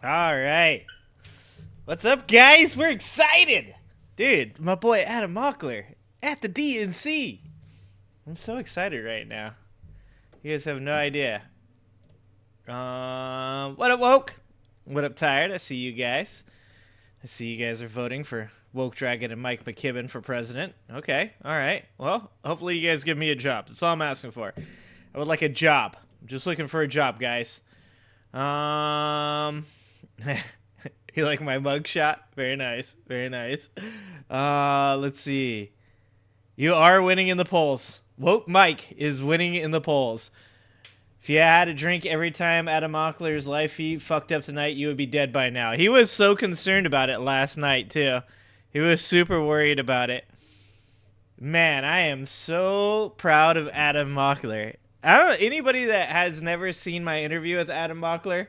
All right. What's up, guys? We're excited. Dude, my boy Adam Mockler at the DNC. I'm so excited right now. You guys have no idea. What up, Woke? What up, Tired? I see you guys. I see you guys are voting for Woke Dragon and Mike McKibben for president. Okay, all right. Well, hopefully you guys give me a job. That's all I'm asking for. I would like a job. I'm just looking for a job, guys. You like my mugshot? Very nice. Very nice. Let's see. You are winning in the polls. Woke Mike is winning in the polls. If you had a drink every time Adam Mockler's life feed fucked up tonight, you would be dead by now. He was so concerned about it last night, too. He was super worried about it. Man, I am so proud of Adam Mockler. I don't know, anybody that has never seen my interview with Adam Mockler,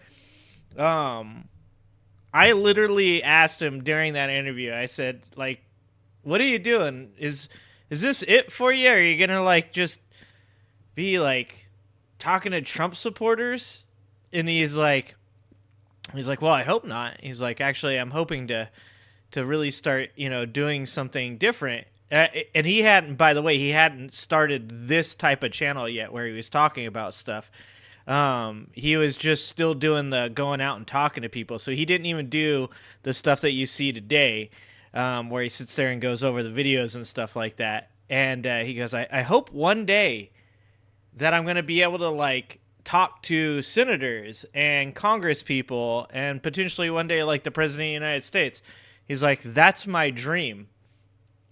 I literally asked him during that interview. I said, like, what are you doing? Is this it for you? Are you gonna like just be like talking to Trump supporters? And he's like, well, I hope not. He's like, actually, I'm hoping to really start, doing something different. And he hadn't, by the way, he hadn't started this type of channel yet where he was talking about stuff. He was just still doing the going out and talking to people. So he didn't even do the stuff that you see today, where he sits there and goes over the videos and stuff like that. And he goes, I hope one day that I'm going to be able to like talk to senators and Congress people and potentially one day like the president of the United States. He's like, that's my dream.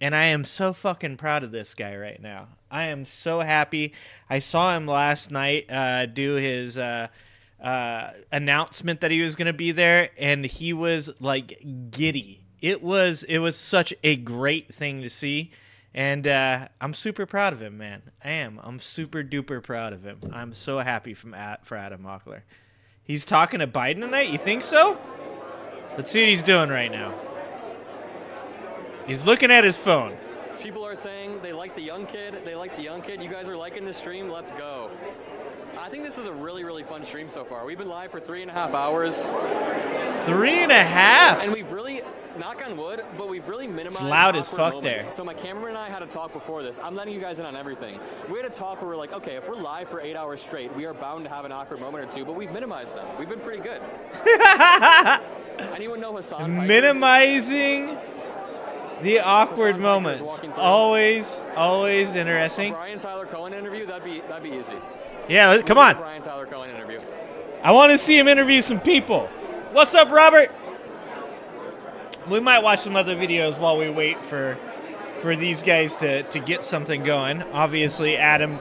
And I am so fucking proud of this guy right now. I am so happy. I saw him last night do his announcement that he was going to be there, and he was like giddy. It was such a great thing to see, and I'm super proud of him, man. I am. I'm super duper proud of him. I'm so happy for Adam Mockler. He's talking to Biden tonight. You think so? Let's see what he's doing right now. He's looking at his phone. People are saying they like the young kid. They like the young kid. You guys are liking the stream. Let's go. I think this is a really, really fun stream so far. We've been live for 3.5 hours. 3.5? And we've really, knock on wood, but we've really minimized. It's loud as fuck moments. there. So my cameraman and I had a talk before this. I'm letting you guys in on everything. We had a talk where we're like, okay, if we're live for 8 hours straight, we are bound to have an awkward moment or two, but we've minimized them. We've been pretty good. Anyone know Hassan Piper? Minimizing the awkward moments. Always interesting. Brian Tyler Cohen interview, that'd be easy. Yeah, come on. Brian Tyler Cohen interview. I want to see him interview some people. What's up, Robert? We might watch some other videos while we wait for these guys to get something going. Obviously, Adam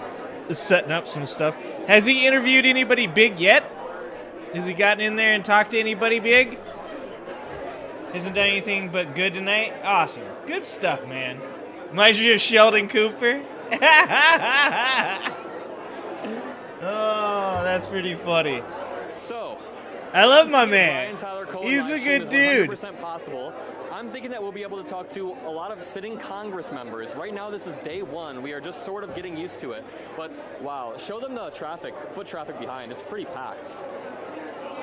is setting up some stuff. Has he interviewed anybody big yet? Has he gotten in there and talked to anybody big? Hasn't done anything but good tonight? Awesome. Good stuff, man. Might just Sheldon Cooper? Oh, that's pretty funny. So, I love my man. He's a good dude. 100% possible. I'm thinking that we'll be able to talk to a lot of sitting Congress members. Right now, this is day one. We are just sort of getting used to it. But, wow, show them the foot traffic behind. It's pretty packed.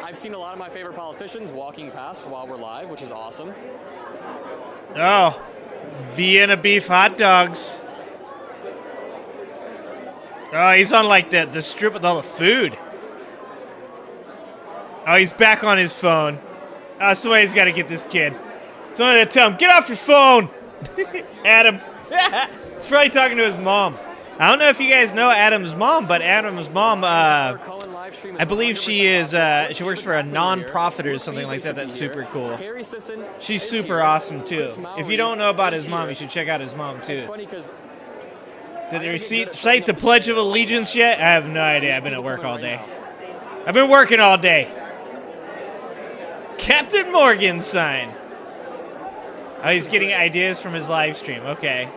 I've seen a lot of my favorite politicians walking past while we're live, which is awesome. Oh, Vienna beef hot dogs. Oh, he's on like the strip with all the food. Oh, he's back on his phone. Oh, somebody's got to get this kid. Somebody to tell him, get off your phone. Adam. He's probably talking to his mom. I don't know if you guys know Adam's mom, but Adam's mom, I believe she works for a non-profit or something like that. That's super cool. She's super awesome, too. If you don't know about his mom, you should check out his mom, too. Did they recite the Pledge of Allegiance yet? I have no idea. I've been at work all day. I've been working all day. Captain Morgan sign. Oh, he's getting ideas from his live stream. Okay.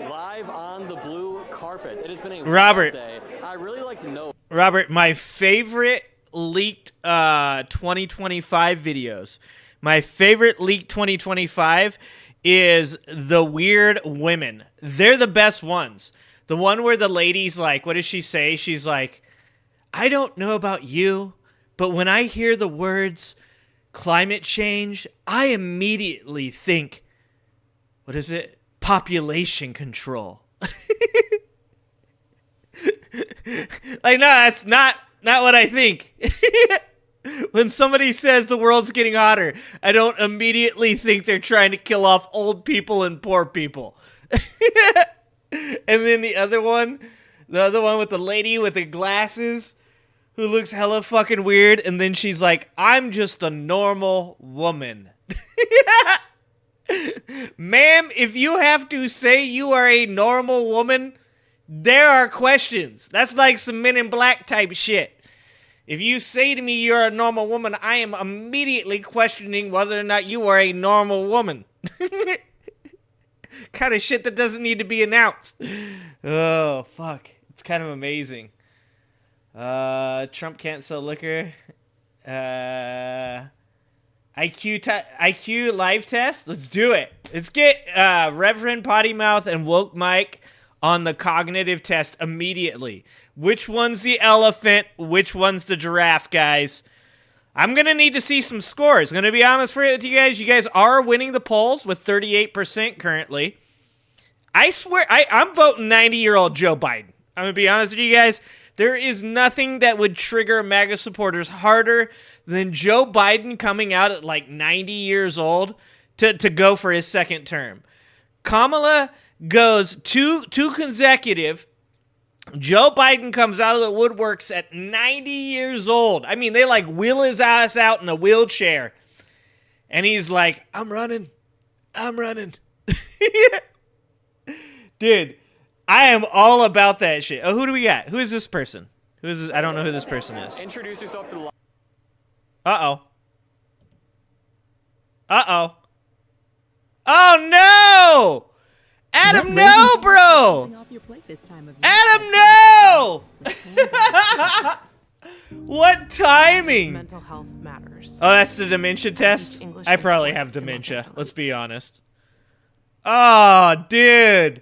Live on the blue carpet. It has been a Robert. day. I really like to know. Robert, my favorite leaked 2025 videos. My favorite leaked 2025 is the weird women. They're the best ones. The one where the lady's like, what does she say? She's like, I don't know about you, but when I hear the words climate change, I immediately think, what is it? Population control. Like, no, that's not what I think. When somebody says the world's getting hotter, I don't immediately think they're trying to kill off old people and poor people. And then the other one with the lady with the glasses who looks hella fucking weird, and then she's like, I'm just a normal woman. Ma'am, if you have to say you are a normal woman, there are questions. That's like some Men in Black type shit. If you say to me you're a normal woman, I am immediately questioning whether or not you are a normal woman. Kind of shit that doesn't need to be announced. Oh, fuck. It's kind of amazing. Trump can't sell liquor. IQ live test? Let's do it. Let's get Reverend Potty Mouth and Woke Mike on the cognitive test immediately. Which one's the elephant? Which one's the giraffe, guys? I'm going to need to see some scores. I'm going to be honest with you guys. You guys are winning the polls with 38% currently. I swear, I'm voting 90-year-old Joe Biden. I'm going to be honest with you guys. There is nothing that would trigger MAGA supporters harder than Joe Biden coming out at like 90 years old to go for his second term. Kamala goes two consecutive. Joe Biden comes out of the woodworks at 90 years old. I mean, they like wheel his ass out in a wheelchair. And he's like, I'm running. Dude, I am all about that shit. Oh, who do we got? Who is this person? Who is this? I don't know who this person is. Introduce yourself to the... Uh-oh. Oh, no! Adam, no, bro! Adam, no! What timing? Mental health matters. Oh, that's the dementia test? I probably have dementia, let's be honest. Oh, dude.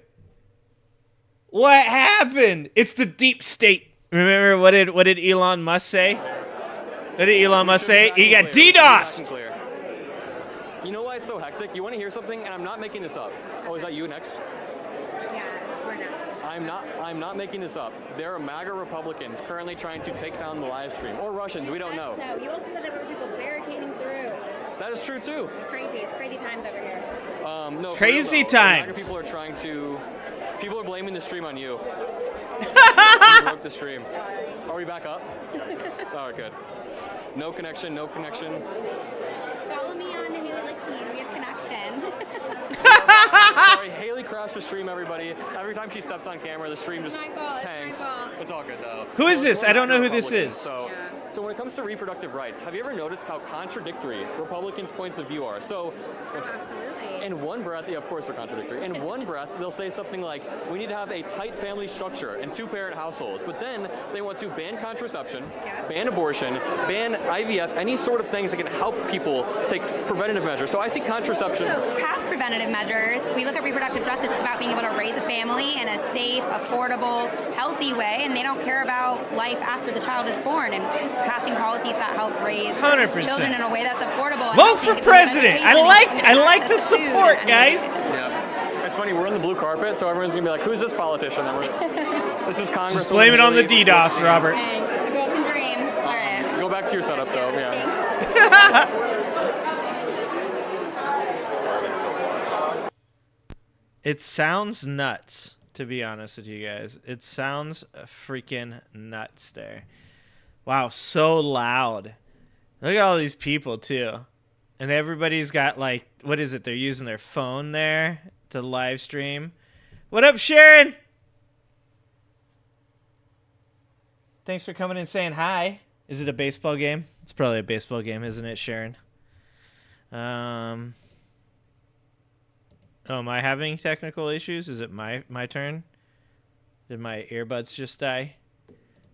What happened? It's the deep state. Remember, what did Elon Musk say? What did Elon Musk say? He got DDoSed! You know why it's so hectic? You want to hear something? And I'm not making this up. Oh, is that you next? Yeah, we're not. I'm not making this up. There are MAGA Republicans currently trying to take down the live stream. Or Russians, we don't know. No, you also said there were people barricading through. That is true, too. Crazy. It's crazy times over here. No, crazy real, times. MAGA people are trying to... People are blaming the stream on you. You broke the stream. Are we back up? All right, good. No connection. Follow me on Haley Lakeem. We have connection. Sorry, Haley crashed the stream, everybody. Every time she steps on camera, the stream just tanks. It's all good, though. Who is this? I don't know who this is. So when it comes to reproductive rights, have you ever noticed how contradictory Republicans' points of view are? So, in one breath, yeah, of course they're contradictory. In one breath, they'll say something like, we need to have a tight family structure and two-parent households. But then they want to ban contraception, ban abortion, ban IVF, any sort of things that can help people take preventative measures. So I see contraception. So past preventative measures, we look at reproductive justice. It's about being able to raise a family in a safe, affordable, healthy way, and they don't care about life after the child is born and passing policies that help raise 100%. children in a way that's affordable. Vote for president. I like the support, guys. Yeah. It's funny, we're on the blue carpet, so everyone's going to be like, who's this politician? This is Congress. Just blame it on the DDoS, Robert. Thanks. Go up and dream. All right. Go back to your setup, though. Yeah. It sounds nuts, to be honest with you guys. It sounds freaking nuts there. Wow, so loud. Look at all these people, too. And everybody's got, like, what is it? They're using their phone there to live stream. What up, Sharon? Thanks for coming and saying hi. Is it a baseball game? It's probably a baseball game, isn't it, Sharon? Oh, am I having technical issues? Is it my turn? Did my earbuds just die?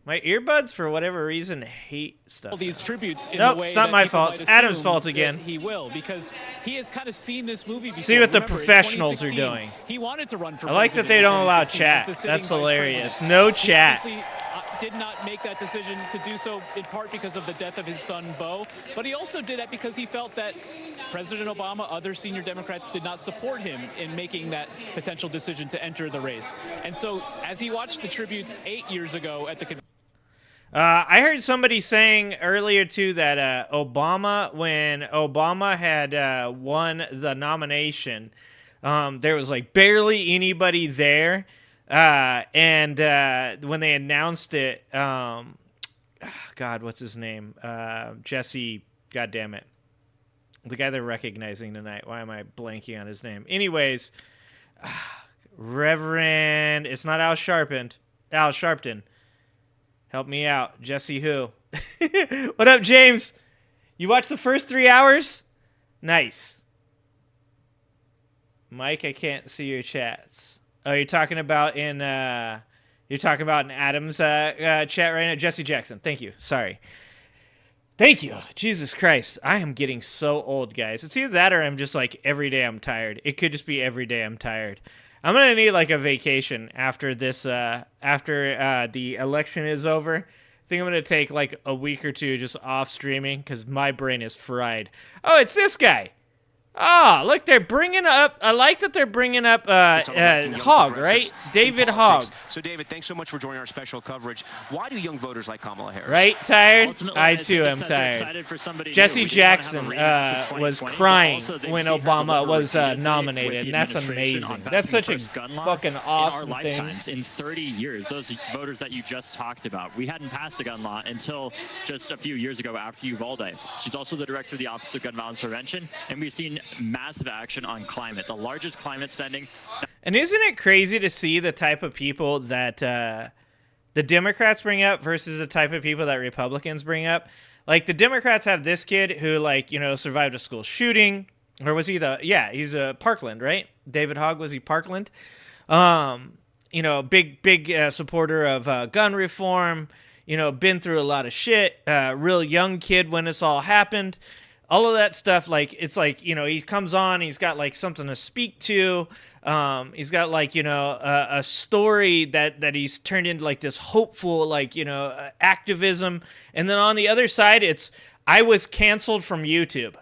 My earbuds, for whatever reason, hate stuff. These tributes in nope, a way it's not that my people fault. might It's Adam's assume fault again. He will, because he has kind of seen this movie before. See what the Remember, in professionals are 2016, doing. He wanted to run for I like that president they in don't allow 2016 as chat. the sitting That's vice hilarious. president. No He chat. obviously, did not make that decision to do so in part because of the death of his son, Beau, but he also did that because he felt that President Obama, other senior Democrats did not support him in making that potential decision to enter the race. And so as he watched the tributes 8 years ago at the convention, I heard somebody saying earlier, too, that when Obama had won the nomination, there was, like, barely anybody there. And when they announced it, God, what's his name? Jesse, goddammit. The guy they're recognizing tonight. Why am I blanking on his name? Anyways, Reverend, it's not Al Sharpton. Help me out. Jesse who? What up, James? You watched the first 3 hours? Nice. Mike, I can't see your chats. Oh, you're talking about in Adam's chat right now? Jesse Jackson. Thank you. Sorry. Thank you. Jesus Christ. I am getting so old, guys. It's either that or I'm just like every day I'm tired. It could just be every day I'm tired. I'm going to need like a vacation after this, after the election is over. I think I'm going to take like a week or two just off streaming because my brain is fried. Oh, it's this guy. Oh, look, they're bringing up, I like that they're bringing up Hogg, right? David Hogg. So, David, thanks so much for joining our special coverage. Why do young voters like Kamala Harris? Right? Tired? Ultimately, I, too, am tired. Jesse Jackson was crying when Obama was nominated, and that's amazing. That's such a fucking awesome thing. In 30 years, those voters that you just talked about, we hadn't passed the gun law until just a few years ago after Uvalde. She's also the director of the Office of Gun Violence Prevention, and we've seen massive action on climate, the largest climate spending. And isn't it crazy to see the type of people that the Democrats bring up versus the type of people that Republicans bring up? Like, the Democrats have this kid who, like, you know, survived a school shooting, or was he he's a Parkland, right? David Hogg, was he Parkland? You know, big supporter of gun reform, you know, been through a lot of shit, real young kid when this all happened. All of that stuff, like, it's like, you know, he comes on, he's got, like, something to speak to. He's got, like, you know, a story that he's turned into, like, this hopeful, like, you know, activism. And then on the other side, it's, I was canceled from YouTube.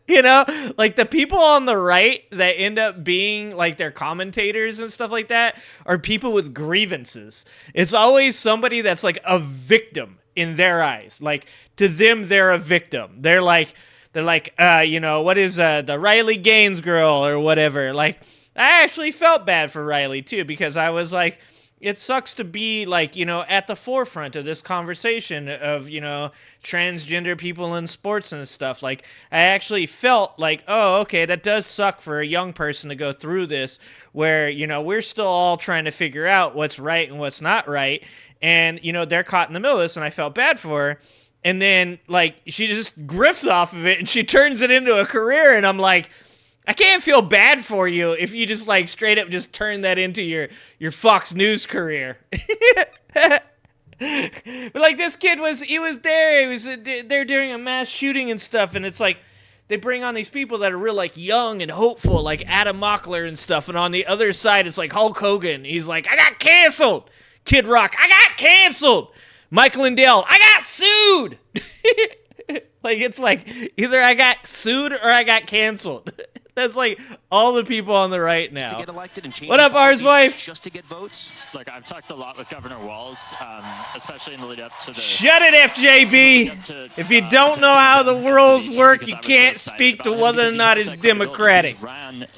You know, like, the people on the right that end up being, like, their commentators and stuff like that are people with grievances. It's always somebody that's, like, a victim in their eyes. Like, to them, they're a victim. They're like, you know, what is the Riley Gaines girl or whatever. Like, I actually felt bad for Riley, too, because I was like, it sucks to be, like, you know, at the forefront of this conversation of, you know, transgender people in sports and stuff. Like, I actually felt like, oh, okay, that does suck for a young person to go through this where, you know, we're still all trying to figure out what's right and what's not right. And, you know, they're caught in the middle of this, and I felt bad for her. And then, like, she just grifts off of it, and she turns it into a career, and I'm like, I can't feel bad for you if you just, like, straight up just turn that into your Fox News career. But, like, this kid was there. They're doing a mass shooting and stuff, and it's like, they bring on these people that are real, like, young and hopeful, like Adam Mockler and stuff, and on the other side, it's like Hulk Hogan. He's like, I got canceled. Kid Rock, I got canceled. Michael Lindell, I got sued. Like, it's like, either I got sued or I got canceled. That's like all the people on the right now. To get elected and change what up, R's wife? Just to get votes. Look, I've talked a lot with Governor Walz, especially in the lead up to the. Shut it, FJB. If you don't know how the rules work, you can't speak to whether or not it's democratic.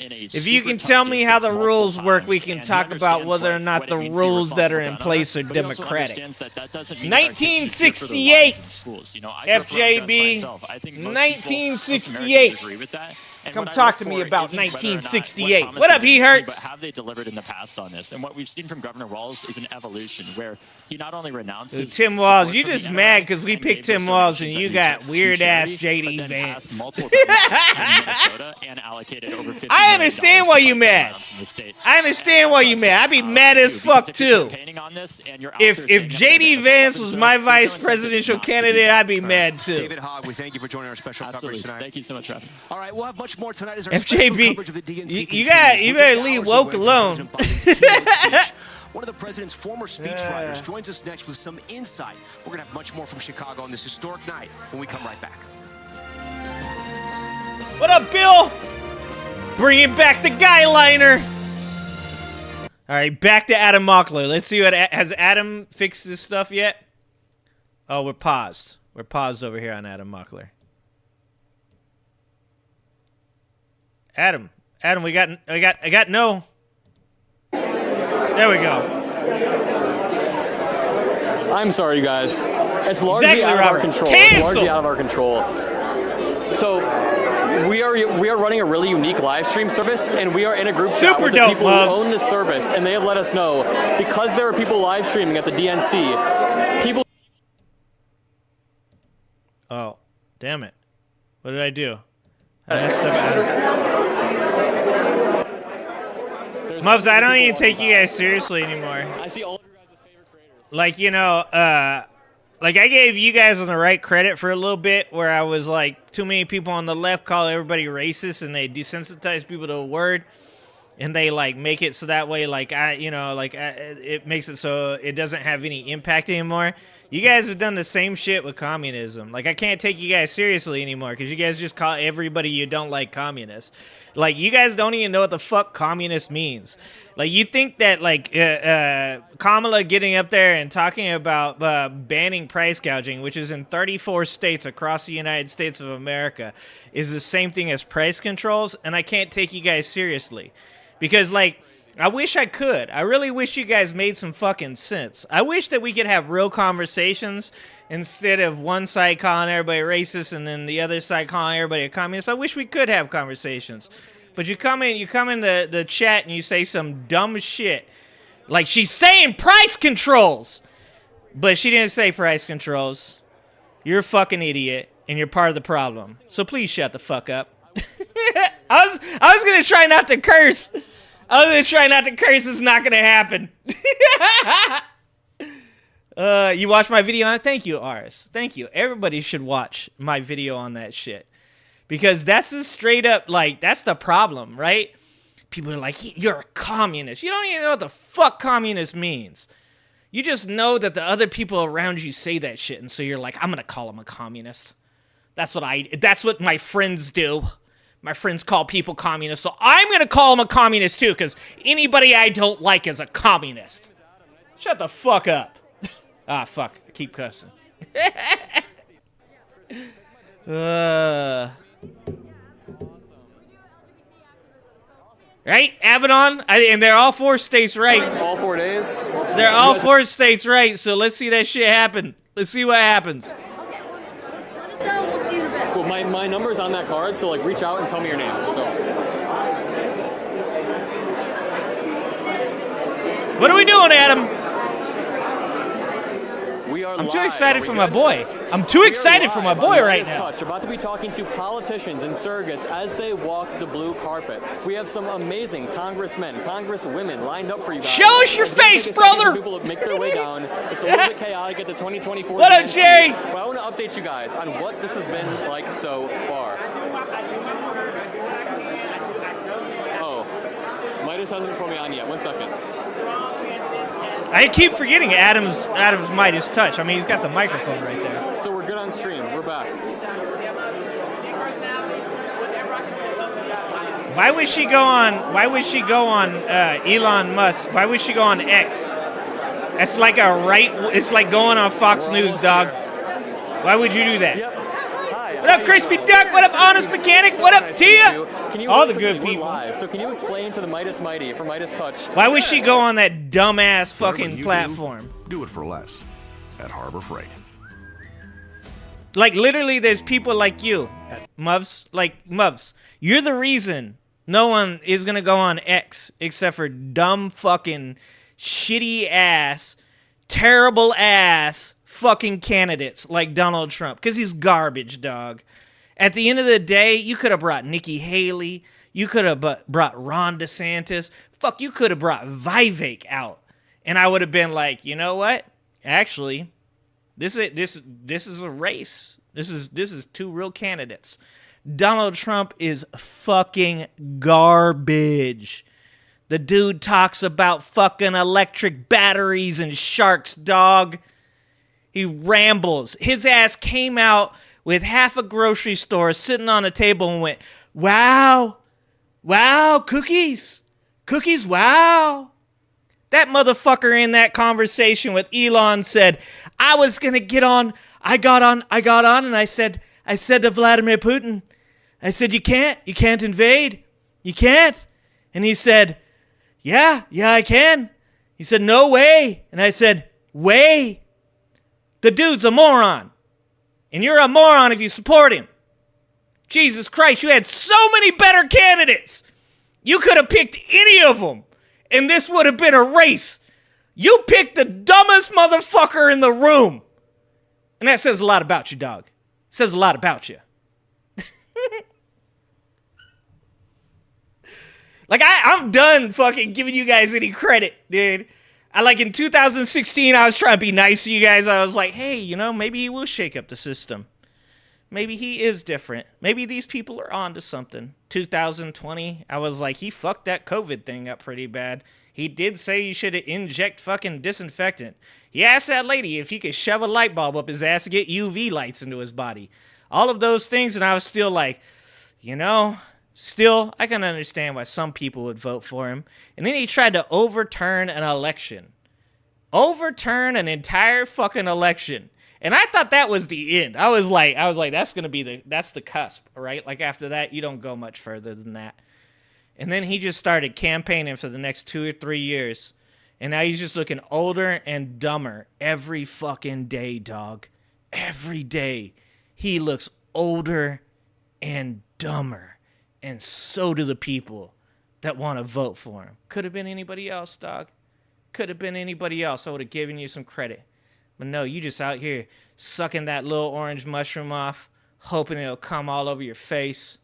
If you can tell me how the rules work, we can talk about whether or not the rules that are in place are democratic. 1968, FJB. 1968. Come talk to me about 1968. What up, he hurts? But have they delivered in the past on this? And what we've seen from Governor Walz is an evolution where he not only renounces Tim Walz, you just mad because we picked Tim Walz and you got weird ass JD Vance. I understand why you mad. I understand why you mad. I'd be mad as fuck too. If JD Vance was my vice presidential candidate, I'd be mad too. David Hogg, we thank you for joining our special coverage tonight. Thank you so much, Rob. All right, we'll have much more tonight as our FJB, coverage of the DNC You better leave woke alone. One of the president's former speechwriters joins us next with some insight. We're going to have much more from Chicago on this historic night when we come right back. What up, Bill? Bringing back the guy liner. All right, back to Adam Mockler. Let's see what has Adam fixed this stuff yet? Oh, we're paused. We're paused over here on Adam Mockler. Adam, I got no. There we go. I'm sorry, you guys. It's largely out of our control. It's largely out of our control. So we are running a really unique live stream service, and we are in a group chat with the people who own this service, and they have let us know because there are people live streaming at the DNC. People. Oh, damn it! What did I do? I messed up Adam. Mubs, I don't even take you guys seriously anymore. I see all of your guys' favorite creators. Like, you know, like I gave you guys on the right credit for a little bit where I was like, too many people on the left call everybody racist and they desensitize people to a word and they like make it so that way, like, it makes it so it doesn't have any impact anymore. You guys have done the same shit with communism. Like, I can't take you guys seriously anymore because you guys just call everybody you don't like communists. Like, you guys don't even know what the fuck communist means. Like, you think that, like, Kamala getting up there and talking about banning price gouging, which is in 34 states across the United States of America, is the same thing as price controls, and I can't take you guys seriously. Because, like, I wish I could. I really wish you guys made some fucking sense. I wish that we could have real conversations instead of one side calling everybody racist and then the other side calling everybody a communist. I wish we could have conversations. But you come in the chat and you say some dumb shit. Like, she's saying price controls. But she didn't say price controls. You're a fucking idiot and you're part of the problem. So please shut the fuck up. I was going to try not to curse. It's not going to happen. You watched my video on it? Thank you, Ars. Thank you. Everybody should watch my video on that shit. Because that's a straight up, like, that's the problem, right? People are like, you're a communist. You don't even know what the fuck communist means. You just know that the other people around you say that shit. And so you're like, I'm going to call him a communist. That's what my friends do. My friends call people communists, so I'm going to call them a communist too, because anybody I don't like is a communist. Shut the fuck up. Ah, fuck. I keep cussing. Right? Abaddon? And they're all 4 states right. All 4 days? They're all 4 states right, so let's see that shit happen. Let's see what happens. Cool. My number's on that card, so like reach out and tell me your name. So. What are we doing, Adam? We are I'm too excited for my boy. I'm too excited for my boy right now. Touch. About to be talking to politicians and surrogates as they walk the blue carpet. We have some amazing congressmen, congresswomen lined up for you guys. Show us your face, brother. People make their way down. It's a little bit chaotic at the 2024. What up, Jerry? But I want to update you guys on what this has been like so far. Oh, Midas hasn't put me on yet. 1 second. I keep forgetting Adam's Midas touch. I mean, he's got the microphone right there. So we're good on stream. We're back. Why would she go on Elon Musk? Why would she go on X? That's like it's like going on Fox News, dog. Why would you do that? Yep. Hi. What up, Crispy Duck? What up, Honest Mechanic? What up, Tia? All the good people. Live. So can you explain to the Midas Mighty for Midas Touch? Why would she go on that dumbass fucking platform? Do it for less at Harbor Freight. Like, literally, there's people like you, Muvs. Like, Muvs, you're the reason no one is going to go on X except for dumb fucking shitty ass, terrible ass fucking candidates like Donald Trump. Because he's garbage, dog. At the end of the day, you could have brought Nikki Haley. You could have brought Ron DeSantis. Fuck, you could have brought Vivek out. And I would have been like, you know what? Actually, this is a race. This is 2 real candidates. Donald Trump is fucking garbage. The dude talks about fucking electric batteries and sharks, dog. He rambles. His ass came out with half a grocery store sitting on a table and went, wow, cookies, wow. That motherfucker in that conversation with Elon said, I was going to get on. I got on and I said to Vladimir Putin, I said, you can't invade. You can't. And he said, yeah, I can. He said, no way. And I said, way. The dude's a moron. And you're a moron if you support him. Jesus Christ, you had so many better candidates. You could have picked any of them. And this would have been a race. You picked the dumbest motherfucker in the room. And that says a lot about you, dog. It says a lot about you. Like, I'm done fucking giving you guys any credit, dude. In 2016, I was trying to be nice to you guys. I was like, hey, maybe he will shake up the system. Maybe he is different. Maybe these people are on to something. 2020, I was like, he fucked that COVID thing up pretty bad. He did say he should inject fucking disinfectant. He asked that lady if he could shove a light bulb up his ass to get UV lights into his body. All of those things, and I was still like, still, I can understand why some people would vote for him. And then he tried to overturn an election. Overturn an entire fucking election. And I thought that was the end. I was like, that's the cusp, right? Like after that, you don't go much further than that. And then he just started campaigning for the next 2 or 3 years. And now he's just looking older and dumber every fucking day, dog. Every day. He looks older and dumber. And so do the people that want to vote for him. Could have been anybody else, dog. Could have been anybody else. I would have given you some credit. But no, you just out here sucking that little orange mushroom off, hoping it'll come all over your face.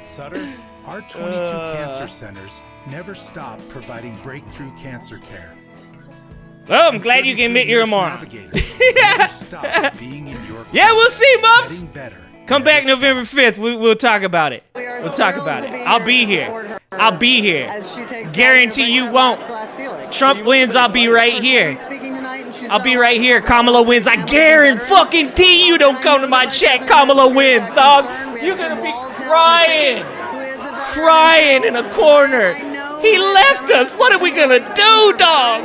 Sutter, our 22 cancer centers never stop providing breakthrough cancer care. Well, I'm glad you can admit you're a moron. Yeah, we'll see, Bubs. Better. Come back November 5th. We'll talk about it. We'll talk about it. I'll be here. I'll be here. Guarantee you won't. Trump wins, I'll be right here. I'll be right here. Kamala wins. I guarantee you don't come to my chat. Kamala wins, dog. You're going to be crying in a corner. He left us. What are we going to do, dog?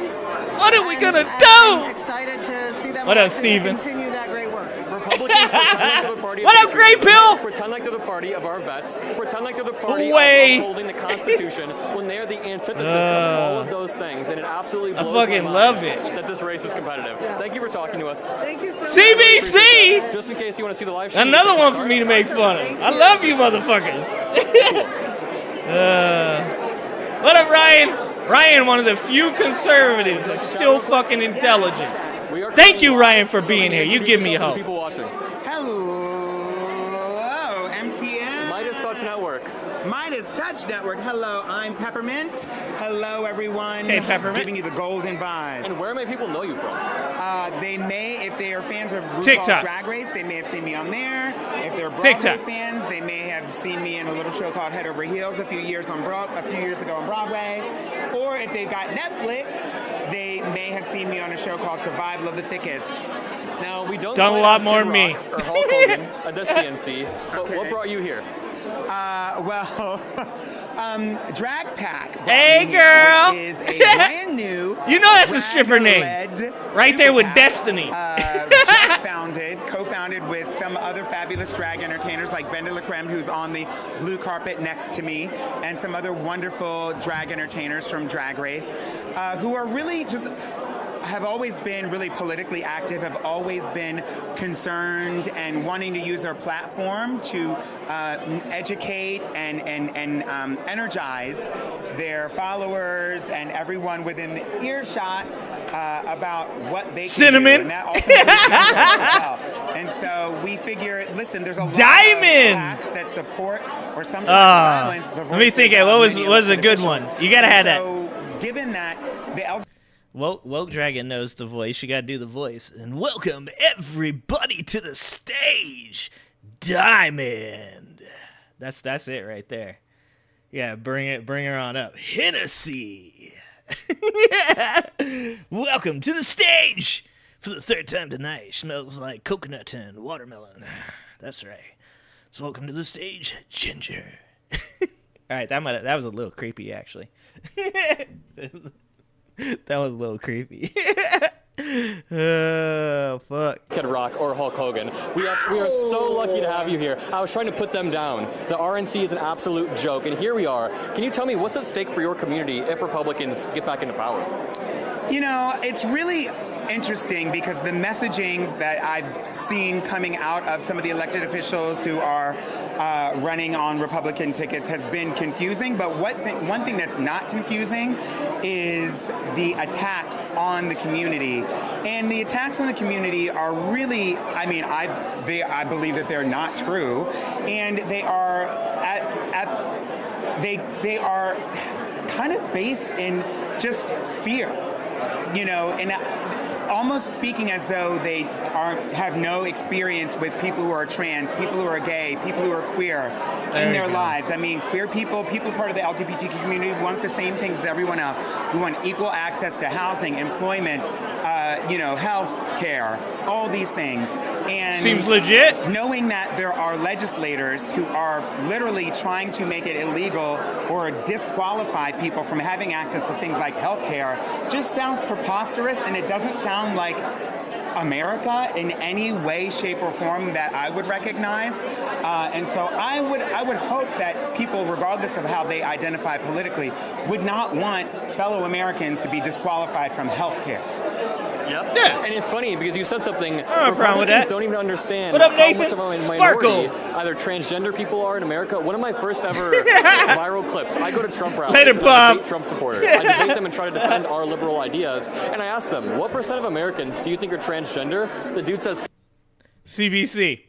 What are we going to do? What up, Steven? Republicans pretend like they're the party of what up, Great Pill? Pretend like they're the party of our vets. Pretend like they're the party of upholding the Constitution when they're the antithesis of all of those things. And it absolutely blows my mind love it that this race is competitive. Thank you for talking to us. Thank you so much. CBC! Just in case you want to see the live stream. Another one for me to make fun of. I love you motherfuckers. What up, Ryan? Ryan, one of the few conservatives that's still fucking intelligent. Thank you, Ryan, for being here. You give me hope. People watching. Hello, MTN. Midas Touch Network. Midas Touch Network. Hello, I'm Peppermint. Hello, everyone. Hey, Peppermint. Giving you the golden vibes. And where may people know you from? They may, if they are fans of RuPaul's TikTok. Drag Race, they may have seen me on there. If they're Broadway fans, they may have seen me in a little show called Head Over Heels a few years ago on Broadway. Or if they got Netflix, they may have seen me on a show called Survival of the Thickest. Now, we don't done a lot more than me. Or Hulk Hogan at this DNC, but what brought you here? Drag Pack. Hey, girl. Which is a brand new. You know that's a stripper name. Right there with Destiny. Co-founded with some other fabulous drag entertainers like Benda LaCreme, who's on the blue carpet next to me, and some other wonderful drag entertainers from Drag Race, who are really just have always been really politically active, have always been concerned and wanting to use their platform to educate and energize their followers and everyone within the earshot about what they can do. And that also as well. And so we figure, listen, there's a lot of hacks that support or sometimes silence the voices. Let me think. What was a good one? You gotta have that. So given that the Woke Dragon knows the voice. You gotta do the voice. And welcome everybody to the stage. Diamond. That's it right there. Yeah, bring her on up. Hennessy. Welcome to the stage. For the third time tonight, smells like coconut and watermelon. That's right. So welcome to the stage, Ginger. All right, that was a little creepy, actually. That was a little creepy. Oh, fuck. Kid Rock or Hulk Hogan. We are so lucky to have you here. I was trying to put them down. The RNC is an absolute joke, and here we are. Can you tell me what's at stake for your community if Republicans get back into power? You know, it's really interesting because the messaging that I've seen coming out of some of the elected officials who are running on Republican tickets has been confusing. But one thing that's not confusing is the attacks on the community. And the attacks on the community are really, I mean, I believe that they're not true. And they are they are kind of based in just fear. You know, and almost speaking as though they have no experience with people who are trans, people who are gay, people who are queer in their lives. I mean, queer people part of the LGBTQ community want the same things as everyone else. We want equal access to housing, employment, health care, all these things. And seems legit. Knowing that there are legislators who are literally trying to make it illegal or disqualify people from having access to things like health care just sounds preposterous, and it doesn't sound like America in any way, shape, or form that I would recognize. And so I would hope that people, regardless of how they identify politically, would not want fellow Americans to be disqualified from health care. Yep. Yeah. And it's funny because you said something Republicans don't even understand what up, how Nathan? much of a Sparkle. minority either transgender people are in America. One of my first ever viral clips, I go to Trump rallies Let it and I pop. debate Trump supporters. I debate them and try to defend our liberal ideas. And I ask them, what % of Americans do you think are transgender? The dude says... CBC.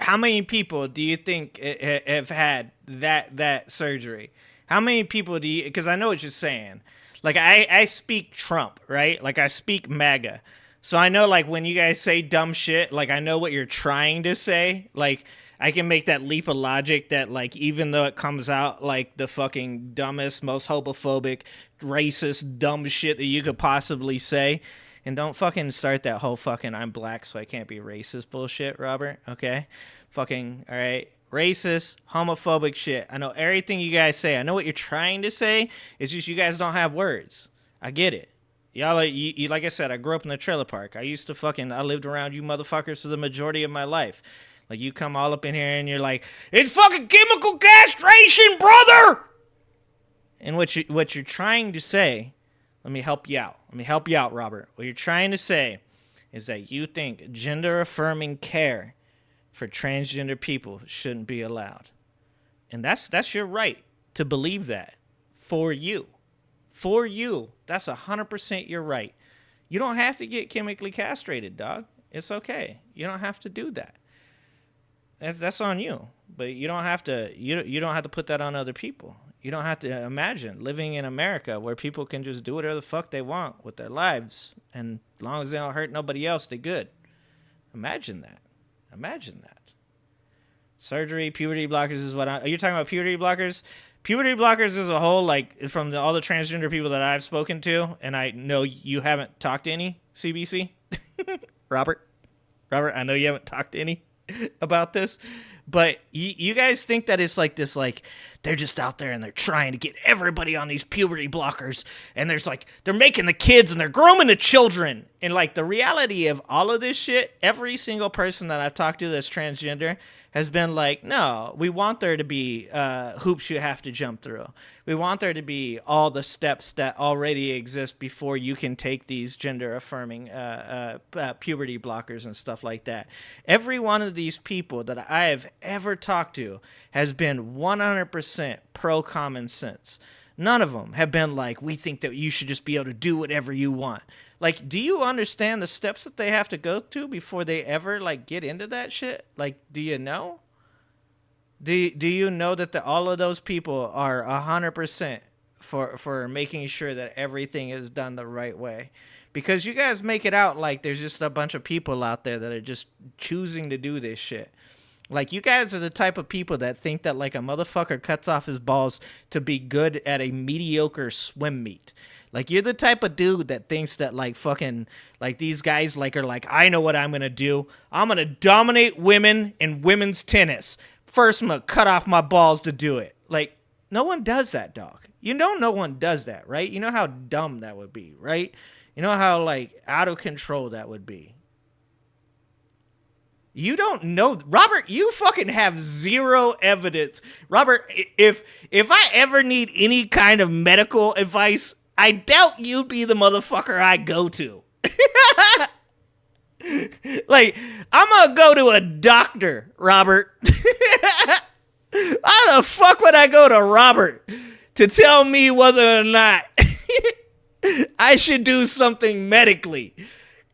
How many people do you think have had that surgery? How many people do you... Because I know what you're saying. Like, I speak Trump, right? Like, I speak MAGA. So I know, like, when you guys say dumb shit, like, I know what you're trying to say. Like, I can make that leap of logic that, like, even though it comes out like the fucking dumbest, most homophobic, racist, dumb shit that you could possibly say. And don't fucking start that whole fucking I'm black so I can't be racist bullshit, Robert, okay? Fucking, all right? Racist, homophobic shit. I know everything you guys say. I know what you're trying to say. It's just you guys don't have words. I get it. Y'all, you like I said, I grew up in a trailer park. I lived around you motherfuckers for the majority of my life. Like, you come all up in here and you're like, it's fucking chemical castration, brother! And what you're trying to say, let me help you out. Let me help you out, Robert. What you're trying to say is that you think gender-affirming care for transgender people shouldn't be allowed. And that's your right to believe that. For you. That's 100% your right. You don't have to get chemically castrated, dog. It's okay. You don't have to do that. That's on you. But you don't have to you don't have to put that on other people. You don't have to imagine living in America where people can just do whatever the fuck they want with their lives, and as long as they don't hurt nobody else, they're good. Imagine that. Surgery, puberty blockers is what are you talking about? Puberty blockers? Puberty blockers is a whole, like, from all the transgender people that I've spoken to, and I know you haven't talked to any, CBC. Robert, I know you haven't talked to any about this, but you guys think that it's like this, like, they're just out there and they're trying to get everybody on these puberty blockers, and there's like, they're making the kids and they're grooming the children. And like, the reality of all of this shit, every single person that I've talked to that's transgender has been like, no, we want there to be hoops you have to jump through. We want there to be all the steps that already exist before you can take these gender-affirming puberty blockers and stuff like that. Every one of these people that I have ever talked to has been 100% pro-common sense. None of them have been like, we think that you should just be able to do whatever you want. Like, do you understand the steps that they have to go through before they ever, like, get into that shit? Like, do you know? Do you know that all of those people are 100% for making sure that everything is done the right way? because you guys make it out like there's just a bunch of people out there that are just choosing to do this shit. Like, you guys are the type of people that think that, like, a motherfucker cuts off his balls to be good at a mediocre swim meet. Like, you're the type of dude that thinks that, like, fucking, like, these guys, like, are like, I know what I'm gonna do. I'm gonna dominate women in women's tennis. First, I'm gonna cut off my balls to do it. Like, no one does that, dog. You know no one does that, right? You know how dumb that would be, right? You know how, like, out of control that would be. You don't know, Robert, you fucking have zero evidence. Robert, if I ever need any kind of medical advice, I doubt you'd be the motherfucker I go to. Like, I'm gonna go to a doctor, Robert. Why the fuck would I go to Robert to tell me whether or not I should do something medically?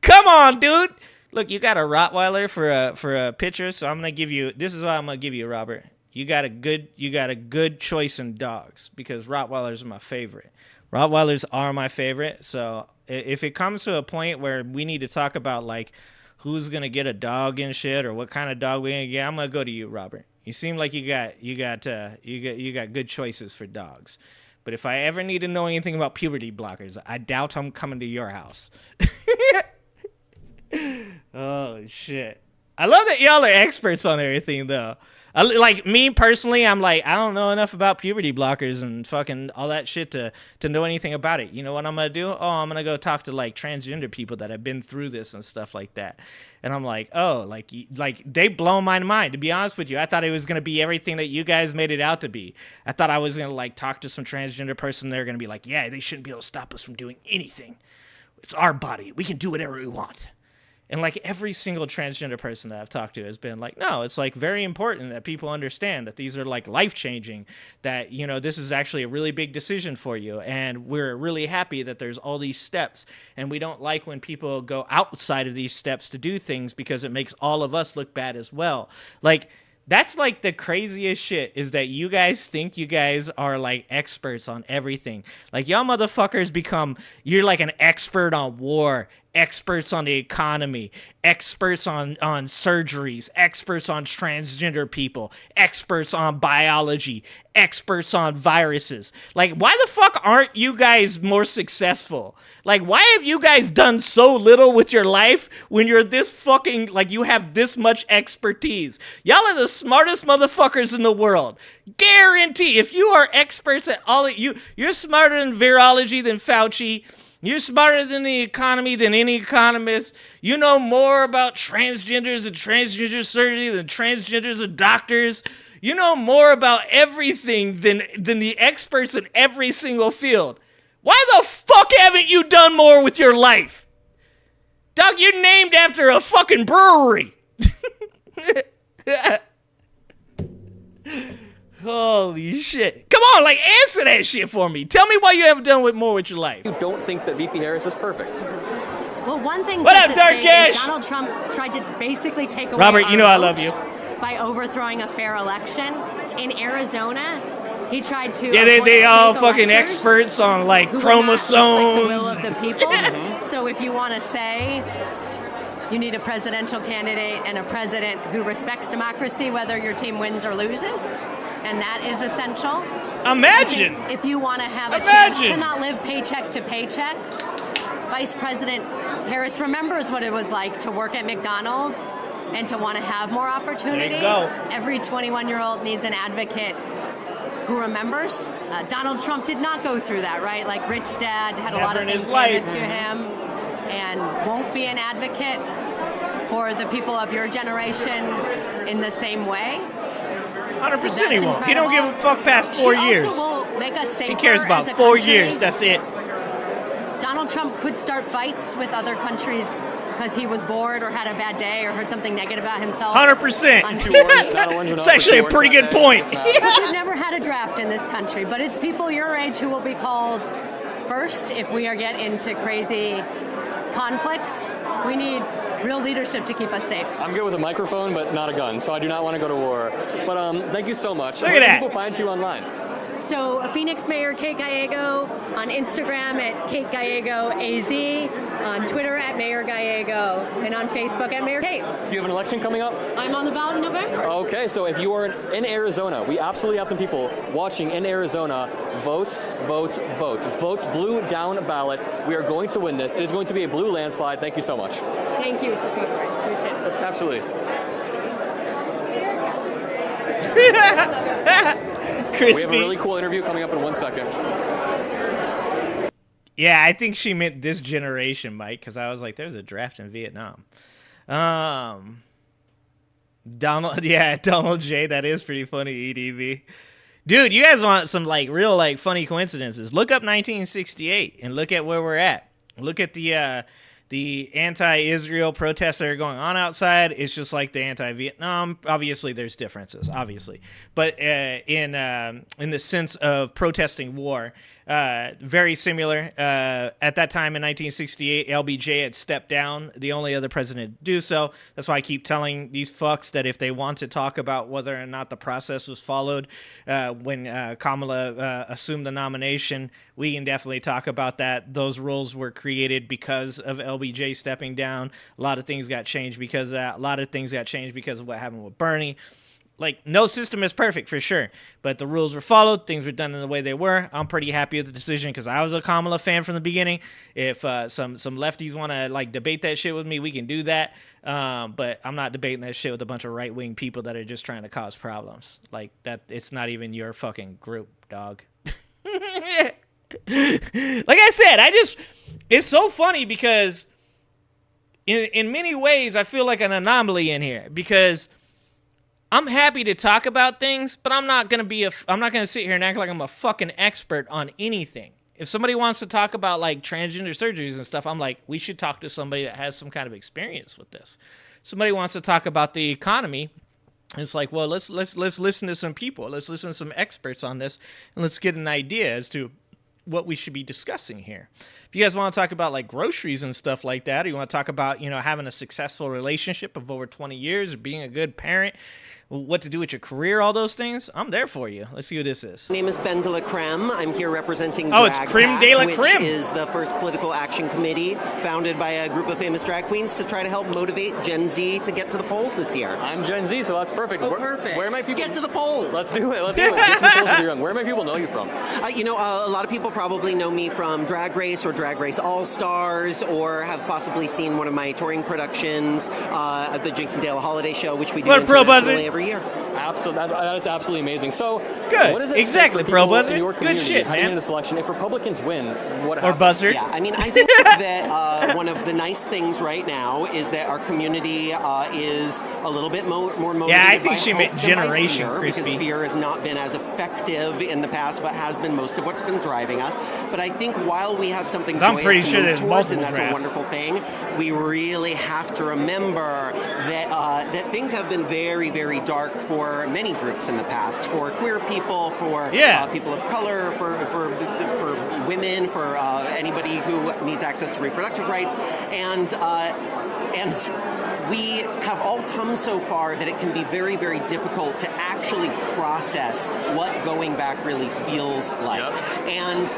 Come on, dude. Look, you got a Rottweiler for a picture, so I'm gonna give you. This is what I'm gonna give you, Robert. You got a good choice in dogs because Rottweilers are my favorite. Rottweilers are my favorite. So if it comes to a point where we need to talk about like who's gonna get a dog and shit or what kind of dog we're gonna get, I'm gonna go to you, Robert. You seem like you got good choices for dogs. But if I ever need to know anything about puberty blockers, I doubt I'm coming to your house. Oh shit! I love that y'all are experts on everything, though. Like me personally, I'm like, I don't know enough about puberty blockers and fucking all that shit to know anything about it. You know what I'm gonna do? Oh, I'm gonna go talk to like transgender people that have been through this and stuff like that. And I'm like, oh, like they blow my mind. To be honest with you, I thought it was gonna be everything that you guys made it out to be. I thought I was gonna like talk to some transgender person. They're gonna be like, yeah, they shouldn't be able to stop us from doing anything. It's our body. We can do whatever we want. And like every single transgender person that I've talked to has been like, no, it's like very important that people understand that these are like life-changing, that, you know, this is actually a really big decision for you. And we're really happy that there's all these steps. And we don't like when people go outside of these steps to do things because it makes all of us look bad as well. Like, that's like the craziest shit is that you guys think you guys are like experts on everything. Like y'all motherfuckers you're like an expert on war, experts on the economy, experts on surgeries, experts on transgender people, experts on biology, experts on viruses. Like, why the fuck aren't you guys more successful? Like, why have you guys done so little with your life when you're this fucking, like, you have this much expertise? Y'all are the smartest motherfuckers in the world. Guarantee, if you are experts at all, you're smarter than virology than Fauci. You're smarter than the economy than any economist. You know more about transgenders and transgender surgery than transgenders and doctors. You know more about everything than the experts in every single field. Why the fuck haven't you done more with your life? Dog, you're named after a fucking brewery. Holy shit. Come on, like, answer that shit for me. Tell me why you haven't done more with your life. You don't think that VP Harris is perfect? Well, one thing what up, Dark Cash? Donald Trump tried to basically take away Robert, you know I love you. By overthrowing a fair election. In Arizona, he tried to... Yeah, they all fucking experts on, like, chromosomes. Like the will of the people. So if you want to say... You need a presidential candidate and a president who respects democracy, whether your team wins or loses. And that is essential. Imagine. If you want to have a chance to not live paycheck to paycheck, Vice President Harris remembers what it was like to work at McDonald's and to want to have more opportunity. There you go. Every 21-year-old needs an advocate who remembers. Donald Trump did not go through that, right? Like Rich Dad had a lot of things handed to him and won't be an advocate for the people of your generation in the same way. 100% he won't. He don't give a fuck past 4 years. Also will make us safer. He cares about 4 years. That's it. Donald Trump could start fights with other countries because he was bored or had a bad day or heard something negative about himself. 100%. It's actually a pretty good point. We've never had a draft in this country, but it's people your age who will be called first if we get into crazy conflicts. We need real leadership to keep us safe. I'm good with a microphone, but not a gun, so I do not want to go to war. But thank you so much. Look at that. Where can people find you online? So Phoenix Mayor Kate Gallego on Instagram at Kate Gallego AZ. on Twitter at Mayor Gallego, and on Facebook at Mayor Tate. Do you have an election coming up? I'm on the ballot in November. Okay, so if you are in Arizona, we absolutely have some people watching in Arizona. Vote, vote, vote. Vote blue down ballot. We are going to win this. It is going to be a blue landslide. Thank you so much. Thank you for covering. Appreciate it. Absolutely. Crispy. We have a really cool interview coming up in 1 second. Yeah, I think she meant this generation, Mike, because I was like, there's a draft in Vietnam. Donald J, that is pretty funny, EDV. Dude, you guys want some like real like funny coincidences. Look up 1968 and look at where we're at. Look at the anti-Israel protests that are going on outside. It's just like the anti-Vietnam. Obviously, there's differences, obviously. But in the sense of protesting war, very similar. At that time in 1968, LBJ had stepped down, the only other president to do so. That's why I keep telling these fucks that if they want to talk about whether or not the process was followed when Kamala assumed the nomination, we can definitely talk about that. Those rules were created because of LBJ stepping down. A lot of things got changed because of that. A lot of things got changed because of what happened with Bernie. Like, no system is perfect for sure, but the rules were followed. Things were done in the way they were. I'm pretty happy with the decision because I was a Kamala fan from the beginning. If some lefties want to like debate that shit with me, we can do that. But I'm not debating that shit with a bunch of right-wing people that are just trying to cause problems. Like that, it's not even your fucking group, dog. Like I said, it's so funny because in many ways I feel like an anomaly in here because I'm happy to talk about things, but I'm not gonna sit here and act like I'm a fucking expert on anything. If somebody wants to talk about like transgender surgeries and stuff, I'm like, we should talk to somebody that has some kind of experience with this. Somebody wants to talk about the economy, and it's like, well, let's listen to some people, let's listen to some experts on this, and let's get an idea as to what we should be discussing here. If you guys want to talk about like groceries and stuff like that, or you want to talk about, having a successful relationship of over 20 years, or being a good parent, what to do with your career, all those things, I'm there for you. Let's see who this is. My name is Ben de la Creme. I'm here representing Drag it's Creme de la Creme, which is the first political action committee founded by a group of famous drag queens to try to help motivate Gen Z to get to the polls this year. I'm Gen Z, so that's perfect. Oh, perfect. Where might people get to the polls? Let's do it. Get some polls if you're young. Where might people know you from? A lot of people probably know me from Drag Race or Drag Race All-Stars, or have possibly seen one of my touring productions at the Jinx and Dale Holiday Show, which we do internationally every year. Absolutely, that's absolutely amazing. So, good. What is it Exactly, pro Buzzard. In your community, good shit, heading man. into the selection, if Republicans win, what or happens? Buzzard? Yeah, I mean, I think that one of the nice things right now is that our community is a little bit more motivated. Yeah, I think by she hope meant than generation, by fear, Crispy. because fear has not been as effective in the past, but has been most of what's been driving us. But I think while we have something I'm pretty joyous sure to move there's towards, and multiple that's drafts. a wonderful thing, we really have to remember that that things have been very, very dark for many groups in the past, for queer people, for people of color, for women, for anybody who needs access to reproductive rights, and we have all come so far that it can be very, very difficult to actually process what going back really feels like. Yep. And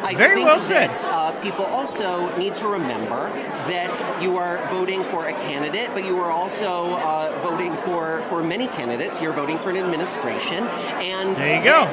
I Very think well said. that people also need to remember that you are voting for a candidate, but you are also voting for many candidates. You're voting for an administration. And there you go.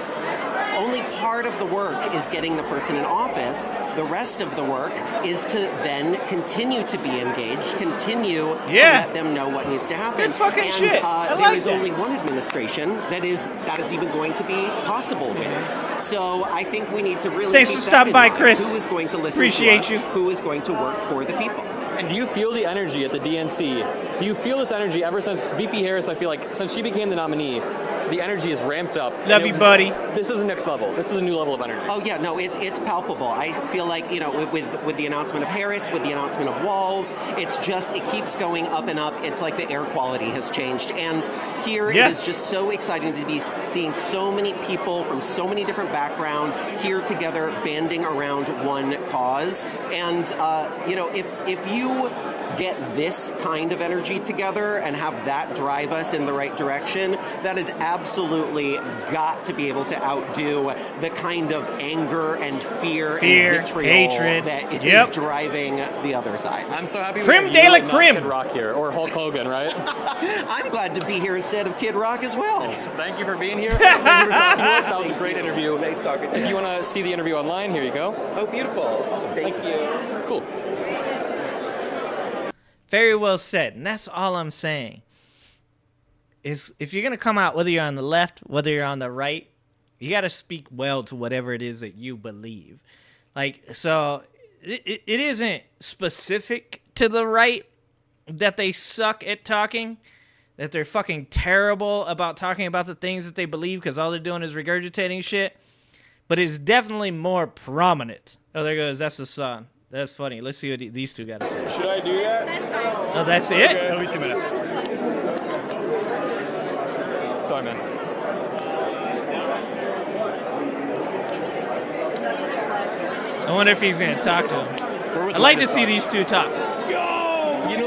Only part of the work is getting the person in office. The rest of the work is to then continue to be engaged, continue to let them know what needs to happen. Good fucking and, shit. There is only one administration that is even going to be possible with. So I think we need to really Thanks keep for that stopping in by, mind. Chris. Who is going to listen Appreciate to us? you. Who is going to work for the people? And do you feel the energy at the DNC? Do you feel this energy ever since VP Harris, I feel like, since she became the nominee, the energy is ramped up. Love you, buddy. This is the next level. This is a new level of energy. Oh, yeah, no, it's palpable. I feel like, with the announcement of Harris, with the announcement of Walz, it keeps going up and up. It's like the air quality has changed. And here it is just so exciting to be seeing so many people from so many different backgrounds here together, banding around one cause. And, if you get this kind of energy together and have that drive us in the right direction, that is absolutely got to be able to outdo the kind of anger and fear and vitriol hatred that is driving the other side. I'm so happy Creme we de la have creme. Kid Rock here, or Hulk Hogan, right? I'm glad to be here instead of Kid Rock as well. Thank you for being here. Thank you for talking to us. That was a great interview. Nice talking to you. If you want to see the interview online, here you go. Oh, beautiful. Thank you. Cool. Very well said. And that's all I'm saying. Is if you're going to come out, whether you're on the left, whether you're on the right, you got to speak well to whatever it is that you believe. Like, so it isn't specific to the right that they suck at talking, that they're fucking terrible about talking about the things that they believe because all they're doing is regurgitating shit. But it's definitely more prominent. Oh, there goes. That's the song. That's funny. Let's see what these two got to say. Should I do that? Oh, that's it? Okay. It'll be 2 minutes. Sorry, man. I wonder if he's going to talk to him. I'd like to see these two talk. You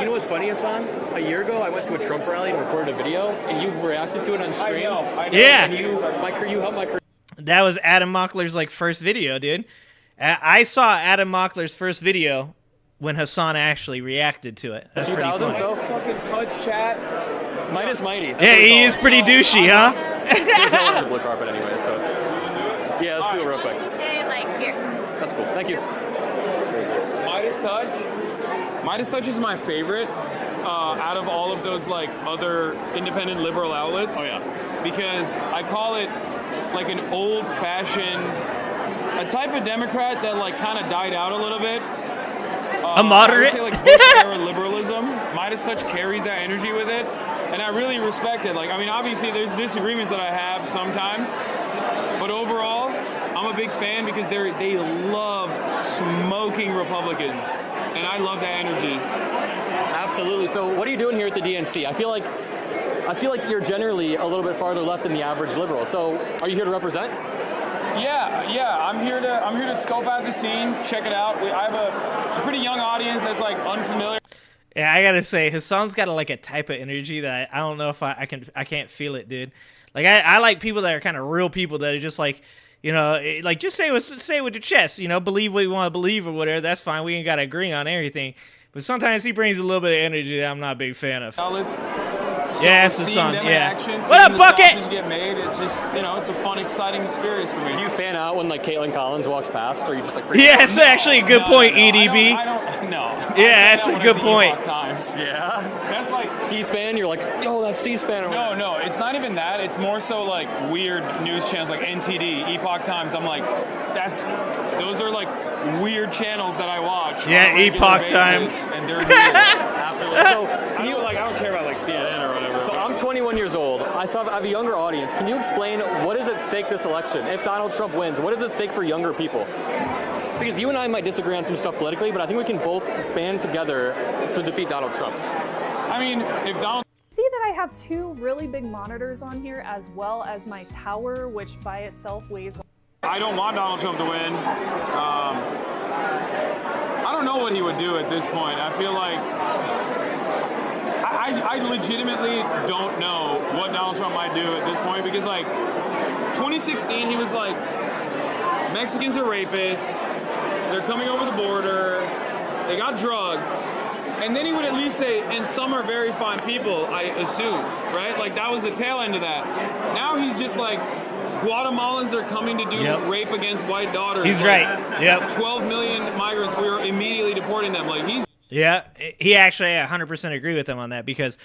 know what's funny, Hassan? A year ago, I went to a Trump rally and recorded a video, and you reacted to it on stream. I know. Yeah. And you helped my career. That was Adam Mockler's first video, dude. I saw Adam Mockler's first video when Hassan actually reacted to it. That's pretty 2000, funny. so Fucking touch chat. minus mighty. Yeah, he is pretty douchey, huh? There's no one on the blue carpet anyway, so yeah, let's do it real quick. That's cool. Thank you. Midas Touch is my favorite out of all of those other independent liberal outlets. Oh yeah. Because I call it like an old-fashioned, a type of Democrat that kind of died out a little bit. A moderate? I would say Bush-era liberalism. Midas Touch carries that energy with it, and I really respect it. Obviously there's disagreements that I have sometimes, but overall, I'm a big fan because they love smoking Republicans, and I love that energy. Absolutely. So what are you doing here at the DNC? I feel like you're generally a little bit farther left than the average liberal. So are you here to represent? Yeah. I'm here to scope out the scene, check it out. I have a pretty young audience that's unfamiliar. Yeah, I gotta say, Hassan's got a type of energy that I don't know if I can't feel it, dude. I like people that are kind of real people that are just just say it with your chest, believe what you want to believe or whatever. That's fine. We ain't gotta agree on everything. But sometimes he brings a little bit of energy that I'm not a big fan of. Yeah, it's Hassan. Yeah. What up, Bucket? Get made, it's just it's a fun, exciting experience for me. Do you fan out when Caitlin Collins walks past, or are you just Yeah, it's actually a good point, EDB. I don't know. Yeah, that's a good point. Yeah. That's C-SPAN. You're oh, that's C-SPAN. No, it's not even that. It's more so weird news channels like NTD, Epoch Times. I'm those are weird channels that I watch. Yeah, Epoch Times. And they're weird. Absolutely. So I don't care about CNN or whatever. So I'm 21 years old. I have a younger audience. Can you explain what is at stake this election? If Donald Trump wins, what is at stake for younger people? Because you and I might disagree on some stuff politically, but I think we can both band together to defeat Donald Trump. If Donald... See that I have two really big monitors on here, as well as my tower, which by itself weighs... I don't want Donald Trump to win. I don't know what he would do at this point. I feel I legitimately don't know what Donald Trump might do at this point because 2016 he was Mexicans are rapists, they're coming over the border, they got drugs, and then he would at least say, and some are very fine people, I assume, right? That was the tail end of that. Now he's just Guatemalans are coming to do rape against white daughters. He's right. Yep. 12 million migrants, we are immediately deporting them. Yeah, he actually 100% agree with him on that because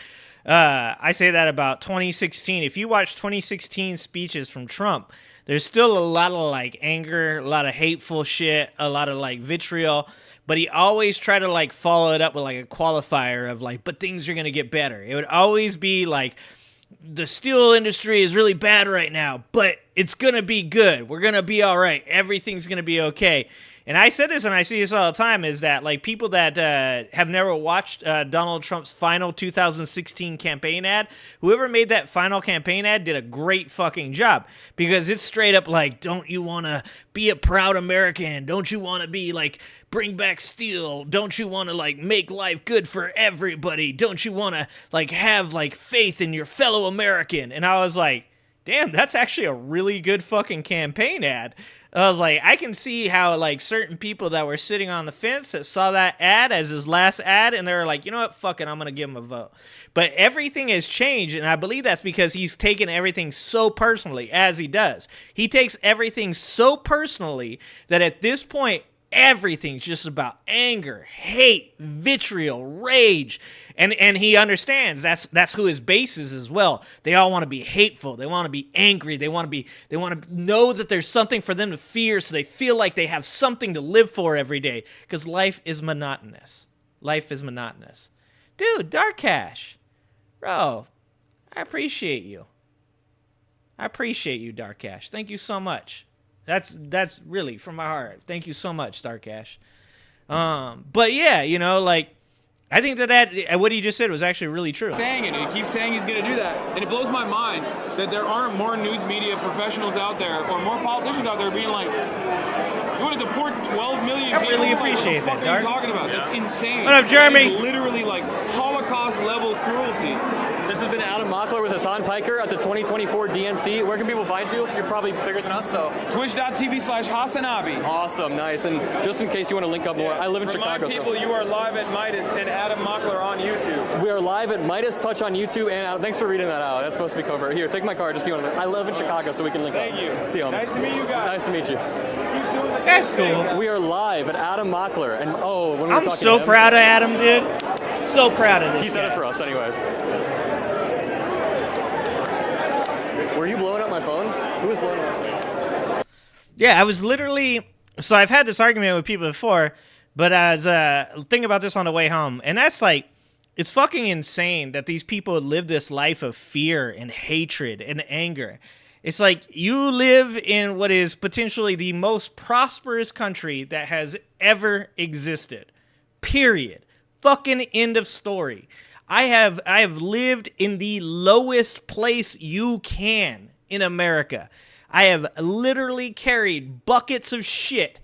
I say that about 2016. If you watch 2016 speeches from Trump, there's still a lot of anger, a lot of hateful shit, a lot of vitriol, but he always tried to follow it up with a qualifier of but things are going to get better. It would always be the steel industry is really bad right now, but it's going to be good. We're going to be all right. Everything's going to be okay. And I said this, and I see this all the time, is that like people that have never watched Donald Trump's final 2016 campaign ad, whoever made that final campaign ad did a great fucking job, because it's straight up like, don't you want to be a proud American? Don't you want to be like, bring back steel? Don't you want to like make life good for everybody? Don't you want to like have like faith in your fellow American? And I was like, damn, that's actually a really good fucking campaign ad. I was like, I can see how like certain people that were sitting on the fence that saw that ad as his last ad, and they were like, you know what, fuck it, I'm gonna give him a vote. But everything has changed, and I believe that's because he's taken everything so personally, as he does. He takes everything so personally that at this point, everything's just about anger, hate, vitriol, rage. And he understands that's who his base is as well. They all want to be hateful. They want to be angry. They want to know that there's something for them to fear, so they feel like they have something to live for every day, because life is monotonous. Life is monotonous. Dude, Dark Cash. Bro, I appreciate you. I appreciate you, Dark Cash. Thank you so much. That's really from my heart. Thank you so much, Dark Cash. But yeah, you know, like, I think that what he just said was actually really true. Saying it, and he keeps saying he's going to do that, and it blows my mind that there aren't more news media professionals out there or more politicians out there being like, you want to deport 12 million people? I really appreciate that, Dark. What are you talking about? That's insane. What up, Jeremy? It's literally like Holocaust-level cruelty. This has been Adam Mockler with Hassan Piker at the 2024 DNC. Where can people find you? You're probably bigger than us, so. Twitch.tv/Hassanabi. Awesome, nice. And just in case you want to link up more, I live in Chicago. Remind people you are live at Midas and Adam Mockler on YouTube. We are live at Midas Touch on YouTube, and Adam, thanks for reading that out. That's supposed to be covert. Here, take my card just so you want to. I live in Chicago, so we can link up. Thank you. See you. Nice to meet you guys. Nice to meet you. That's cool. We are live at Adam Mockler, and when we were I'm talking so to him, proud of Adam, dude. So proud of this he said guy. it for us, anyways. Were you blowing up my phone? Who was blowing up? Yeah, I was literally. So I've had this argument with people before, but I was thinking about this on the way home, and that's like, it's fucking insane that these people live this life of fear and hatred and anger. It's like you live in what is potentially the most prosperous country that has ever existed. Period. Fucking end of story. I have lived in the lowest place you can in America. I have literally carried buckets of shit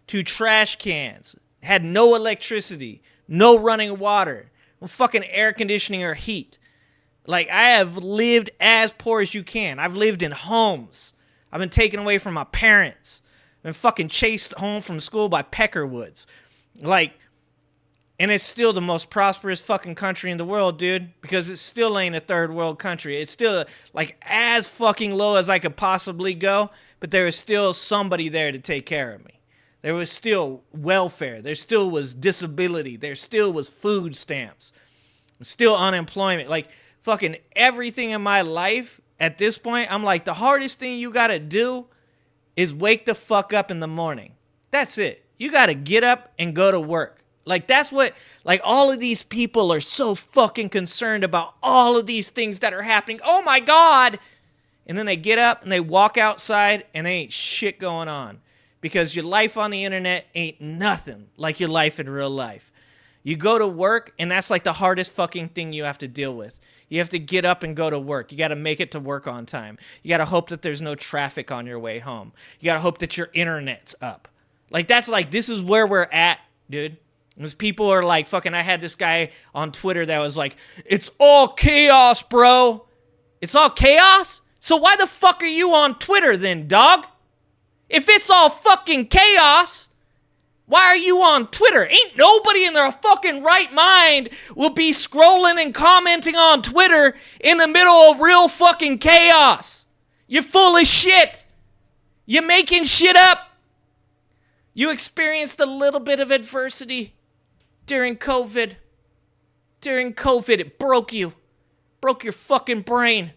to trash cans. Had no electricity, no running water, no fucking air conditioning or heat. Like, I have lived as poor as you can. I've lived in homes. I've been taken away from my parents. I've been fucking chased home from school by peckerwoods. Like, and it's still the most prosperous fucking country in the world, dude, because it still ain't a third world country. It's still, like, as fucking low as I could possibly go, but there is still somebody there to take care of me. There was still welfare. There still was disability. There still was food stamps. Still unemployment. Like, fucking everything in my life at this point, I'm like, the hardest thing you gotta do is wake the fuck up in the morning. That's it. You gotta get up and go to work. Like, that's what, like, all of these people are so fucking concerned about all of these things that are happening. Oh my God. And then they get up and they walk outside and there ain't shit going on, because your life on the internet ain't nothing like your life in real life. You go to work, and that's like the hardest fucking thing you have to deal with. You have to get up and go to work. You got to make it to work on time. You got to hope that there's no traffic on your way home. You got to hope that your internet's up. Like, that's like, this is where we're at, dude. Because people are like, fucking, I had this guy on Twitter that was like, it's all chaos, bro. It's all chaos? So why the fuck are you on Twitter then, dog? If it's all fucking chaos, why are you on Twitter? Ain't nobody in their fucking right mind will be scrolling and commenting on Twitter in the middle of real fucking chaos. You're full of shit. You're making shit up. You experienced a little bit of adversity during COVID. During COVID, it broke you. Broke your fucking brain.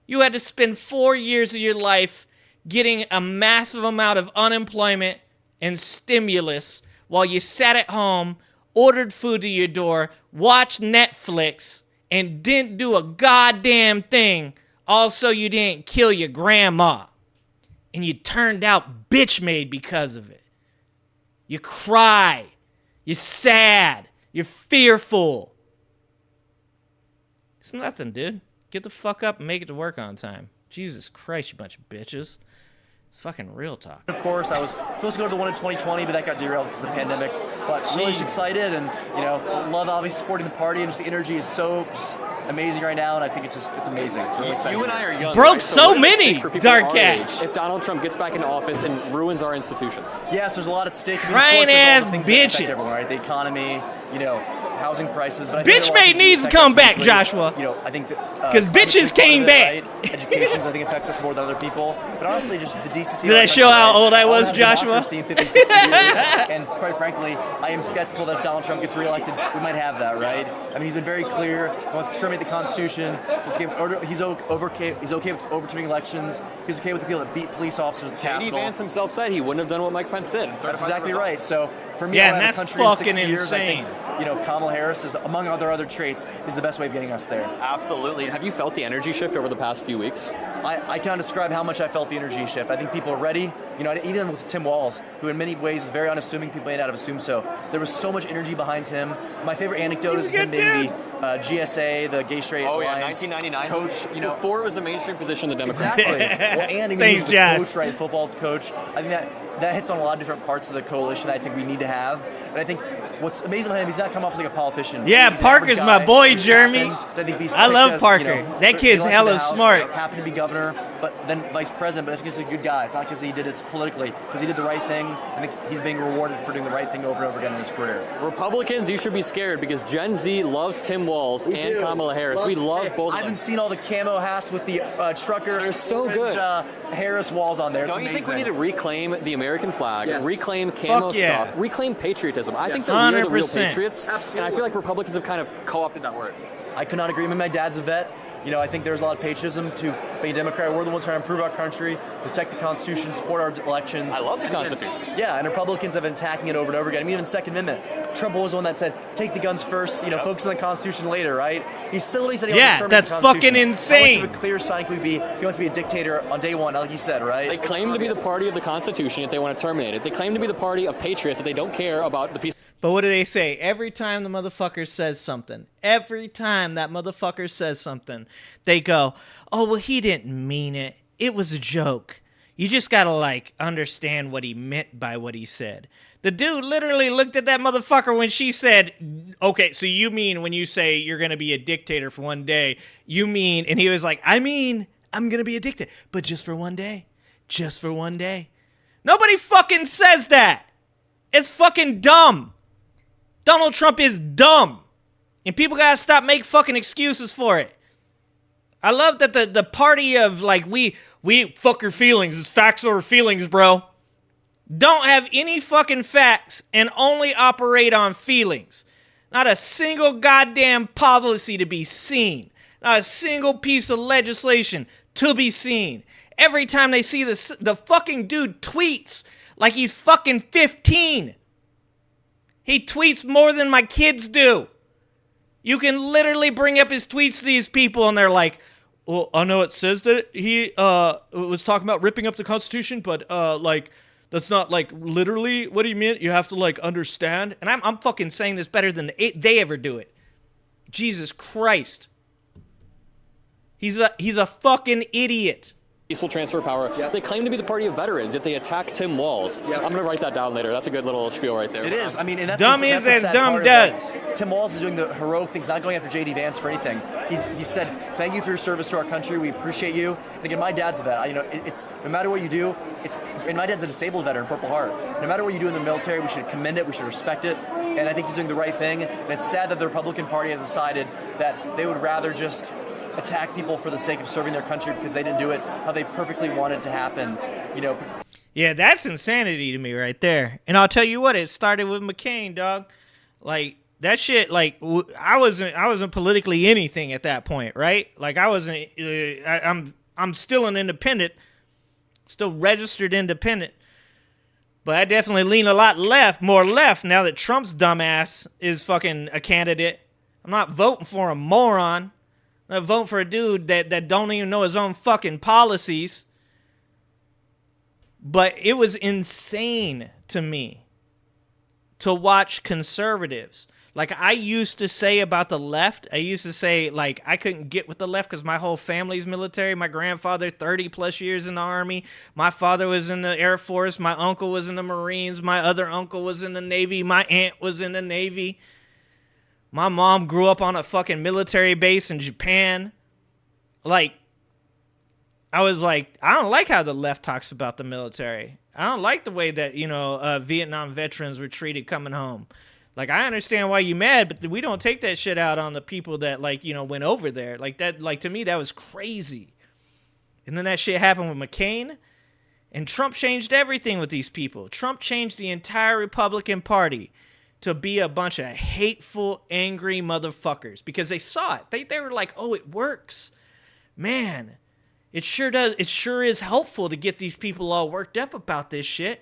You had to spend 4 years of your life getting a massive amount of unemployment and stimulus while you sat at home, ordered food to your door, watched Netflix, and didn't do a goddamn thing. Also, you didn't kill your grandma. And you turned out bitch-made because of it. You cry. You're sad. You're fearful. It's nothing, dude. Get the fuck up and make it to work on time. Jesus Christ, you bunch of bitches. It's fucking real talk. Of course, I was supposed to go to the one in 2020, but that got derailed because of the pandemic. But really just excited, and love obviously supporting the party, and just the energy is so just amazing right now, and I think it's amazing. It's really exciting. You and I are young. Broke right? so many dark cats. If Donald Trump gets back into office and ruins our institutions. Yes, there's a lot at stake. Crying ass bitches. Everyone, right? The economy, housing prices. But Bitch made needs to come back, Joshua. I think because bitches came back. Right? Education, I think, affects us more than other people. But honestly, just the decency. Did I show how old I was, Joshua? 50, 60 years, and quite frankly, I am skeptical that if Donald Trump gets reelected, we might have that, right? I mean, he's been very clear. He wants to terminate the Constitution. He's okay with overturning elections. He's okay with the people that beat police officers at the Capitol. J.D. Vance himself said he wouldn't have done what Mike Pence did. That's exactly right. So for me, yeah, I that's country in 60 fucking years, insane. I think, Kamala Harris is, among other traits, is the best way of getting us there. Absolutely. Have you felt the energy shift over the past few weeks? I cannot describe how much I felt the energy shift. I think people are ready. Even with Tim Walz, who in many ways is very unassuming, people may not have assumed so. There was so much energy behind him. My favorite anecdote is him being the GSA, the Gay Straight Alliance 1999 coach. Before it was the mainstream position of the Democrats. Exactly. Well, and he was the coach, right? Football coach. I think that hits on a lot of different parts of the coalition that I think we need to have. And I think what's amazing about him, he's not come off as like a politician. Yeah, he's Parker's my boy, Jeremy. I love Parker. That kid's hella smart. Happened to be governor, but then vice president. But I think he's a good guy. It's not because he did it politically, because he did the right thing. I think he's being rewarded for doing the right thing over and over again in his career. Republicans, you should be scared because Gen Z loves Tim Walz and Kamala Harris. We love both of them. I haven't seen all the camo hats with the trucker. They're so good. Harris Walls on there. Don't you think we need to reclaim the American flag, reclaim camo Fuck yeah. stuff, reclaim patriotism? I think that we are the real patriots, and I feel like Republicans have kind of co-opted that word. I could not agree. My dad's a vet. I think there's a lot of patriotism to be a Democrat. We're the ones trying to improve our country, protect the Constitution, support our elections. I love the Constitution. And Republicans have been attacking it over and over again. I mean, even the Second Amendment. Trump was the one that said, take the guns first, focus on the Constitution later, right? He still said he wants to terminate that's the Constitution. fucking insane. How much of a clear sign can we be? He wants to be a dictator on day one, like he said, right? They claim to be the party of the Constitution, yet they want to terminate it. They claim to be the party of patriots, that they don't care about the peace. But what do they say? Every time the motherfucker says something, every time that motherfucker says something, they go, oh, well, he didn't mean it. It was a joke. You just gotta, understand what he meant by what he said. The dude literally looked at that motherfucker when she said, okay, so you mean when you say you're gonna be a dictator for one day, you mean, and he was like, I mean, I'm gonna be a dictator, but just for one day. Just for one day. Nobody fucking says that. It's fucking dumb. Donald Trump is dumb. And people gotta stop making fucking excuses for it. I love that the party of, we fuck your feelings. It's facts over feelings, bro. Don't have any fucking facts and only operate on feelings. Not a single goddamn policy to be seen. Not a single piece of legislation to be seen. Every time they see the fucking dude tweets like he's fucking 15. He tweets more than my kids do. You can literally bring up his tweets to these people and they're like, well, I know it says that he was talking about ripping up the Constitution, but that's not literally what he meant. You have to understand. And I'm fucking saying this better than they ever do it. Jesus Christ. He's a fucking idiot. Peaceful transfer of power. Yep. They claim to be the party of veterans, yet they attack Tim Walz. Yep. I'm going to write that down later. That's a good little spiel right there. It is. I mean, and that's dumb is as dumb does. Tim Walz is doing the heroic things, not going after J.D. Vance for anything. He said, "Thank you for your service to our country. We appreciate you." And again, my dad's a vet. It's no matter what you do. And my dad's a disabled veteran, Purple Heart. No matter what you do in the military, we should commend it. We should respect it. And I think he's doing the right thing. And it's sad that the Republican Party has decided that they would rather just attack people for the sake of serving their country because they didn't do it how they perfectly wanted to happen, Yeah, that's insanity to me right there. And I'll tell you what, it started with McCain, dog. That shit, I wasn't politically anything at that point, right? I wasn't. I'm still an independent, still registered independent, but I definitely lean a lot more left now that Trump's dumbass is fucking a candidate. I'm not voting for a moron. I'm not voting for a dude that don't even know his own fucking policies. But it was insane to me to watch conservatives. Like I used to say about the left, I used to say, like, I couldn't get with the left because my whole family's military. My grandfather, 30 plus years in the Army. My father was in the Air Force. My uncle was in the Marines. My other uncle was in the Navy. My aunt was in the Navy. My mom grew up on a fucking military base in Japan. Like, I was like, I don't like how the left talks about the military. I don't like the way that, you know, Vietnam veterans were treated coming home. Like, I understand why you mad, but we don't take that shit out on the people that, like, you know, went over there. Like, that, like, to me, that was crazy. And then that shit happened with McCain, and Trump changed everything with these people. Trump changed the entire Republican Party to be a bunch of hateful, angry motherfuckers because they saw it. They were like, oh, it works. Man, it sure does. It sure is helpful to get these people all worked up about this shit.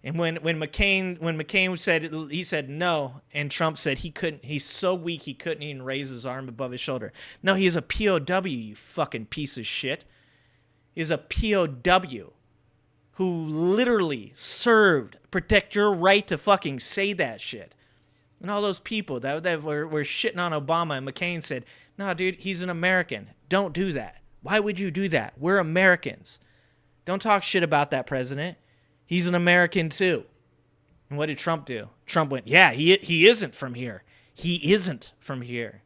And when McCain said, he said no, and Trump said he couldn't, he's so weak he couldn't even raise his arm above his shoulder. No, he is a POW, you fucking piece of shit. He is a POW who literally served, protect your right to fucking say that shit. And all those people that were shitting on Obama, and McCain said, no, dude, he's an American. Don't do that. Why would you do that? We're Americans. Don't talk shit about that president. He's an American too. And what did Trump do? Trump went, yeah, he isn't from here. He isn't from here.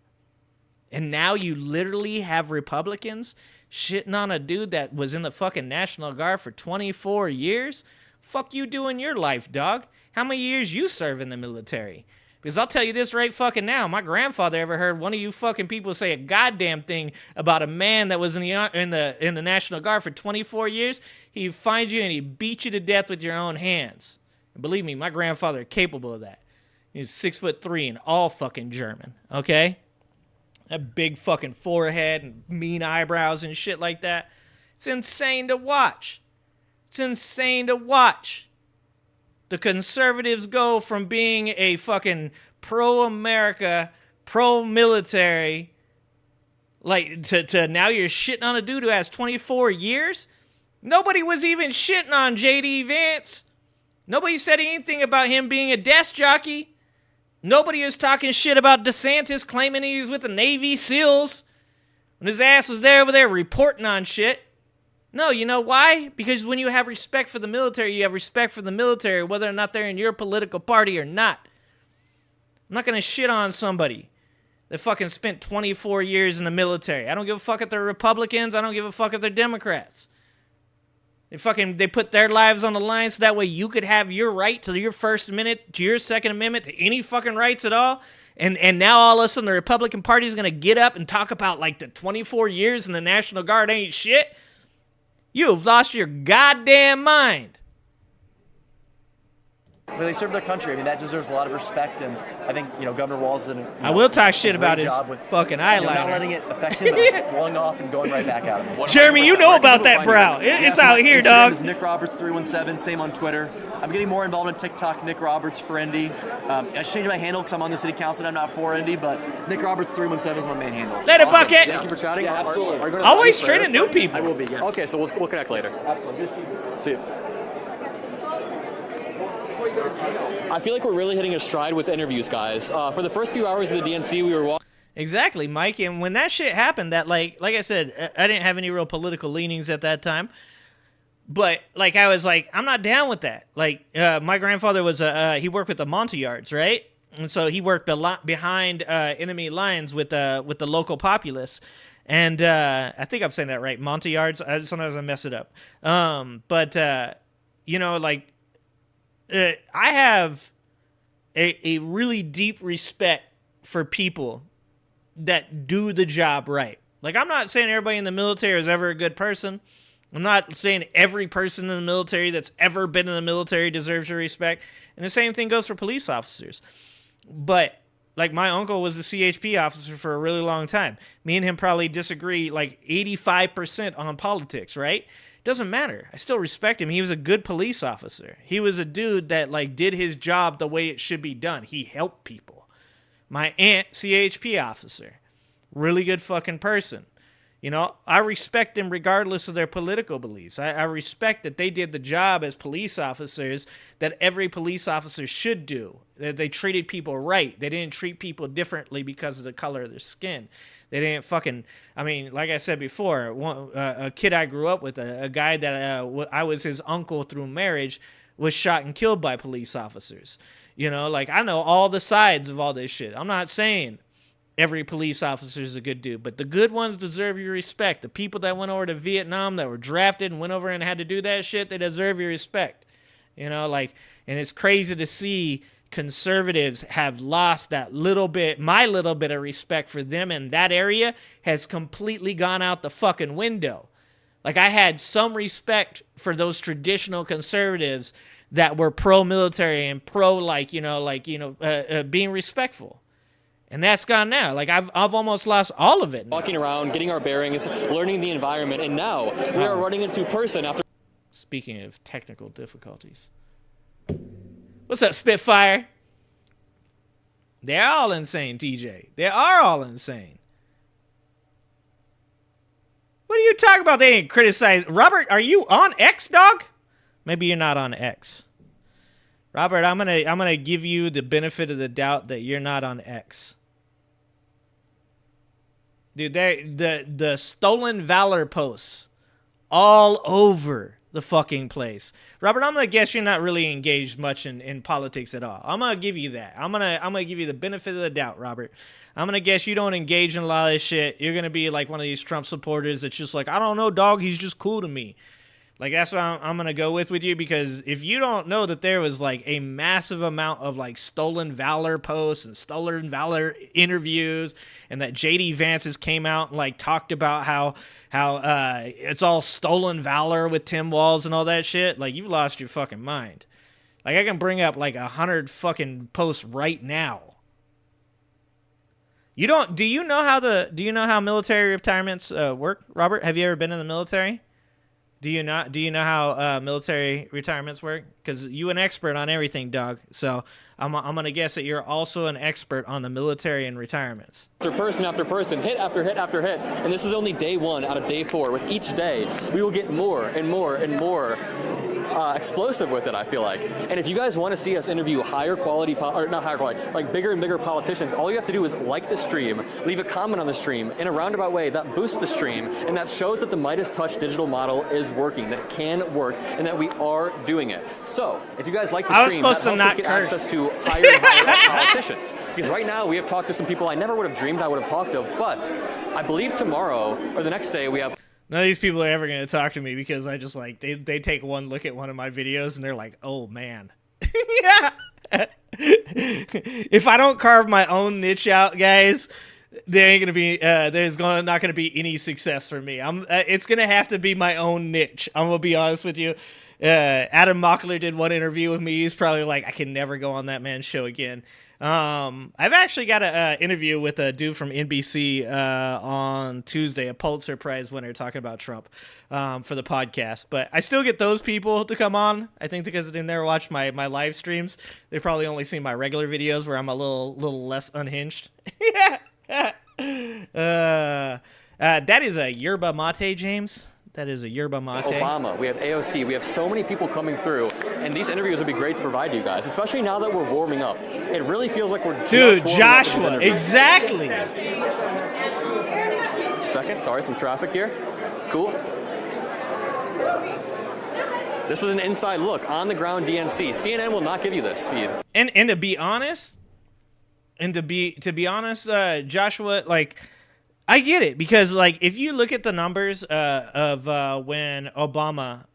And now you literally have Republicans shitting on a dude that was in the fucking National Guard for 24 years? Fuck you do in your life, dog? How many years you serve in the military? Because I'll tell you this right fucking now. My grandfather ever heard one of you fucking people say a goddamn thing about a man that was in the National Guard for 24 years, he'd find you and he'd beat you to death with your own hands. And believe me, my grandfather is capable of that. He's 6'3" and all fucking German, okay? A big fucking forehead and mean eyebrows and shit like that. It's insane to watch. It's insane to watch. The conservatives go from being a fucking pro-America, pro-military, like, to now you're shitting on a dude who has 24 years? Nobody was even shitting on J.D. Vance. Nobody said anything about him being a desk jockey. Nobody was talking shit about DeSantis claiming he was with the Navy SEALs when his ass was over there reporting on shit. No, you know why? Because when you have respect for the military, you have respect for the military, whether or not they're in your political party or not. I'm not going to shit on somebody that fucking spent 24 years in the military. I don't give a fuck if they're Republicans. I don't give a fuck if they're Democrats. They put their lives on the line so that way you could have your right to your First Amendment, to your Second Amendment, to any fucking rights at all. And now all of a sudden the Republican Party is going to get up and talk about like the 24 years in the National Guard ain't shit. You have lost your goddamn mind. But they serve their country. I mean, that deserves a lot of respect, and I think, you know, Governor Walz did I will talk shit about his fucking eyeliner. You know, not letting it affect him, but just blowing off and going right back at him. Jeremy, you know about that brow. It's out here, dog. Is Nick Roberts 317, same on Twitter. I'm getting more involved in TikTok, Nick Roberts for Indy. I changed my handle because I'm on the city council and I'm not for Indy, but Nick Roberts 317 is my main handle. Let it bucket. Thank you for chatting. Yeah, absolutely. Always training new people. I will be, yes. Okay, so we'll connect later. Absolutely. Good to see you. See you. I feel like we're really hitting a stride with interviews, guys. For the first few hours of the DNC, we were walking. Exactly, Mike. And when that shit happened, that like I said, I didn't have any real political leanings at that time. But like I was like, I'm not down with that. Like my grandfather was he worked with the Montagnards, right? And so he worked behind enemy lines with the local populace. And I think I'm saying that right, Montagnards. Sometimes I mess it up. But you know, like. I have a really deep respect for people that do the job right. Like, I'm not saying everybody in the military is ever a good person. I'm not saying every person in the military that's ever been in the military deserves your respect. And the same thing goes for police officers. But, like, my uncle was a CHP officer for a really long time. Me and him probably disagree, like, 85% on politics, right? Doesn't matter. I still respect him. He was a good police officer. He was a dude that like did his job the way it should be done. He helped people. My aunt, CHP officer, really good fucking person. You know, I respect them regardless of their political beliefs. I respect that they did the job as police officers that every police officer should do. That they treated people right. They didn't treat people differently because of the color of their skin. They didn't I mean, like I said before, a kid I grew up with, a guy that I was his uncle through marriage, was shot and killed by police officers. You know, like, I know all the sides of all this shit. I'm not saying every police officer is a good dude, but the good ones deserve your respect. The people that went over to Vietnam, that were drafted and went over and had to do that shit, they deserve your respect. You know, like, and it's crazy to see conservatives have lost that little bit, my little bit of respect for them in that area has completely gone out the fucking window. Like, I had some respect for those traditional conservatives that were pro-military and pro, being respectful. And that's gone now. Like, I've almost lost all of it now. Walking around, getting our bearings, learning the environment, and now we are running into person after... Speaking of technical difficulties. What's up, Spitfire? They're all insane, TJ. They are all insane. What are you talking about? They ain't criticized. Robert, are you on X, dog? Maybe you're not on X. Robert, I'm gonna give you the benefit of the doubt that you're not on X. Dude, the stolen valor posts all over the fucking place. Robert, I'm gonna guess you're not really engaged much in politics at all. I'm gonna give you that. I'm gonna give you the benefit of the doubt, Robert. I'm gonna guess you don't engage in a lot of this shit. You're gonna be like one of these Trump supporters that's just like, I don't know, dog, he's just cool to me. Like, that's what I'm going to go with you, because if you don't know that there was, like, a massive amount of, like, stolen valor posts and stolen valor interviews, and that J.D. Vance's came out and, like, talked about how it's all stolen valor with Tim Walz and all that shit, like, you've lost your fucking mind. Like, I can bring up, like, 100 fucking posts right now. Do you know how military retirements work, Robert? Have you ever been in the military? Do you know how military retirements work? Because you an expert on everything, dog. So I'm gonna guess that you're also an expert on the military and retirements. After person, hit after hit after hit, and this is only day 1 out of day 4. With each day, we will get more and more and more explosive with it, I feel like. And if you guys want to see us interview higher quality, or not higher quality, like bigger and bigger politicians, all you have to do is like the stream, leave a comment on the stream in a roundabout way that boosts the stream, and that shows that the Midas Touch digital model is working, that it can work, and that we are doing it. So, if you guys like the stream, that helps us get access to higher and higher politicians. Because right now, we have talked to some people I never would have dreamed I would have talked to, but I believe tomorrow, or the next day, we have... None of these people are ever going to talk to me, because I just, like, they take one look at one of my videos and they're like, oh, man. Yeah. If I don't carve my own niche out, guys, there ain't going to be, not going to be any success for me. It's going to have to be my own niche. I'm going to be honest with you. Adam Mockler did one interview with me. He's probably like, I can never go on that man's show again. I've actually got an interview with a dude from NBC on Tuesday, a Pulitzer Prize winner, talking about Trump for the podcast. But I still get those people to come on. I think because they never watch my live streams. They probably only see my regular videos where I'm a little less unhinged. That is a yerba mate, James. That is a yerba mate. Obama, we have AOC, we have so many people coming through, and these interviews would be great to provide to you guys, especially now that we're warming up. It really feels like we're just warming Joshua, up exactly. Second, sorry, some traffic here. Cool. This is an inside look on the ground DNC. CNN will not give you this feed. And to be honest, Joshua, like, I get it, because, like, if you look at the numbers of when Obama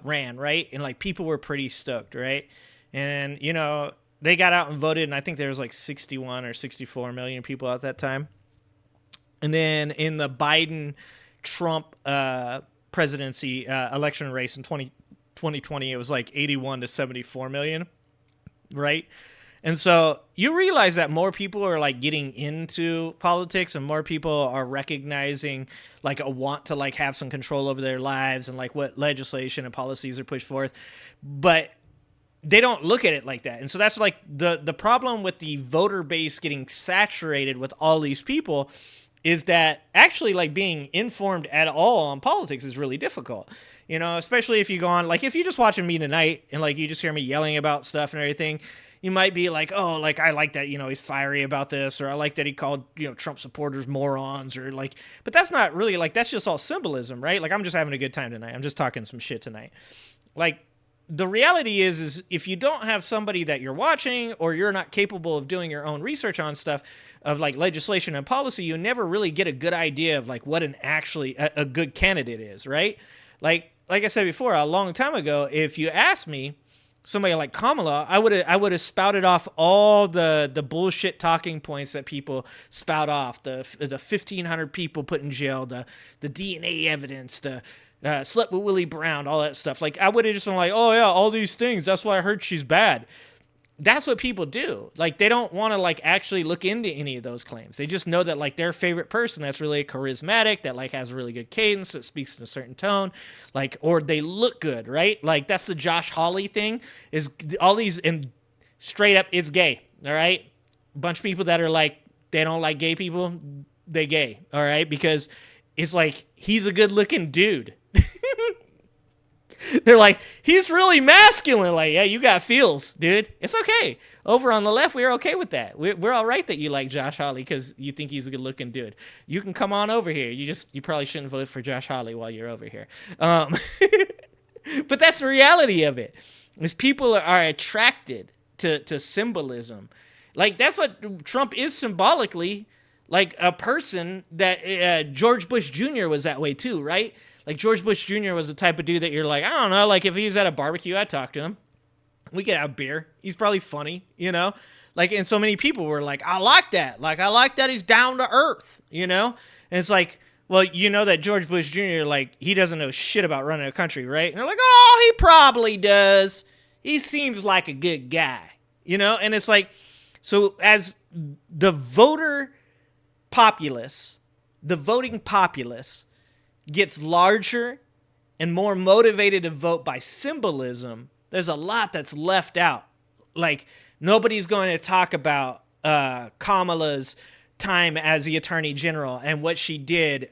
ran, right, and, like, people were pretty stoked, right, and, you know, they got out and voted, and I think there was, like, 61 or 64 million people at that time, and then in the Biden-Trump presidency election race in 2020, it was, like, 81 to 74 million, right? And so you realize that more people are, like, getting into politics, and more people are recognizing, like, a want to, like, have some control over their lives and, like, what legislation and policies are pushed forth. But they don't look at it like that. And so that's, like, the problem with the voter base getting saturated with all these people is that actually like being informed at all on politics is really difficult. You know, especially if you go on, like if you're just watching me tonight and like you just hear me yelling about stuff and everything, you might be like, oh, like I like that, you know, he's fiery about this, or I like that he called, you know, Trump supporters morons, or like, but that's not really like, that's just all symbolism, right? Like I'm just having a good time tonight. I'm just talking some shit tonight. Like the reality is if you don't have somebody that you're watching, or you're not capable of doing your own research on stuff of like legislation and policy, you never really get a good idea of like what an actually a good candidate is, right? Like I said before, a long time ago, if you asked me, somebody like Kamala, I would have spouted off all the bullshit talking points that people spout off, the 1,500 people put in jail, the DNA evidence, the slept with Willie Brown, all that stuff. Like I would have just been like, oh yeah, all these things. That's why I heard she's bad. That's what people do. Like they don't want to like actually look into any of those claims. They just know that like their favorite person that's really charismatic, that like has a really good cadence, that speaks in a certain tone, like, or they look good, right? Like that's the Josh Hawley thing, is all these, and straight up it's gay, all right? A bunch of people that are like, they don't like gay people, they gay, all right? Because it's like, he's a good looking dude. They're like, he's really masculine. Like, yeah, you got feels, dude. It's okay. Over on the left, we're okay with that. We're all right that you like Josh Hawley because you think he's a good-looking dude. You can come on over here. You probably shouldn't vote for Josh Hawley while you're over here. But that's the reality of it. Is people are attracted to symbolism. Like, that's what Trump is symbolically. Like a person that George Bush Jr. was that way too, right? Like George Bush Jr. was the type of dude that you're like, I don't know, like if he was at a barbecue, I'd talk to him. We could have beer. He's probably funny, you know? Like, and so many people were like, I like that. Like, I like that he's down to earth, you know? And it's like, well, you know that George Bush Jr., like, he doesn't know shit about running a country, right? And they're like, oh, he probably does. He seems like a good guy, you know? And it's like, so as the voting populace gets larger and more motivated to vote by symbolism, there's a lot that's left out. Like, nobody's going to talk about Kamala's time as the Attorney General and what she did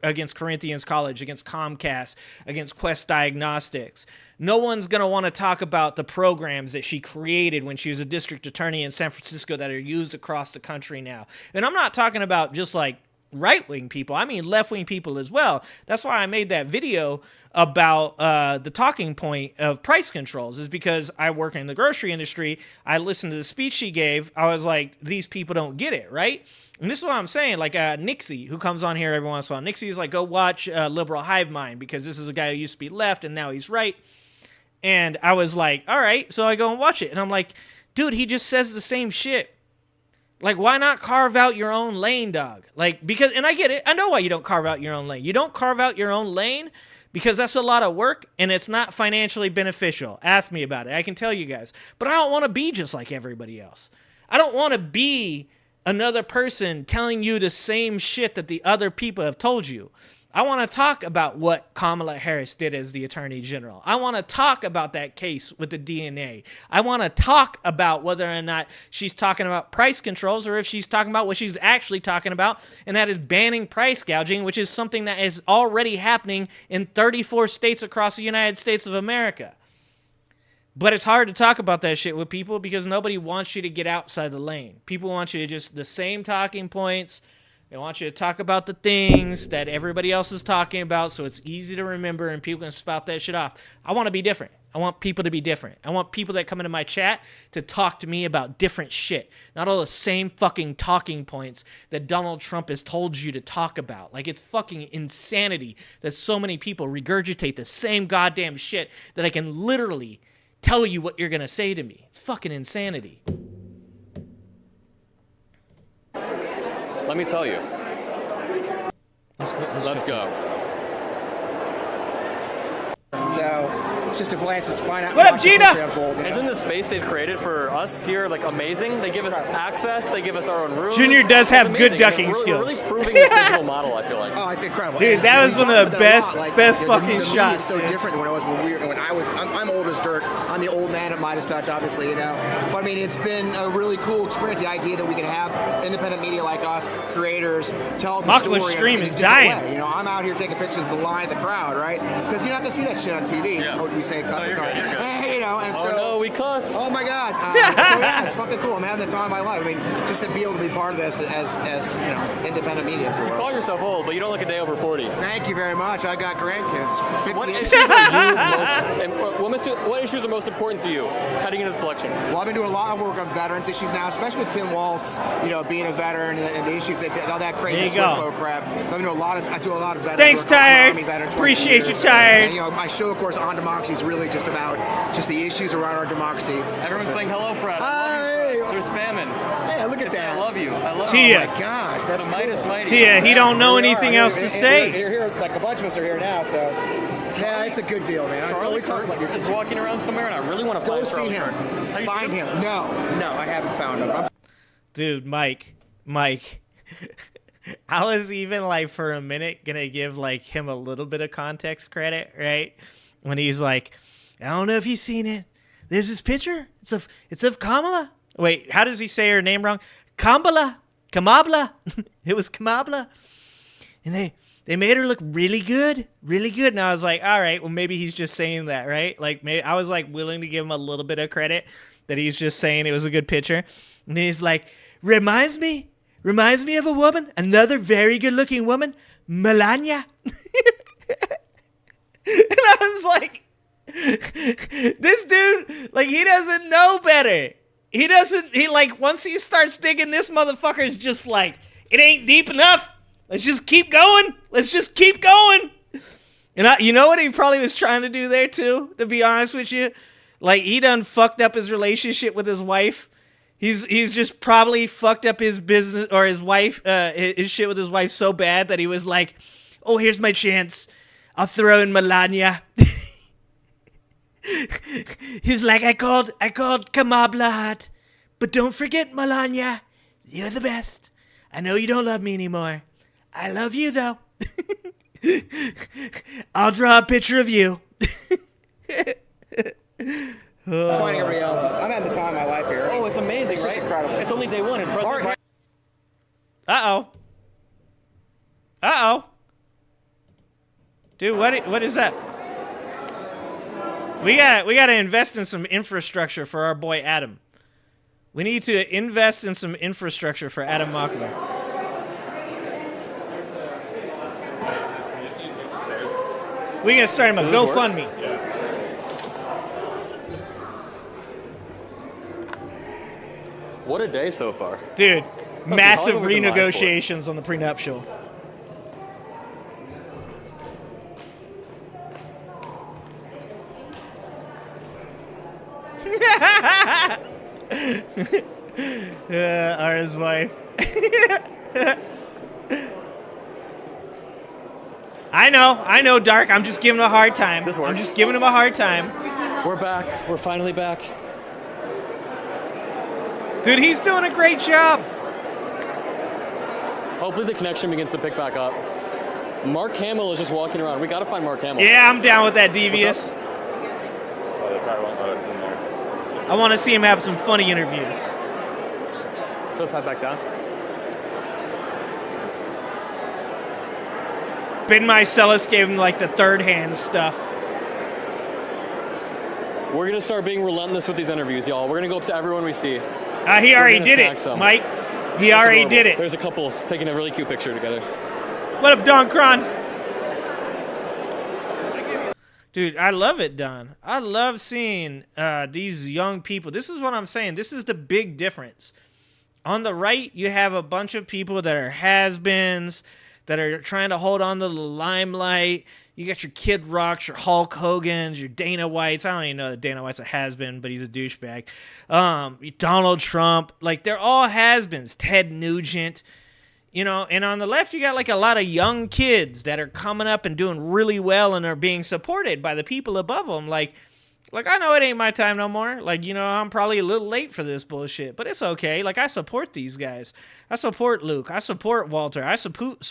against Corinthians College, against Comcast, against Quest Diagnostics. No one's going to want to talk about the programs that she created when she was a district attorney in San Francisco that are used across the country now. And I'm not talking about just like right-wing people. I mean left-wing people as well. That's why I made that video about the talking point of price controls, is because I work in the grocery industry. I listened to the speech she gave. I was like, these people don't get it, right? And this is what I'm saying. Like Nixie, who comes on here every once in a while. Nixie is like, go watch Liberal Hive Mind, because this is a guy who used to be left and now he's right. And I was like, all right. So I go and watch it. And I'm like, dude, he just says the same shit. Like, why not carve out your own lane, dog? Like, because, and I get it. I know why you don't carve out your own lane. You don't carve out your own lane because that's a lot of work and it's not financially beneficial. Ask me about it. I can tell you guys. But I don't want to be just like everybody else. I don't want to be another person telling you the same shit that the other people have told you. I want to talk about what Kamala Harris did as the Attorney General. I want to talk about that case with the DNA. I want to talk about whether or not she's talking about price controls or if she's talking about what she's actually talking about, and that is banning price gouging, which is something that is already happening in 34 states across the United States of America. But it's hard to talk about that shit with people because nobody wants you to get outside the lane. People want you to just the same talking points. They want you to talk about the things that everybody else is talking about so it's easy to remember and people can spout that shit off. I want to be different. I want people to be different. I want people that come into my chat to talk to me about different shit. Not all the same fucking talking points that Donald Trump has told you to talk about. Like, it's fucking insanity that so many people regurgitate the same goddamn shit that I can literally tell you what you're going to say to me. It's fucking insanity. Let me tell you. Let's go. So, it's just a blast to find out. What up, Gina? Isn't the space they've created for us here like amazing? They give us access. They give us our own rooms. Junior does have good ducking skills. We're really proving this digital model, I feel like. Oh, it's incredible. Dude, that was one of the best fucking shots. It's so different than when I was I'm old as dirt. I'm I'm the old man at Midas Touch, obviously, you know. But I mean, it's been a really cool experience. The idea that we can have independent media like us, creators, tell the story. Stream in is a different dying. way. You know, I'm out here taking pictures of the line, the crowd, right? Because you're not gonna see that shit on TV. Yeah. Oh, we say cut. you're Sorry. good, you're good. You know, and so. Oh no, we cuss. Oh my God. So yeah, it's fucking cool. I'm having the time of my life. I mean, just to be able to be part of this as you know, independent media. You call yourself old, but you don't look a day over 40. Thank you very much. I got grandkids. So what issues are you what issues are most important to you heading into the election? Well, I've been doing a lot of work on veterans issues now, especially with Tim Waltz, you know, being a veteran and the issues that all that crazy Swifto crap. I do a lot of veterans. Thanks, work. Tired. Army veteran, Appreciate you, years. Tired. And, you know, my show, of course, On Democracy is really just about the issues around our democracy. Everyone's saying hello, Fred. Hi. They're spamming. Hey, look at that. I love you. I love Tia. you. Oh my gosh, that's the Midas cool. mighty. Tia, he don't know anything else to say. You're here, like a bunch of us are here now, so yeah, it's a good deal, man. So we talk about this. Is walking around somewhere, and I really want to go see him. Find him. No, I haven't found him. Dude, Mike, I was even like for a minute gonna give like him a little bit of context credit, right? When he's like, I don't know if you've seen it. There's this picture. It's of Kamala. Wait, how does he say her name wrong? Kamala. It was Kamala. And they made her look really good. And I was like, all right, well maybe he's just saying that, right? Like maybe I was like willing to give him a little bit of credit that he's just saying it was a good picture. And he's like, reminds me of a woman, another very good looking woman, Melania. And I was like, this dude, like, he doesn't know better. He like, once he starts digging, this motherfucker's just like, it ain't deep enough. Let's just keep going. And you know what he probably was trying to do there too, to be honest with you? Like, he done fucked up his relationship with his wife. He's just probably fucked up his business or his wife, his shit with his wife so bad that he was like, oh, here's my chance. I'll throw in Melania. He's like, I called Kamala hot, but don't forget Melania. You're the best. I know you don't love me anymore. I love you though. I'll draw a picture of you. Finding everybody else. I'm having the time of my life here. Oh, it's amazing, it's right? Just incredible. It's only day one. And President Uh-oh. Dude, what is that? We gotta invest in some infrastructure for our boy Adam. We need to invest in some infrastructure for Adam Mockler. We gotta start him a GoFundMe. What a day so far. Dude, massive how long have we been live for? renegotiations on the prenuptial. Ara's wife. I know, Dark. I'm just giving him a hard time. This works. I'm just giving him a hard time. We're back. We're finally back. Dude, he's doing a great job. Hopefully the connection begins to pick back up. Mark Hamill is just walking around. We got to find Mark Hamill. Yeah, I'm down with that, Devious. Oh, they probably won't let us in there. I want to see him have some funny interviews. So let's head back down. Ben Mycelis gave him like the third hand stuff. We're going to start being relentless with these interviews, y'all. We're going to go up to everyone we see. He already did it, Mike. He already did it. There's a couple taking a really cute picture together. What up, Don Cron? Dude, I love it, Don. I love seeing these young people. This is what I'm saying. This is the big difference. On the right, you have a bunch of people that are has-beens, that are trying to hold on to the limelight. You got your Kid Rocks, your Hulk Hogans, your Dana Whites. I don't even know that Dana White's a has-been, but he's a douchebag. Donald Trump. Like, they're all has-beens. Ted Nugent. You know, and on the left, you got like a lot of young kids that are coming up and doing really well and are being supported by the people above them. Like I know it ain't my time no more. Like, you know, I'm probably a little late for this bullshit, but it's okay. Like, I support these guys. I support Luke. I support Walter. I support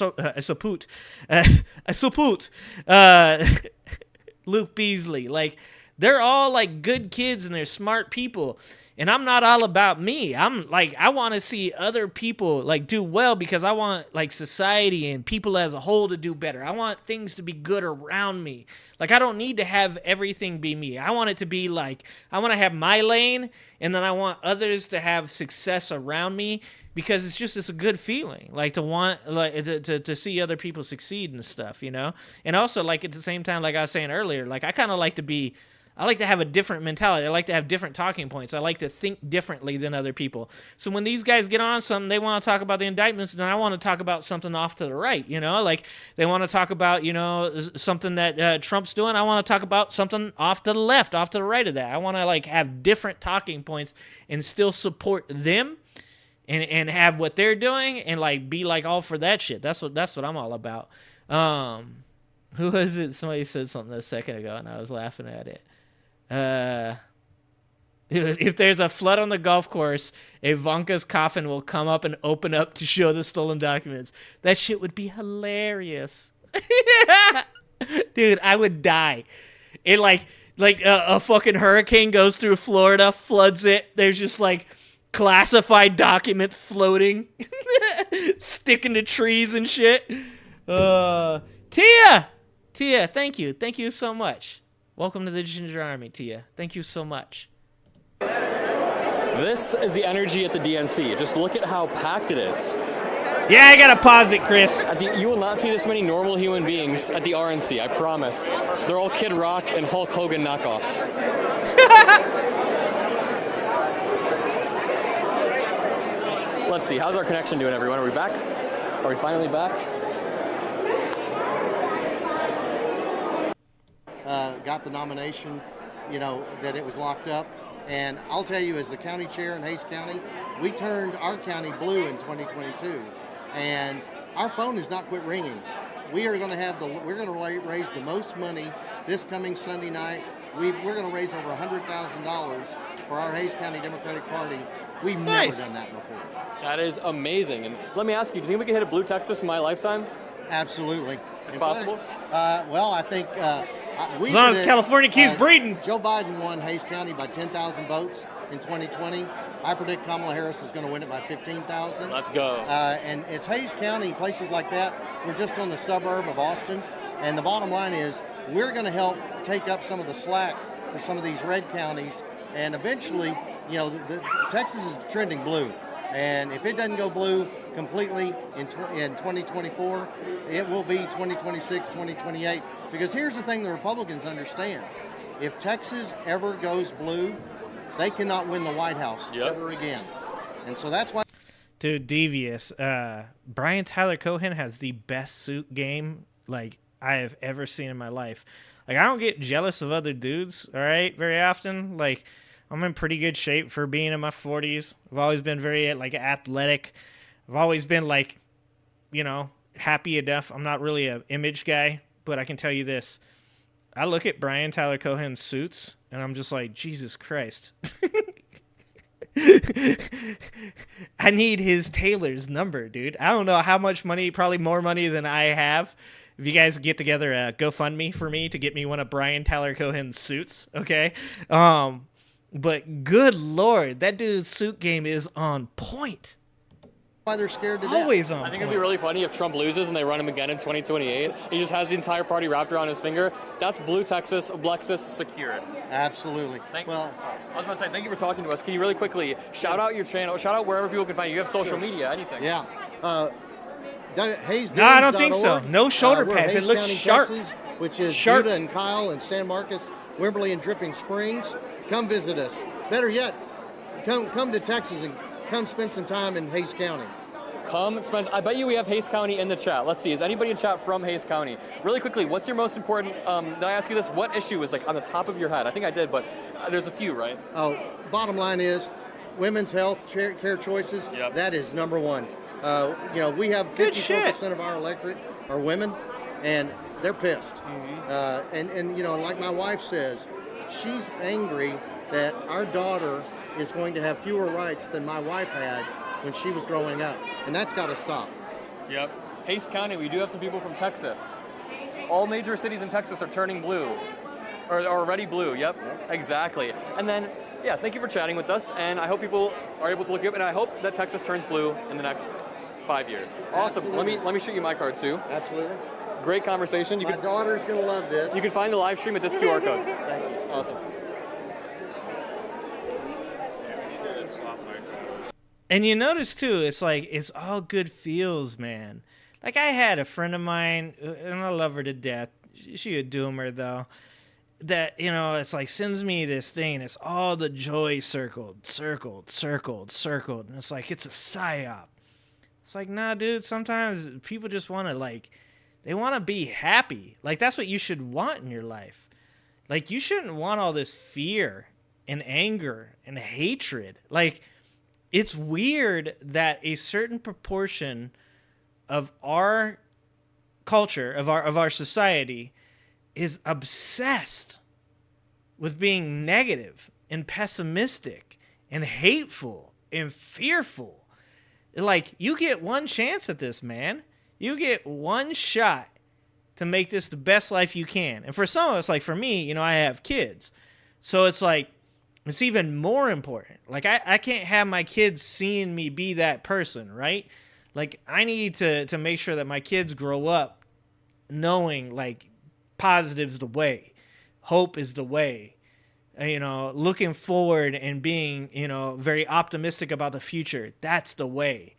Luke Beasley. Like, They're all like good kids and they're smart people. And I'm not all about me. I'm like, I want to see other people like do well because I want like society and people as a whole to do better. I want things to be good around me. Like, I don't need to have everything be me. I want it to be like, I want to have my lane, and then I want others to have success around me, because it's a good feeling, like to want, like to see other people succeed and stuff, you know? And also, like, at the same time, like I was saying earlier, like, I kind of like I like to have a different mentality. I like to have different talking points. I like to think differently than other people. So when these guys get on something, they want to talk about the indictments, and I want to talk about something off to the right, you know? Like, they want to talk about, you know, something that Trump's doing. I want to talk about something off to the left, off to the right of that. I want to, like, have different talking points and still support them and have what they're doing and, like, be, like, all for that shit. That's what I'm all about. Who was it? Somebody said something a second ago, and I was laughing at it. If there's a flood on the golf course, Ivanka's coffin will come up and open up to show the stolen documents. That shit would be hilarious. Dude, I would die. It like a fucking hurricane goes through Florida, floods it. There's just like classified documents floating, sticking to trees and shit. Tia, thank you so much. Welcome to the Ginger Army, Tia. Thank you so much. This is the energy at the DNC. Just look at how packed it is. Yeah, I gotta pause it, Chris. You will not see this many normal human beings at the RNC, I promise. They're all Kid Rock and Hulk Hogan knockoffs. Let's see, how's our connection doing, everyone? Are we back? Are we finally back? Got the nomination, you know, that it was locked up. And I'll tell you, as the county chair in Hays County, we turned our county blue in 2022. And our phone has not quit ringing. We're going to raise the most money this coming Sunday night. We're going to raise over $100,000 for our Hays County Democratic Party. We've never done that before. That is amazing. And let me ask you, do you think we can hit a blue Texas in my lifetime? Absolutely. It's possible? Well, I think... as long as California keeps breeding. Joe Biden won Hays County by 10,000 votes in 2020. I predict Kamala Harris is going to win it by 15,000. Let's go. And it's Hays County, places like that. We're just on the suburb of Austin. And the bottom line is we're going to help take up some of the slack for some of these red counties. And eventually, you know, Texas is trending blue. And if it doesn't go blue completely in 2024, it will be 2026, 2028. Because here's the thing the Republicans understand. If Texas ever goes blue, they cannot win the White House ever again. And so that's why... Dude, devious. Brian Tyler Cohen has the best suit game, like, I have ever seen in my life. Like, I don't get jealous of other dudes, all right, very often. Like... I'm in pretty good shape for being in my 40s. I've always been very, like, athletic. I've always been, like, you know, happy enough. I'm not really an image guy, but I can tell you this. I look at Brian Tyler Cohen's suits, and I'm just like, Jesus Christ. I need his tailor's number, dude. I don't know how much money, probably more money than I have. If you guys get together a GoFundMe for me to get me one of Brian Tyler Cohen's suits, okay? But good Lord, that dude's suit game is on point. Why they're scared to death. Always on I think point. it'd be really funny if Trump loses and they run him again in 2028. He just has the entire party wrapped around his finger. That's blue Texas, Lexus secured. Absolutely. I was going to say, thank you for talking to us. Can you really quickly shout out your channel, shout out wherever people can find you? You have social media, anything. Yeah. No, I don't think so. No shoulder pads. It looks County, sharp. Texas, which is Sharp. Judah and Kyle and San Marcos, Wimberley and Dripping Springs. Come visit us. Better yet, come to Texas and come spend some time in Hays County. I bet you we have Hays County in the chat. Let's see. Is anybody in chat from Hays County? Really quickly, what's your most important, did I ask you this? What issue is like on the top of your head? I think I did, but there's a few, right? Oh, bottom line is women's health care choices. Yep. That is number one. You know, we have 54% of our electorate are women, and they're pissed. Mm-hmm. And you know, like my wife says, she's angry that our daughter is going to have fewer rights than my wife had when she was growing up, and that's got to stop. Yep. Hays County, we do have some people from Texas. All major cities in Texas are turning blue. Or already blue, yep, exactly. And then, yeah, thank you for chatting with us, and I hope people are able to look you up, and I hope that Texas turns blue in the next 5 years. Awesome. Absolutely. Let me shoot you my card too. Absolutely. Great conversation. My daughter's gonna love this. You can find the live stream at this QR code. Thank you. Awesome. And you notice too, it's like it's all good feels, man. Like I had a friend of mine, and I love her to death. She a doomer though. That, you know, it's like sends me this thing. It's all the joy circled. And it's like it's a psyop. It's like, nah, dude. Sometimes people just want to they want to be happy. Like that's what you should want in your life. Like you shouldn't want all this fear and anger and hatred. Like it's weird that a certain proportion of our culture, of our society, is obsessed with being negative and pessimistic and hateful and fearful. Like, you get one chance at this, man. You get one shot to make this the best life you can. And for some of us, like for me, you know, I have kids. So it's like, it's even more important. Like, I can't have my kids seeing me be that person, right? Like, I need to make sure that my kids grow up knowing, like, positive's the way. Hope is the way. You know, looking forward and being, you know, very optimistic about the future. That's the way.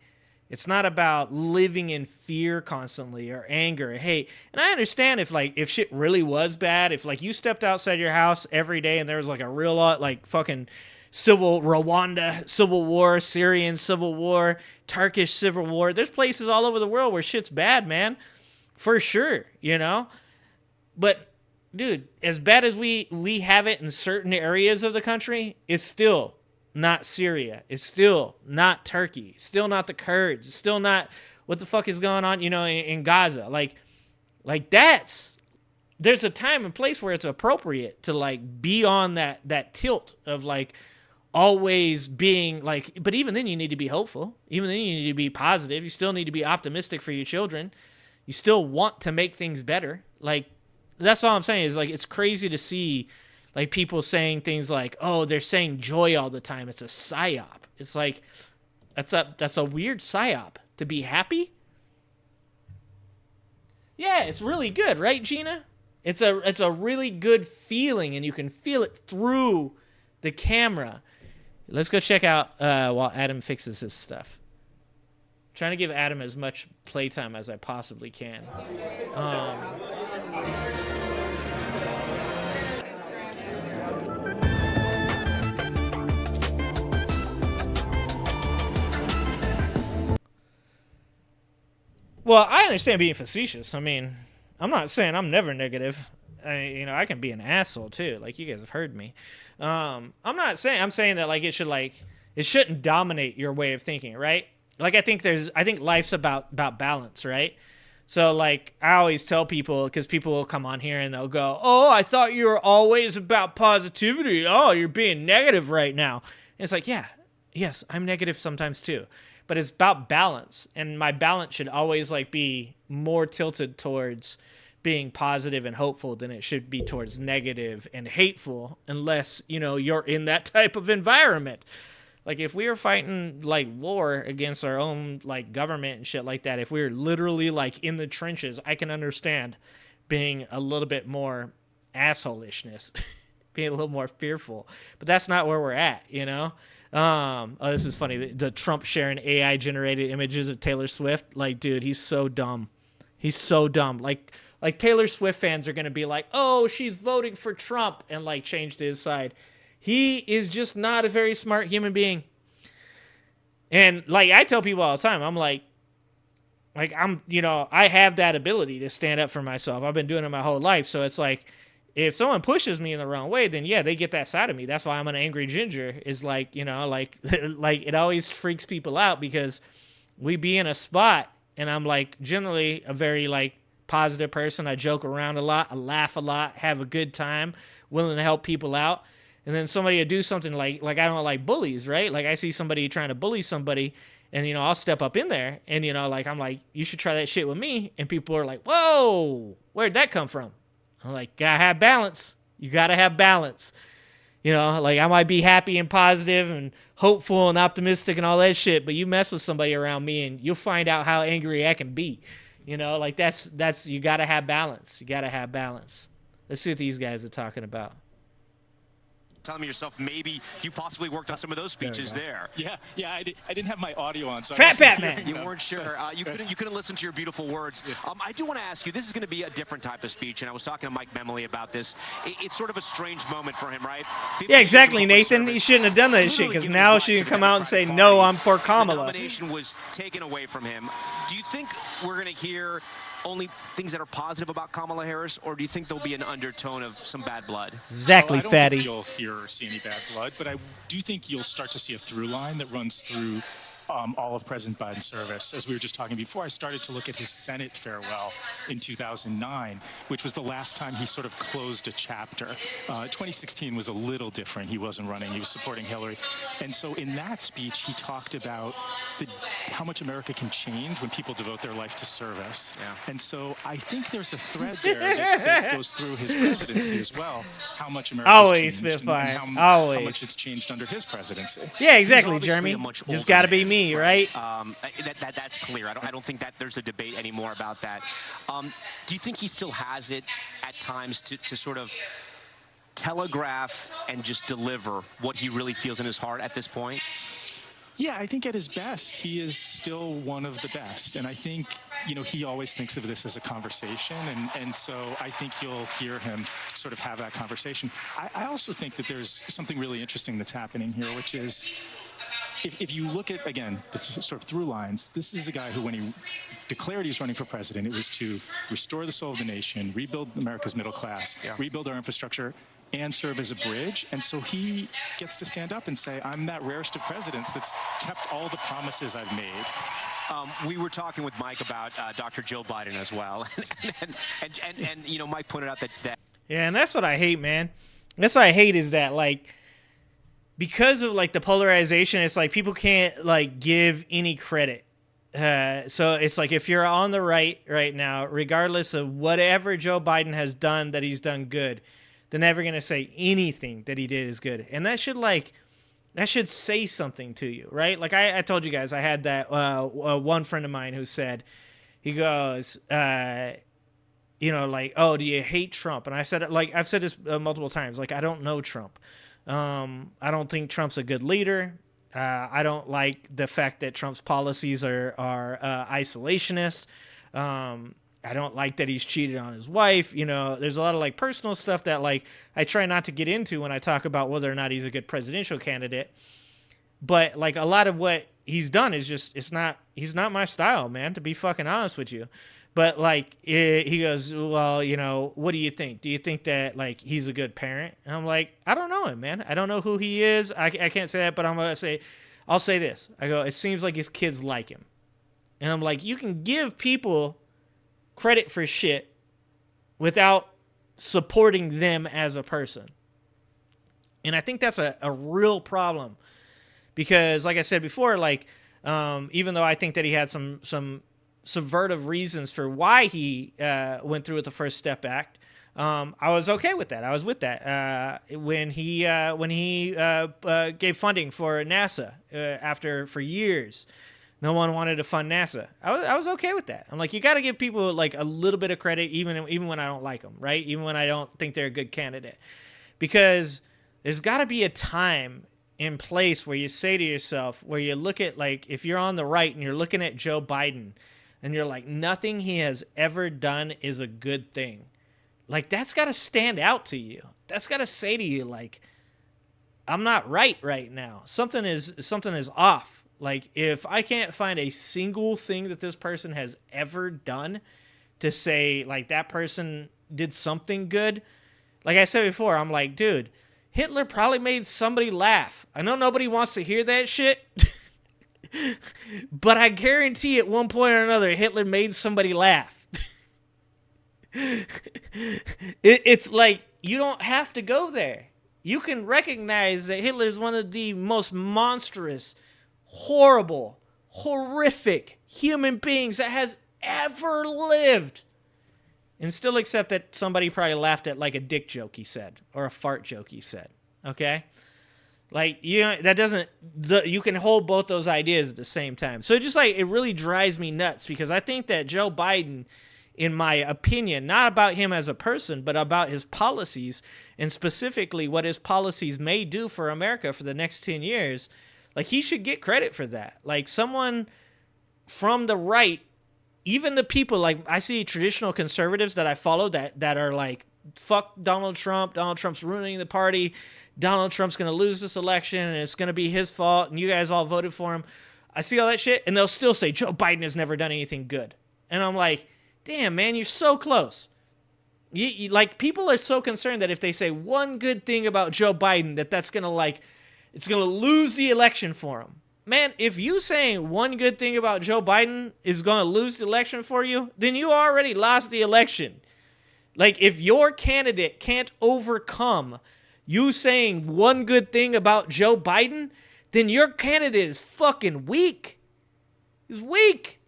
It's not about living in fear constantly or anger or hate. And I understand if shit really was bad, if like you stepped outside your house every day and there was like a real like fucking Rwanda civil war, Syrian civil war, Turkish civil war. There's places all over the world where shit's bad, man. For sure, you know? But dude, as bad as we have it in certain areas of the country, it's still not Syria. It's still not Turkey. It's still not the Kurds. It's still not what the fuck is going on, you know, in Gaza. Like there's a time and place where it's appropriate to like be on that tilt of like always being like, but even then you need to be hopeful. Even then you need to be positive. You still need to be optimistic for your children. You still want to make things better. Like, that's all I'm saying is like, it's crazy to see like people saying things like, oh, they're saying joy all the time. It's a psyop. It's like, that's a weird psyop. To be happy? Yeah, it's really good, right, Gina? It's a really good feeling, and you can feel it through the camera. Let's go check out while Adam fixes his stuff. I'm trying to give Adam as much playtime as I possibly can. Well, I understand being facetious. I mean, I'm not saying I'm never negative. I can be an asshole too. Like, you guys have heard me. I'm saying that like it shouldn't dominate your way of thinking, right? Like, I think life's about balance, right? So like I always tell people, because people will come on here and they'll go, "Oh, I thought you were always about positivity. Oh, you're being negative right now." And it's like, yes, I'm negative sometimes too. But it's about balance, and my balance should always like be more tilted towards being positive and hopeful than it should be towards negative and hateful, unless, you know, you're in that type of environment. Like, if we were fighting like war against our own like government and shit like that, if we were literally like in the trenches, I can understand being a little bit more assholishness, being a little more fearful. But that's not where we're at, you know? This is funny. The Trump sharing AI generated images of Taylor Swift. Like, dude, he's so dumb. He's so dumb. Like Taylor Swift fans are going to be like, "Oh, she's voting for Trump," and like change to his side. He is just not a very smart human being. And like, I tell people all the time, I'm like I'm, you know, I have that ability to stand up for myself. I've been doing it my whole life. So it's like, if someone pushes me in the wrong way, then yeah, they get that side of me. That's why I'm an angry ginger, is like, you know, like it always freaks people out, because we be in a spot and I'm like generally a very like positive person. I joke around a lot. I laugh a lot, have a good time, willing to help people out. And then somebody will do something like I don't like bullies, right? Like, I see somebody trying to bully somebody, and, you know, I'll step up in there and, you know, like, I'm like, "You should try that shit with me." And people are like, "Whoa, where'd that come from?" I'm like, gotta have balance. You got to have balance. You know, like I might be happy and positive and hopeful and optimistic and all that shit, but you mess with somebody around me and you'll find out how angry I can be. You know, like that's you got to have balance. You got to have balance. Let's see what these guys are talking about. Telling yourself maybe you possibly worked on some of those speeches there. Yeah, I didn't have my audio on, so Fat man. You weren't sure. You couldn't listen to your beautiful words. I do want to ask you. This is going to be a different type of speech, and I was talking to Mike Memley about this. It's sort of a strange moment for him, right? Yeah, exactly, Nathan. He shouldn't have done that shit because now she can come out and say, "No, I'm for Kamala." The nomination was taken away from him. Do you think we're going to hear only things that are positive about Kamala Harris, or do you think there'll be an undertone of some bad blood? Exactly, I don't fatty. think you'll hear or see any bad blood, but I do think you'll start to see a through line that runs through all of President Biden's service. As we were just talking before, I started to look at his Senate farewell in 2009, which was the last time he sort of closed a chapter. 2016 was a little different. He wasn't running. He was supporting Hillary. And so in that speech, he talked about how much America can change when people devote their life to service. Yeah. And so I think there's a thread there that goes through his presidency as well, how much America's changed and how much it's changed under his presidency. Yeah, exactly, Jeremy. Just got to be me. Right? That's clear. I don't think that there's a debate anymore about that. Do you think he still has it at times to sort of telegraph and just deliver what he really feels in his heart at this point? Yeah, I think at his best, he is still one of the best. And I think, he always thinks of this as a conversation. And so I think you'll hear him sort of have that conversation. I also think that there's something really interesting that's happening here, which is, if you look at, again, the sort of through lines, this is a guy who, when he declared he was running for president, it was to restore the soul of the nation, rebuild America's middle class, rebuild our infrastructure, and serve as a bridge. And so he gets to stand up and say, I'm that rarest of presidents that's kept all the promises I've made. We were talking with Mike about Dr. Joe Biden as well. and Mike pointed out that... Yeah, and that's what I hate, man. That's what I hate is that, like, because of like the polarization, it's like people can't like give any credit. So it's like if you're on the right now, regardless of whatever Joe Biden has done that he's done good, they're never going to say anything that he did is good. And that should say something to you, right? Like I told you guys, I had that one friend of mine who said, he goes, like, oh, do you hate Trump? And I said, like, I've said this multiple times, like, I don't know Trump. I don't think Trump's a good leader. I don't like the fact that Trump's policies are isolationist. I don't like that he's cheated on his wife. There's a lot of like personal stuff that like I try not to get into when I talk about whether or not he's a good presidential candidate. But like a lot of what he's done is just he's not my style, man, to be fucking honest with you. But like he goes, well, what do you think? Do you think that like he's a good parent? And I'm like, I don't know him, man. I don't know who he is. I can't say that, but I'll say this. I go, it seems like his kids like him. And I'm like, you can give people credit for shit without supporting them as a person. And I think that's a real problem because like I said before, like even though I think that he had some subversive reasons for why he went through with the First Step Act, I was okay with that. I was with that when he gave funding for NASA for years. No one wanted to fund NASA. I was okay with that. I'm like, you got to give people like a little bit of credit, even when I don't like them, right? Even when I don't think they're a good candidate, because there's got to be a time in place where you say to yourself, where you look at like if you're on the right and you're looking at Joe Biden. And you're like, nothing he has ever done is a good thing. Like, that's got to stand out to you. That's got to say to you, like, I'm not right now. Something is off. Like, if I can't find a single thing that this person has ever done to say, like, that person did something good. Like I said before, I'm like, dude, Hitler probably made somebody laugh. I know nobody wants to hear that shit. But I guarantee at one point or another, Hitler made somebody laugh. It's like, you don't have to go there. You can recognize that Hitler is one of the most monstrous, horrible, horrific human beings that has ever lived. and still accept that somebody probably laughed at like a dick joke he said or a fart joke he said. Okay? Like, you know, that doesn't, you can hold both those ideas at the same time. So it just like, it really drives me nuts because I think that Joe Biden, in my opinion, not about him as a person, but about his policies and specifically what his policies may do for America for the next 10 years, like he should get credit for that. Like someone from the right, even the people, like I see traditional conservatives that I follow that are like, fuck Donald Trump, Donald Trump's ruining the party, Donald Trump's going to lose this election and it's going to be his fault and you guys all voted for him. I see all that shit and they'll still say Joe Biden has never done anything good. And I'm like, damn, man, you're so close. You, like, people are so concerned that if they say one good thing about Joe Biden, that's going to, like, it's going to lose the election for him. Man, if you saying one good thing about Joe Biden is going to lose the election for you, then you already lost the election. Like, if your candidate can't overcome you saying one good thing about Joe Biden, then your candidate is fucking weak. He's weak.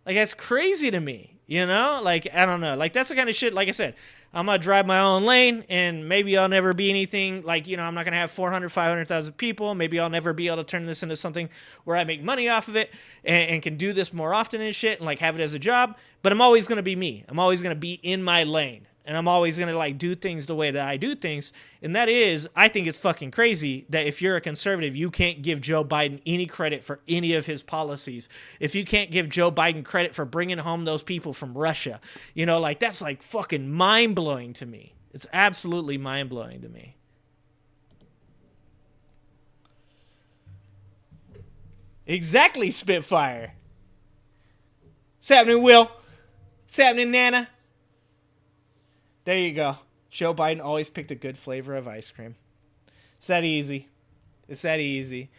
Like, that's crazy to me. You know, like, I don't know. Like, that's the kind of shit, like I said, I'm going to drive my own lane and maybe I'll never be anything like, you know, I'm not going to have 400, 500,000 people. Maybe I'll never be able to turn this into something where I make money off of it and can do this more often and shit and like have it as a job. But I'm always going to be me. I'm always going to be in my lane. And I'm always going to like do things the way that I do things. And that is, I think it's fucking crazy that if you're a conservative, you can't give Joe Biden any credit for any of his policies. If you can't give Joe Biden credit for bringing home those people from Russia, you know, like that's like fucking mind-blowing to me. It's absolutely mind-blowing to me. Exactly, Spitfire. What's happening, Will? What's happening, Nana? There you go. Joe Biden always picked a good flavor of ice cream. It's that easy. It's that easy.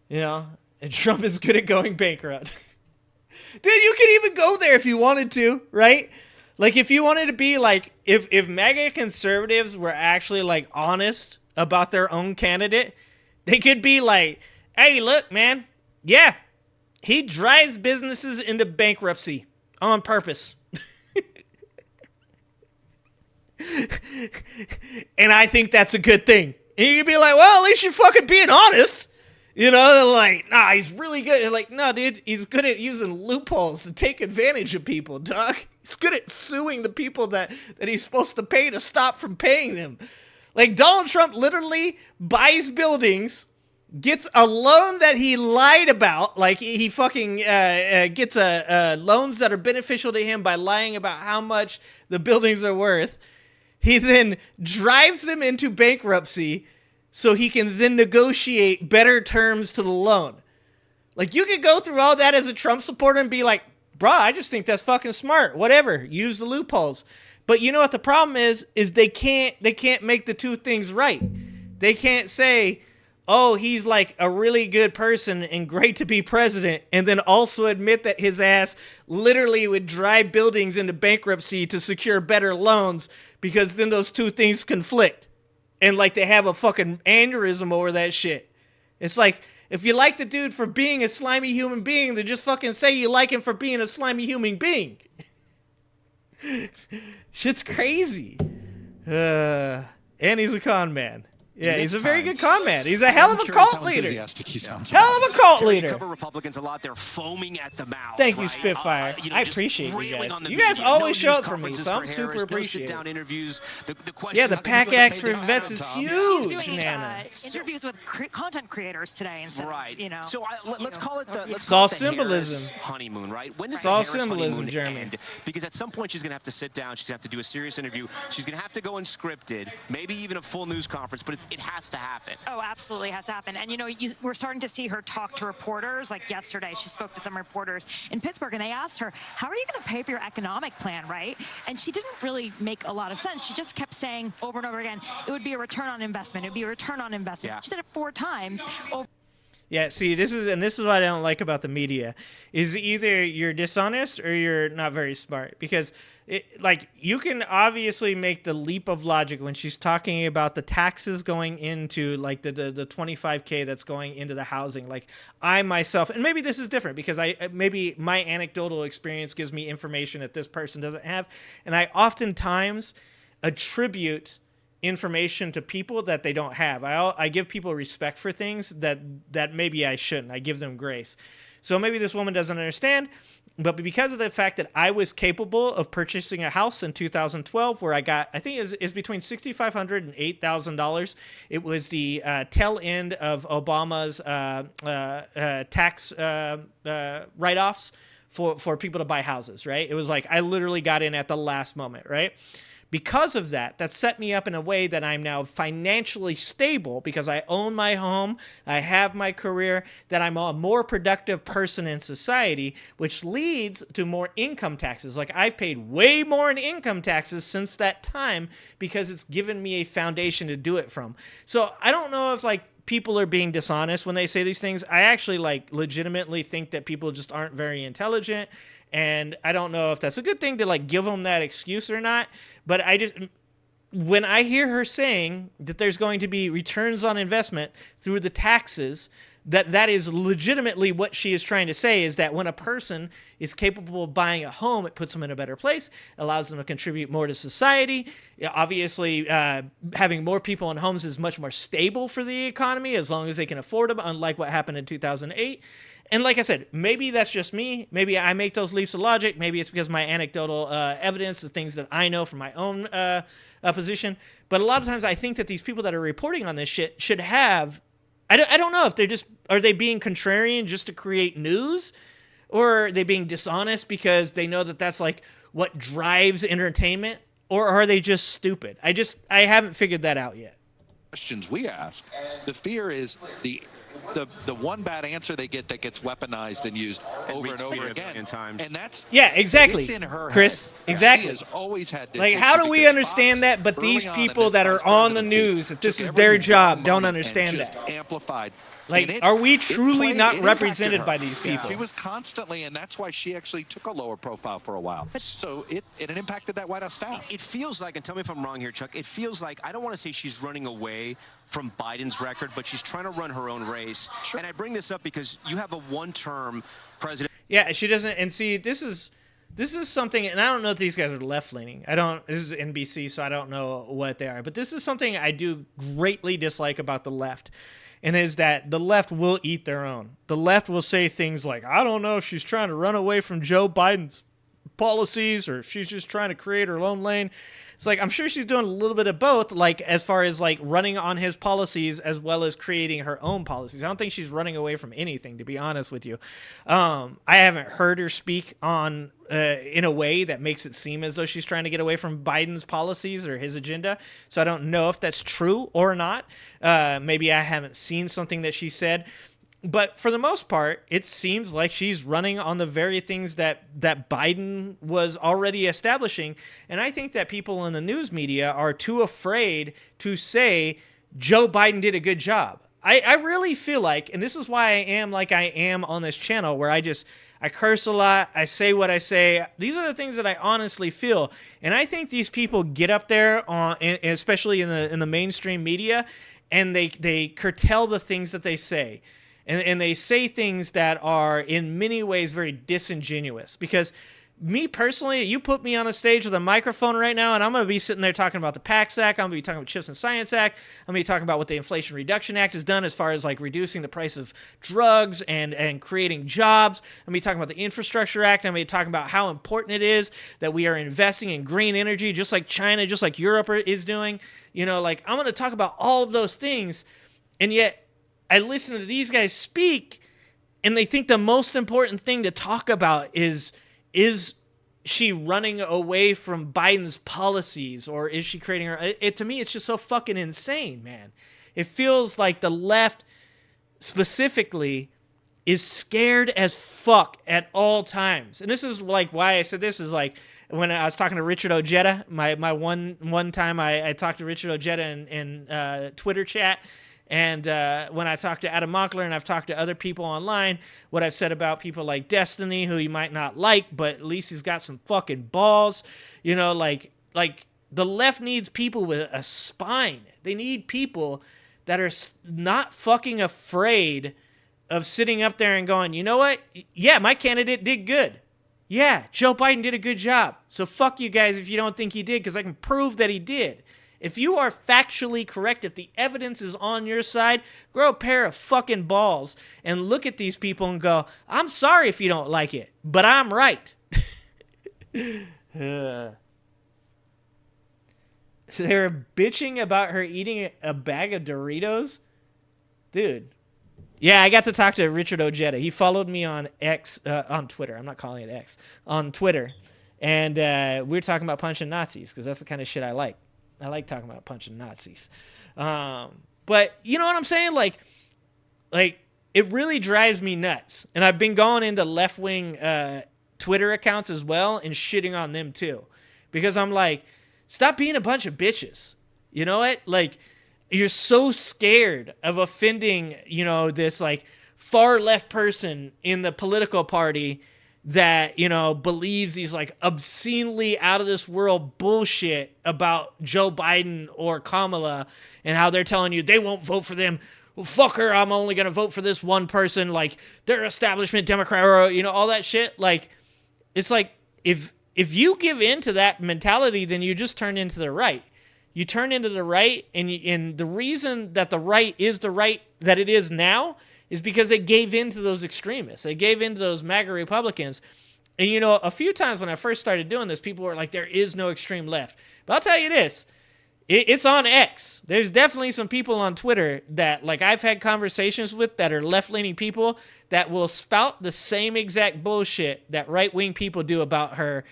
You know? And Trump is good at going bankrupt. Dude, you could even go there if you wanted to, right? Like, if you wanted to be like, if MAGA conservatives were actually, like, honest about their own candidate, they could be like, hey, look, man. Yeah, he drives businesses into bankruptcy on purpose. And I think that's a good thing. And you can be like, well, at least you're fucking being honest. You know, they're like, nah, he's really good. And like, no, dude, he's good at using loopholes to take advantage of people, dog. He's good at suing the people that he's supposed to pay to stop from paying them. Like, Donald Trump literally buys buildings, gets a loan that he lied about. Like, he fucking gets loans that are beneficial to him by lying about how much the buildings are worth. He then drives them into bankruptcy so he can then negotiate better terms to the loan. Like, you could go through all that as a Trump supporter and be like, bruh, I just think that's fucking smart. Whatever. Use the loopholes. But you know what the problem is they can't make the two things right. They can't say, oh, he's like a really good person and great to be president, and then also admit that his ass literally would drive buildings into bankruptcy to secure better loans, because then those two things conflict. And like they have a fucking aneurysm over that shit. It's like, if you like the dude for being a slimy human being, then just fucking say you like him for being a slimy human being. Shit's crazy. And he's a con man. Yeah, he's a very good con man. He's a hell of a cult leader. Hell of a cult leader. Cover Republicans a lot. They're foaming at the mouth. Thank you, Spitfire. I appreciate you guys. You guys always show up for me, so I'm super appreciative. Yeah, the PAC Act for Vets is huge. He's doing interviews with content creators today instead of, you know. So let's call it the it's all symbolism. Honeymoon, right? When does it's all Harris symbolism, Jeremy. End? Because at some point she's going to have to sit down. She's going to have to do a serious interview. She's going to have to go unscripted, maybe even a full news conference, but it has to happen. Oh, absolutely has to happen. And, you know, we're starting to see her talk to reporters. Like yesterday, she spoke to some reporters in Pittsburgh, and they asked her, how are you going to pay for your economic plan, right? And she didn't really make a lot of sense. She just kept saying over and over again, it would be a return on investment. It would be a return on investment. Yeah. She said it 4 times. Yeah, see, this is what I don't like about the media, is either you're dishonest or you're not very smart. Because, you can obviously make the leap of logic when she's talking about the taxes going into, like, the $25K that's going into the housing. Like, I myself, and maybe this is different because maybe my anecdotal experience gives me information that this person doesn't have. And I oftentimes attribute information to people that they don't have. I give people respect for things that maybe I shouldn't. I give them grace. So maybe this woman doesn't understand, but because of the fact that I was capable of purchasing a house in 2012 where I got, I think it's between $6,500 and $8,000. It was the tail end of Obama's tax write-offs for people to buy houses, right? It was like I literally got in at the last moment, right? Because of that set me up in a way that I'm now financially stable because I own my home, I have my career, that I'm a more productive person in society, which leads to more income taxes. Like, I've paid way more in income taxes since that time because it's given me a foundation to do it from. So I don't know if, people are being dishonest when they say these things. I actually, legitimately think that people just aren't very intelligent. And I don't know if that's a good thing to give them that excuse or not. But when I hear her saying that there's going to be returns on investment through the taxes, that is legitimately what she is trying to say, is that when a person is capable of buying a home, it puts them in a better place, allows them to contribute more to society. Obviously, having more people in homes is much more stable for the economy as long as they can afford them, unlike what happened in 2008. And like I said, maybe that's just me. Maybe I make those leaps of logic. Maybe it's because my anecdotal evidence, the things that I know from my own position. But a lot of times I think that these people that are reporting on this shit should have, I don't know if are they being contrarian just to create news? Or are they being dishonest because they know that that's what drives entertainment? Or are they just stupid? I haven't figured that out yet. Questions we ask, the fear is the one bad answer they get that gets weaponized and used over and over again. And that's exactly, it's in her Chris. Head. Exactly. She has always had this. How do we understand that? But these people that are on the news, that this is their job, don't understand that. Amplified. Are we truly not represented by these people? She was constantly, and that's why she actually took a lower profile for a while. So it impacted that White House staff. It feels like, and tell me if I'm wrong here, Chuck, it feels like, I don't want to say she's running away from Biden's record, but she's trying to run her own race. Sure. And I bring this up because you have a one-term president. Yeah, she doesn't, and see, this is something, and I don't know if these guys are left-leaning. This is NBC, so I don't know what they are. But this is something I do greatly dislike about the left. And is that the left will eat their own. The left will say things like, I don't know if she's trying to run away from Joe Biden's policies or if she's just trying to create her own lane. It's I'm sure she's doing a little bit of both, as far as running on his policies as well as creating her own policies. I don't think she's running away from anything, to be honest with you. I haven't heard her speak on in a way that makes it seem as though she's trying to get away from Biden's policies or his agenda. So I don't know if that's true or not. Maybe I haven't seen something that she said. But for the most part, it seems like she's running on the very things that Biden was already establishing. And I think that people in the news media are too afraid to say Joe Biden did a good job. I really feel like, and this is why I am like I am on this channel, where I curse a lot, I say what I say. These are the things that I honestly feel. And I think these people get up there, especially in the mainstream media, and they curtail the things that they say. And they say things that are in many ways very disingenuous. Because me personally, you put me on a stage with a microphone right now, and I'm going to be sitting there talking about the PACS Act. I'm going to be talking about Chips and Science Act. I'm going to be talking about what the Inflation Reduction Act has done as far as reducing the price of drugs and creating jobs. I'm going to be talking about the Infrastructure Act. I'm going to be talking about how important it is that we are investing in green energy, just like China, just like Europe is doing. I'm going to talk about all of those things, and yet I listen to these guys speak, and they think the most important thing to talk about is she running away from Biden's policies, or is she creating her? To me, it's just so fucking insane, man. It feels like the left specifically is scared as fuck at all times. And this is why I said this is when I was talking to Richard Ojeda, my one time I talked to Richard Ojeda in Twitter chat. And when I talk to Adam Mockler and I've talked to other people online, what I've said about people like Destiny, who you might not like, but at least he's got some fucking balls. You know, like the left needs people with a spine. They need people that are not fucking afraid of sitting up there and going, you know what? Yeah, my candidate did good. Yeah, Joe Biden did a good job. So fuck you guys if you don't think he did, because I can prove that he did. If you are factually correct, if the evidence is on your side, grow a pair of fucking balls and look at these people and go, I'm sorry if you don't like it, but I'm right. They're bitching about her eating a bag of Doritos? Dude. Yeah, I got to talk to Richard Ojeda. He followed me on on Twitter. I'm not calling it X. On Twitter. And we were talking about punching Nazis, because that's the kind of shit I like. I like talking about punching Nazis. But you know what I'm saying? Like it really drives me nuts. And I've been going into left-wing Twitter accounts as well and shitting on them too. Because I'm like, stop being a bunch of bitches. You know what? Like, you're so scared of offending, you know, this like far left person in the political party that, you know, believes these like obscenely out of this world bullshit about Joe Biden or Kamala, and how they're telling you they won't vote for them. Well, fuck her. I'm only going to vote for this one person. Like, they're establishment Democrat, or, you know, all that shit. Like, it's like, if you give in to that mentality, then you just turn into the right. You turn into the right, and the reason that the right is the right that it is now is because they gave in to those extremists. They gave in to those MAGA Republicans. And, you know, a few times when I first started doing this, people were like, there is no extreme left. But I'll tell you this, it's on X. There's definitely some people on Twitter that, like, I've had conversations with that are left-leaning people that will spout the same exact bullshit that right-wing people do about her,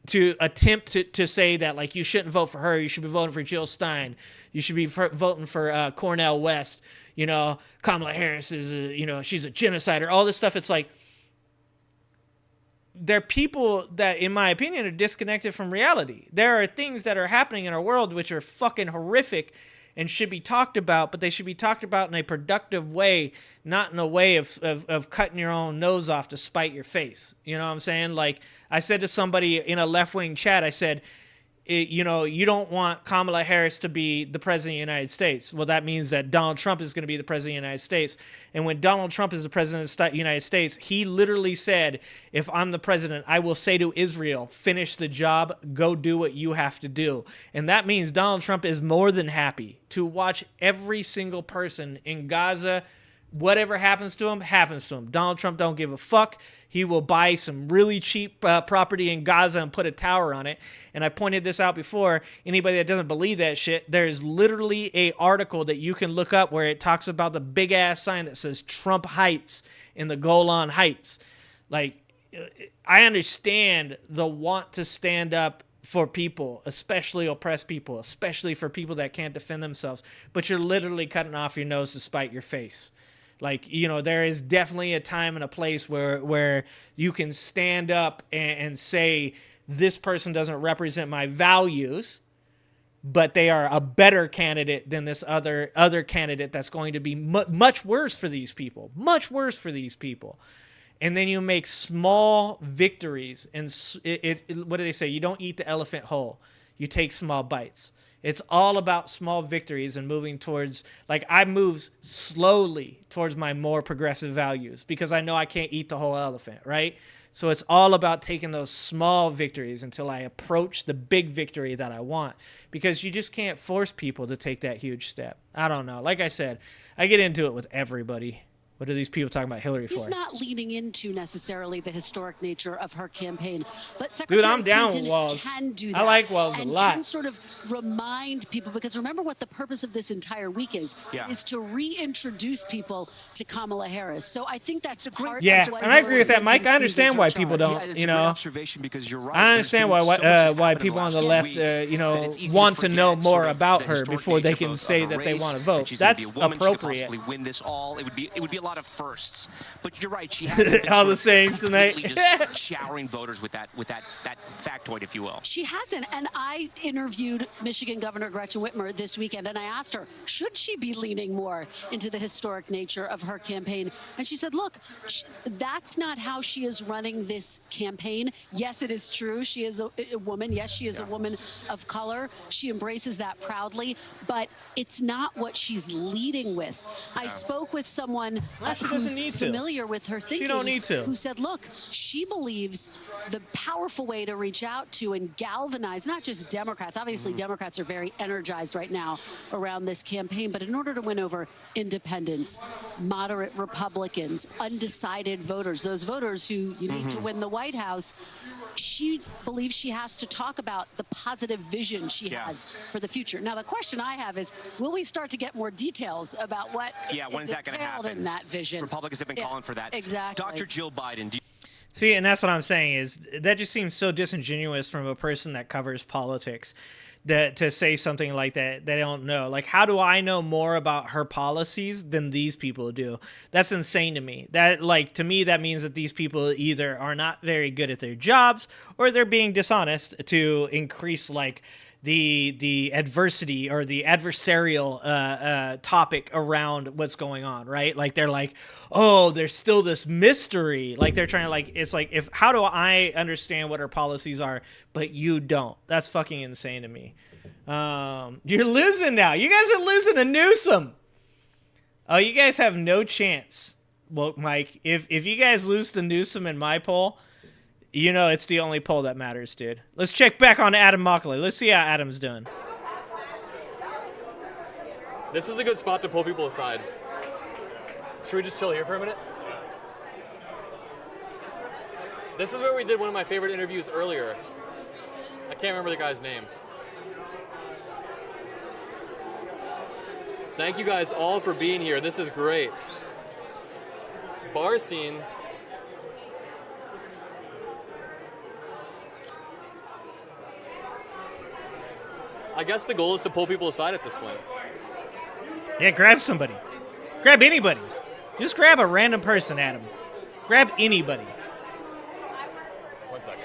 to attempt to say that, like, you shouldn't vote for her. You should be voting for Jill Stein. You should be voting for Cornel West. You know, Kamala Harris is, you know, she's a genocider. All this stuff. It's like, they're people that, in my opinion, are disconnected from reality. There are things that are happening in our world which are fucking horrific and should be talked about, but they should be talked about in a productive way, not in a way of cutting your own nose off to spite your face. You know what I'm saying? Like, I said to somebody in a left-wing chat, I said, you know, you don't want Kamala Harris to be the president of the United States. Well, that means that Donald Trump is going to be the president of the United States. And when Donald Trump is the president of the United States, he literally said, if I'm the president, I will say to Israel, finish the job, go do what you have to do. And that means Donald Trump is more than happy to watch every single person in Gaza. Whatever happens to him, happens to him. Donald Trump don't give a fuck. He will buy some really cheap property in Gaza and put a tower on it. And I pointed this out before. Anybody that doesn't believe that shit, there's literally a article that you can look up where it talks about the big ass sign that says Trump Heights in the Golan Heights. Like, I understand the want to stand up for people, especially oppressed people, especially for people that can't defend themselves. But you're literally cutting off your nose to spite your face. Like, you know, there is definitely a time and a place where you can stand up and say, this person doesn't represent my values, but they are a better candidate than this other candidate that's going to be much worse for these people. Much worse for these people. And then you make small victories. And what do they say? You don't eat the elephant whole. You take small bites. It's all about small victories and moving towards, like, I move slowly towards my more progressive values because I know I can't eat the whole elephant, right? So it's all about taking those small victories until I approach the big victory that I want, because you just can't force people to take that huge step. I don't know. Like I said, I get into it with everybody. What are these people talking about Hillary for? He's not leaning into necessarily the historic nature of her campaign, but Secretary Dude, I'm down Clinton with Walz. can do that. I like Walz a lot. And can sort of remind people, because remember what the purpose of this entire week is to reintroduce people to Kamala Harris. So I think that's a part of what and I agree with that, Mike. I understand why people don't, it's you a great know. observation, because you're right. I understand why people on the left, you know, want to know more about her before they can say that they want to vote. That's appropriate. Win this all. It would be a lot of firsts. But you're right, she hasn't been all sort the of sayings tonight. completely just showering voters with that factoid, if you will. She hasn't. And I interviewed Michigan Governor Gretchen Whitmer this weekend, and I asked her, should she be leaning more into the historic nature of her campaign? And she said, look, that's not how she is running this campaign. Yes, it is true. She is a woman. Yes, she is a woman of color. She embraces that proudly, but it's not what she's leading with. I spoke with someone who's familiar with her thinking. She don't need to. Who said, look, she believes the powerful way to reach out to and galvanize not just Democrats. Obviously, Democrats are very energized right now around this campaign, but in order to win over independents, moderate Republicans, undecided voters, those voters who you need to win the White House, she believes she has to talk about the positive vision she has for the future. Now, the question I have is, will we start to get more details about what when is that going to happen? In that vision? Republicans have been calling for that. Exactly. Dr. Jill Biden, See, and that's what I'm saying is that just seems so disingenuous from a person that covers politics, that to say something like that they don't know. Like, how do I know more about her policies than these people do? That's insane to me. That, like, to me, that means that these people either are not very good at their jobs or they're being dishonest to increase, like, the adversity or the adversarial topic around what's going on, right? Like, they're like, oh, there's still this mystery. Like, they're trying to, like, it's like, how do I understand what her policies are, but you don't? That's fucking insane to me. You're losing now. You guys are losing to Newsom. Oh, you guys have no chance. Well, Mike, if you guys lose to Newsom in my poll, you know it's the only poll that matters, dude. Let's check back on Adam Mockley. Let's see how Adam's doing. This is a good spot to pull people aside. Should we just chill here for a minute? This is where we did one of my favorite interviews earlier. I can't remember the guy's name. Thank you guys all for being here. This is great. Bar scene. I guess the goal is to pull people aside at this point. Yeah, grab somebody. Grab anybody. Just grab a random person, Adam. Grab anybody. One second.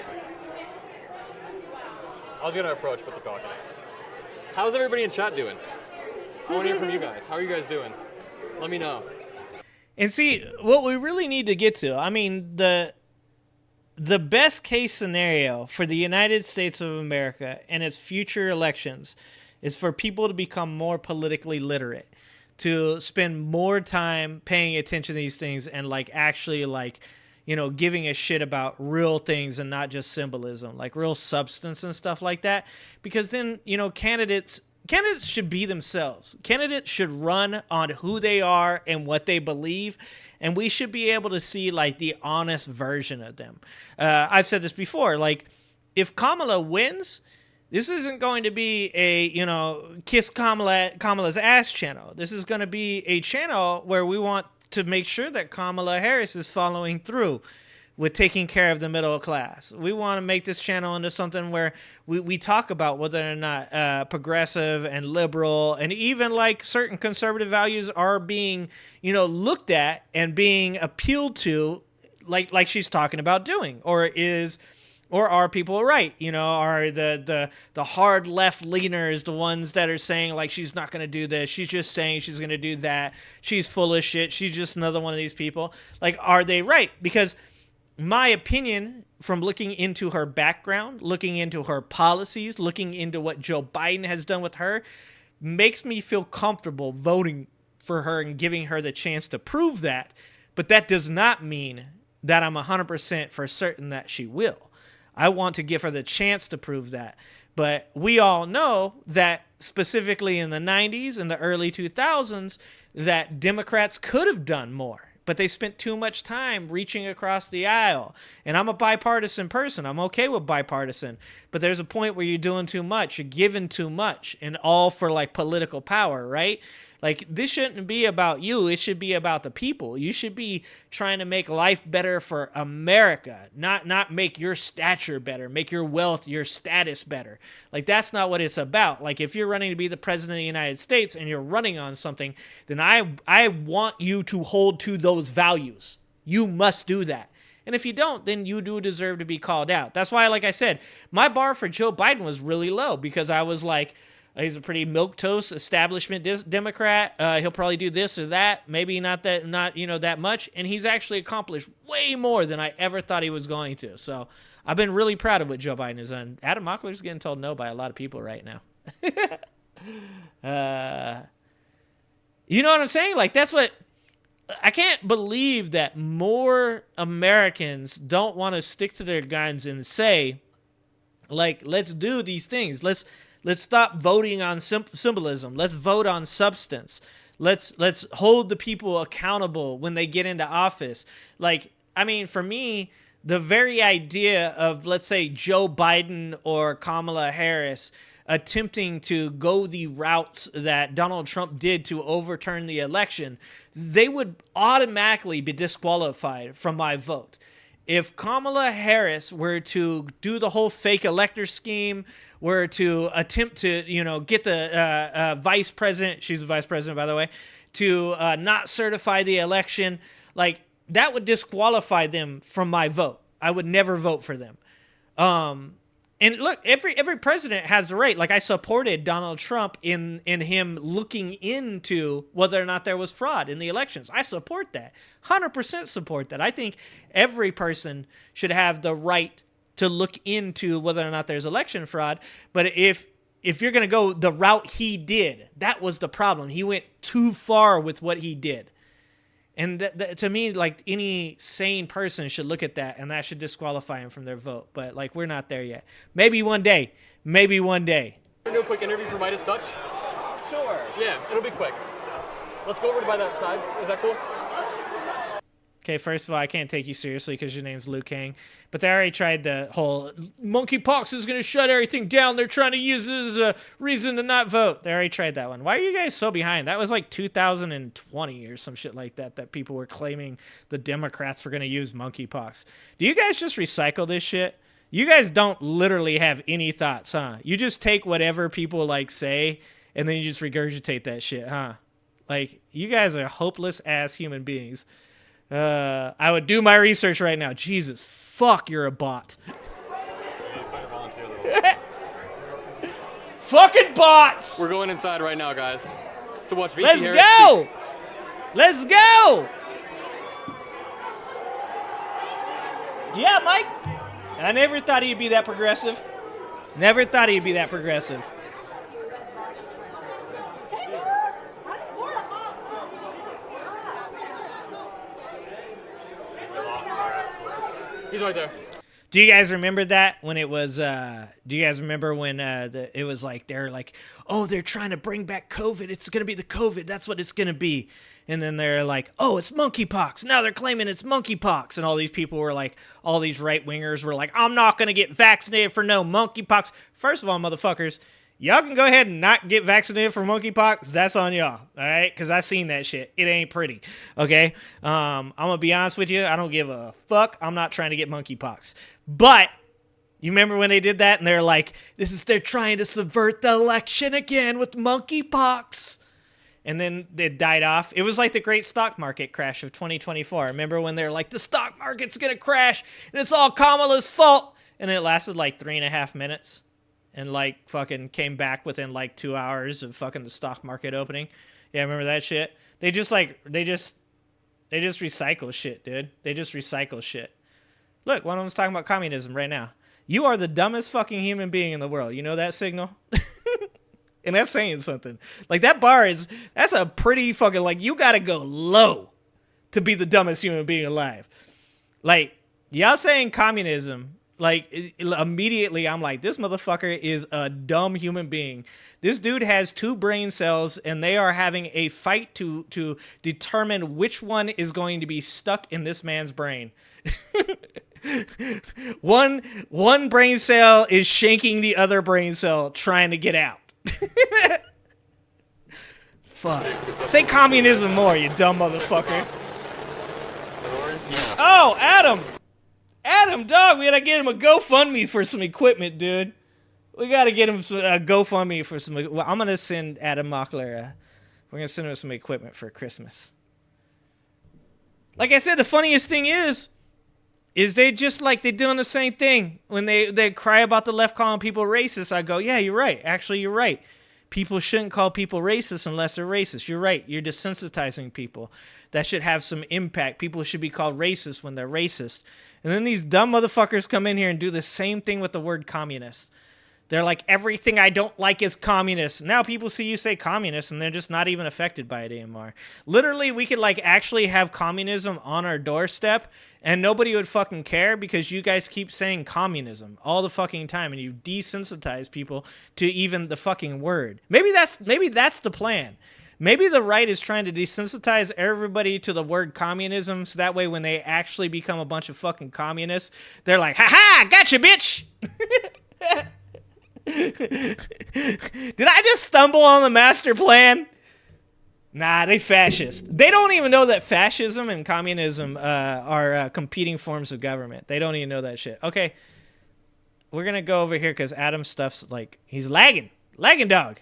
I was going to approach, but they're talking. How's everybody in chat doing? I want to hear from you guys. How are you guys doing? Let me know. And see, what we really need to get to, I mean, the best case scenario for the United States of America and its future elections is for people to become more politically literate, to spend more time paying attention to these things and, like, actually, like, you know, giving a shit about real things and not just symbolism, like real substance and stuff like that. Because then, you know, candidates should be themselves. Candidates should run on who they are and what they believe, and we should be able to see, like, the honest version of them. I've said this before, like, if Kamala wins, this isn't going to be a, you know, kiss Kamala's ass channel. This is going to be a channel where we want to make sure that Kamala Harris is following through with taking care of the middle class. We want to make this channel into something where we talk about whether or not progressive and liberal and even, like, certain conservative values are being, you know, looked at and being appealed to, like she's talking about doing, or are people right? You know, are the hard left leaners the ones that are saying, like, she's not going to do this, she's just saying she's going to do that, she's full of shit, she's just another one of these people? Like, are they right? Because my opinion, from looking into her background, looking into her policies, looking into what Joe Biden has done with her, makes me feel comfortable voting for her and giving her the chance to prove that. But that does not mean that I'm 100% for certain that she will. I want to give her the chance to prove that. But we all know that specifically in the 90s and the early 2000s, that Democrats could have done more. But they spent too much time reaching across the aisle. And I'm a bipartisan person. I'm okay with bipartisan. But there's a point where you're doing too much. You're giving too much. And all for, like, political power, right? Like, this shouldn't be about you. It should be about the people. You should be trying to make life better for America, not make your stature better, make your wealth, your status better. Like, that's not what it's about. Like, if you're running to be the president of the United States and you're running on something, then I want you to hold to those those values. You must do that. And if you don't, then you do deserve to be called out. That's why, like I said, my bar for Joe Biden was really low because I was like, he's a pretty milquetoast establishment Democrat. He'll probably do this or that. Maybe not that much. And he's actually accomplished way more than I ever thought he was going to. So I've been really proud of what Joe Biden has done. Adam Mockler's getting told no by a lot of people right now. You know what I'm saying? Like, that's what... I can't believe that more Americans don't want to stick to their guns and say, like, let's do these things. Let's stop voting on symbolism. Let's vote on substance. Let's hold the people accountable when they get into office. Like, I mean, for me, the very idea of, let's say, Joe Biden or Kamala Harris attempting to go the routes that Donald Trump did to overturn the election, they would automatically be disqualified from my vote. If Kamala Harris were to do the whole fake elector scheme, were to attempt to, get the vice president, she's the vice president, by the way, to not certify the election, like, that would disqualify them from my vote. I would never vote for them. And look, every president has the right. Like, I supported Donald Trump in him looking into whether or not there was fraud in the elections. I support that. 100% support that. I think every person should have the right to look into whether or not there's election fraud. But if you're going to go the route he did, that was the problem. He went too far with what he did. And to me, like, any sane person should look at that, and that should disqualify him from their vote. But, like, we're not there yet. Maybe one day. Maybe one day. Do a quick interview for Midas Touch? Sure. Yeah, it'll be quick. Let's go over to by that side. Is that cool? Okay, first of all, I can't take you seriously because your name's Liu Kang. But they already tried the whole monkeypox is going to shut everything down. They're trying to use this as a reason to not vote. They already tried that one. Why are you guys so behind? That was like 2020 or some shit like that people were claiming the Democrats were going to use monkeypox. Do you guys just recycle this shit? You guys don't literally have any thoughts, huh? You just take whatever people, like, say, and then you just regurgitate that shit, huh? Like, you guys are hopeless-ass human beings. I would do my research right now. Jesus, fuck, you're a bot. Fucking bots! We're going inside right now, guys, to watch VP Let's Harris go! speak. Let's go! Yeah, Mike. I never thought he'd be that progressive. Never thought he'd be that progressive. He's right there. Do you guys remember that when it was, do you guys remember when it was like, they're like, oh, they're trying to bring back COVID. It's going to be the COVID. That's what it's going to be. And then they're like, oh, it's monkeypox. Now they're claiming it's monkeypox. And all these people were like, all these right-wingers were like, I'm not going to get vaccinated for no monkeypox. First of all, motherfuckers, y'all can go ahead and not get vaccinated for monkeypox. That's on y'all, all right? Because I seen that shit. It ain't pretty, okay? I'm going to be honest with you. I don't give a fuck. I'm not trying to get monkeypox. But you remember when they did that? And they're like, they're trying to subvert the election again with monkeypox. And then it died off. It was like the great stock market crash of 2024. Remember when they're like, the stock market's going to crash and it's all Kamala's fault? And it lasted like 3.5 minutes. And, like, fucking came back within, like, 2 hours of fucking the stock market opening. Yeah, remember that shit? They just recycle shit, dude. They just recycle shit. Look, one of them's talking about communism right now. You are the dumbest fucking human being in the world. You know that signal? And that's saying something. Like, that's a pretty fucking, like, you gotta go low to be the dumbest human being alive. Like, y'all saying communism... Like, immediately, I'm like, this motherfucker is a dumb human being. This dude has 2 brain cells, and they are having a fight to determine which one is going to be stuck in this man's brain. One brain cell is shanking the other brain cell, trying to get out. Fuck. Say communism more, you dumb motherfucker. Oh, Adam! Adam, dog, we gotta get him a GoFundMe for some equipment, dude. We gotta get him a GoFundMe for some. Well, I'm gonna send Adam Mockler. We're gonna send him some equipment for Christmas. Like I said, the funniest thing is they just like, they're doing the same thing. When they cry about the left calling people racist, I go, yeah, you're right. Actually, you're right. People shouldn't call people racist unless they're racist. You're right. You're desensitizing people. That should have some impact. People should be called racist when they're racist. And then these dumb motherfuckers come in here and do the same thing with the word communist. They're like, everything I don't like is communist. Now people see you say communist and they're just not even affected by it anymore. Literally, we could like actually have communism on our doorstep and nobody would fucking care because you guys keep saying communism all the fucking time and you desensitize people to even the fucking word. Maybe that's the plan. Maybe the right is trying to desensitize everybody to the word communism so that way when they actually become a bunch of fucking communists, they're like, ha-ha, gotcha, bitch! Did I just stumble on the master plan? Nah, they fascist. They don't even know that fascism and communism are competing forms of government. They don't even know that shit. Okay, we're gonna go over here because Adam's stuff's like, he's lagging dog.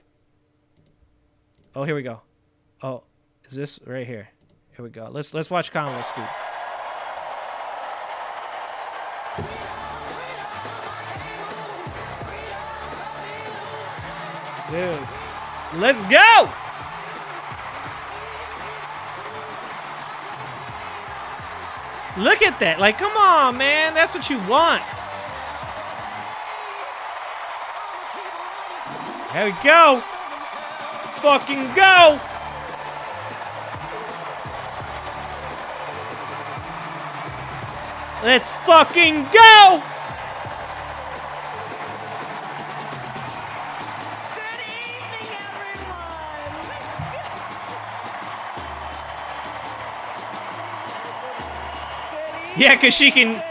Oh, here we go. Oh, is this right here? Here we go. Let's watch Kamala speak. Dude, let's go! Look at that. Like, come on, man. That's what you want. There we go. Let's fucking go. Let's fucking go. Yeah, because she can...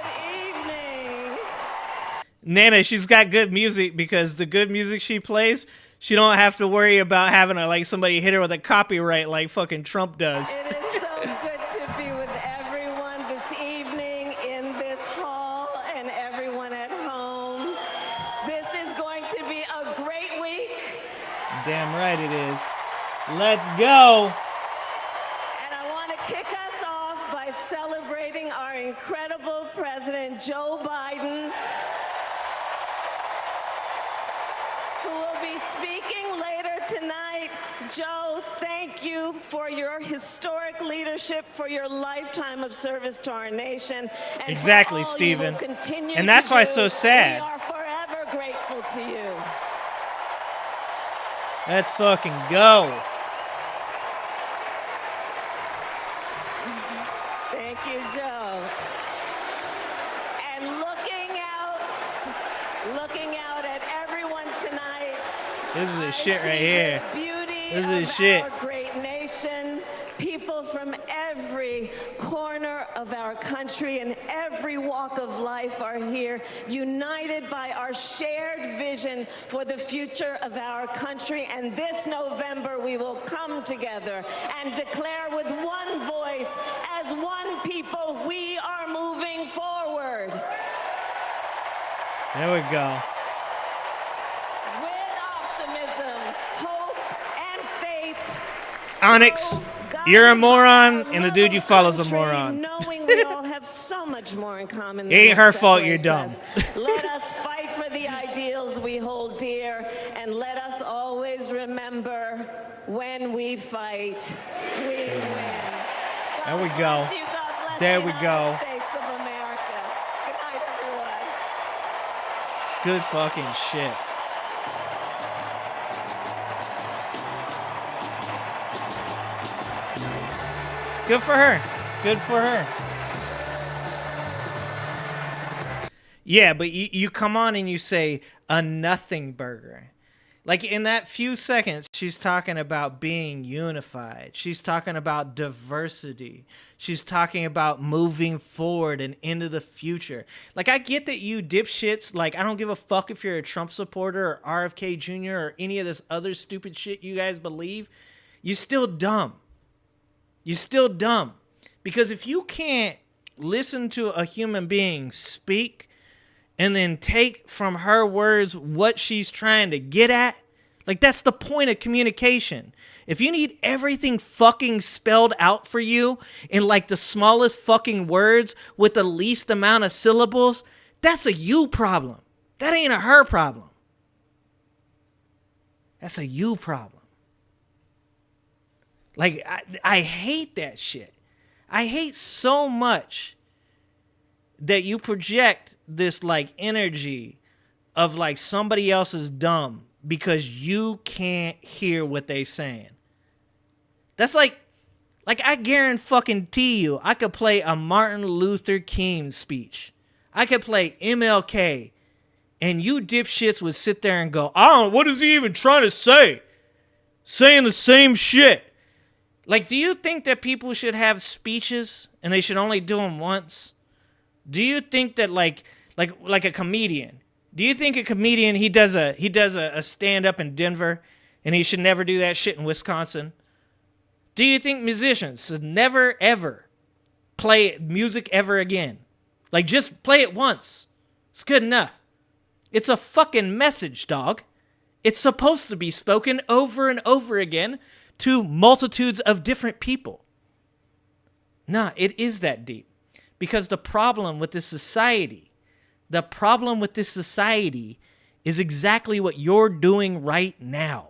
Nana, she's got good music because the good music she plays, she don't have to worry about having like somebody hit her with a copyright like fucking Trump does. It is so good to be with everyone this evening in this hall and everyone at home. This is going to be a great week. Damn right it is. Let's go. And I want to kick us off by celebrating our incredible President Joe Biden, who will be speaking later tonight. Joe, thank you for your historic leadership, for your lifetime of service to our nation. And exactly, Stephen. And that's why it's so sad. We are forever grateful to you. Let's fucking go. Thank you, Joe. And looking out at everyone tonight. This is a shit right here. This is shit. Our great nation, people from every corner of our country and every walk of life are here, united by our shared vision for the future of our country. And this November, we will come together and declare with one voice, as one people, we are moving forward. There we go. With optimism, hope, and faith. Onyx, you're a moron, and the dude you follow is a moron. Knowing we all have so much more in common. It ain't her fault you're dumb. Let us fight for the ideals we hold dear, and let us always remember, when we fight, we win. There we go. There we go. States of America. Good night, everyone. Good fucking shit. Nice. Good for her. Good for her. Yeah, but you come on and you say a nothing burger. Like in that few seconds, she's talking about being unified. She's talking about diversity. She's talking about moving forward and into the future. Like, I get that you dipshits, like, I don't give a fuck if you're a Trump supporter or RFK Jr. or any of this other stupid shit you guys believe. You're still dumb. You're still dumb. Because if you can't listen to a human being speak and then take from her words what she's trying to get at, Like, that's the point of communication. If you need everything fucking spelled out for you in like the smallest fucking words with the least amount of syllables, that's a you problem. That ain't a her problem. That's a you problem. Like, I hate that shit. I hate so much that you project this like energy of like somebody else is dumb because you can't hear what they saying. That's like I guarantee you, I could play a Martin Luther King speech. I could play MLK, and you dipshits would sit there and go, "Oh, what is he even trying to say? Saying the same shit." Like, do you think that people should have speeches and they should only do them once? Do you think that like a comedian? Do you think a comedian he does a stand up in Denver and he should never do that shit in Wisconsin? Do you think musicians should never ever play music ever again? Like, just play it once. It's good enough. It's a fucking message, dog. It's supposed to be spoken over and over again to multitudes of different people. Nah, it is that deep. Because the problem with this society is exactly what you're doing right now.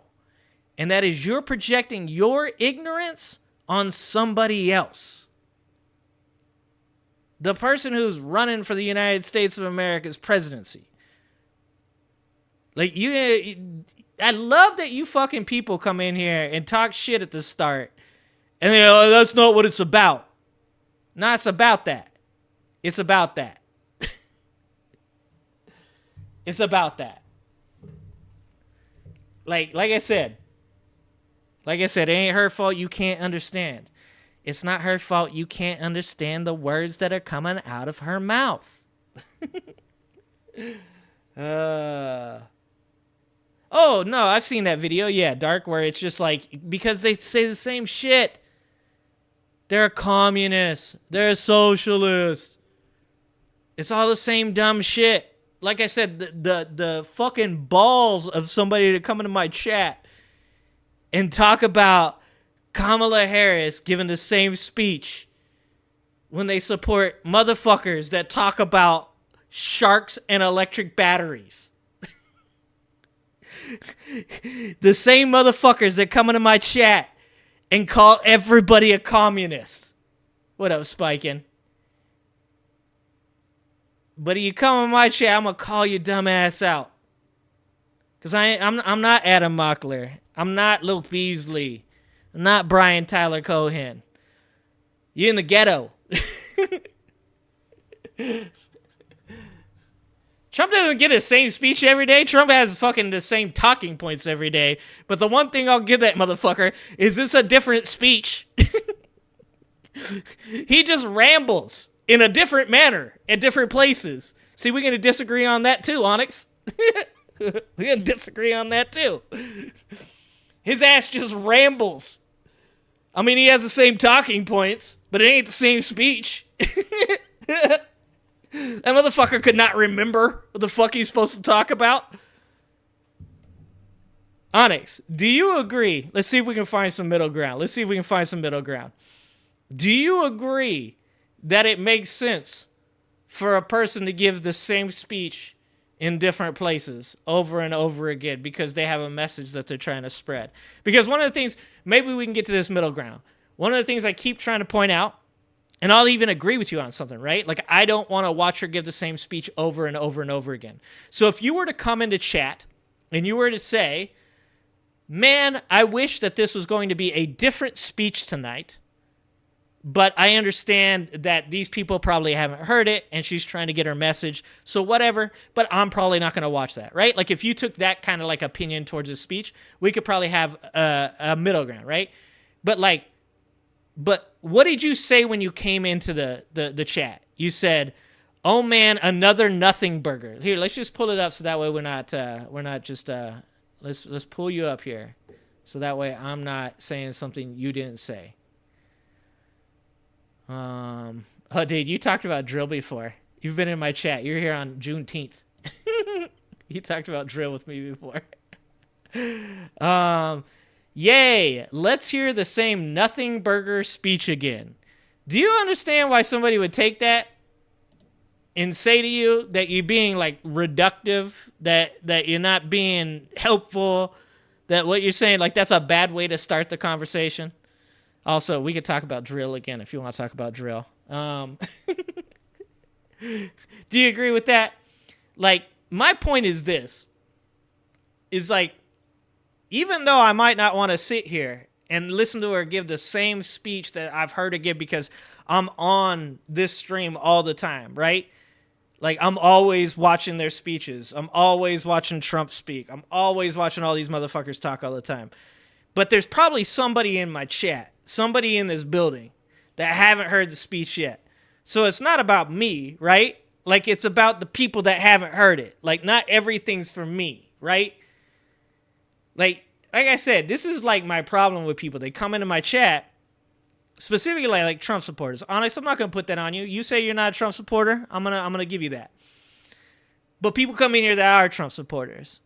And that is you're projecting your ignorance on somebody else. The person who's running for the United States of America's presidency. Like, I love that you fucking people come in here and talk shit at the start. And they go, "Oh, that's not what it's about." No, it's about that. It's about that. It's about that. Like I said, it ain't her fault you can't understand. It's not her fault you can't understand the words that are coming out of her mouth. Oh, no, I've seen that video. Yeah, Dark, where it's just like, because they say the same shit. They're a communist. They're a socialist. It's all the same dumb shit. Like I said, the fucking balls of somebody to come into my chat and talk about Kamala Harris giving the same speech when they support motherfuckers that talk about sharks and electric batteries. The same motherfuckers that come into my chat and call everybody a communist. What up, Spikin'? But if you come in my chat, I'm going to call your dumb ass out. Because I'm not Adam Mockler. I'm not Luke Beasley. I'm not Brian Tyler Cohen. You in the ghetto. Trump doesn't get the same speech every day. Trump has fucking the same talking points every day. But the one thing I'll give that motherfucker is this a different speech. He just rambles in a different manner at different places. See, we're going to disagree on that too, Onyx. We're going to disagree on that too. His ass just rambles. I mean, he has the same talking points, but it ain't the same speech. That motherfucker could not remember what the fuck he's supposed to talk about. Onyx, do you agree? Let's see if we can find some middle ground. Do you agree that it makes sense for a person to give the same speech in different places over and over again because they have a message that they're trying to spread? Because one of the things, maybe we can get to this middle ground. One of the things I keep trying to point out, and I'll even agree with you on something, right? Like, I don't want to watch her give the same speech over and over and over again. So if you were to come into chat and you were to say, "Man, I wish that this was going to be a different speech tonight, but I understand that these people probably haven't heard it and she's trying to get her message, so whatever, but I'm probably not going to watch that," right? Like, if you took that kind of like opinion towards his speech, we could probably have a middle ground, right? But what did you say when you came into the chat? You said, "Oh man, another nothing burger." Here, let's just pull it up so that way we're not just let's pull you up here. So that way I'm not saying something you didn't say. Oh dude, you talked about drill before. You've been in my chat. You're here on Juneteenth. You talked about drill with me before. Yay, let's hear the same nothing burger speech again. Do you understand why somebody would take that and say to you that you're being like reductive, that you're not being helpful, that what you're saying, like that's a bad way to start the conversation? Also, we could talk about drill again if you want to talk about drill. Do you agree with that? Like, my point is this, is like, even though I might not want to sit here and listen to her give the same speech that I've heard her give because I'm on this stream all the time, right? Like, I'm always watching their speeches. I'm always watching Trump speak. I'm always watching all these motherfuckers talk all the time. But there's probably somebody in my chat, somebody in this building that haven't heard the speech yet. So it's not about me, right? Like, it's about the people that haven't heard it. Like, not everything's for me, right? Like I said, this is like my problem with people. They come into my chat, specifically like Trump supporters. Honest, I'm not going to put that on you. You say you're not a Trump supporter, I'm gonna give you that. But people come in here that are Trump supporters.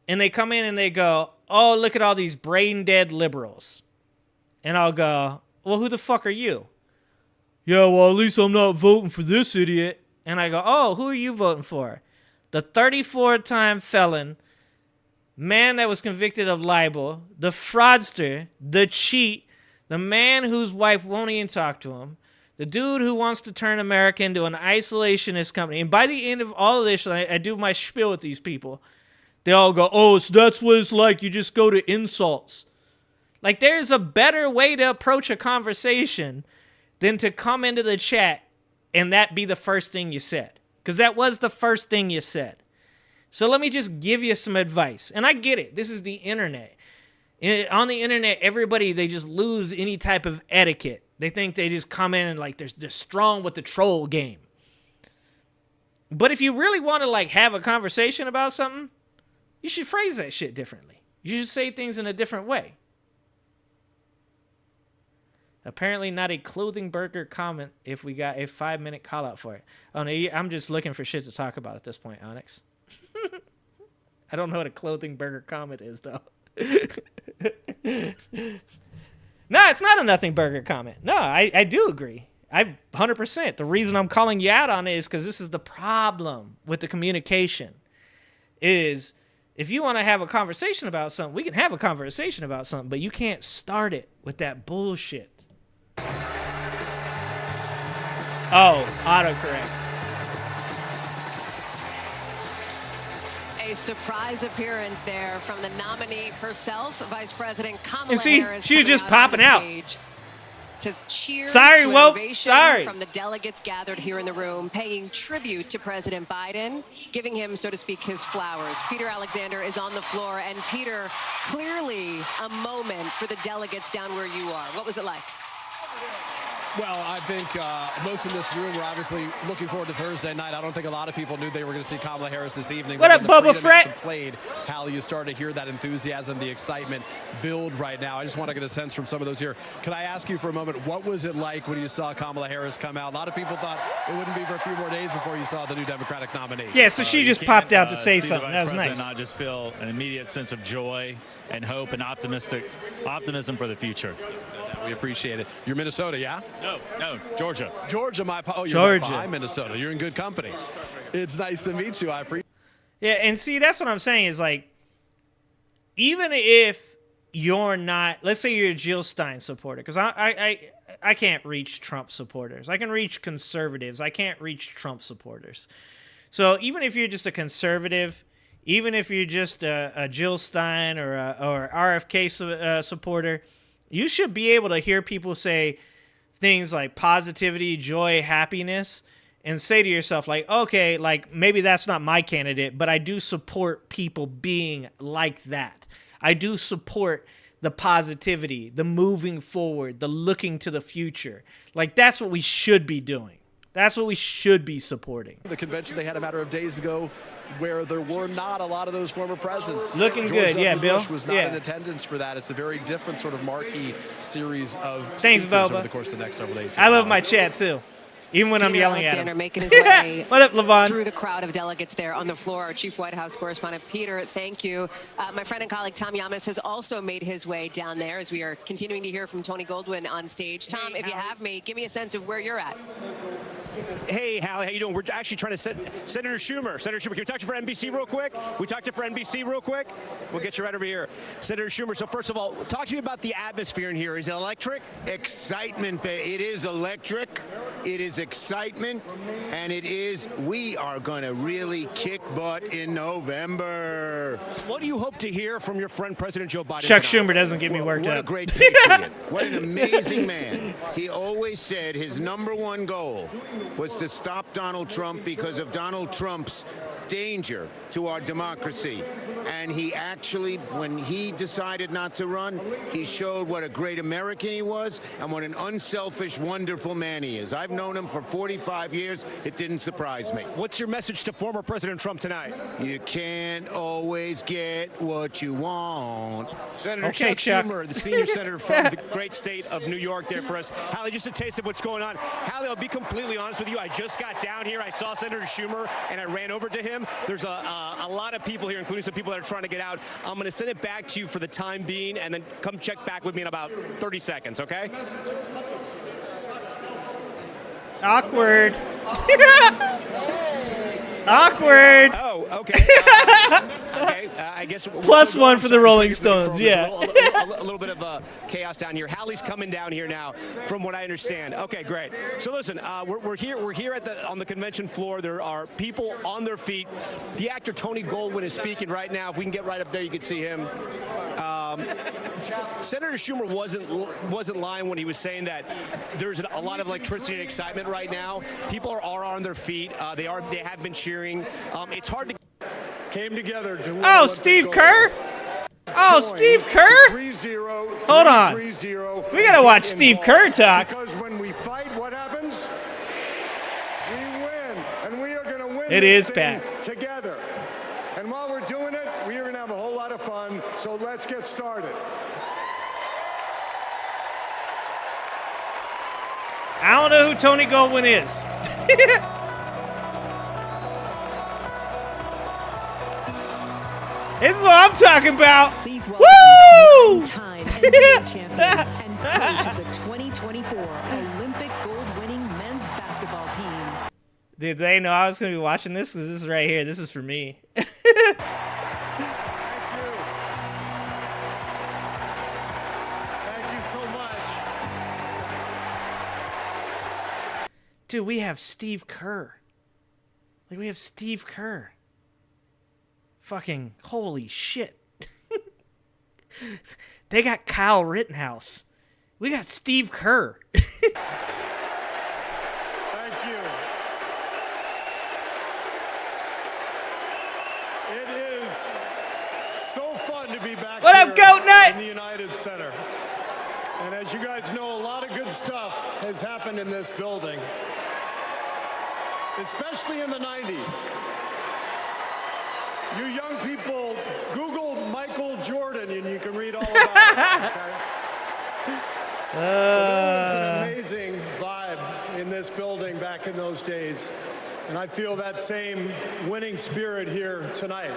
And they come in and they go, oh, look at all these brain dead liberals. And I'll go, well, who the fuck are you? Yeah, well, at least I'm not voting for this idiot. And I go, oh, who are you voting for? The 34-time felon, man that was convicted of libel, the fraudster, the cheat, the man whose wife won't even talk to him, the dude who wants to turn America into an isolationist company. And by the end of all of this, I do my spiel with these people. They all go, oh, so that's what it's like. You just go to insults. Like, there's a better way to approach a conversation than to come into the chat and that be the first thing you said. Because that was the first thing you said. So let me just give you some advice. And I get it. This is the internet. On the internet, everybody, they just lose any type of etiquette. They think they just come in and like they're strong with the troll game. But if you really want to like have a conversation about something, you should phrase that shit differently. You should say things in a different way. Apparently not a clothing burger comment if we got a 5-minute call out for it. Oh, no, I'm just looking for shit to talk about at this point, Onyx. I don't know what a clothing burger comment is, though. No, it's not a nothing burger comment. No, I do agree. 100%. The reason I'm calling you out on it is because this is the problem with the communication. Is if you want to have a conversation about something, we can have a conversation about something, but you can't start it with that bullshit. Oh, autocorrect. A surprise appearance there from the nominee herself, Vice President Kamala and see, Harris. She's just popping out. To cheer sorry, from the delegates gathered here in the room, paying tribute to President Biden, giving him, so to speak, his flowers. Peter Alexander is on the floor, and Peter, clearly a moment for the delegates down where you are. What was it like? Well, I think most in this room were obviously looking forward to Thursday night. I don't think a lot of people knew they were going to see Kamala Harris this evening. What up, Bubba Fred? Played, Hal, you started to hear that enthusiasm, the excitement build right now. I just want to get a sense from some of those here. Can I ask you for a moment, what was it like when you saw Kamala Harris come out? A lot of people thought it wouldn't be for a few more days before you saw the new Democratic nominee. Yeah, so she just popped out to say something. That was nice. I just feel an immediate sense of joy and hope and optimism for the future. We appreciate it. You're Minnesota, yeah? No, Georgia. Georgia, you're Georgia. I'm Minnesota. You're in good company. It's nice to meet you. I appreciate. Yeah, and see, that's what I'm saying is like, even if you're not, let's say you're a Jill Stein supporter, because I can't reach Trump supporters. I can reach conservatives. I can't reach Trump supporters. So even if you're just a conservative, even if you're just a Jill Stein or RFK supporter, you should be able to hear people say things like positivity, joy, happiness, and say to yourself, like, okay, like maybe that's not my candidate, but I do support people being like that. I do support the positivity, the moving forward, the looking to the future. Like, that's what we should be doing. That's what we should be supporting. The convention they had a matter of days ago where there were not a lot of those former presidents. Looking good, yeah, Bill. Bush was not in attendance for that. It's a very different sort of marquee series of Thanks, speakers Boba. over the course of the next several days. I love my chat, too. even when I'm Peter yelling Alexander at him. making his way What up, Levon? through the crowd of delegates there on the floor. Our chief White House correspondent, Peter, thank you. My friend and colleague Tom Yamas has also made his way down there as we are continuing to hear from Tony Goldwyn on stage. Tom, if you have me, give me a sense of where you're at. Hey, Hallie, how you doing? We're actually trying to set Senator Schumer. Senator Schumer, can we talk to you for NBC real quick? We talked to you for NBC real quick? We'll get you right over here. Senator Schumer, so first of all, talk to me about the atmosphere in here. Is it electric? Excitement. It is electric. It is excitement. And it is, we are going to really kick butt in November. What do you hope to hear from your friend President Joe Biden Chuck tonight? Schumer doesn't get me worked What up. a great patriot. What an amazing man. He always said his #1 goal was to stop Donald Trump because of Donald Trump's danger to our democracy. And he actually, when he decided not to run, he showed what a great American he was and what an unselfish, wonderful man he is. I've known him for 45 years. It didn't surprise me. What's your message to former President Trump tonight? You can't always get what you want. Senator Okay, Chuck Chuck. Schumer, the senior senator from the great state of New York there for us. Hallie, just a taste of what's going on. Hallie, I'll be completely honest with you. I just got down here. I saw Senator Schumer, and I ran over to him. There's a lot of people here, including some people that are trying to get out. I'm going to send it back to you for the time being, and then come check back with me in about 30 seconds, okay? Awkward. Awkward. Oh, okay. Okay, I guess +1 for the Rolling Stones, yeah. A little bit of chaos down here. Hallie's coming down here now, from what I understand. Okay, great. So listen, we're here on the convention floor. There are people on their feet. The actor Tony Goldwyn is speaking right now. If we can get right up there, you can see him. Senator Schumer wasn't lying when he was saying that there's a lot of electricity and excitement right now. People are on their feet. They have been cheering. It's hard to came together to win Oh, Steve Kerr? Oh, Steve Kerr? 3-0. Hold on. 3-0. We gotta watch Steve Kerr talk. Because when we fight, what happens? We win, and we are going to win. It this is, thing Pat. together. And while we're doing it, we are going to have a whole lot of fun. So let's get started. I don't know who Tony Goldwyn is. This is what I'm talking about. Please Woo! welcome time NBA champion and coach of the 2024 Olympic gold-winning men's basketball team. Did they know I was going to be watching this? Because this is right here. This is for me. Thank you so much. Dude, we have Steve Kerr. Like, we have Steve Kerr. Fucking holy shit. They got Kyle Rittenhouse. We got Steve Kerr. Thank you. It is so fun to be back What here up, Goat Nut? in the United Center. And as you guys know, a lot of good stuff has happened in this building, especially in the 90s. You young people, Google Michael Jordan and you can read all about it. Okay? There was an amazing vibe in this building back in those days. And I feel that same winning spirit here tonight.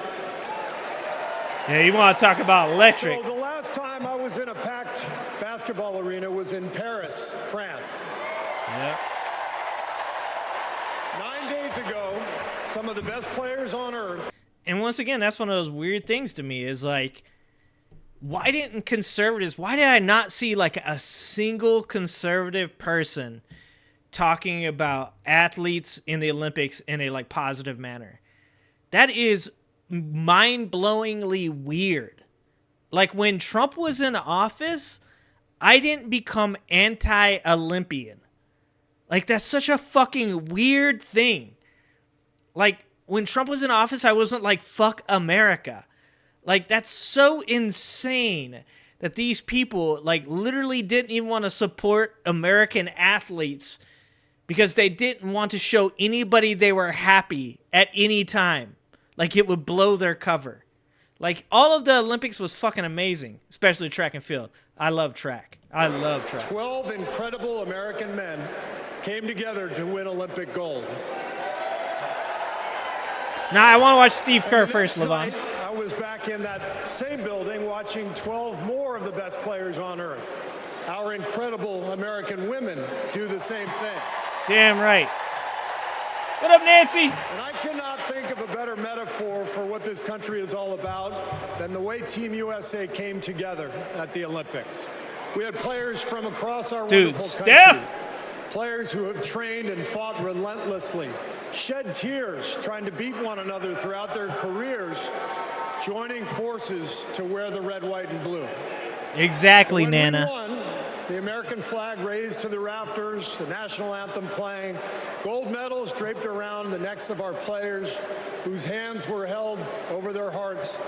Yeah, you want to talk about electric. So the last time I was in a packed basketball arena was in Paris, France. Yep. 9 days ago, some of the best players on earth. And once again, that's one of those weird things to me is like, why did I not see like a single conservative person talking about athletes in the Olympics in a like positive manner? That is mind-blowingly weird. Like when Trump was in office, I didn't become anti-Olympian. Like that's such a fucking weird thing. Like when Trump was in office, I wasn't like, fuck America. Like, that's so insane that these people, like, literally didn't even want to support American athletes because they didn't want to show anybody they were happy at any time. Like, it would blow their cover. Like, all of the Olympics was fucking amazing, especially track and field. I love track. 12 incredible American men came together to win Olympic gold. Now, I want to watch Steve Kerr first, Levon. I was back in that same building watching 12 more of the best players on earth. Our incredible American women do the same thing. Damn right. What up, Nancy? And I cannot think of a better metaphor for what this country is all about than the way Team USA came together at the Olympics. We had players from across our wonderful country. Players who have trained and fought relentlessly, shed tears trying to beat one another throughout their careers, joining forces to wear the red, white, and blue. Exactly, When Nana. we won, the American flag raised to the rafters, the national anthem playing, gold medals draped around the necks of our players, whose hands were held over their hearts.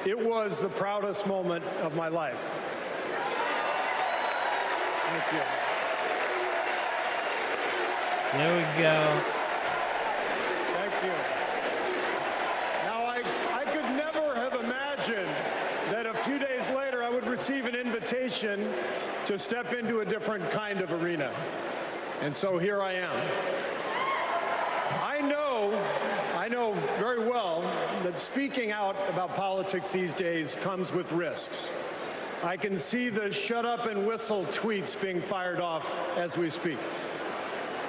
It was the proudest moment of my life. Thank you. There we go. Thank you. Now, I could never have imagined that a few days later I would receive an invitation to step into a different kind of arena. And so here I am. I know very well that speaking out about politics these days comes with risks. I can see the shut up and whistle tweets being fired off as we speak.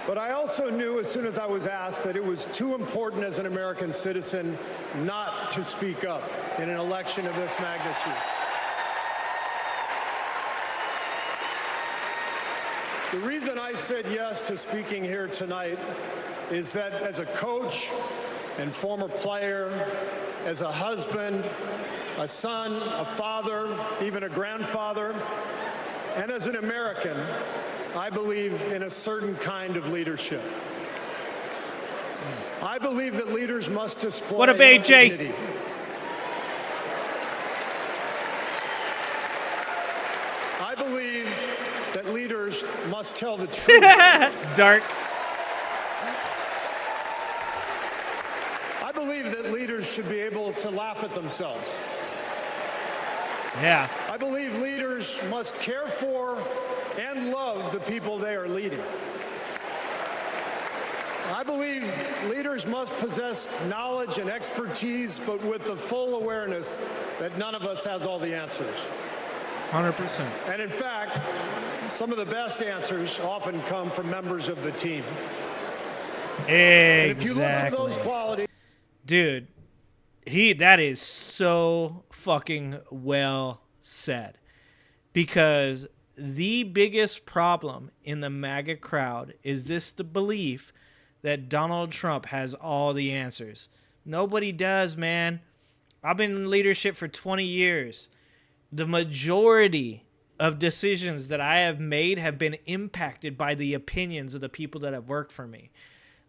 But I also knew as soon as I was asked that it was too important as an American citizen not to speak up in an election of this magnitude. The reason I said yes to speaking here tonight is that as a coach and former player, as a husband, a son, a father, even a grandfather, and as an American, I believe in a certain kind of leadership. I believe that leaders must display What up, AJ? dignity. I believe that leaders must tell the truth. Dark. I believe that leaders should be able to laugh at themselves. Yeah. I believe leaders must care for and love the people they are leading. I believe leaders must possess knowledge and expertise, but with the full awareness that none of us has all the answers. 100%. And in fact, some of the best answers often come from members of the team. Exactly. And if you look for those qualities, dude, that is so fucking well said. Because the biggest problem in the MAGA crowd is the belief that Donald Trump has all the answers. Nobody does, man. I've been in leadership for 20 years. The majority of decisions that I have made have been impacted by the opinions of the people that have worked for me.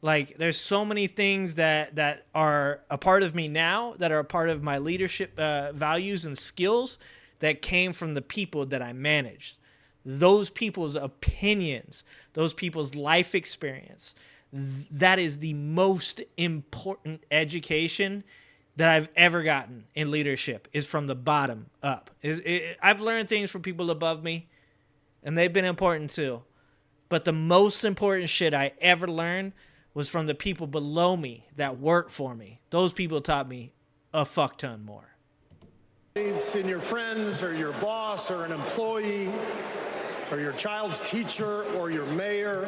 Like, there's so many things that are a part of me now, that are a part of my leadership values and skills that came from the people that I managed. Those people's opinions, those people's life experience, that is the most important education that I've ever gotten in leadership, is from the bottom up. I've learned things from people above me, and they've been important too. But the most important shit I ever learned was from the people below me that work for me. Those people taught me a fuck ton more. in your friends or your boss or an employee or your child's teacher or your mayor,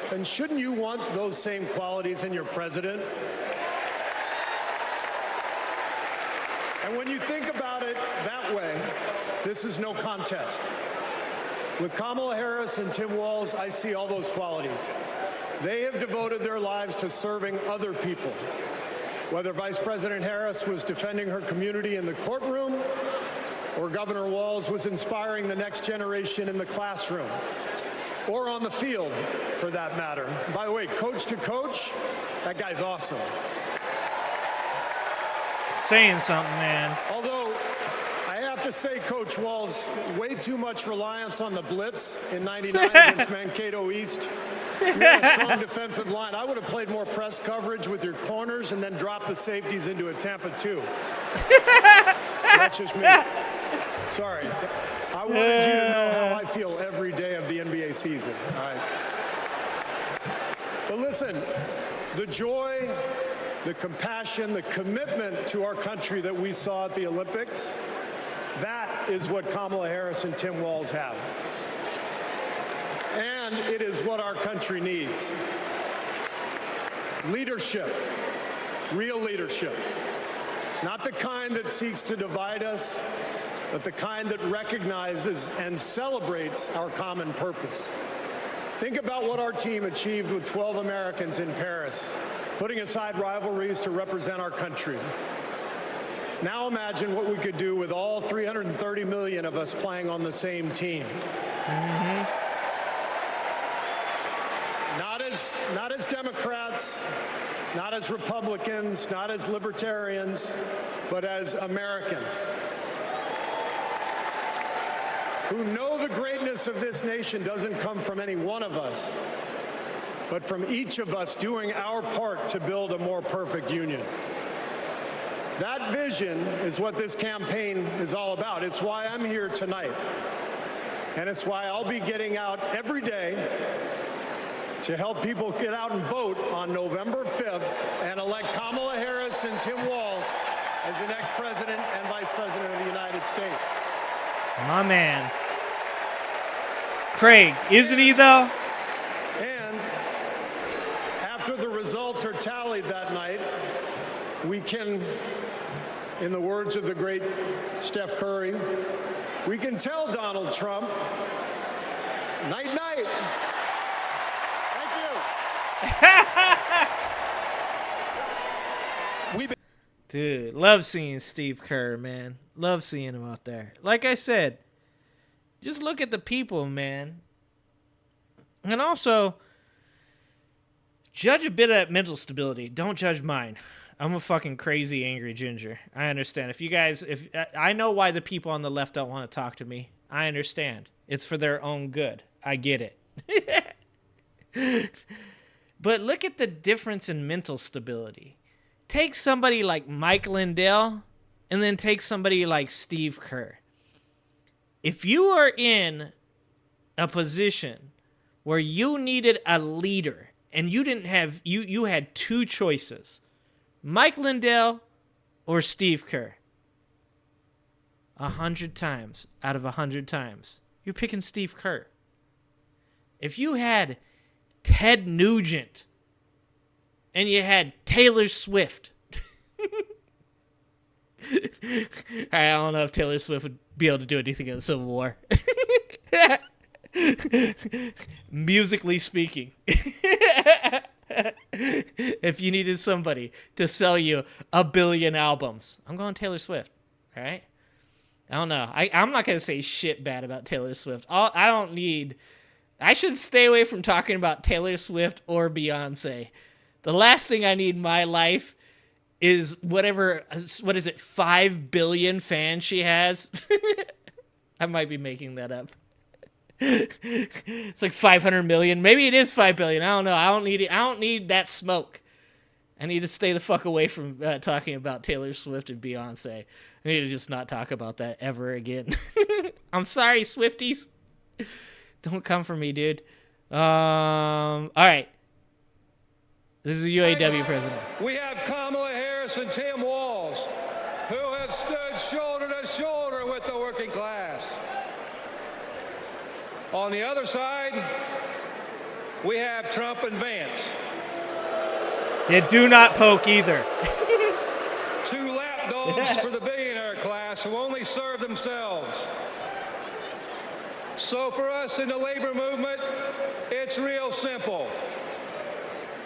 then shouldn't you want those same qualities in your president? And when you think about it that way, this is no contest. With Kamala Harris and Tim Walz, I see all those qualities. They have devoted their lives to serving other people. Whether Vice President Harris was defending her community in the courtroom, or Governor Walz was inspiring the next generation in the classroom, or on the field, for that matter. And by the way, coach to coach, that guy's awesome. Saying something, man. Although, I have to say, Coach Walz, way too much reliance on the blitz in '99 against Mankato East. You had a strong defensive line. I would have played more press coverage with your corners and then dropped the safeties into a Tampa 2. That's just me. Sorry. I wanted you to know how I feel every day of the NBA season. All right. But listen, the joy, the compassion, the commitment to our country that we saw at the Olympics, that is what Kamala Harris and Tim Walz have. And it is what our country needs. Leadership, real leadership. Not the kind that seeks to divide us, but the kind that recognizes and celebrates our common purpose. Think about what our team achieved with 12 Americans in Paris, putting aside rivalries to represent our country. Now imagine what we could do with all 330 million of us playing on the same team. Not as Democrats, not as Republicans, not as libertarians, but as Americans who know the greatness of this nation doesn't come from any one of us, but from each of us doing our part to build a more perfect union. That vision is what this campaign is all about. It's why I'm here tonight. And it's why I'll be getting out every day to help people get out and vote on November 5th and elect Kamala Harris and Tim Walz as the next president and vice president of the United States. My man. Craig, isn't he though? And after the results are tallied that night, we can, in the words of the great Steph Curry, we can tell Donald Trump, night, night. Dude, love seeing Steve Kerr, man. Love seeing him out there. Like I said, just look at the people, man. And also, judge a bit of that mental stability. Don't judge mine. I'm a fucking crazy, angry ginger. I understand. If I know why the people on the left don't want to talk to me. I understand. It's for their own good. I get it. But look at the difference in mental stability. Take somebody like Mike Lindell and then take somebody like Steve Kerr. If you are in a position where you needed a leader and you didn't have, you had two choices, Mike Lindell or Steve Kerr, 100 times out of 100 times, you're picking Steve Kerr. If you had Ted Nugent and you had Taylor Swift. I don't know if Taylor Swift would be able to do anything in the Civil War. Musically speaking. If you needed somebody to sell you 1 billion albums, I'm going Taylor Swift. All right? I don't know. I'm not going to say shit bad about Taylor Swift. I should stay away from talking about Taylor Swift or Beyonce. The last thing I need in my life is what is it, 5 billion fans she has? I might be making that up. It's like 500 million. Maybe it is 5 billion. I don't know. I don't need that smoke. I need to stay the fuck away from talking about Taylor Swift and Beyonce. I need to just not talk about that ever again. I'm sorry, Swifties. Don't come for me, dude. All right. This is the UAW president. We have Kamala Harris and Tim Walz, who have stood shoulder to shoulder with the working class. On the other side, we have Trump and Vance. You do not poke either. Two lapdogs for the billionaire class who only serve themselves. So for us in the labor movement, it's real simple.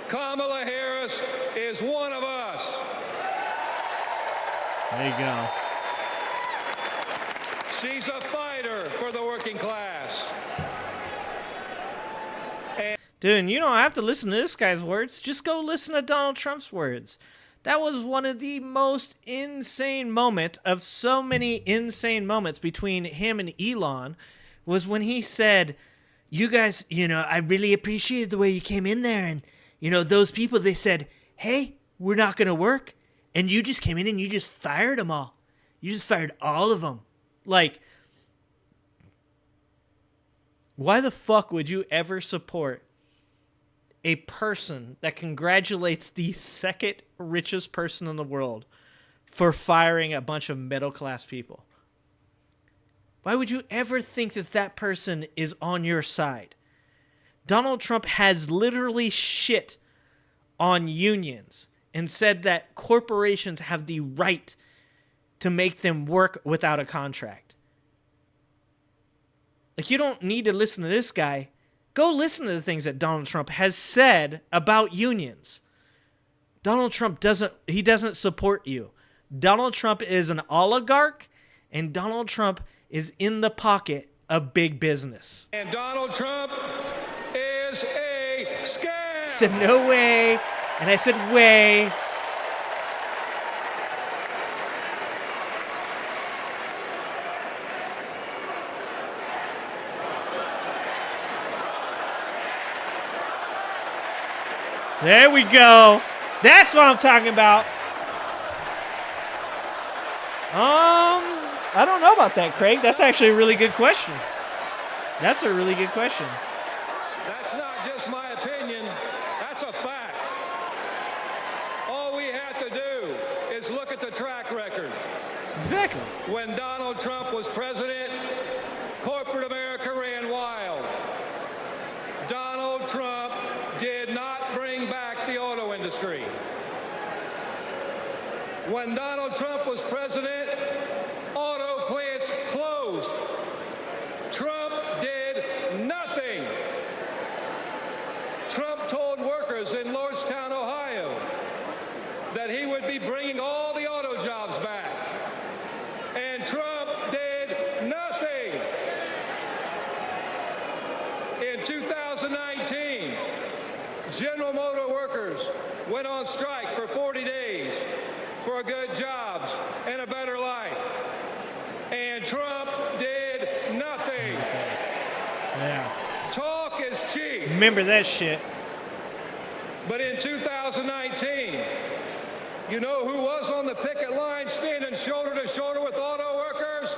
Kamala Harris is one of us. There you go. She's a fighter for the working class. Dude, you don't have to listen to this guy's words. Just go listen to Donald Trump's words. That was one of the most insane moments of so many insane moments between him and Elon, was when he said, you guys, I really appreciated the way you came in there. And, those people, they said, hey, we're not going to work. And you just came in and you just fired them all. You just fired all of them. Like, why the fuck would you ever support a person that congratulates the second richest person in the world for firing a bunch of middle-class people? Why would you ever think that that person is on your side? Donald Trump has literally shit on unions and said that corporations have the right to make them work without a contract. Like, you don't need to listen to this guy. Go listen to the things that Donald Trump has said about unions. Donald Trump doesn't support you. Donald Trump is an oligarch, and Donald Trump is in the pocket of big business. And Donald Trump is a scam. I said, no way. And I said, way. There we go. That's what I'm talking about. I don't know about that, Craig. That's actually a really good question. That's a really good question. That's not just my opinion. That's a fact. All we have to do is look at the track record. Exactly. When Donald Trump was president, corporate America ran wild. Donald Trump did not bring back the auto industry. When Donald Trump was president, auto plants closed. Trump did nothing. Trump told workers in Lordstown, Ohio, that he would be bringing all the auto jobs back. And Trump did nothing. In 2019, General Motor workers went on strike for 40 days for good jobs and a better life. And Trump did nothing. Yeah. Talk is cheap. Remember that shit. But in 2019, you know who was on the picket line standing shoulder to shoulder with auto workers?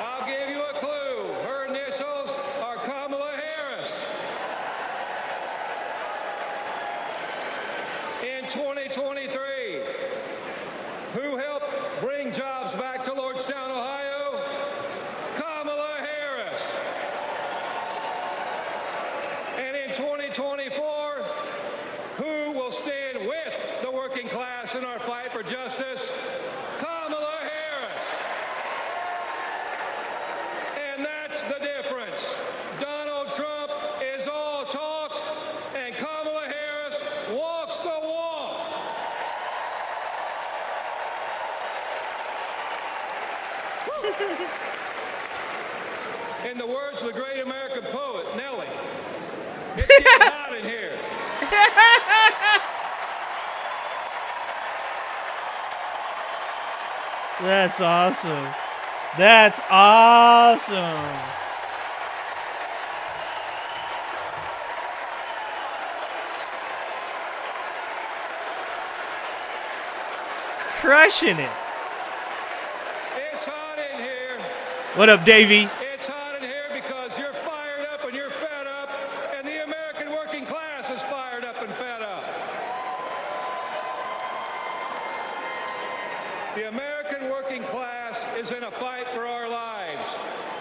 I'll give you a clue. Her initials are Kamala Harris. In 2023, who helped bring jobs back to Lordstown, Ohio? Kamala Harris. And in 2024, who will stand with the working class in our fight for justice? Kamala Harris. And that's the difference. Donald Trump is all talk, and Kamala Harris walks the walk. In the words of the great American poet, Nellie, it's getting hot in here. That's awesome. That's awesome. Crushing it. It's hot in here. What up, Davey? It's hot in here because you're fired up and you're fed up, and the American working class is fired up and fed up. The American working class is in a fight for our lives.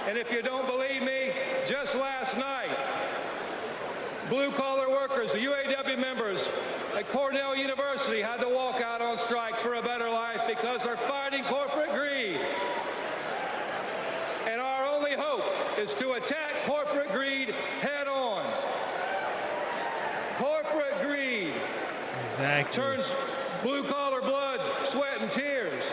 And if you don't believe me, just last night, blue-collar workers, the UAW members at Cornell University had to walk out on strike for a better life because they're fighting corporate greed. And our only hope is to attack corporate greed head on. Corporate greed turns blue-collar blood, sweat, and tears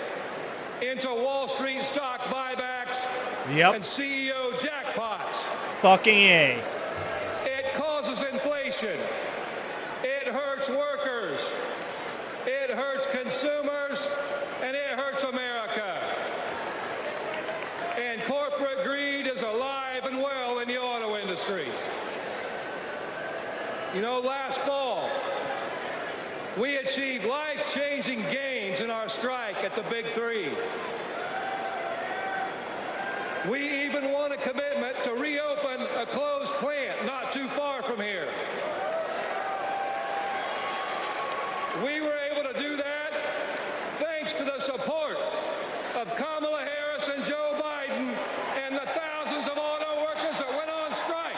into Wall Street stock buybacks and CEO jackpots. Fucking A. It causes inflation. It hurts workers. It hurts consumers. And it hurts America. And corporate greed is alive and well in the auto industry. You know, last fall, We achieved life-changing gains in our strike at the Big Three. We even won a commitment to reopen a closed plant not too far from here. We were able to do that thanks to the support of Kamala Harris and Joe Biden and the thousands of auto workers that went on strike.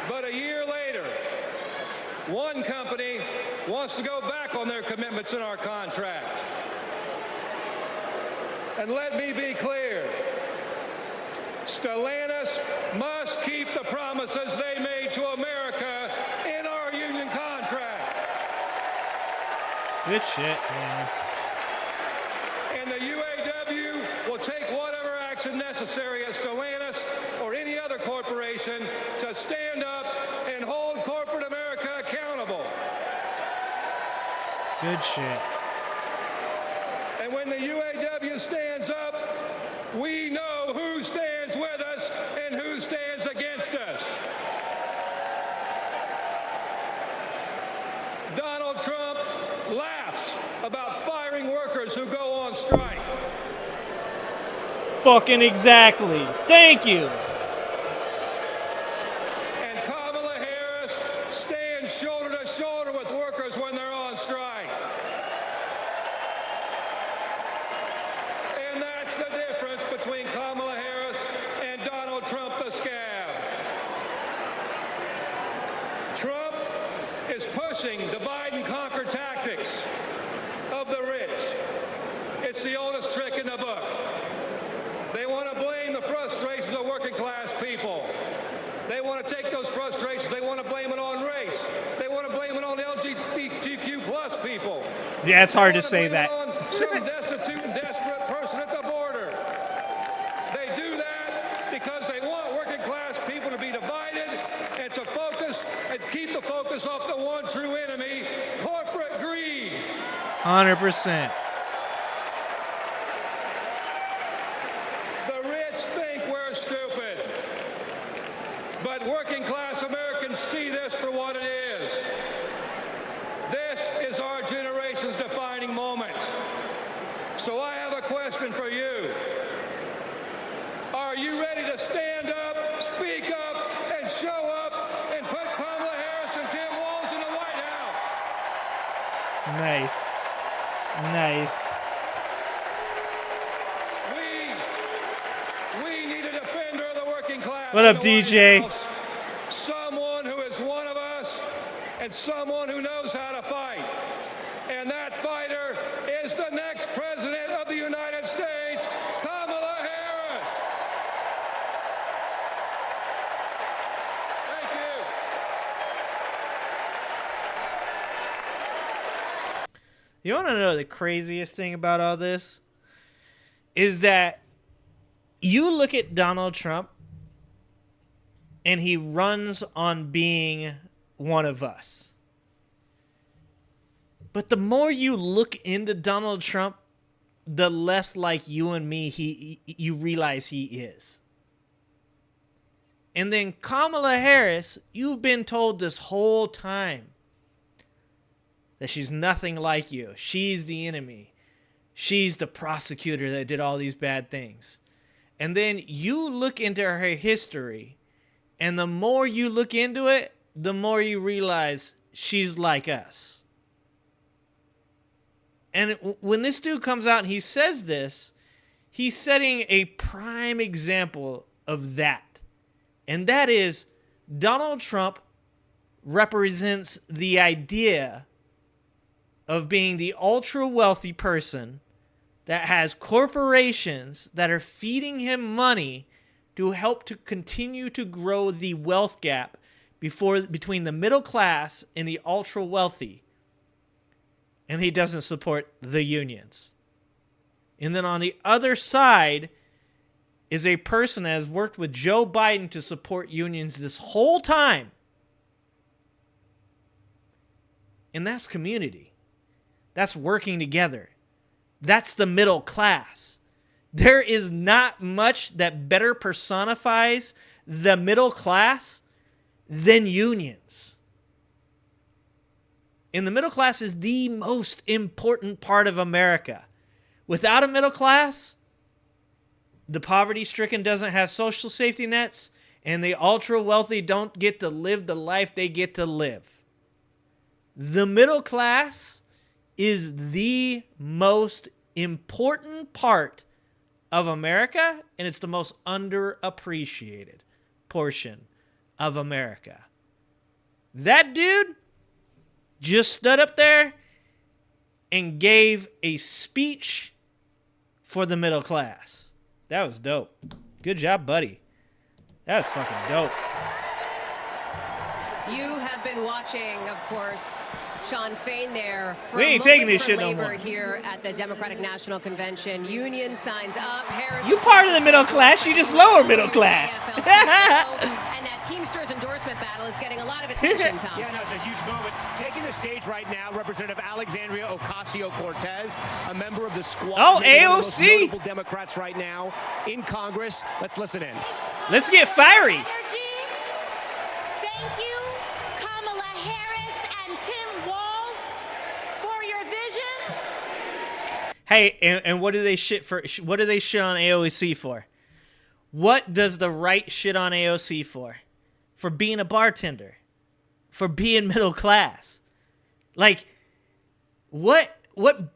But a year later, one company wants to go back on their commitments in our contract. And let me be clear, Stellantis must keep the promises they made to America in our union contract. Good shit, man. And the UAW will take whatever action necessary at Stellantis or any other corporation to stand up and hold corporate America accountable. Good shit. And when the UAW stands up, we know who stands with us and who stands against us. Donald Trump laughs about firing workers who go on strike. Fucking exactly. Thank you. And Kamala Harris stands shoulder to shoulder with workers when they're on strike. And that's the difference between Kamala Harris and Donald Trump the scab. Trump is pushing divide and conquer tactics of the rich. It's the oldest trick in the book. They want to blame the frustrations of working class people. They want to take those frustrations, they want to blame it on race. They want to blame it on LGBTQ plus people. Yeah, it's hard to say that. Some destitute and desperate person at the border. They do that because they want working class people to be divided and to focus and keep the focus off the one true enemy, corporate greed. 100%. The rich think we're stupid, but working class Americans see this for what it is. This is our generation's defining moment. So I have a question for you. Are you ready to stand up, speak up, and show up and put Kamala Harris and Tim Walz in the White House? Nice. Nice. We need a defender of the working class. What up, DJ? Someone who is one of us and someone who knows how to fight. And that fighter is the next president of the United States, Kamala Harris. Thank you. You want to know the craziest thing about all this? Is that you look at Donald Trump and he runs on being one of us. But the more you look into Donald Trump, the less like you and me you realize he is. And then Kamala Harris, you've been told this whole time that she's nothing like you. She's the enemy. She's the prosecutor that did all these bad things. And then you look into her history, and the more you look into it, the more you realize she's like us. And when this dude comes out and he says this, he's setting a prime example of that. And that is Donald Trump represents the idea of being the ultra wealthy person that has corporations that are feeding him money to help to continue to grow the wealth gap between the middle class and the ultra wealthy. And he doesn't support the unions. And then on the other side is a person that has worked with Joe Biden to support unions this whole time. And that's community. That's working together. That's the middle class. There is not much that better personifies the middle class than unions. And the middle class is the most important part of America. Without a middle class, the poverty-stricken doesn't have social safety nets, and the ultra-wealthy don't get to live the life they get to live. The middle class is the most important part of America, and it's the most underappreciated portion of America. That dude just stood up there and gave a speech for the middle class. That was dope. Good job, buddy. That was fucking dope. You have been watching, of course, Sean Fain there. We ain't taking this shit no more. Here at the Democratic National Convention. Union signs up. Harris. You part of the middle class. You just lower middle class. And that Teamsters endorsement battle is getting a lot of attention, Tom. Yeah, no, it's a huge moment. Taking the stage right now, Representative Alexandria Ocasio-Cortez, a member of the squad. Oh, maybe one of the most AOC. notable Democrats right now in Congress. Let's listen in. Let's get fiery. Thank you, Kamala Harris and Tim Walz, for your vision. Hey, and what do they shit for? What do they shit on AOC for? What does the right shit on AOC for? For being a bartender, for being middle class. Like, what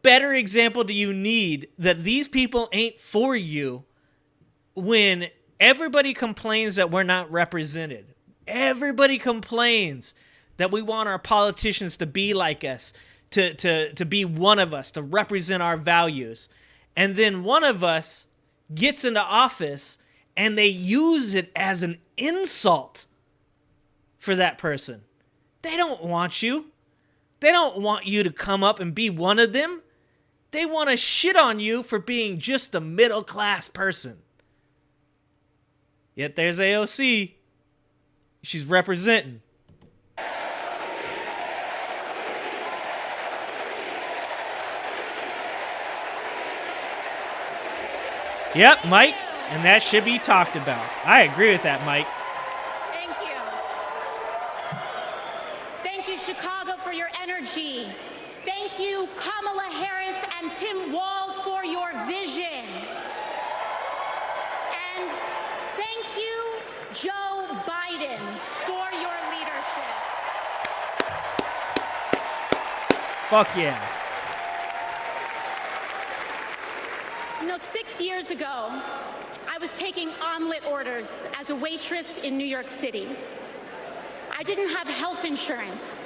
better example do you need that these people ain't for you when everybody complains that we're not represented? Everybody complains that we want our politicians to be like us, to be one of us, to represent our values. And then one of us gets into office and they use it as an insult for that person. They don't want you. They don't want you to come up and be one of them. They want to shit on you for being just a middle class person. Yet there's AOC. She's representing. Yep, Mike. And that should be talked about. I agree with that, Mike. Thank you. Thank you, Chicago, for your energy. Thank you, Kamala Harris and Tim Walz, for your vision. And thank you, Joe Biden, for your leadership. Fuck yeah. You know, 6 years ago, I was taking omelet orders as a waitress in New York City. I didn't have health insurance.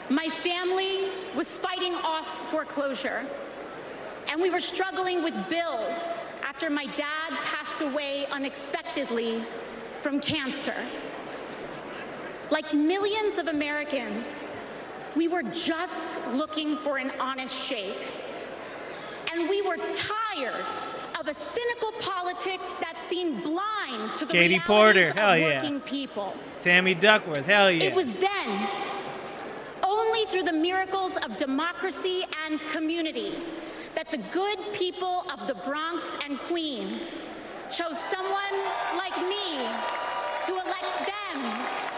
My family was fighting off foreclosure. And we were struggling with bills after my dad passed away unexpectedly from cancer. Like millions of Americans, we were just looking for an honest shake. And we were tired of a cynical politics that seemed blind to the Katie realities Porter, of hell yeah. working people. Tammy Duckworth, hell yeah. It was then, only through the miracles of democracy and community, that the good people of the Bronx and Queens chose someone like me to elect them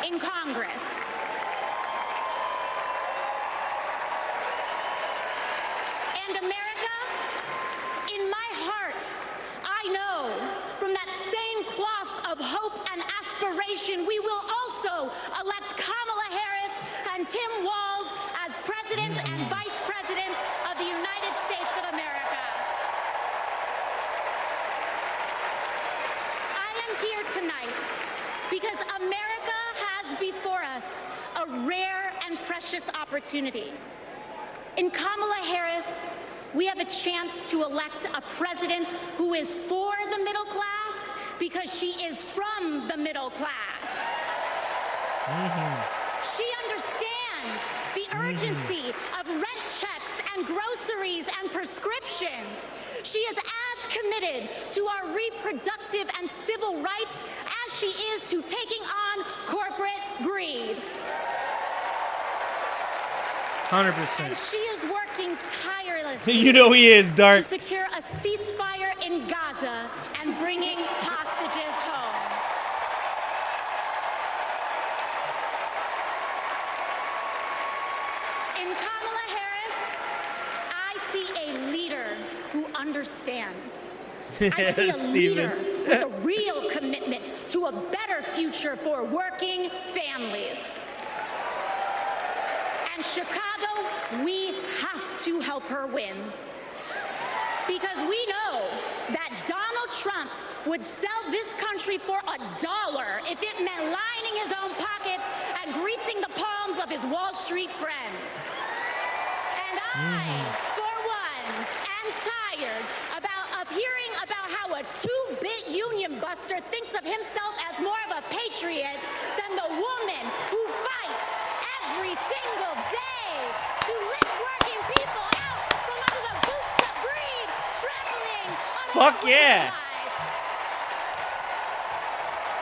in Congress. And America, in my heart, I know from that same cloth of hope and aspiration, we will also elect Kamala Harris and Tim Walz as President and Vice President of the United States of America. I am here tonight because America has before us a rare and precious opportunity. In Kamala Harris, we have a chance to elect a president who is for the middle class because she is from the middle class. She understands the urgency of rent checks and groceries and prescriptions. She is as committed to our reproductive and civil rights as she is to taking on corporate greed. 100%. And she is working tirelessly. You know he is, Dart. To secure a ceasefire in Gaza and bringing hostages home. Kamala Harris, I see a leader who understands. I see a leader with a real commitment to a better future for working families. And Chicago, we have to help her win. Because we know that Donald Trump would sell this country for $1 if it meant lining his own pockets and greasing the palms of his Wall Street friends. And I, for one, am tired of hearing about how a two-bit union buster thinks of himself as more of a patriot than the woman who fights every single day to lift working people out from under the boots of greed, trampling on Fuck their way yeah. of life.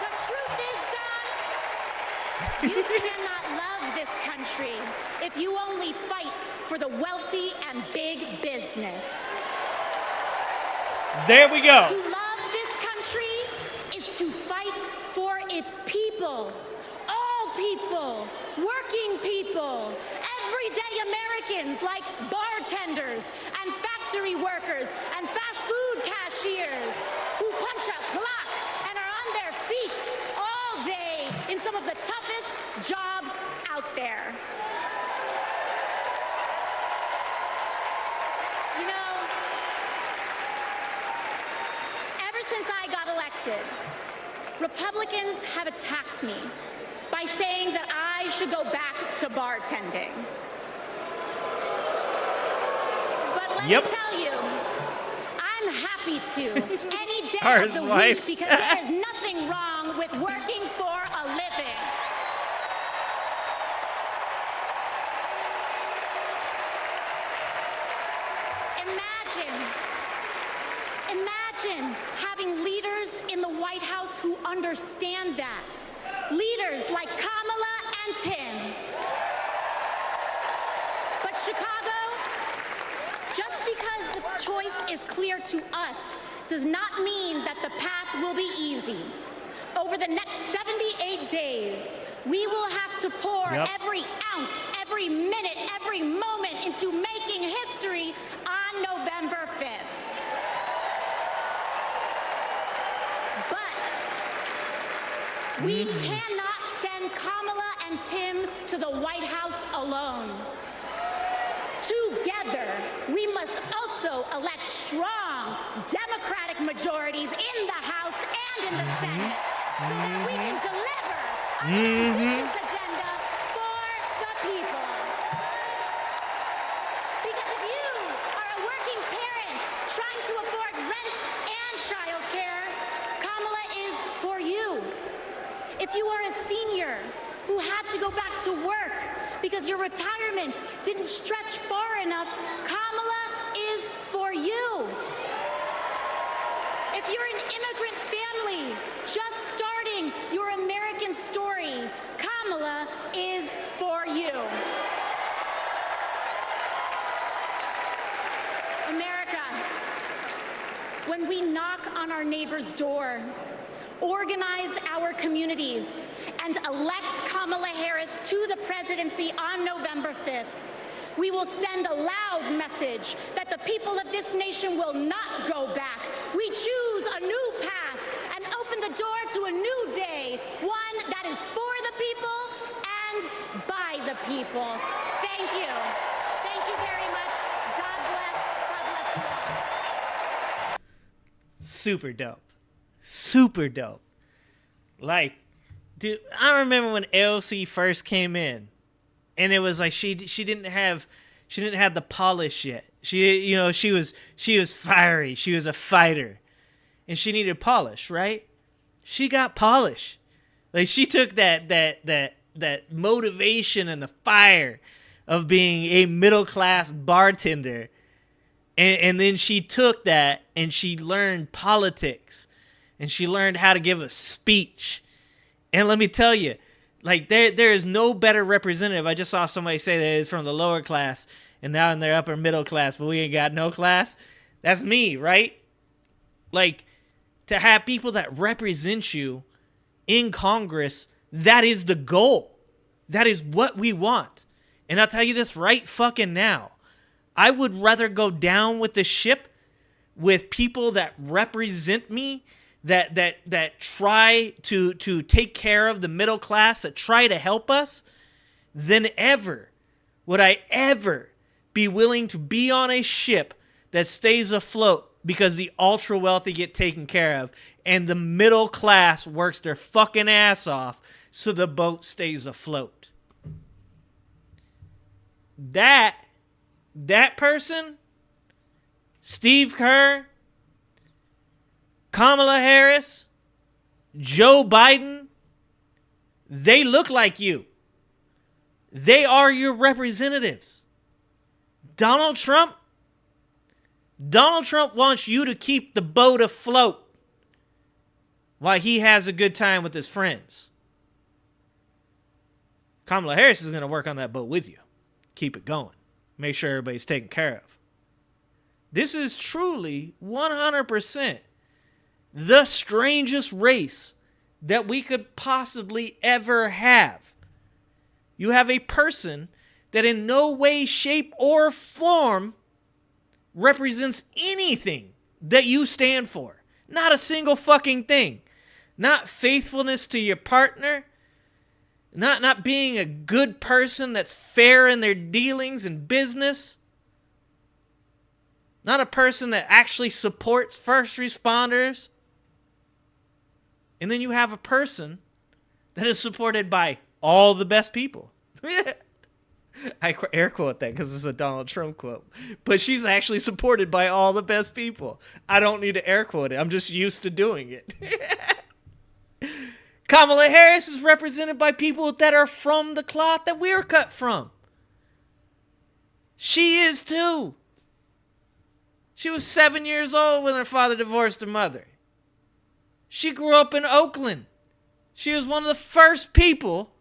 The truth is, Don, you cannot love this country if you only fight for the wealthy and big business. There we go. To love this country is to fight for its people. All people, working people, everyday Americans like bartenders and factory workers and fast food cashiers who punch a clock and are on their feet all day in some of the toughest jobs out there. You know, ever since I got elected, Republicans have attacked me by saying that I should go back to bartending. But let me tell you, I'm happy to any day of the week because there is nothing wrong with working for a living. Imagine having leaders in the White House who understand that. Leaders like Kamala and Tim. But Chicago, just because the choice is clear to us does not mean that the path will be easy. Over the next 78 days, we will have to pour every ounce, every minute, every moment into making history on November 5th. But we cannot send Kamala and Tim to the White House alone. Together, we must also elect strong Democratic majorities in the House and in the Senate so that we can deliver on an ambitious agenda for the people. Because if you are a working parent trying to afford rent and childcare, Kamala is for you. If you are a senior who had to go back to work because your retirement didn't stretch far enough, Kamala is for you. If you're an immigrant family just starting your American story, Kamala is for you. America, when we knock on our neighbor's door, organize our communities, and elect Kamala Harris to the presidency on November 5th, we will send a loud message that the people of this nation will not go back. We choose a new path and open the door to a new day, one that is for the people and by the people. Thank you. Thank you very much. God bless. God bless you all. Super dope. Super dope. Like, dude, I remember when AOC first came in, and it was like she didn't have the polish yet. She was fiery. She was a fighter, and she needed polish, right? She got polish. Like, she took that motivation and the fire of being a middle class bartender, and then she took that and she learned politics. And she learned how to give a speech. And let me tell you, like, there is no better representative. I just saw somebody say that it's from the lower class and now in their upper middle class, but we ain't got no class. That's me, right? Like, to have people that represent you in Congress, that is the goal. That is what we want. And I'll tell you this right fucking now. I would rather go down with the ship with people that represent me, that try to take care of the middle class, that try to help us, than ever would I ever be willing to be on a ship that stays afloat because the ultra wealthy get taken care of and the middle class works their fucking ass off so the boat stays afloat. That person, Steve Kerr, Kamala Harris, Joe Biden, they look like you. They are your representatives. Donald Trump wants you to keep the boat afloat while he has a good time with his friends. Kamala Harris is going to work on that boat with you. Keep it going. Make sure everybody's taken care of. This is truly 100% the strangest race that we could possibly ever have. You have a person that in no way, shape, or form represents anything that you stand for. Not a single fucking thing. Not faithfulness to your partner. Not being a good person that's fair in their dealings and business. Not a person that actually supports first responders. And then you have a person that is supported by all the best people. I air quote that because it's a Donald Trump quote. But she's actually supported by all the best people. I don't need to air quote it. I'm just used to doing it. Kamala Harris is represented by people that are from the cloth that we're cut from. She is too. She was 7 years old when her father divorced her mother. She grew up in Oakland. She was one of the first people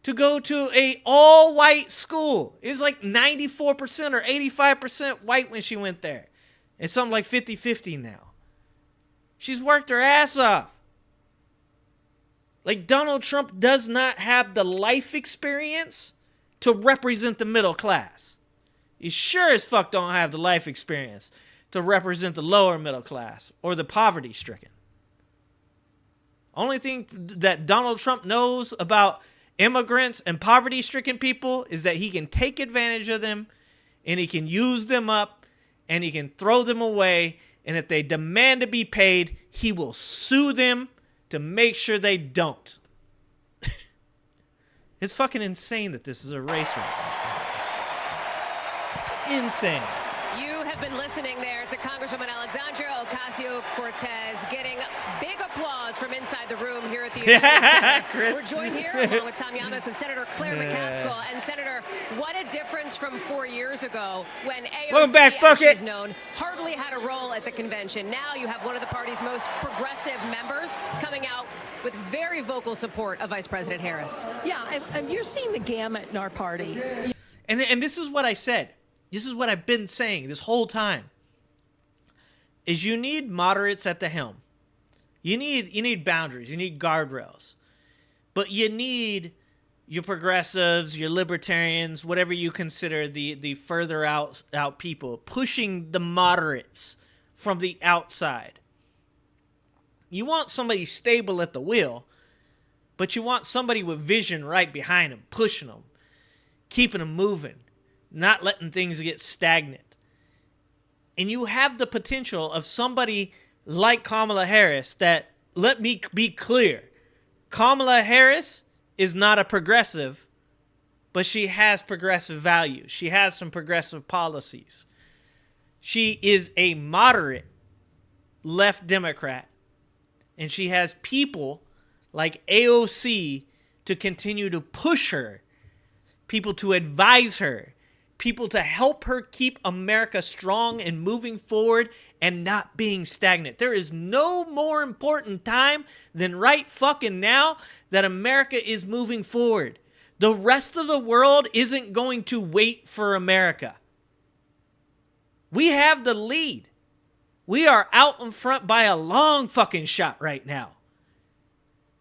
to go to a all-white school. It was like 94% or 85% white when she went there. It's something like 50-50 now. She's worked her ass off. Like, Donald Trump does not have the life experience to represent the middle class. He sure as fuck don't have the life experience to represent the lower middle class or the poverty-stricken. Only thing that Donald Trump knows about immigrants and poverty-stricken people is that he can take advantage of them and he can use them up and he can throw them away. And if they demand to be paid, he will sue them to make sure they don't. It's fucking insane that this is a race right now. Insane. You have been listening there to Congresswoman Alexandria Ocasio-Cortez getting big applause from inside the room here at the United Center. We're joined here along with Tom Yamas and Senator Claire McCaskill. And Senator, what a difference from 4 years ago when AOC, as she's known, hardly had a role at the convention. Now you have one of the party's most progressive members coming out with very vocal support of Vice President Harris. Yeah, and you're seeing the gamut in our party. And this is what I said. This is what I've been saying this whole time. Is you need moderates at the helm. You need boundaries. You need guardrails. But you need your progressives, your libertarians, whatever you consider the further out people, pushing the moderates from the outside. You want somebody stable at the wheel, but you want somebody with vision right behind them, pushing them, keeping them moving, not letting things get stagnant. And you have the potential of somebody like Kamala Harris that, let me be clear, Kamala Harris is not a progressive, but she has progressive values. She has some progressive policies. She is a moderate left Democrat, and she has people like AOC to continue to push her, people to advise her, people to help her keep America strong and moving forward and not being stagnant. There is no more important time than right fucking now that America is moving forward. The rest of the world isn't going to wait for America. We have the lead. We are out in front by a long fucking shot right now.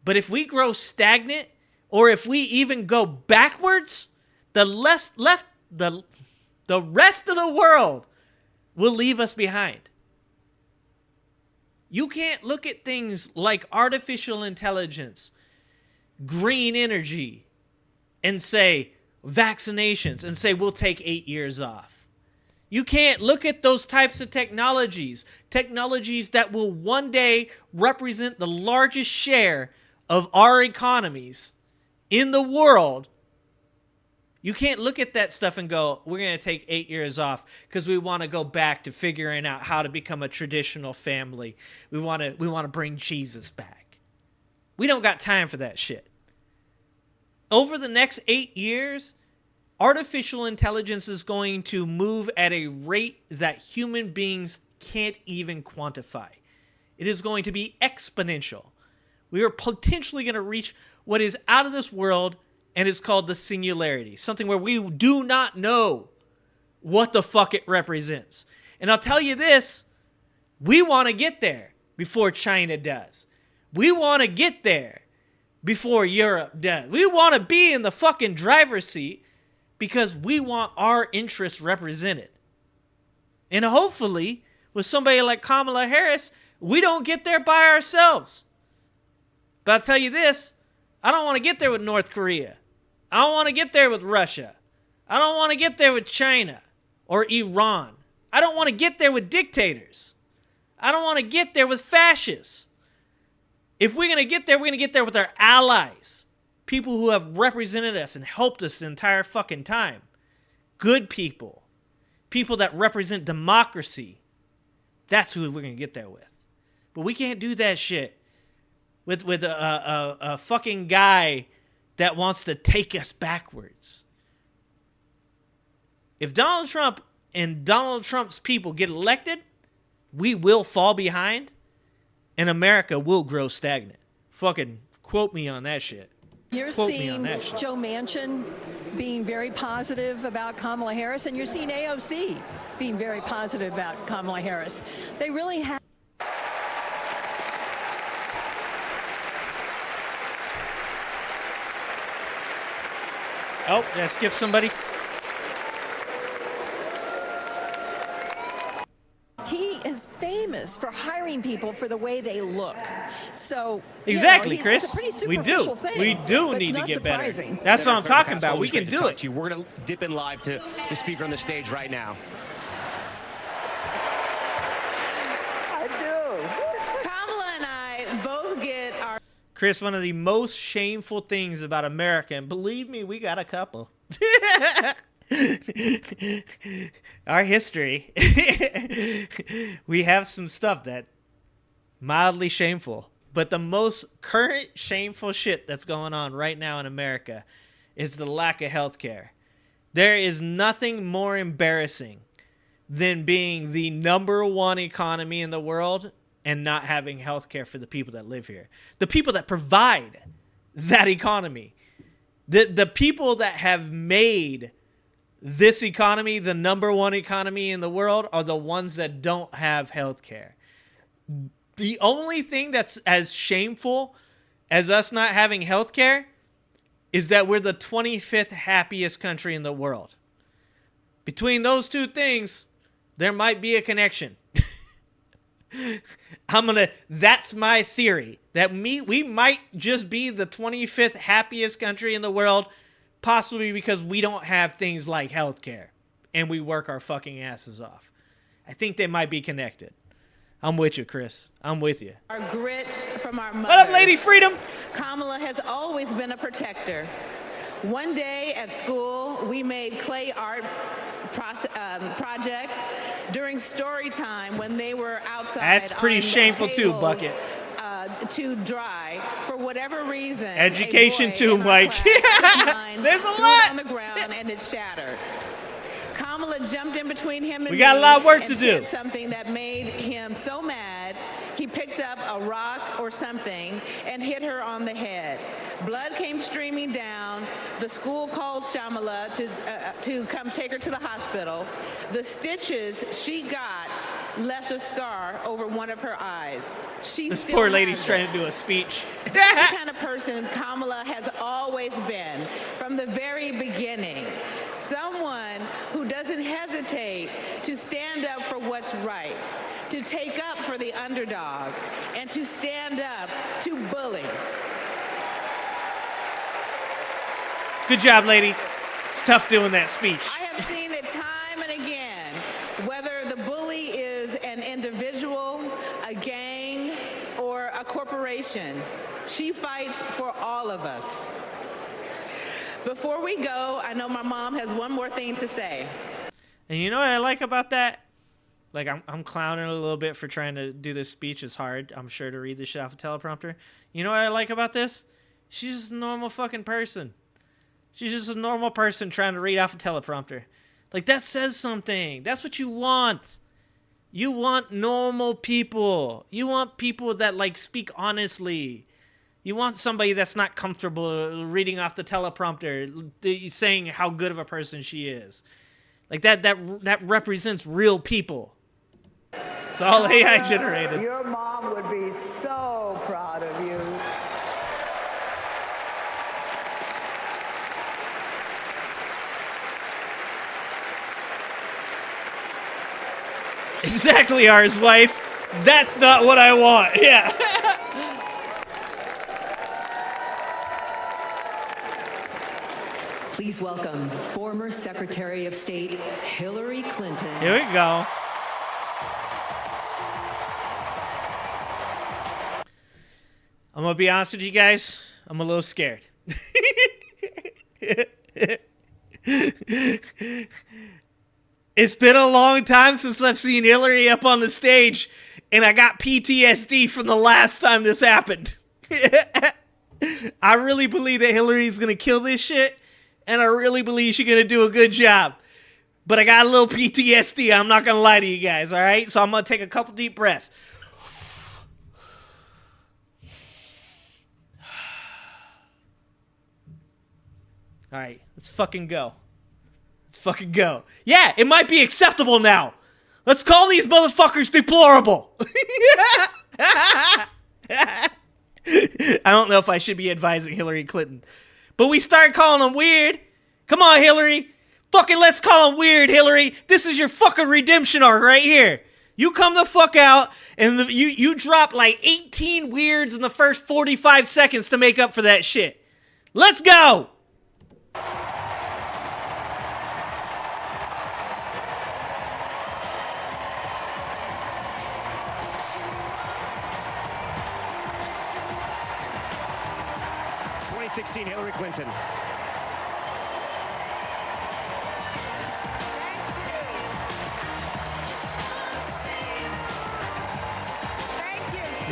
But if we grow stagnant, or if we even go backwards, the rest of the world will leave us behind. You can't look at things like artificial intelligence, green energy, and say vaccinations and say we'll take 8 years off. You can't look at those types of technologies that will one day represent the largest share of our economies in the world. You can't look at that stuff and go, we're going to take 8 years off because we want to go back to figuring out how to become a traditional family. We want to bring Jesus back. We don't got time for that shit. Over the next 8 years, artificial intelligence is going to move at a rate that human beings can't even quantify. It is going to be exponential. We are potentially going to reach what is out of this world, and it's called the singularity, something where we do not know what the fuck it represents. And I'll tell you this, we want to get there before China does. We want to get there before Europe does. We want to be in the fucking driver's seat because we want our interests represented. And hopefully, with somebody like Kamala Harris, we don't get there by ourselves. But I'll tell you this, I don't want to get there with North Korea. I don't want to get there with Russia. I don't want to get there with China or Iran. I don't want to get there with dictators. I don't want to get there with fascists. If we're going to get there, we're going to get there with our allies. People who have represented us and helped us the entire fucking time. Good people. People that represent democracy. That's who we're going to get there with. But we can't do that shit with a fucking guy that wants to take us backwards. If Donald Trump and Donald Trump's people get elected, we will fall behind and America will grow stagnant. Fucking quote me on that shit. You're seeing Joe Manchin being very positive about Kamala Harris, and you're seeing AOC being very positive about Kamala Harris. They really have. Oh, did I skip somebody? He is famous for hiring people for the way they look. So exactly, Chris. It's a pretty superficial thing, we do need to get better. That's what I'm talking about. We can do it. We're going to dip in live to the speaker on the stage right now. I do. Kamala and I both get our... Chris, one of the most shameful things about America, and believe me, we got a couple. Our history. We have some stuff that mildly shameful. But the most current shameful shit that's going on right now in America is the lack of health care. There is nothing more embarrassing than being the #1 economy in the world and not having health care for the people that live here. The people that provide that economy. The people that have made this economy the #1 economy in the world are the ones that don't have health care. The only thing that's as shameful as us not having health care is that we're the 25th happiest country in the world. Between those two things, there might be a connection. That's my theory. That we might just be the 25th happiest country in the world, possibly because we don't have things like healthcare and we work our fucking asses off. I think they might be connected. I'm with you, Chris. I'm with you. Our grit from our mothers. What up, Lady Freedom? Kamala has always been a protector. One day at school, we made clay art projects during story time when they were outside. That's pretty shameful too, Bucket. To dry for whatever reason. Education too, Mike. There's a lot on the ground and it shattered. Kamala jumped in between him and we got a lot of work to do. Said something that made him so mad. He picked up a rock or something and hit her on the head. Blood came streaming down. The school called Shamala to come take her to the hospital. The stitches she got left a scar over one of her eyes. This poor lady's trying to do a speech. That's the kind of person Kamala has always been from the very beginning. Someone who doesn't hesitate to stand up for what's right, to take up for the underdog, and to stand up to bullies. Good job, lady. It's tough doing that speech. I have seen it time and again, whether the bully is an individual, a gang, or a corporation. She fights for all of us. Before we go, I know my mom has one more thing to say. And you know what I like about that? Like, I'm clowning a little bit for trying to do this speech. It's hard, I'm sure, to read this shit off a teleprompter. You know what I like about this? She's just a normal fucking person. She's just a normal person trying to read off a teleprompter. Like, that says something. That's what you want. You want normal people. You want people that, like, speak honestly. You want somebody that's not comfortable reading off the teleprompter, saying how good of a person she is. Like, that represents real people. It's all AI generated. Your mom would be so proud of you. Exactly, ours wife. That's not what I want. Yeah. Please welcome former Secretary of State Hillary Clinton. Here we go. I'm gonna be honest with you guys. I'm a little scared. It's been a long time since I've seen Hillary up on the stage, and I got PTSD from the last time this happened. I really believe that Hillary's going to kill this shit, and I really believe she's going to do a good job. But I got a little PTSD, I'm not going to lie to you guys, all right? So I'm going to take a couple deep breaths. All right, let's fucking go. Let's fucking go. Yeah, it might be acceptable now. Let's call these motherfuckers deplorable. I don't know if I should be advising Hillary Clinton. But we start calling them weird. Come on, Hillary. Fucking let's call them weird, Hillary. This is your fucking redemption arc right here. You come the fuck out, and you drop like 18 weirds in the first 45 seconds to make up for that shit. Let's go. Hillary Clinton.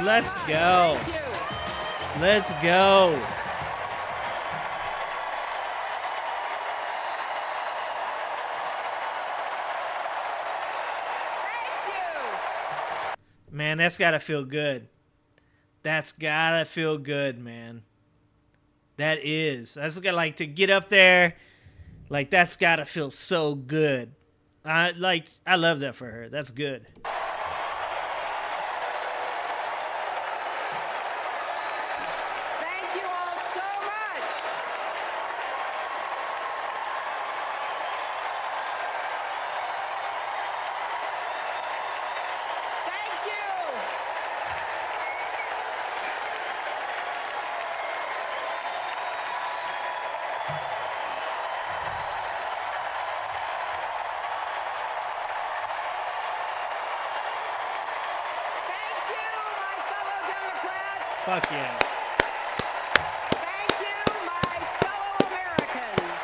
Let's go. Let's go. Man, that's gotta feel good. That's gotta feel good, man. That is. That's like to get up there. Like, that's gotta feel so good. I love that for her. That's good. Thank you all so much. Thank you. Fuck yeah. Thank you, my fellow Americans.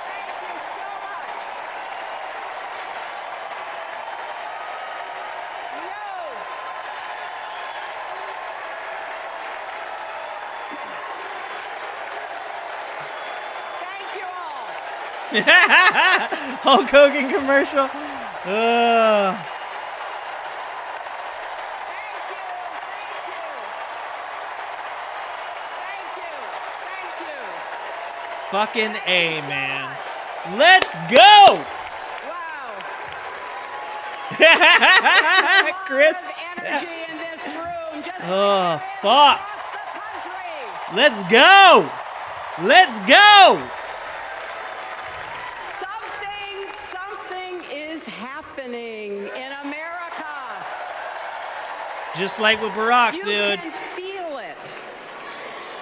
Thank you so much. Thank you all. Hulk Hogan commercial. fucking A, man. Let's go! Chris. Oh, fuck. Let's go. Let's go. Something is happening in America. Just like with Barack, dude. You can feel it.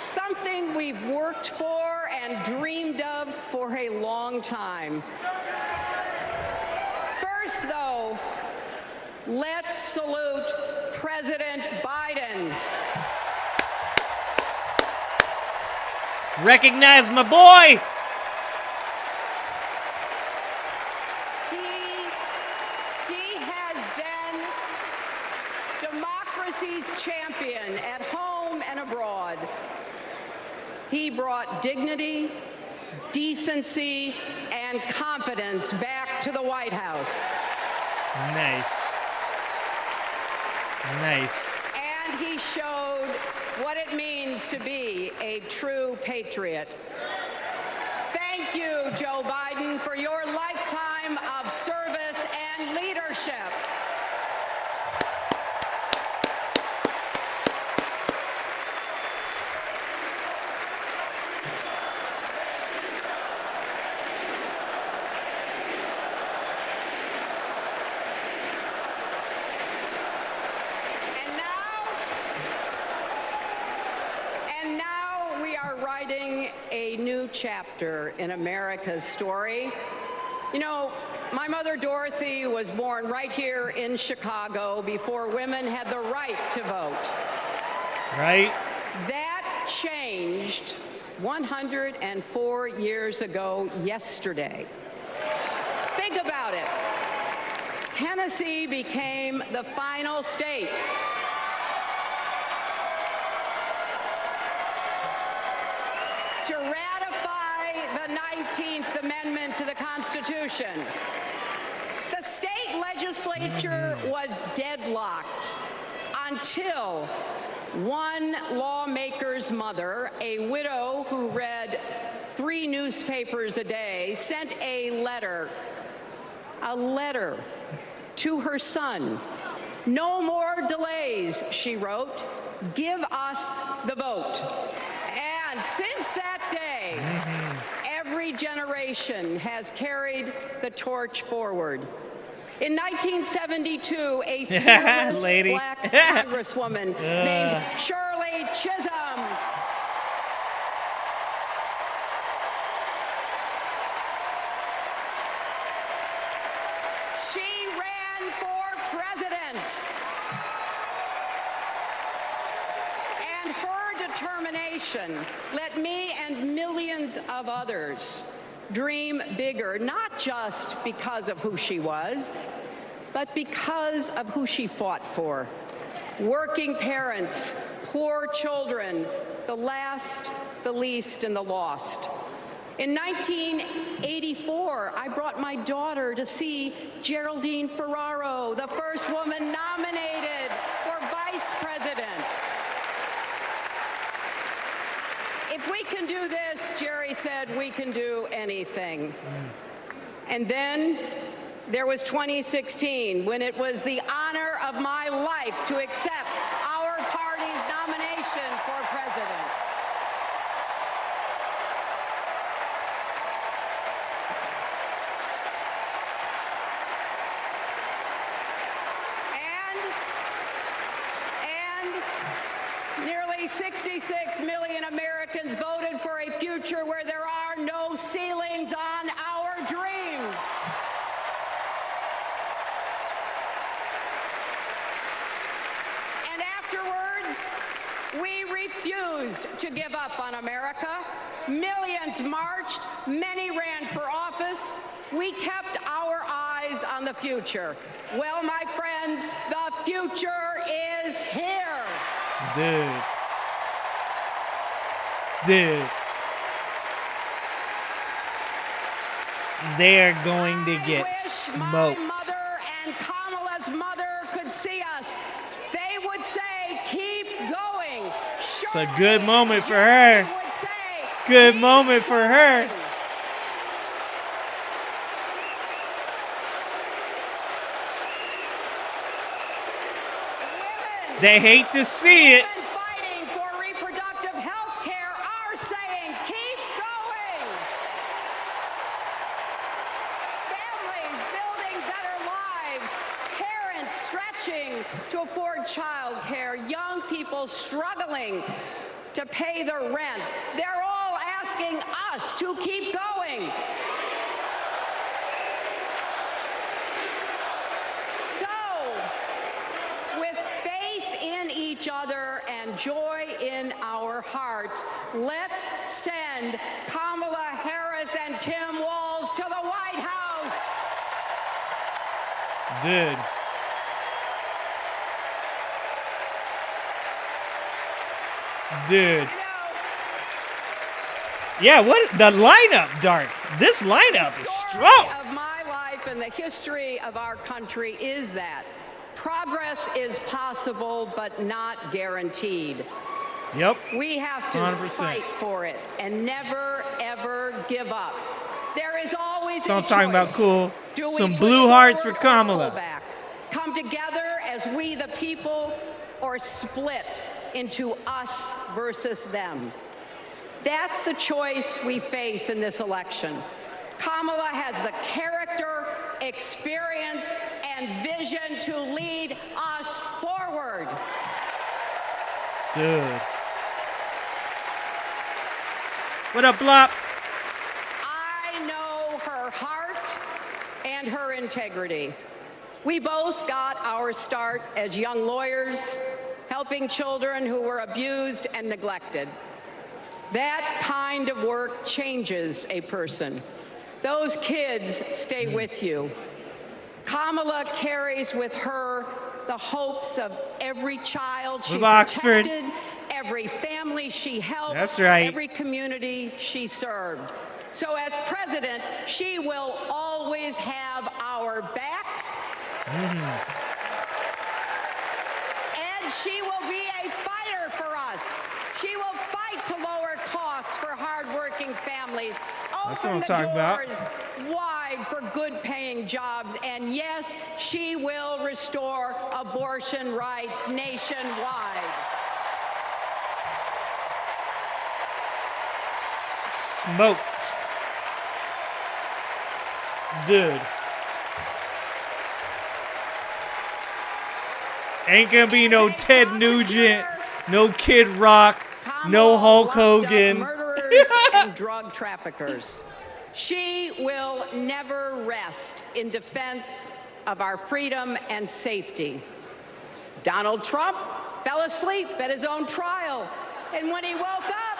Something we've worked for and dreamed of for a long time. First, though, let's salute President Biden. Recognize my boy. He has been democracy's champion at home and abroad. He brought dignity, decency, and competence back to the White House. Nice. Nice. And he showed what it means to be a true patriot. Thank you, Joe Biden, for your lifetime of service and leadership. A new chapter in America's story. You know, my mother Dorothy was born right here in Chicago before women had the right to vote. Right? That changed 104 years ago yesterday. Think about it. Tennessee became the final state to ratify the 19th Amendment to the Constitution. The state legislature was deadlocked until one lawmaker's mother, a widow who read 3 newspapers a day, sent a letter to her son. No more delays, she wrote. Give us the vote. And since that day, every generation has carried the torch forward. In 1972, a fearless black congresswoman named Shirley Chisholm ran for president. And her determination let me and millions of others dream bigger, not just because of who she was, but because of who she fought for. Working parents, poor children, the last, the least, and the lost. In 1984, I brought my daughter to see Geraldine Ferraro, the first woman nominated for vice president. If we can do this, Jerry said, we can do anything. And then there was 2016, when it was the honor of my life to accept our party's nomination for president. And nearly 66 million Americans voted for a future where there are no ceilings on our dreams. And afterwards, we refused to give up on America. Millions marched, many ran for office. We kept our eyes on the future. Well, my friends, the future is here. Dude. They're going to get smoked. My mother and Kamala's mother could see us. They would say, keep going. It's a good moment for her. good moment for her. They hate to see it. Fighting for reproductive health care are saying, keep going. Families building better lives, parents stretching to afford child care, young people struggling to pay their rent. They're all asking us to keep going. Each other and joy in our hearts, let's send Kamala Harris and Tim Walz to the White House. Dude. Dude. Yeah, what the lineup, Dark. This lineup is strong. Of my life and the history of our country is that progress is possible, but not guaranteed. Yep. We have to 100%. fight for it and never, ever give up. There is always So a I'm talking choice. about cool. Do we Some push blue hearts for forward or Kamala. pull back? Come together as we the people, or split into us versus them. That's the choice we face in this election. Kamala has the character, experience, and vision to lead us forward. Dude. What up, Blop? I know her heart and her integrity. We both got our start as young lawyers, helping children who were abused and neglected. That kind of work changes a person. Those kids stay with you. Kamala carries with her the hopes of every child she Oxford. protected, every family she helped, That's right. every community she served. So as president, she will always have our backs, and she will be a fighter for us. She will fight to lower costs for hardworking families, That's what I'm open the talking about. doors wide for good-paying jobs, and yes, she will restore abortion rights nationwide. Smoked. Dude. Ain't gonna be no Ted Nugent, no Kid Rock, no Hulk Hogan. Murderers and drug traffickers. She will never rest in defense of our freedom and safety. Donald Trump fell asleep at his own trial, and when he woke up,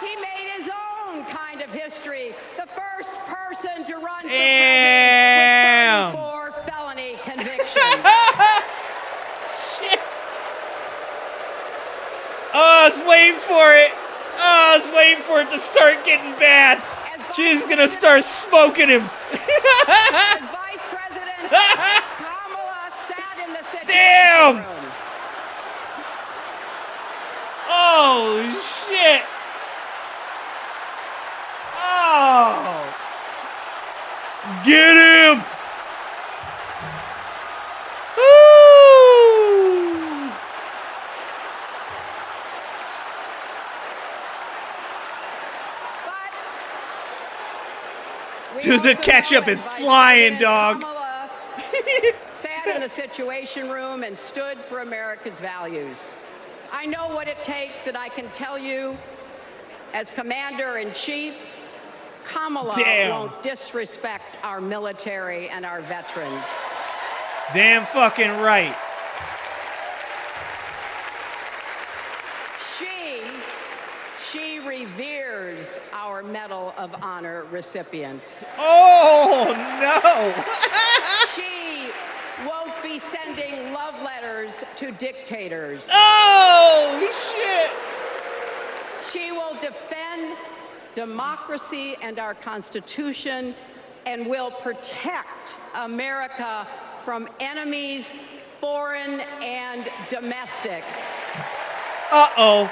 he made his own kind of history. The first person to run for president with 34 felony convictions. Oh, I was waiting for it. Oh, I was waiting for it to start getting bad. She's gonna start smoking him. As Vice President, Kamala sat in the Situation Damn! Room. Oh, shit. Oh. Get him. Dude, the ketchup is flying, dog. Sat in the Situation Room and stood for America's values. I know what it takes, and I can tell you, as Commander-in-Chief, Kamala won't disrespect our military and our veterans. Damn fucking right. She reveres our Medal of Honor recipients. Oh, no. She won't be sending love letters to dictators. Oh, shit. She will defend democracy and our Constitution and will protect America from enemies, foreign and domestic. Uh-oh.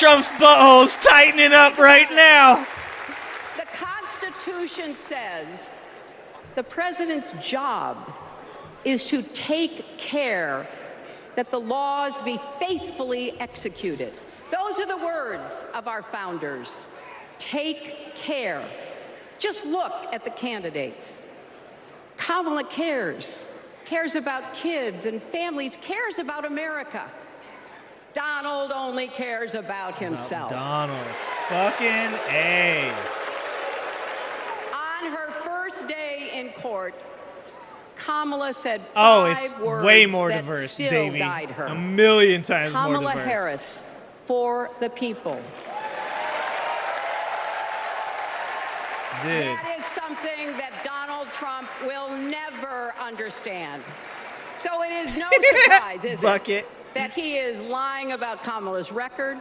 Trump's butthole's tightening up right now. The Constitution says the president's job is to take care that the laws be faithfully executed. Those are the words of our founders. Take care. Just look at the candidates. Kamala cares about kids and families, cares about America. Donald only cares about himself. Donald. Fucking A. On her first day in court, Kamala said five words way more that diverse, still Davey. guide her. A million times Kamala more diverse. Harris, for the people. Dude. That is something that Donald Trump will never understand. So it is no surprise, is it, that he is lying about Kamala's record.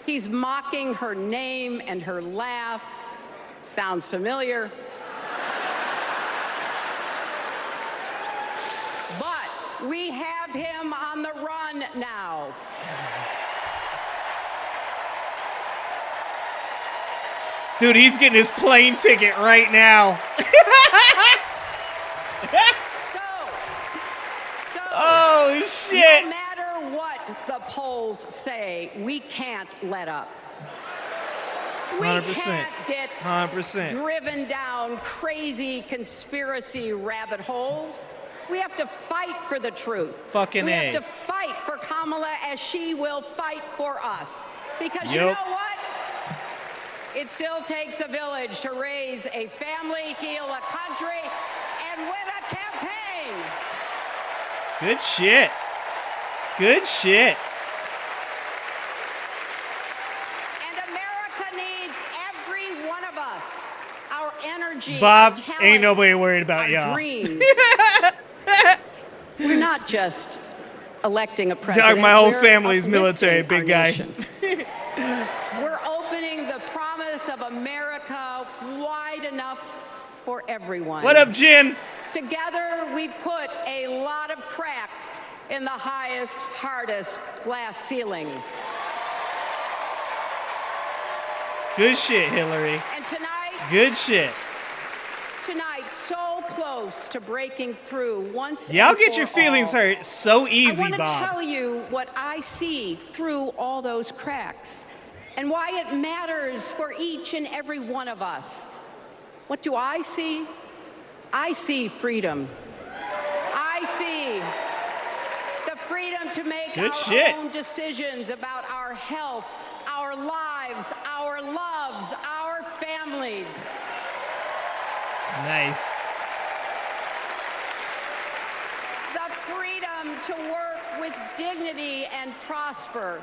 He's mocking her name and her laugh. Sounds familiar. But we have him on the run now. Dude, he's getting his plane ticket right now. Oh, shit. No matter what the polls say, we can't let up. We 100%. can't get 100%. driven down crazy conspiracy rabbit holes. We have to fight for the truth. Fucking we A. have to fight for Kamala as she will fight for us. Because you Yep. know what? It still takes a village to raise a family, heal a country, and win a campaign. Good shit. Good shit. And America needs every one of us. Our energy, Bob, our talent, ain't nobody worried about our y'all. dreams. We're not just electing a president. Dog, my whole we're family's uplifting military, our big guy. nation. We're opening the promise of America wide enough for everyone. What up, Jen? Together, we put a lot of cracks in the highest, hardest glass ceiling. Good shit, Hillary. And tonight, Good shit. so close to breaking through once Y'all and get for your feelings all. hurt so easy, I want to Bob. tell you what I see through all those cracks and why it matters for each and every one of us. What do I see? I see freedom. I see the freedom to make Good our shit. own decisions about our health, our lives, our loves, our families. Nice. The freedom to work with dignity and prosper.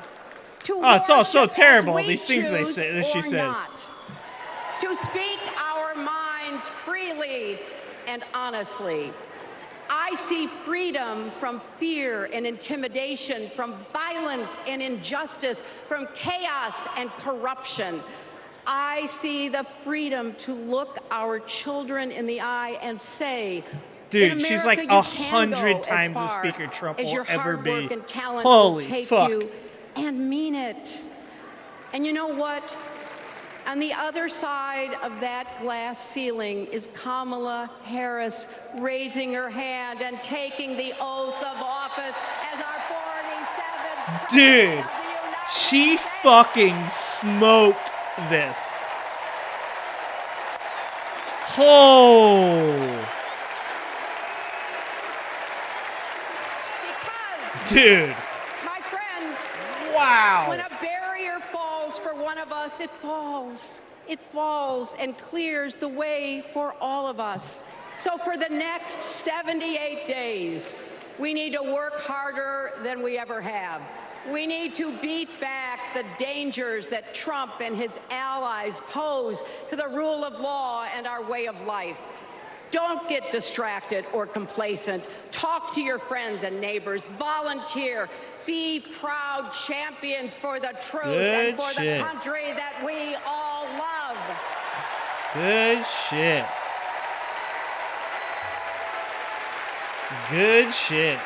To Oh, it's all so worship as terrible, we these things they choose say- that she or says. not. To speak our minds freely and honestly. I see freedom from fear and intimidation, from violence and injustice, from chaos and corruption. I see the freedom to look our children in the eye and say, Dude, in she's America, like you can 100 go as times the far speaker Trump as will your ever hard be. work and talent Holy will take fuck. you, and mean it. And you know what? On the other side of that glass ceiling is Kamala Harris raising her hand and taking the oath of office as our 47th Dude, she fucking smoked this. Oh. Dude. My friends, wow. When a barrier falls for one of us, it falls. It falls and clears the way for all of us. So for the next 78 days, we need to work harder than we ever have. We need to beat back the dangers that Trump and his allies pose to the rule of law and our way of life. Don't get distracted or complacent. Talk to your friends and neighbors. Volunteer. Be proud champions for the truth and for the country that we all love. Good shit. Good shit.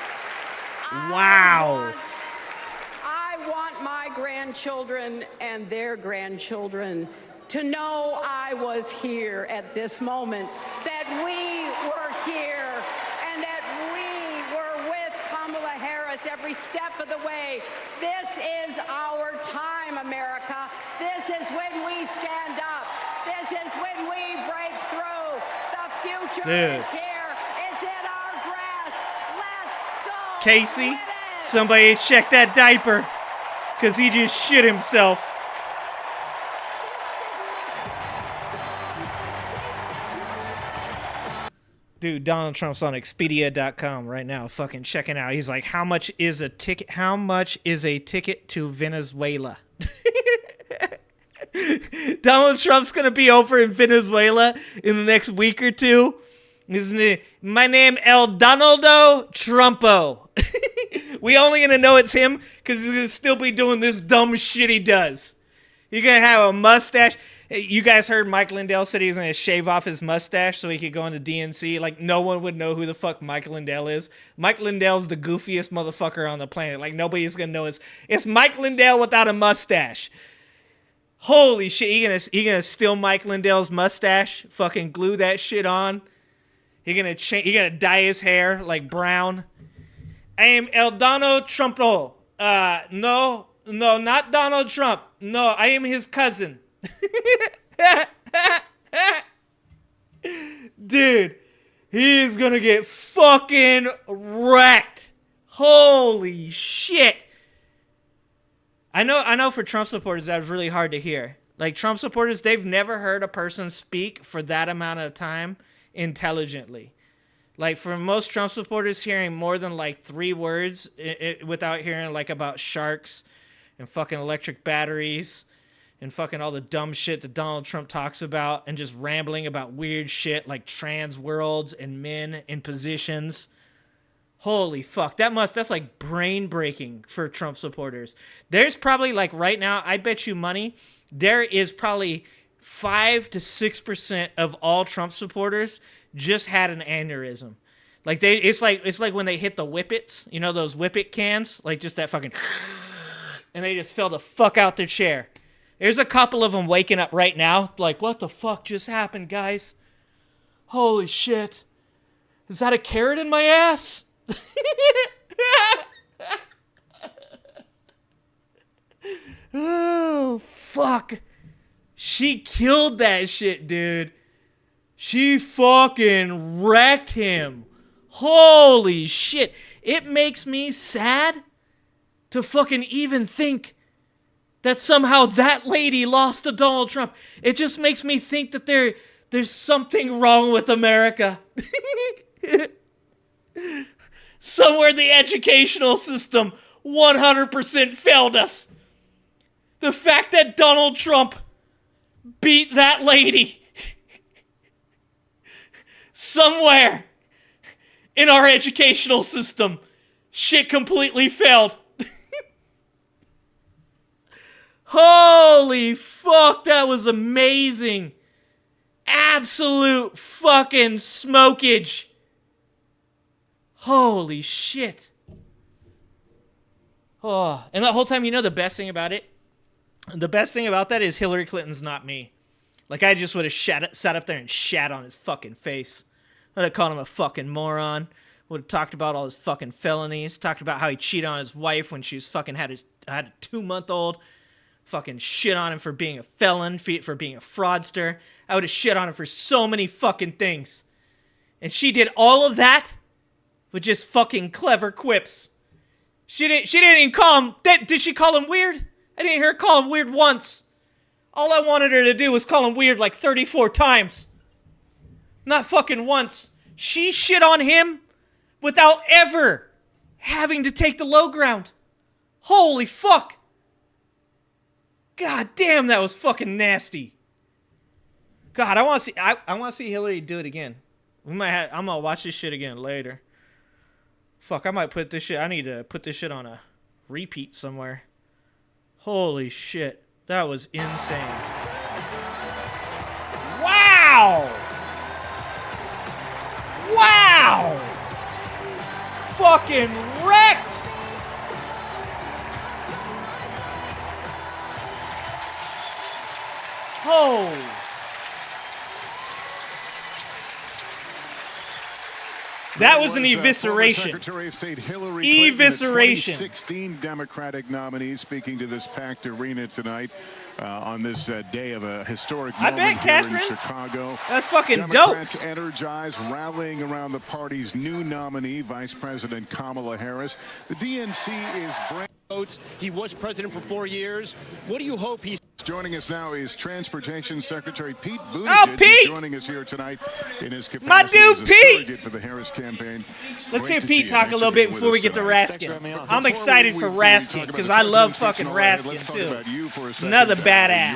Wow. I want my grandchildren and their grandchildren to know I was here at this moment, that we were here, and that we were with Kamala Harris every step of the way. This is our time, America. This is when we stand up. This is when we break through. The future is here. It's in our grasp. Let's go. Casey, somebody check that diaper, because he just shit himself. Dude, Donald Trump's on Expedia.com right now, fucking checking out. He's like, how much is a ticket? How much is a ticket to Venezuela? Donald Trump's gonna be over in Venezuela in the next week or two. My name El Donaldo Trumpo. We only gonna know it's him because he's gonna still be doing this dumb shit he does. You're gonna have a mustache. You guys heard Mike Lindell said he's going to shave off his mustache so he could go into DNC. Like, no one would know who the fuck Mike Lindell is. Mike Lindell's the goofiest motherfucker on the planet. Like, nobody's going to know it's Mike Lindell without a mustache. Holy shit. He gonna steal Mike Lindell's mustache, fucking glue that shit on. He gonna dye his hair like brown. I am El Donald Trumpo. No, not Donald Trump. No, I am his cousin. Dude, he is gonna get fucking wrecked. Holy shit. I know for Trump supporters that was really hard to hear. Like, Trump supporters, they've never heard a person speak for that amount of time intelligently. Like, for most Trump supporters, hearing more than like 3 words without hearing like about sharks and fucking electric batteries and fucking all the dumb shit that Donald Trump talks about, and just rambling about weird shit like trans worlds and men in positions. Holy fuck. That's like brain breaking for Trump supporters. There's probably, like, right now, I bet you money, there is probably 5 to 6% of all Trump supporters just had an aneurysm. Like, it's like when they hit the whippets, you know, those whippet cans, like just that fucking, and they just fell the fuck out their chair. There's a couple of them waking up right now, like, what the fuck just happened, guys? Holy shit. Is that a carrot in my ass? Oh, fuck. She killed that shit, dude. She fucking wrecked him. Holy shit. It makes me sad to fucking even think that somehow that lady lost to Donald Trump. It just makes me think that there's something wrong with America. Somewhere the educational system 100% failed us. The fact that Donald Trump beat that lady somewhere in our educational system, shit completely failed. Holy fuck, that was amazing. Absolute fucking smokage. Holy shit. Oh, and the whole time, you know, the best thing about it? The best thing about that is Hillary Clinton's not me. Like, I just would have sat up there and shat on his fucking face. Would have called him a fucking moron. Would have talked about all his fucking felonies. Talked about how he cheated on his wife when she was fucking had a 2-month-old. Fucking shit on him for being a felon, for being a fraudster. I would have shit on him for so many fucking things. And she did all of that with just fucking clever quips. She didn't even call him... Did she call him weird? I didn't hear her call him weird once. All I wanted her to do was call him weird like 34 times. Not fucking once. She shit on him without ever having to take the low ground. Holy fuck. God damn, that was fucking nasty. God, I want to see Hillary do it again. I'm gonna watch this shit again later. Fuck, I might put this shit. I need to put this shit on a repeat somewhere. Holy shit, that was insane. Wow! Wow! Fucking wrecked! Oh. That was an evisceration. Secretary of State Hillary Evisceration. 2016 Democratic nominee speaking to this packed arena tonight on this day of a historic moment here Catherine, in Chicago. That's fucking Democrats energized, rallying around the party's new nominee, Vice President Kamala Harris. The DNC is brand votes. He was president for 4 years. What do you hope he's... Joining us now is Transportation Secretary Pete Buttigieg. Oh, Pete! Joining us here tonight in his capacity My dude, as a Pete! surrogate for the Harris campaign. Let's hear Pete talk a little bit before we get to Raskin. I'm excited for Raskin because I love fucking Raskin too. Another badass.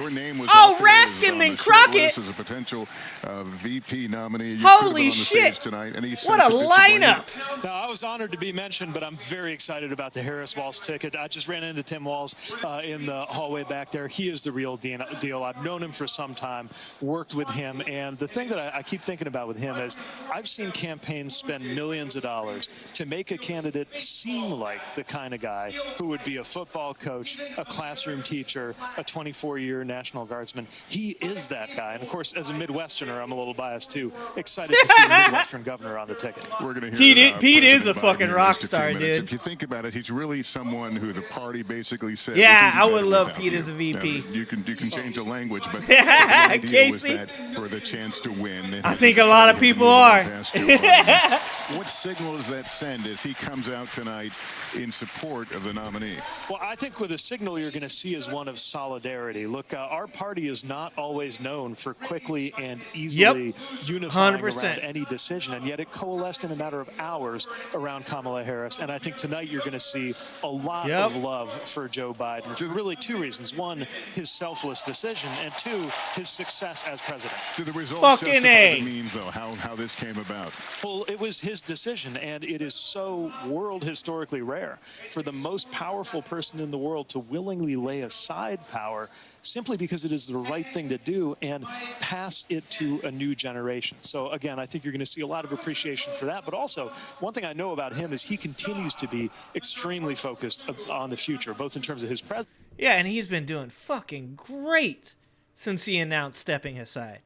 Oh, Raskin then Crockett. As a potential VP nominee. Holy shit! What a lineup! No, I was honored to be mentioned, but I'm very excited about the Harris Walz ticket. I just ran into Tim Walz in the hallway back there. He is the real deal. I've known him for some time, worked with him, and the thing that I keep thinking about with him is I've seen campaigns spend millions of dollars to make a candidate seem like the kind of guy who would be a football coach, a classroom teacher, a 24-year National Guardsman. He is that guy. And of course, as a Midwesterner, I'm a little biased too. Excited to see the Midwestern governor on the ticket. We're going to hear Pete is a fucking rock star, dude. If you think about it, he's really someone who the party basically said. Yeah, I would love Pete as a VP. Now, you can change the language, but the idea was that for the chance to win. I think a lot of people are. What signal does that send as he comes out tonight in support of the nominee? Well, I think with a signal you're going to see is one of solidarity. Look, our party is not always known for quickly and easily unifying 100%. around any decision, and yet it coalesced in a matter of hours around Kamala Harris. And I think tonight you're going to see a lot of love for Joe Biden for really two reasons. One, his selfless decision, and two, his success as president. Do the results justify the means, though, how this came about? Well, it was his decision, and it is so world historically rare for the most powerful person in the world to willingly lay aside power simply because it is the right thing to do and pass it to a new generation. So again, I think you're going to see a lot of appreciation for that. But also, one thing I know about him is he continues to be extremely focused on the future, both in terms of his presidency. Yeah, and he's been doing fucking great since he announced stepping aside.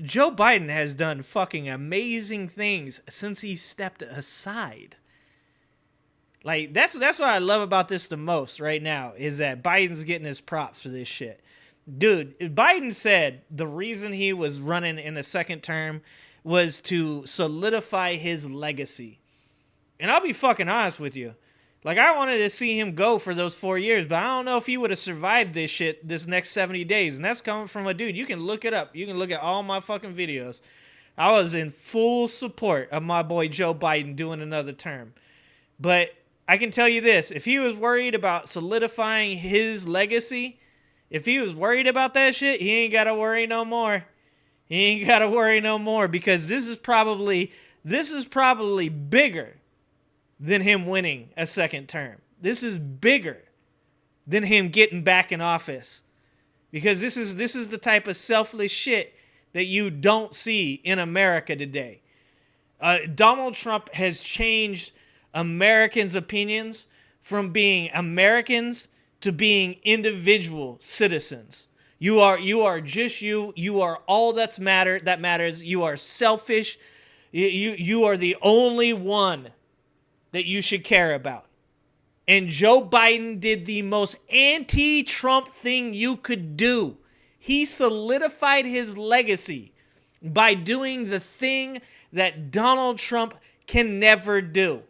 Joe Biden has done fucking amazing things since he stepped aside. Like, that's what I love about this the most right now, is that Biden's getting his props for this shit. Dude, Biden said the reason he was running in the second term was to solidify his legacy. And I'll be fucking honest with you. Like, I wanted to see him go for those 4 years, but I don't know if he would have survived this shit this next 70 days. And that's coming from a dude. You can look it up. You can look at all my fucking videos. I was in full support of my boy Joe Biden doing another term. But I can tell you this. If he was worried about solidifying his legacy, if he was worried about that shit, he ain't got to worry no more. He ain't got to worry no more, because this is probably bigger than him winning a second term. This is bigger than him getting back in office, because this is the type of selfless shit that you don't see in America today. Donald Trump has changed Americans' opinions from being Americans to being individual citizens. You are just you. You are all that matters. You are selfish. You are the only one that you should care about. And Joe Biden did the most anti-Trump thing you could do. He solidified his legacy by doing the thing that Donald Trump can never do.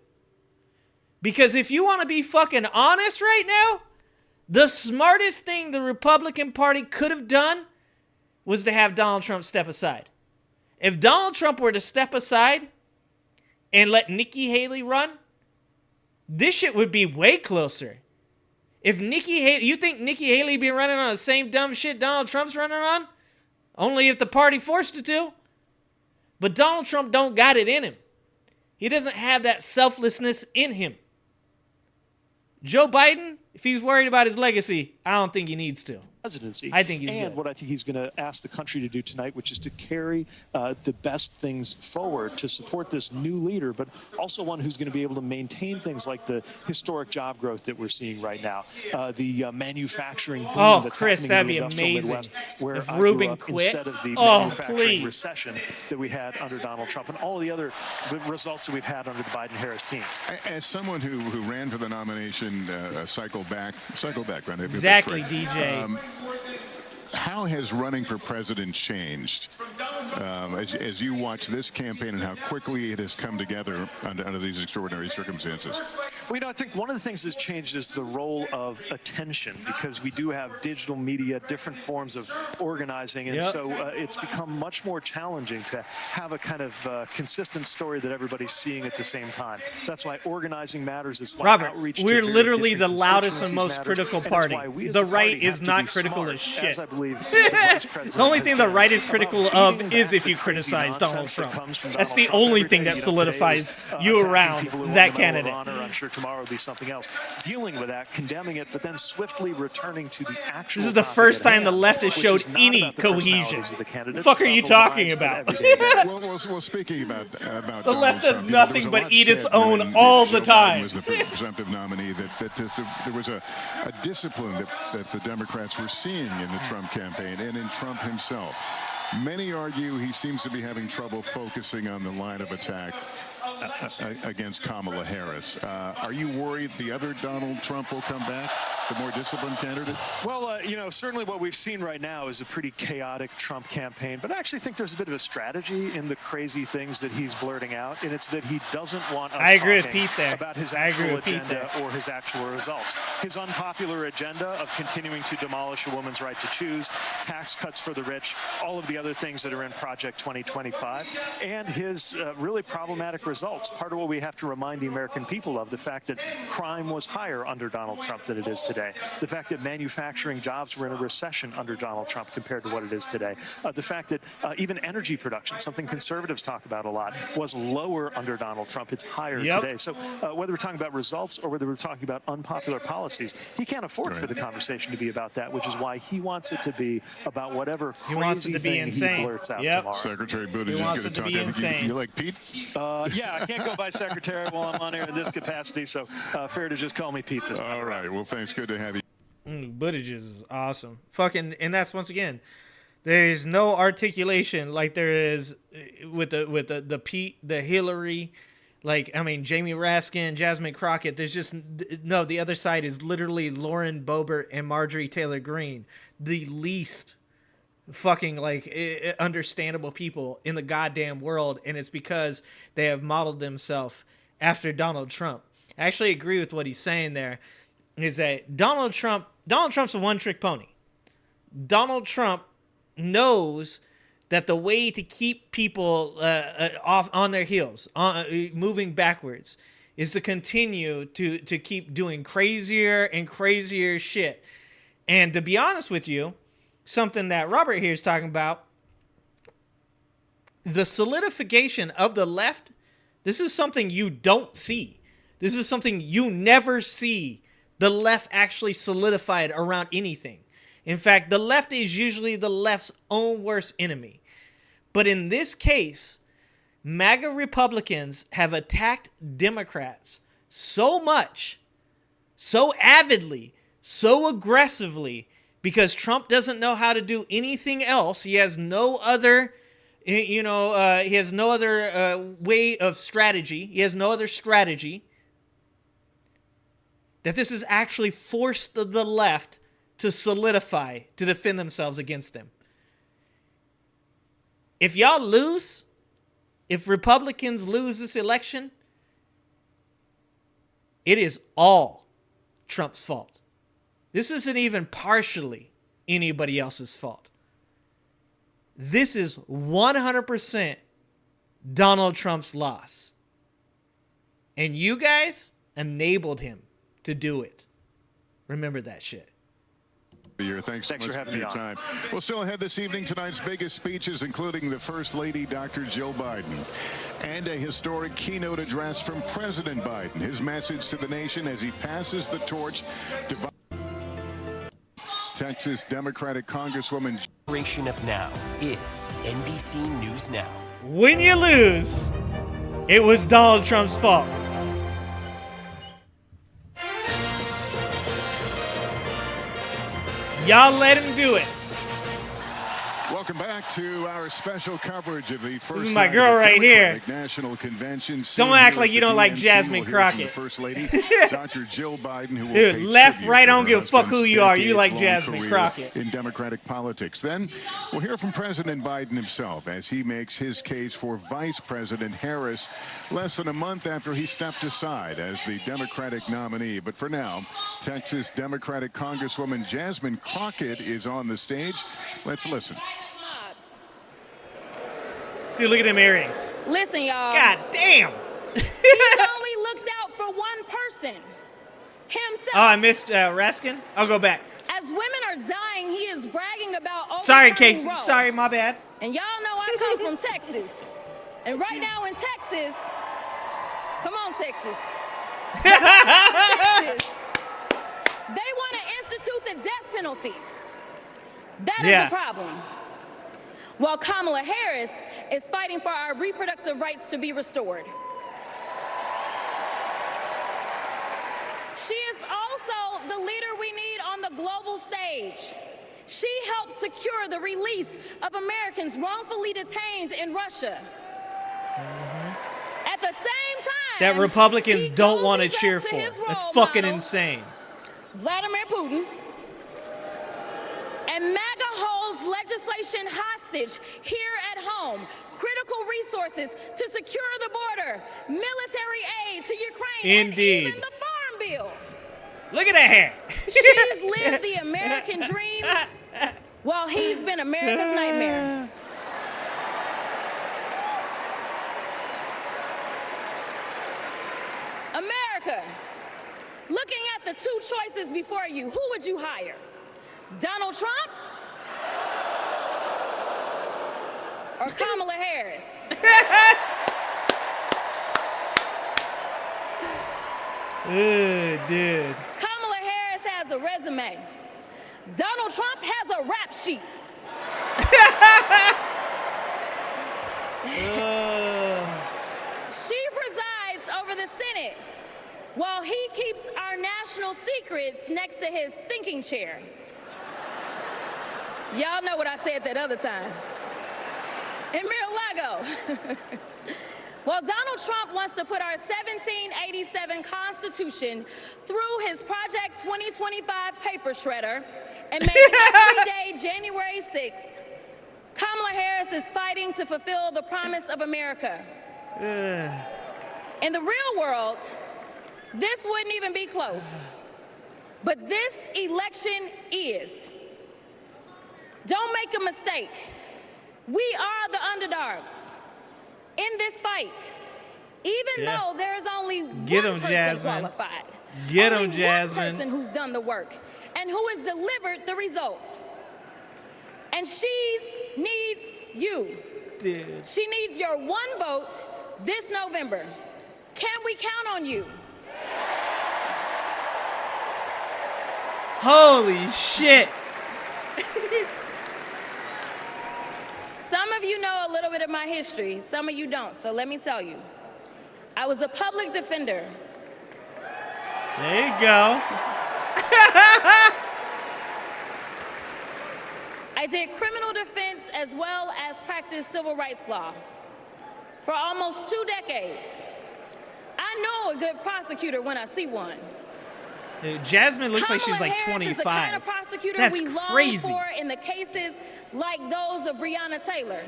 Because if you want to be fucking honest right now, the smartest thing the Republican Party could have done was to have Donald Trump step aside. If Donald Trump were to step aside and let Nikki Haley run, this shit would be way closer. If Nikki Haley, you think Nikki Haley be running on the same dumb shit Donald Trump's running on? Only if the party forced it to. But Donald Trump don't got it in him. He doesn't have that selflessness in him. Joe Biden, if he's worried about his legacy, I don't think he needs to. presidency. I think he's and good. what I think he's going to ask the country to do tonight, which is to carry the best things forward to support this new leader, but also one who's going to be able to maintain things like the historic job growth that we're seeing right now, the manufacturing boom that's Chris, happening that'd in be the industrial amazing. Midwest, where If I Rubin grew up, quit. instead of the Oh, manufacturing please. recession that we had under Donald Trump and all the other results that we've had under the Biden-Harris team. As someone who ran for the nomination, cycle back, right? Exactly, DJ. How has running for president changed as you watch this campaign and how quickly it has come together under these extraordinary circumstances? Well, I think one of the things that's changed is the role of attention, because we do have digital media, different forms of organizing, and so it's become much more challenging to have a kind of consistent story that everybody's seeing at the same time. That's why organizing matters. It's why Robert, outreach we're to literally the different loudest and constituencies most matters, critical and it's party. why we as The a right party is have to not be critical smart, as shit. as I believe the vice president The only has thing the been right is about critical beating of is back if the you crazy criticize Donald nonsense that Trump. comes from That's Donald the Trump only every thing day. that Today solidifies is, you attacking around people who won that the Medal of candidate. Honor. I'm sure tomorrow will be something else. Dealing with that, condemning it, but then swiftly returning to the actual. This is the topic first at time the hand, left has which showed is not any about the cohesion. personalities of the candidates, The fuck are it's you about the talking lives that about? every day Well, speaking about The Donald left does Trump, nothing there was a but lot eat its said own when all Joe the Biden time. was the presumptive nominee that there was a discipline that the Democrats were seeing in the Trump campaign and in Trump himself. Many argue he seems to be having trouble focusing on the line of attack against Kamala Harris. Are you worried the other Donald Trump will come back, the more disciplined candidate? Well, certainly what we've seen right now is a pretty chaotic Trump campaign, but I actually think there's a bit of a strategy in the crazy things that he's blurting out, and it's that he doesn't want us I agree with talking Pete there. about his I agree actual with Pete agenda there. or his actual results. His unpopular agenda of continuing to demolish a woman's right to choose, tax cuts for the rich, all of the other things that are in Project 2025, and his really problematic results. Part of what we have to remind the American people of, the fact that crime was higher under Donald Trump than it is today, the fact that manufacturing jobs were in a recession under Donald Trump compared to what it is today, the fact that even energy production, something conservatives talk about a lot, was lower under Donald Trump. It's higher today. So whether we're talking about results or whether we're talking about unpopular policies, he can't afford for the conversation to be about that, which is why he wants it to be about whatever crazy thing he blurts out tomorrow. Secretary Buttigieg is going to talk to you. You like Pete? Yeah, I can't go by secretary while I'm on air in this capacity, so fair to just call me Pete this time. All right. Well, thanks. Good to have you. Buttigieg is awesome. And that's once again, there's no articulation like there is with the Pete, the Hillary, Jamie Raskin, Jasmine Crockett. There's just no. The other side is literally Lauren Boebert and Marjorie Taylor Greene, the least fucking understandable people in the goddamn world, and it's because they have modeled themselves after Donald Trump. I actually agree with what he's saying there, is that Donald Trump's a one-trick pony. Donald Trump knows that the way to keep people off on their heels, moving backwards, is to continue to keep doing crazier and crazier shit. And to be honest with you, something that Robert here is talking about, the solidification of the left, this is something you don't see. This is something you never see the left actually solidified around anything. In fact, the left is usually the left's own worst enemy. But in this case, MAGA Republicans have attacked Democrats so much, so avidly, so aggressively, because Trump doesn't know how to do anything else. He has no other, he has no other way of strategy. He has no other strategy. That this has actually forced the left to solidify, to defend themselves against him. If y'all lose, if Republicans lose this election, it is all Trump's fault. This isn't even partially anybody else's fault. This is 100% Donald Trump's loss. And you guys enabled him to do it. Remember that shit. Thanks so much for your time. Well, still ahead this evening, tonight's biggest speeches, including the First Lady, Dr. Jill Biden, and a historic keynote address from President Biden. His message to the nation as he passes the torch to Texas Democratic Congresswoman. Generation of now is NBC News Now. When you lose, it was Donald Trump's fault. Y'all let him do it. Welcome back to our special coverage of the first. This is my girl right here. National Convention. Don't act like you don't like Jasmine Crockett. First Lady, Dr. Jill Biden, who will Dude, pay left, tribute right, I to don't her give a fuck who husband's you are. You like decades-long Jasmine career Crockett. in Democratic politics. Then we'll hear from President Biden himself as he makes his case for Vice President Harris less than a month after he stepped aside as the Democratic nominee. But for now, Texas Democratic Congresswoman Jasmine Crockett is on the stage. Let's listen. Dude, look at them earrings. Listen, y'all. God damn. He's only looked out for one person, himself. Oh, I missed Raskin. I'll go back. As women are dying, he is bragging about Sorry, overturning Casey. Roe. Sorry, my bad. And y'all know I come from Texas. And right now in Texas, come on, Texas. Texas, they want to institute the death penalty. That is a problem. While Kamala Harris is fighting for our reproductive rights to be restored. She is also the leader we need on the global stage. She helped secure the release of Americans wrongfully detained in Russia. At the same time, That Republicans don't want to cheer for. That's fucking insane. Vladimir Putin. And MAGA holds legislation hostage here at home. Critical resources to secure the border, military aid to Ukraine, Indeed. and even the farm bill. Look at that hair. She's lived the American dream while he's been America's nightmare. America, looking at the two choices before you, who would you hire? Donald Trump or Kamala Harris? Dude. Kamala Harris has a resume. Donald Trump has a rap sheet. She presides over the Senate while he keeps our national secrets next to his thinking chair. Y'all know what I said that other time. In Mar-a-Lago. Well, Donald Trump wants to put our 1787 Constitution through his Project 2025 paper shredder and make every day January 6th. Kamala Harris is fighting to fulfill the promise of America. In the real world, this wouldn't even be close. But this election is. Don't make a mistake. We are the underdogs in this fight. Even though there is only one person qualified. Get him, only Jasmine. one person who's done the work and who has delivered the results. And she needs you. Dude. She needs your one vote this November. Can we count on you? Holy shit. Some of you know a little bit of my history, some of you don't, so let me tell you. I was a public defender. There you go. I did criminal defense as well as practiced civil rights law for almost 2 decades. I know a good prosecutor when I see one. Dude, Jasmine looks like she's like Harris 25. is the kind of prosecutor That's we crazy. long for in the cases like those of Breonna Taylor.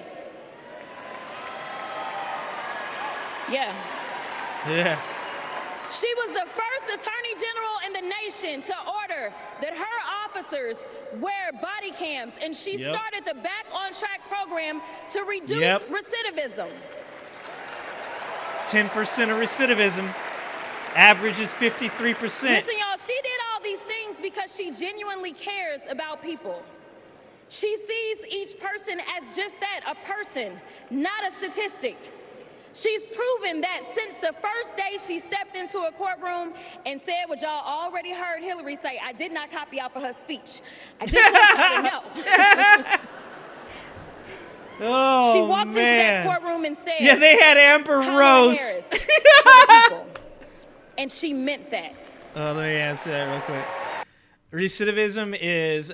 Yeah. Yeah. She was the first attorney general in the nation to order that her officers wear body cams, and she started the Back on Track program to reduce recidivism. 10% of recidivism. Average is 53%. Listen, y'all, she did all these things because she genuinely cares about people. She sees each person as just that, a person, not a statistic. She's proven that since the first day she stepped into a courtroom and said what y'all already heard Hillary say. I did not copy out for her speech. I just want y'all to know. Oh, she walked into that man. courtroom and said, Yeah, they had Amber Kamala Rose. Harris for the people. And she meant that. Oh, let me answer that real quick. Recidivism is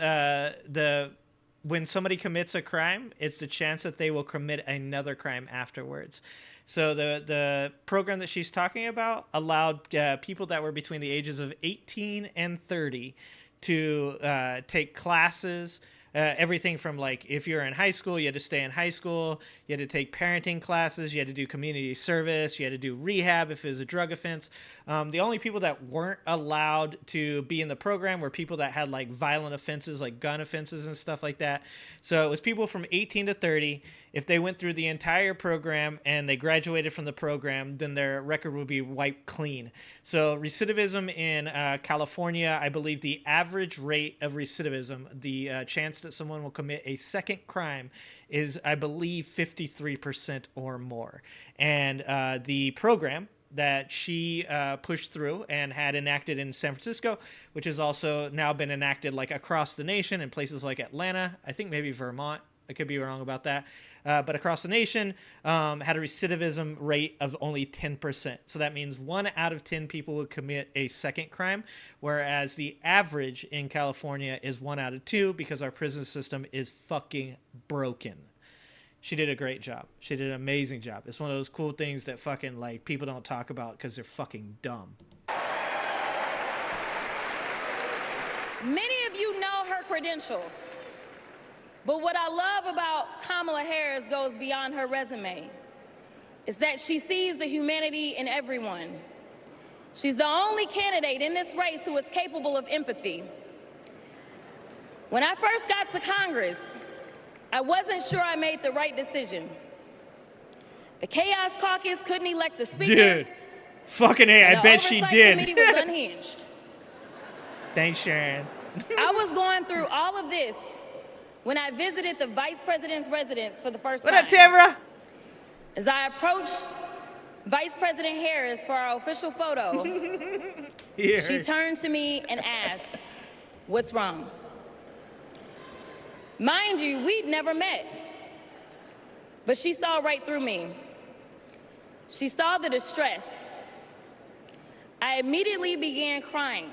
when somebody commits a crime, it's the chance that they will commit another crime afterwards. So the program that she's talking about allowed people that were between the ages of 18 and 30 to take classes. Everything from, like, if you're in high school, you had to stay in high school, you had to take parenting classes, you had to do community service, you had to do rehab if it was a drug offense. The only people that weren't allowed to be in the program were people that had, like, violent offenses, like gun offenses and stuff like that. So it was people from 18 to 30. If they went through the entire program and they graduated from the program, then their record would be wiped clean. So recidivism in California, I believe the average rate of recidivism, the chance that someone will commit a second crime, is, I believe, 53% or more. And the program that she pushed through and had enacted in San Francisco, which has also now been enacted, like, across the nation in places like Atlanta, I think maybe Vermont. I could be wrong about that. But across the nation, had a recidivism rate of only 10%. So that means 1 out of 10 people would commit a second crime, whereas the average in California is 1 out of 2 because our prison system is fucking broken. She did a great job. She did an amazing job. It's one of those cool things that fucking, like, people don't talk about because they're fucking dumb. Many of you know her credentials. But what I love about Kamala Harris goes beyond her resume, is that she sees the humanity in everyone. She's the only candidate in this race who is capable of empathy. When I first got to Congress, I wasn't sure I made the right decision. The Chaos Caucus couldn't elect a speaker. Dude, fucking A, I bet she did. The Oversight Committee was unhinged. Thanks, Sharon. I was going through all of this when I visited the Vice President's residence for the first time. What up, Tamara? As I approached Vice President Harris for our official photo, she turned to me and asked, "What's wrong?" Mind you, we'd never met, but she saw right through me. She saw the distress. I immediately began crying.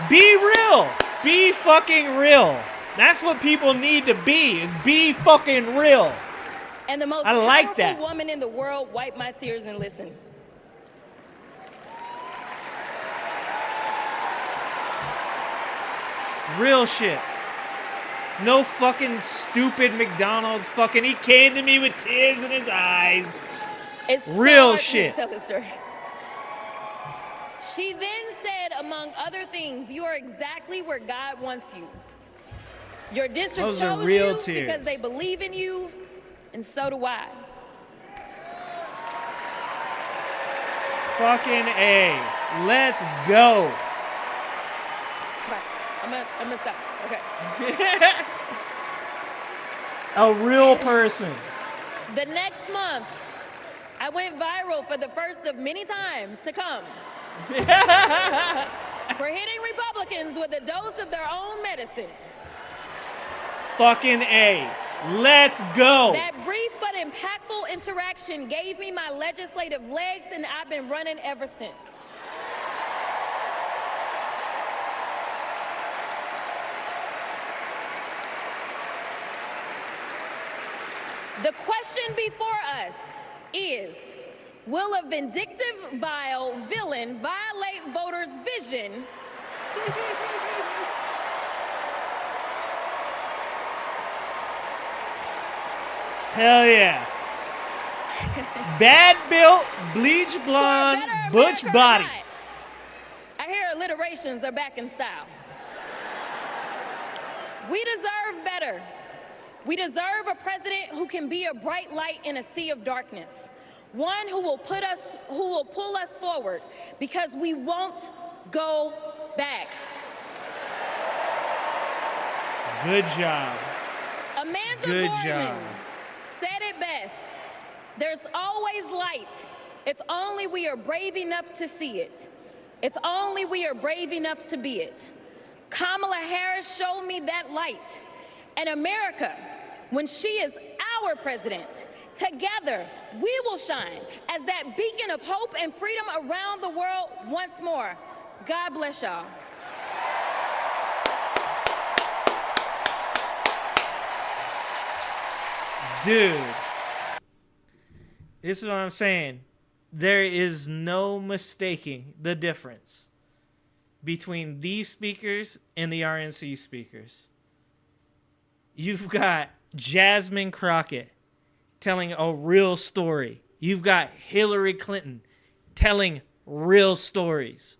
Be real. Be fucking real. That's what people need to be, is be fucking real. And the most I like powerful that. woman in the world wiped my tears and listened. Real shit. No fucking stupid McDonald's fucking, he came to me with tears in his eyes. It's real so hard shit. For me to tell this story. She then said, among other things, you are exactly where God wants you. Your district Those are chose real you tears. because they believe in you, and so do I. Fucking A. Let's go. Right. I'm gonna stop. Okay. A real person. The next month, I went viral for the first of many times to come. For hitting Republicans with a dose of their own medicine. Fucking A. Let's go. That brief but impactful interaction gave me my legislative legs, and I've been running ever since. The question before us is, will a vindictive, vile villain violate voters' vision Hell yeah. Bad built, bleach blonde, butch body. I hear alliterations are back in style. We deserve better. We deserve a president who can be a bright light in a sea of darkness. One who will pull us forward, because we won't go back. Good job. Amanda Good Gorman job. said it best. There's always light if only we are brave enough to see it. If only we are brave enough to be it. Kamala Harris showed me that light. And America, when she is our president, together we will shine as that beacon of hope and freedom around the world once more. God bless y'all. Dude, this is what I'm saying. There is no mistaking the difference between these speakers and the RNC speakers. You've got Jasmine Crockett telling a real story. You've got Hillary Clinton telling real stories.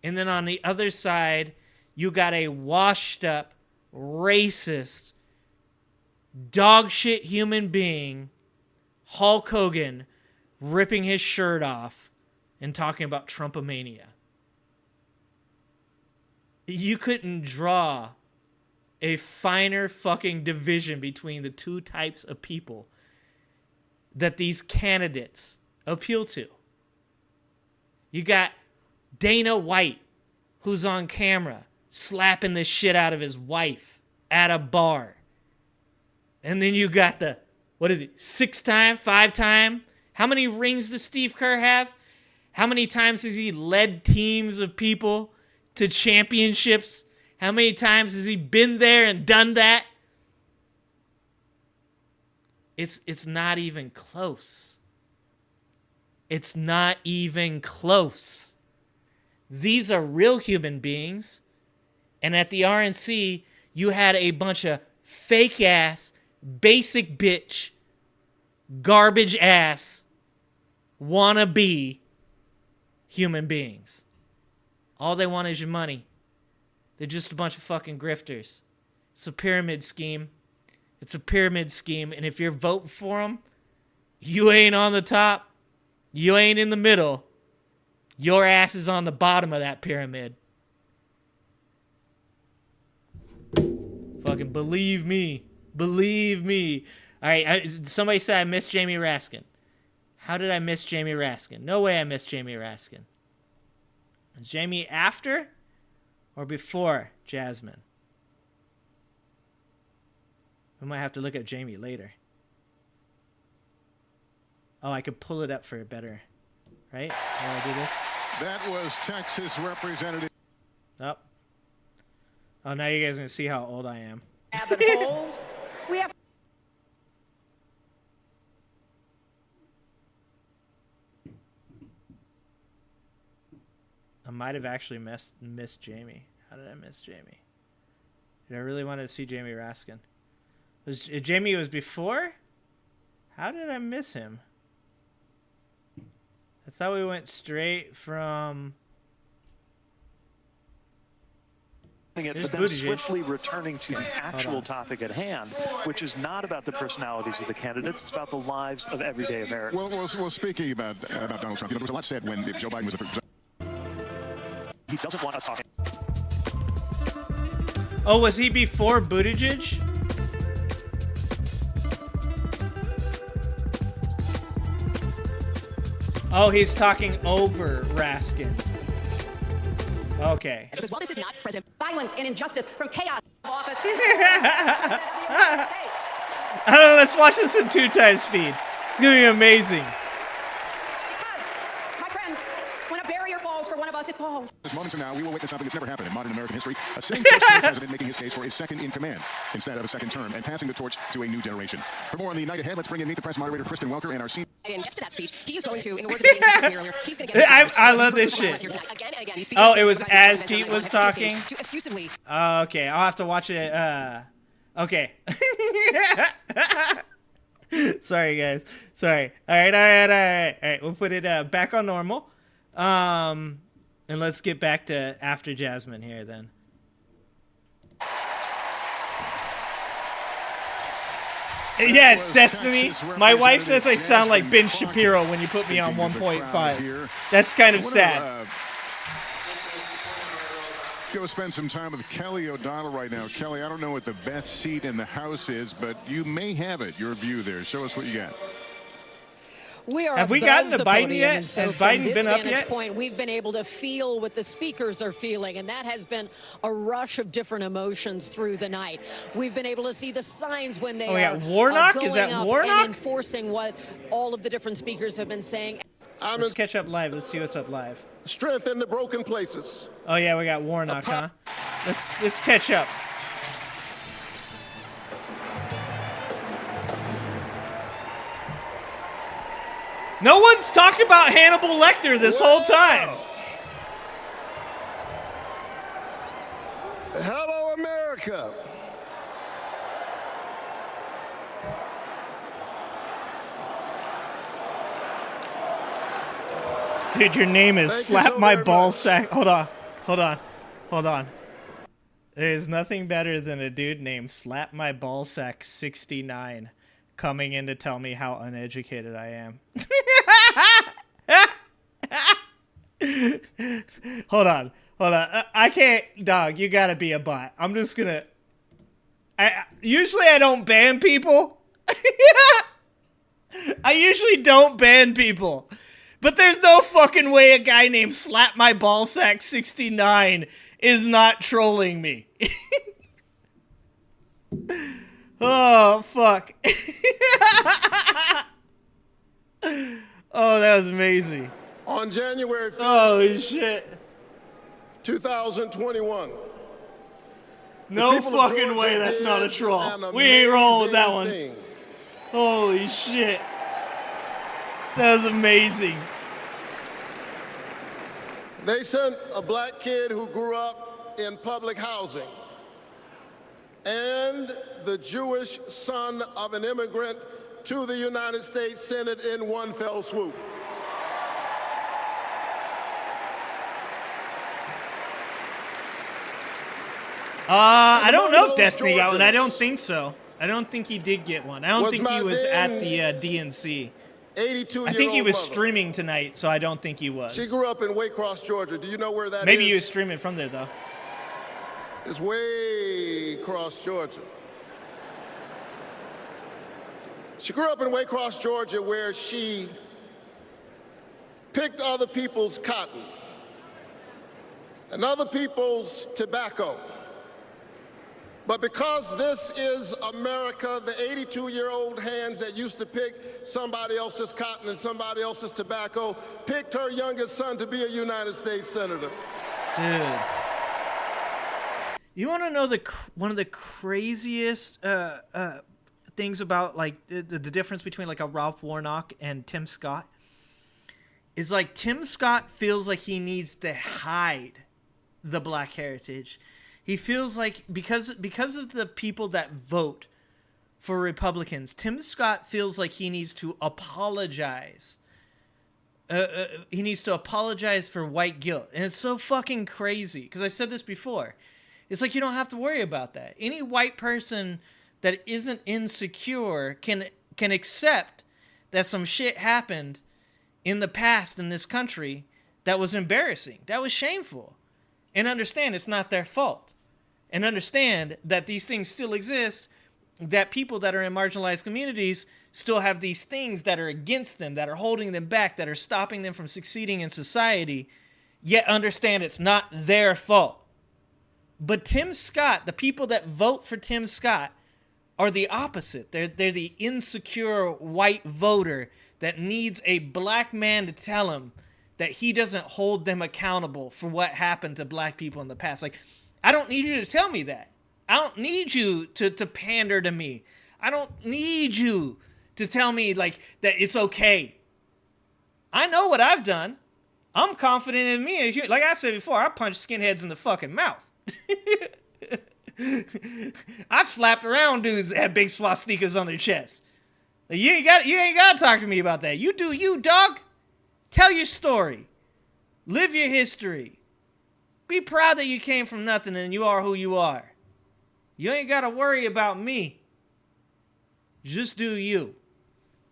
And then on the other side, you got a washed up, racist, dog shit human being, Hulk Hogan, ripping his shirt off and talking about Trumpomania. You couldn't draw a finer fucking division between the two types of people that these candidates appeal to. You got Dana White, who's on camera slapping the shit out of his wife at a bar. And then you got the, what is it, 6-time, 5-time? How many rings does Steve Kerr have? How many times has he led teams of people to championships? How many times has he been there and done that? It's not even close. It's not even close. These are real human beings. And at the RNC, you had a bunch of fake-ass, basic bitch, garbage-ass, wannabe human beings. All they want is your money. They're just a bunch of fucking grifters. It's a pyramid scheme. It's a pyramid scheme. And if you're voting for them, you ain't on the top. You ain't in the middle. Your ass is on the bottom of that pyramid. Fucking believe me. Believe me. All right, somebody said I missed Jamie Raskin. How did I miss Jamie Raskin? No way I missed Jamie Raskin. Is Jamie after or before Jasmine? We might have to look at Jamie later. Oh, I could pull it up for a better, right? How do I do this? That was Texas Representative. Oh. Oh, now you guys are going to see how old I am. Rabbit holes. We have. I might have actually missed Jamie. How did I miss Jamie? Did I really want to see Jamie Raskin? Jamie was before? How did I miss him? I thought we went straight from... But then swiftly returning to the actual topic at hand, which is not about the personalities of the candidates, it's about the lives of everyday Americans. Well, speaking about Donald Trump, there was a lot said when Joe Biden was the president. He doesn't want us talking. Oh, was he before Buttigieg? Oh, he's talking over Raskin. Okay. Because while this is not President violence and injustice from chaos office. I don't know, let's watch this in 2x speed. It's going to be amazing. My friends, when a barrier falls for one of us, it falls. Moments from now, we will witness something that's never happened in modern American history. A sitting first-term president making his case for his second in command instead of a second term and passing the torch to a new generation. For more on the night ahead, let's bring in Meet the Press moderator Kristen Welker and our senior... And gets to that speech, he is going to, in the words of DNC earlier, he's going to get... I love this shit. Again and again, Oh, it was as Pete was talking? to effusively... Okay, I'll have to watch it. Okay. Sorry, guys. Sorry. All right. We'll put it back on normal. And let's get back to after Jasmine here then. Yeah, it's Destiny. My wife says I sound like Ben Shapiro when you put me on 1.5. That's kind of sad. go spend some time with Kelly O'Donnell right now. Kelly, I don't know what the best seat in the House is, but you may have it. Your view there. Show us what you got. We are Have we above gotten to the Biden podium, yet? and so Has from Biden this been up vantage yet? point, we've been able to feel what the speakers are feeling, and that has been a rush of different emotions through the night. We've been able to see the signs when they are Warnock? going Is that up Warnock? and enforcing what all of the different speakers have been saying. Let's catch up live. Let's see what's up live. Strength in the broken places. Oh yeah, we got Warnock, huh? Let's catch up. No one's talked about Hannibal Lecter this whole time. Hello, America. Dude, your name is Slap My Ball Sack. Hold on. There's nothing better than a dude named Slap My Ball Sack 69 coming in to tell me how uneducated I am. Hold on. I can't, dog. You gotta be a bot. I'm just gonna. Usually I don't ban people. I usually don't ban people. But there's no fucking way a guy named Slap My Ballsack 69 is not trolling me. Oh, fuck. Oh, that was amazing. On January 5th, oh, shit. 2021. No fucking way that's not a troll. We ain't rolling with that one. Holy shit. That was amazing. They sent a black kid who grew up in public housing and the Jewish son of an immigrant to the United States Senate in one fell swoop. I don't know if Destiny got one. I don't think so. I don't think he did get one. I don't think he was at the DNC. 82-year-old I think he was mother. streaming tonight, so I don't think he was. She grew up in Waycross, Georgia. Do you know where that is? Maybe he was streaming from there, though. It's Waycross, Georgia. She grew up in Waycross, Georgia, where she picked other people's cotton and other people's tobacco. But because this is America, the 82-year-old hands that used to pick somebody else's cotton and somebody else's tobacco picked her youngest son to be a United States Senator. Dude. You want to know one of the craziest things about like the difference between like a Ralph Warnock and Tim Scott? Is like Tim Scott feels like he needs to hide the black heritage. He feels like because of the people that vote for Republicans, Tim Scott feels like he needs to apologize. He needs to apologize for white guilt. And it's so fucking crazy because I said this before. It's like you don't have to worry about that. Any white person that isn't insecure can accept that some shit happened in the past in this country that was embarrassing, that was shameful, and understand it's not their fault. And understand that these things still exist, that people that are in marginalized communities still have these things that are against them, that are holding them back, that are stopping them from succeeding in society, yet understand it's not their fault. But Tim Scott, the people that vote for Tim Scott, are the opposite. They're the insecure white voter that needs a black man to tell him that he doesn't hold them accountable for what happened to black people in the past. Like, I don't need you to tell me that. I don't need you to pander to me. I don't need you to tell me like that it's okay. I know what I've done. I'm confident in me. Like I said before, I punch skinheads in the fucking mouth. I've slapped around dudes that had big swastikas on their chest. Like, you ain't got to talk to me about that. You do you, dog. Tell your story. Live your history. Be proud that you came from nothing and you are who you are. You ain't got to worry about me. Just do you.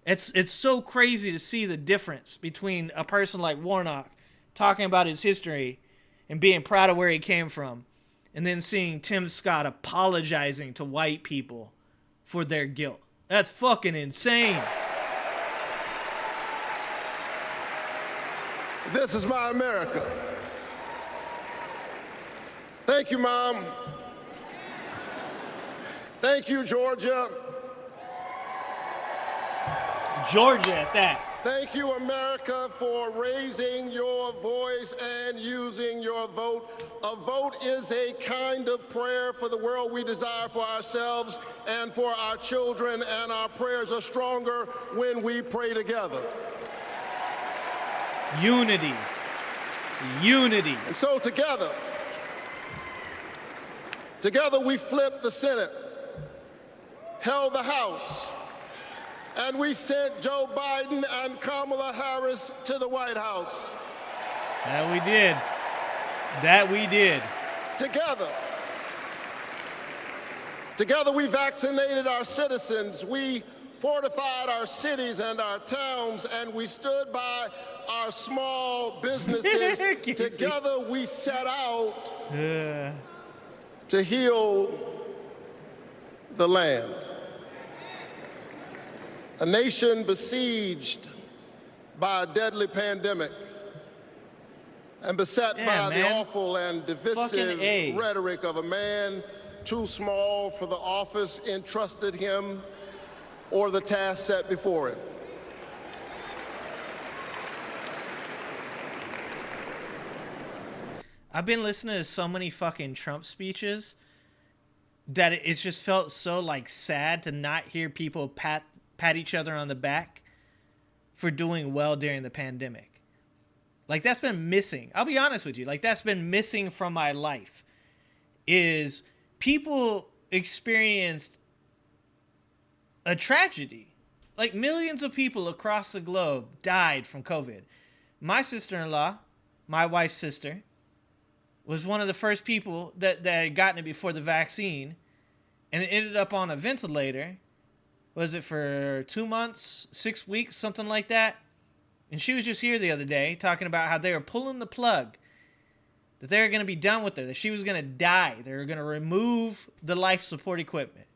It's so crazy to see the difference between a person like Warnock talking about his history and being proud of where he came from, and then seeing Tim Scott apologizing to white people for their guilt. That's fucking insane. This is my America. Thank you, Mom. Thank you, Georgia. Georgia at that. Thank you, America, for raising your voice and using your vote. A vote is a kind of prayer for the world we desire for ourselves and for our children, and our prayers are stronger when we pray together. Unity. Unity. And so together we flipped the Senate, held the House, and we sent Joe Biden and Kamala Harris to the White House. That we did. That we did. Together we vaccinated our citizens, we fortified our cities and our towns, and we stood by our small businesses. Together we set out to heal the land. A nation besieged by a deadly pandemic and beset by the awful and divisive rhetoric of a man too small for the office entrusted him or the task set before him. I've been listening to so many fucking Trump speeches that it just felt so like sad to not hear people pat each other on the back for doing well during the pandemic. Like, that's been missing. I'll be honest with you. Like, that's been missing from my life. Is people experienced a tragedy. Like, millions of people across the globe died from COVID. My sister-in-law, my wife's sister, was one of the first people that had gotten it before the vaccine, and it ended up on a ventilator. Was it for 2 months, 6 weeks, something like that? And she was just here the other day talking about how they were pulling the plug, that they were going to be done with her, that she was going to die. They were going to remove the life support equipment.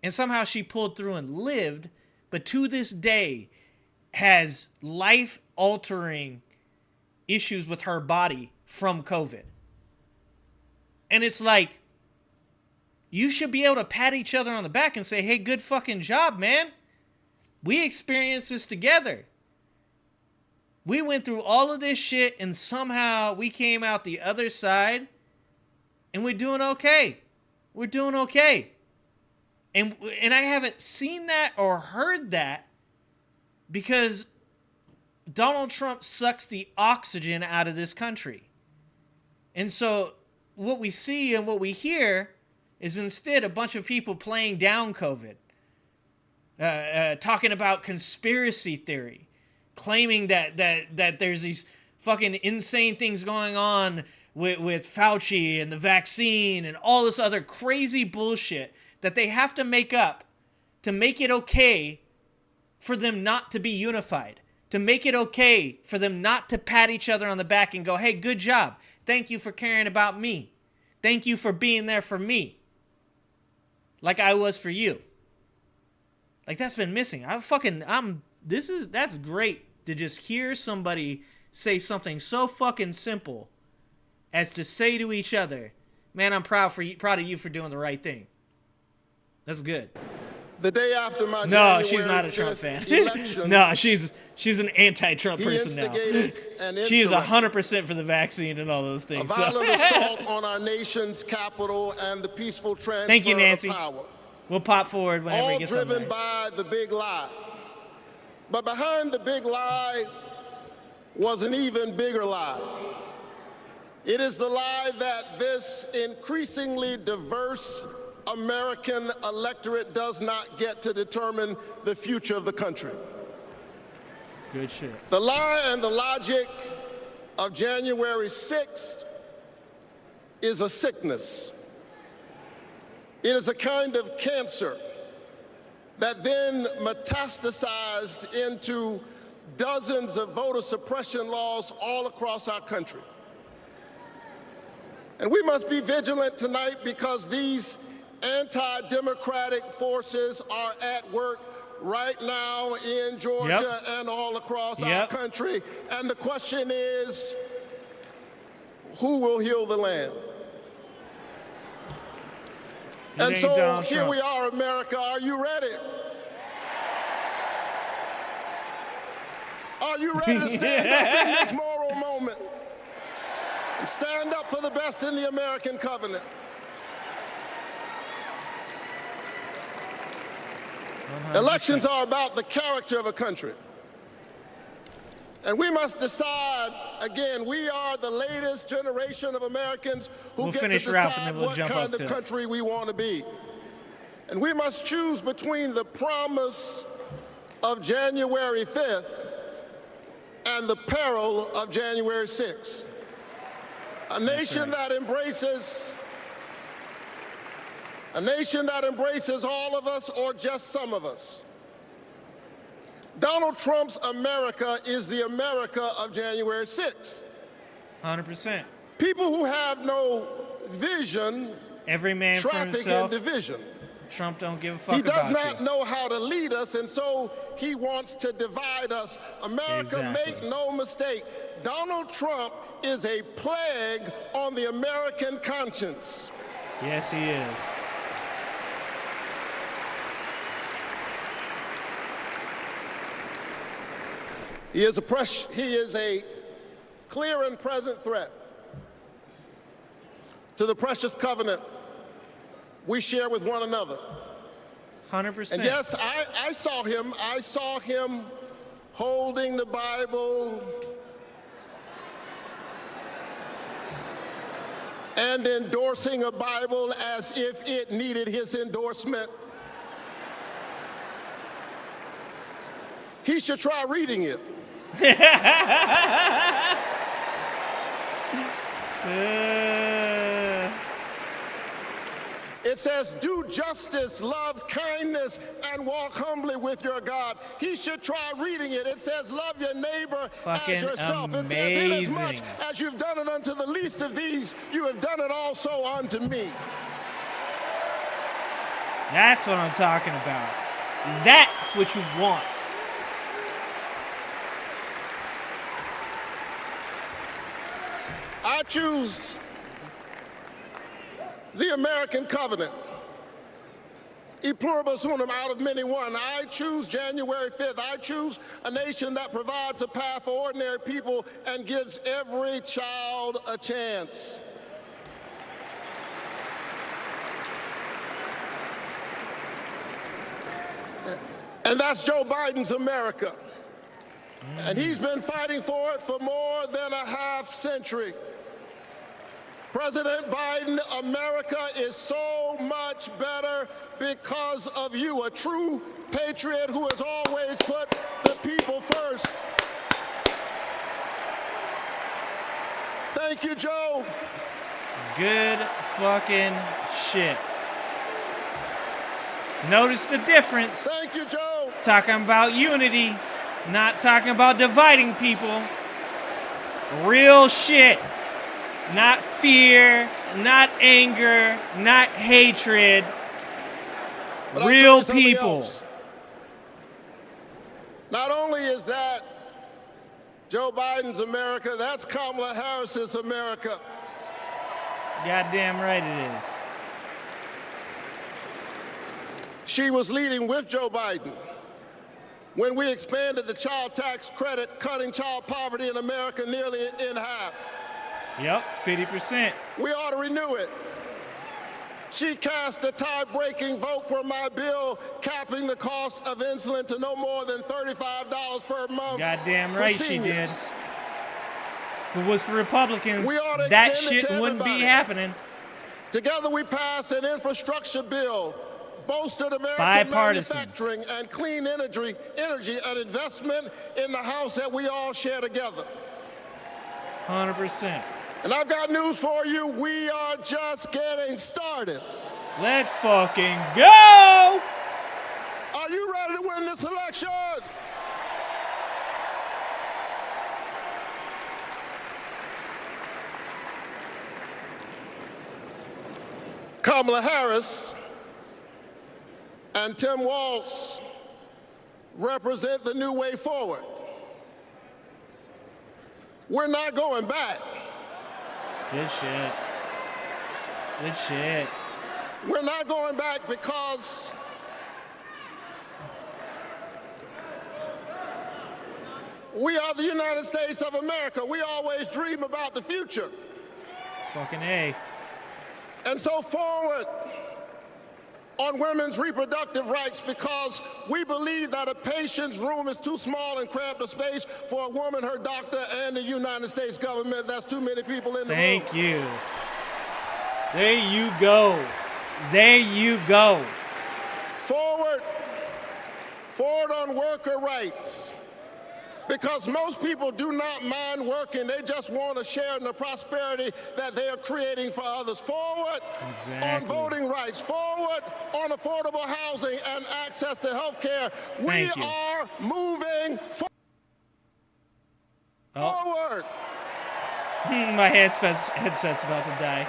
And somehow she pulled through and lived, but to this day has life-altering issues with her body from COVID. And it's like, you should be able to pat each other on the back and say, hey, good fucking job, man. We experienced this together. We went through all of this shit and somehow we came out the other side and we're doing okay. We're doing okay. And I haven't seen that or heard that because Donald Trump sucks the oxygen out of this country. And so what we see and what we hear is instead a bunch of people playing down COVID, talking about conspiracy theory, claiming that there's these fucking insane things going on with Fauci and the vaccine and all this other crazy bullshit that they have to make up to make it okay for them not to be unified, to make it okay for them not to pat each other on the back and go, hey, good job. Thank you for caring about me. Thank you for being there for me. Like I was for you. Like, that's been missing. That's great to just hear somebody say something so fucking simple as to say to each other, man, I'm proud of you for doing the right thing. That's good. The day after my No, January she's not a 5th Trump fan. election, No, she's an anti-Trump person now. an She is insurrection, 100% for the vaccine and all those a things. violent assault on our nation's capital and the peaceful transfer Thank you, Nancy. of power. We'll pop forward whenever All it gets something driven right. by the big lie. But behind the big lie was an even bigger lie. It is the lie that this increasingly diverse American electorate does not get to determine the future of the country. Good shit. The lie and the logic of January 6th is a sickness. It is a kind of cancer that then metastasized into dozens of voter suppression laws all across our country. And we must be vigilant tonight because these anti-democratic forces are at work right now in Georgia and all across our country. And the question is, who will heal the land? And so here we are, America. Are you ready? Are you ready to stand up in this moral moment and stand up for the best in the American covenant? 100%. Elections are about the character of a country. And we must decide, again, we are the latest generation of Americans who get to decide what kind of country we want to be. And we must choose between the promise of January 5th and the peril of January 6th. A nation that embraces all of us or just some of us. Donald Trump's America is the America of January 6th. 100%. People who have no vision, every man for traffic himself. in division. Trump don't give a fuck He about does not know how to lead us, and so he wants to divide us. America, make no mistake, Donald Trump is a plague on the American conscience. Yes, he is. He is a clear and present threat to the precious covenant we share with one another. 100%. And yes, I saw him holding the Bible and endorsing a Bible as if it needed his endorsement. He should try reading it. It says, do justice, love kindness, and walk humbly with your God. He should try reading it. It says, love your neighbor as yourself. It says, inasmuch as you've done it unto the least of these, you have done it also unto me. That's what I'm talking about. That's what you want. I choose the American covenant. E pluribus unum, out of many one. I choose January 5th. I choose a nation that provides a path for ordinary people and gives every child a chance. And that's Joe Biden's America. And he's been fighting for it for more than a half century. President Biden, America is so much better because of you, a true patriot who has always put the people first. Thank you, Joe. Good fucking shit. Notice the difference. Thank you, Joe. Talking about unity, not talking about dividing people. Real shit. Not fear, not anger, not hatred. But real people. Else. Not only is that Joe Biden's America, that's Kamala Harris's America. Goddamn right it is. She was leading with Joe Biden when we expanded the child tax credit, cutting child poverty in America nearly in half. Yep, 50%. We ought to renew it. She cast a tie-breaking vote for my bill capping the cost of insulin to no more than $35 per month. Goddamn right she did. If it was for Republicans, we ought to that shit wouldn't be happening. Together we passed an infrastructure bill, boasted American manufacturing and clean energy, an investment in the house that we all share together. 100%. And I've got news for you. We are just getting started. Let's fucking go! Are you ready to win this election? Kamala Harris and Tim Walz represent the new way forward. We're not going back. Good shit. Good shit. We're not going back because we are the United States of America. We always dream about the future. Fucking A. And so forward on women's reproductive rights, because we believe that a patient's room is too small and cramped a space for a woman, her doctor, and the United States government. That's too many people in the room. Thank you. There you go. There you go. Forward on worker rights. Because most people do not mind working. They just want to share in the prosperity that they are creating for others. Forward on voting rights. Forward on affordable housing and access to health care. We are moving forward. My headset's about to die.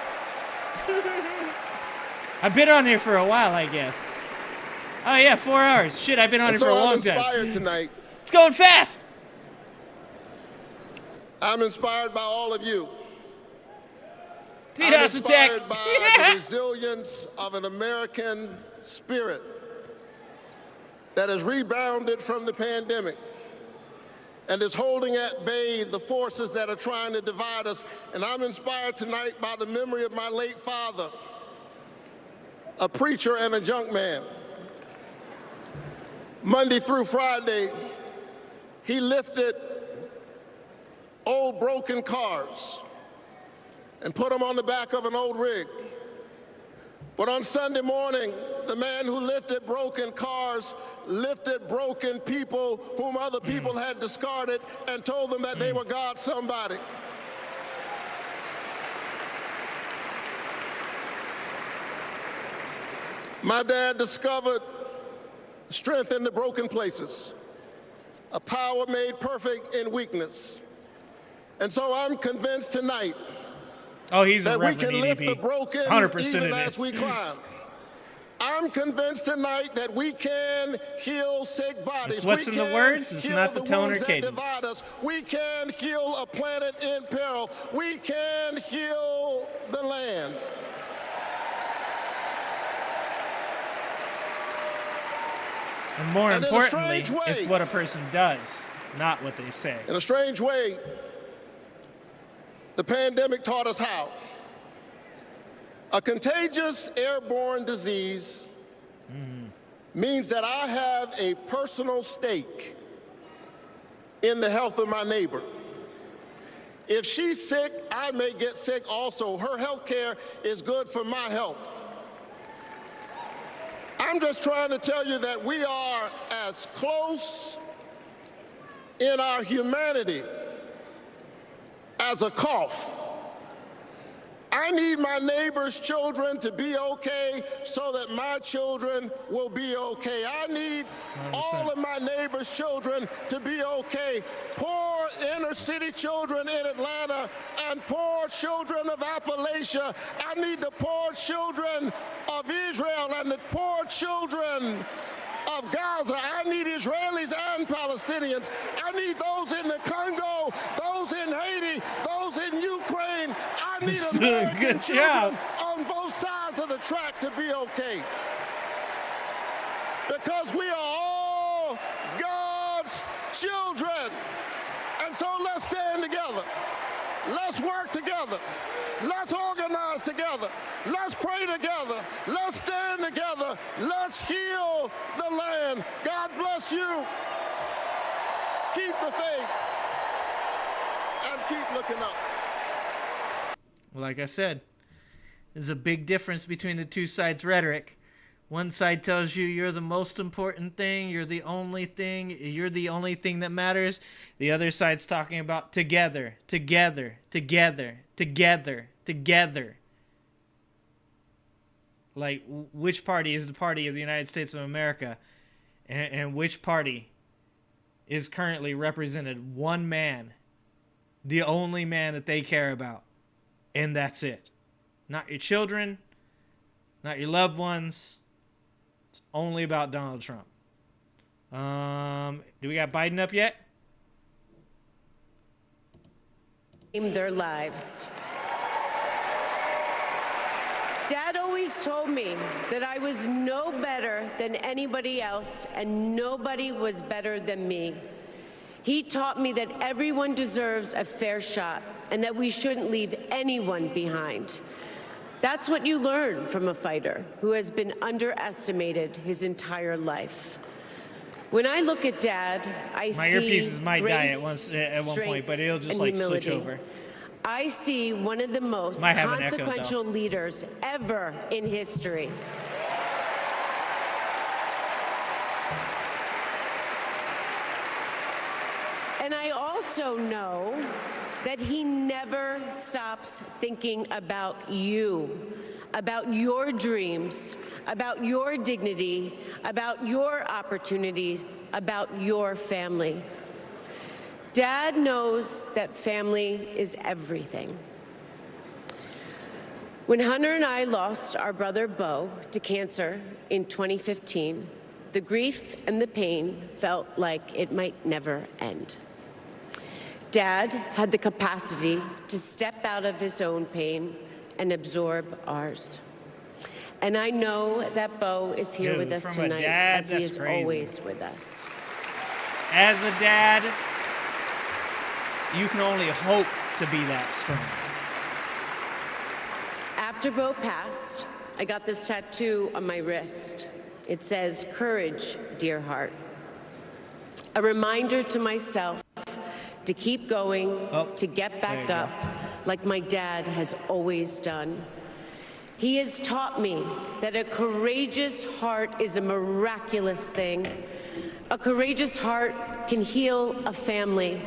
I've been on here for a while, I guess. Oh, yeah, 4 hours. Shit, I've been on here for a long time. I'm inspired tonight. It's going fast. I'm inspired by all of you. I'm inspired by the resilience of an American spirit that has rebounded from the pandemic and is holding at bay the forces that are trying to divide us. And I'm inspired tonight by the memory of my late father, a preacher and a junk man. Monday through Friday, he lifted old broken cars and put them on the back of an old rig. But on Sunday morning, the man who lifted broken cars lifted broken people whom other people had discarded and told them that they were God's somebody. My dad discovered strength in the broken places, a power made perfect in weakness. And so I'm convinced tonight that we can lift the broken 100% even as we climb. I'm convinced tonight that we can heal sick bodies. It's what's in the words, it's not the tone or cadence. We can heal a planet in peril. We can heal the land. And more importantly, it's what a person does, not what they say. In a strange way, the pandemic taught us how. A contagious airborne disease means that I have a personal stake in the health of my neighbor. If she's sick, I may get sick also. Her health care is good for my health. I'm just trying to tell you that we are as close in our humanity as a cough. I need my neighbor's children to be okay so that my children will be okay. I need 100%. All of my neighbor's children to be okay. Poor inner city children in Atlanta and poor children of Appalachia. I need the poor children of Israel and the poor children of Gaza. I need Israelis and Palestinians. I need those in the Congo, those in Haiti, those in Ukraine. I need American children on both sides of the track to be okay. Because we are all God's children. And so let's stand together. Let's work together. Let's organize together. Let's pray together. Let's stand together. Let's heal the land. God bless you. Keep the faith and keep looking up. Like I said, there's a big difference between the two sides' rhetoric. One side tells you you're the most important thing, you're the only thing, you're the only thing that matters. The other side's talking about together, together, together, together, together. Like, which party is the party of the United States of America? And which party is currently represented? One man, the only man that they care about. And that's it. Not your children, not your loved ones. It's only about Donald Trump. Do we got Biden up yet? Their lives. Dad always told me that I was no better than anybody else and nobody was better than me. He taught me that everyone deserves a fair shot and that we shouldn't leave anyone behind. That's what you learn from a fighter who has been underestimated his entire life. When I look at Dad, I see my earpieces might die grace, at one point, but it'll just and like humility. switch over. I see one of the most Might have an echo, consequential leaders ever in history. And I also know that he never stops thinking about you, about your dreams, about your dignity, about your opportunities, about your family. Dad knows that family is everything. When Hunter and I lost our brother Bo to cancer in 2015, the grief and the pain felt like it might never end. Dad had the capacity to step out of his own pain and absorb ours. And I know that Bo is here with us from a tonight, dad, as he that's is crazy. always with us. As a dad, you can only hope to be that strong. After Bo passed, I got this tattoo on my wrist. It says, "Courage, dear heart." A reminder to myself to keep going, to get back up, like my dad has always done. He has taught me that a courageous heart is a miraculous thing. A courageous heart can heal a family.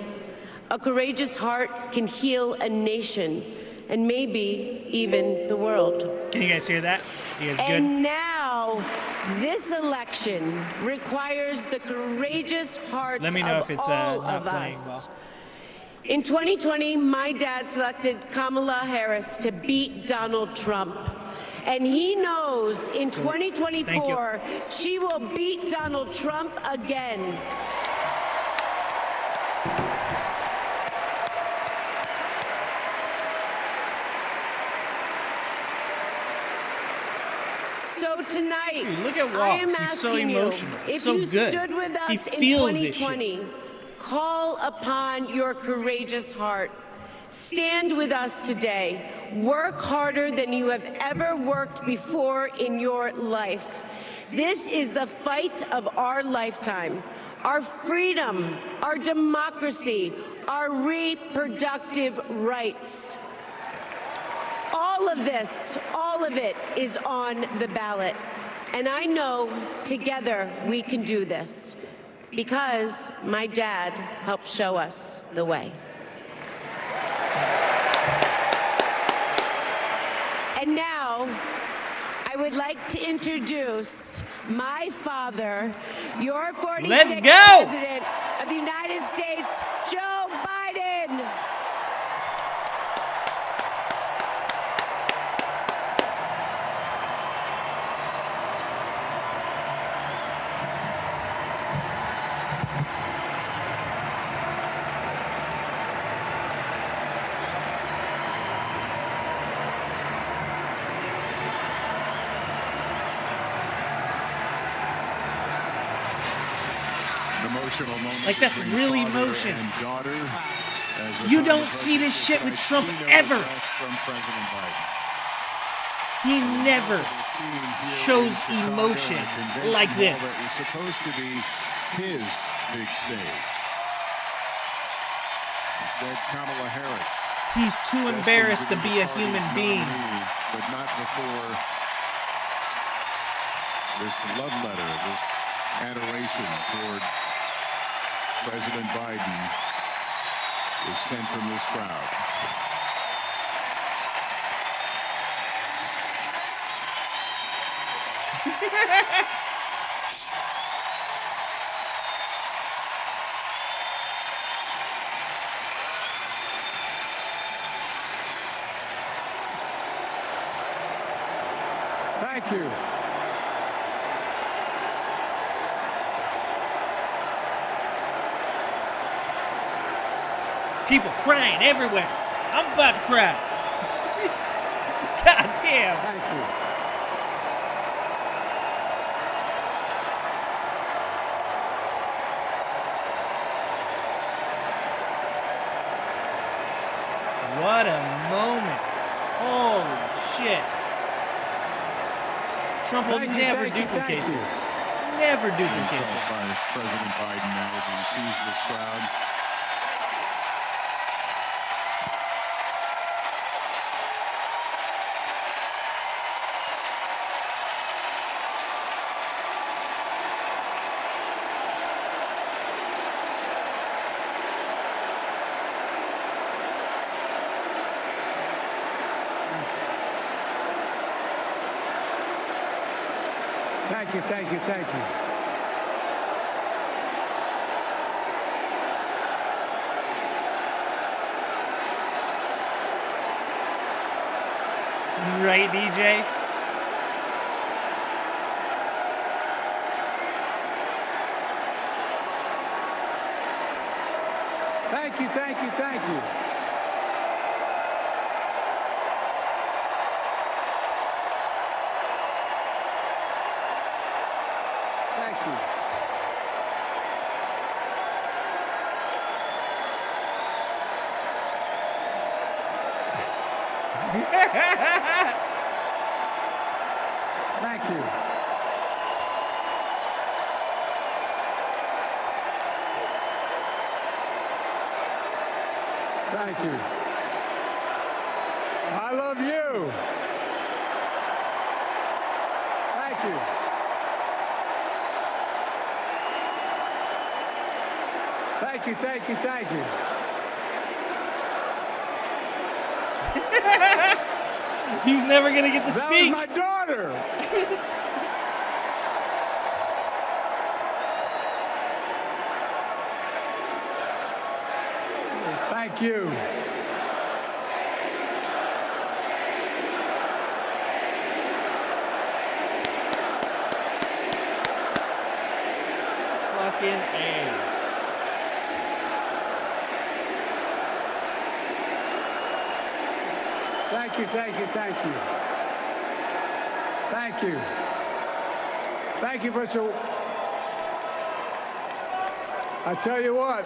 A courageous heart can heal a nation, and maybe even the world. Can you guys hear that? You guys good? And now, this election requires the courageous hearts Let me know of if it's all not of playing us. well. In 2020, my dad selected Kamala Harris to beat Donald Trump. And he knows in 2024, she will beat Donald Trump again. So tonight, Dude, look at I am Waltz. He's so asking you, emotional. if So you good. stood with He us in feels this shit. 2020, call upon your courageous heart. Stand with us today. Work harder than you have ever worked before in your life. This is the fight of our lifetime. Our freedom, our democracy, our reproductive rights. All of this, all of it is on the ballot. And I know together we can do this because my dad helped show us the way. And now, I would like to introduce my father, your 46th President of the United States, Joe Biden. Emotional moment. Like, that's between really father emotion. and daughter as the You former don't see this shit with president Trump keynote ever. address from President Biden. He never shows Chicago, emotion a convention like hall this. That was supposed to be his big stage. Instead, Kamala Harris. He's too embarrassed to be a human being. But not before this love letter, this adoration toward President Biden is sent from this crowd. Thank you. People crying everywhere. I'm about to cry. God damn. Thank you. What a moment. Holy shit. Trump will never duplicate this. Never duplicate this. By President Biden now as he sees this crowd. Thank you, thank you, thank you. Right, DJ? Thank you, thank you, thank you. Thank you. Thank you. Thank you. I love you. Thank you. Thank you, thank you, thank you. He's never gonna get to speak. That was my daughter. Thank you. Fucking A. Thank you, thank you, thank you. Thank you. Thank you for so. I tell you what.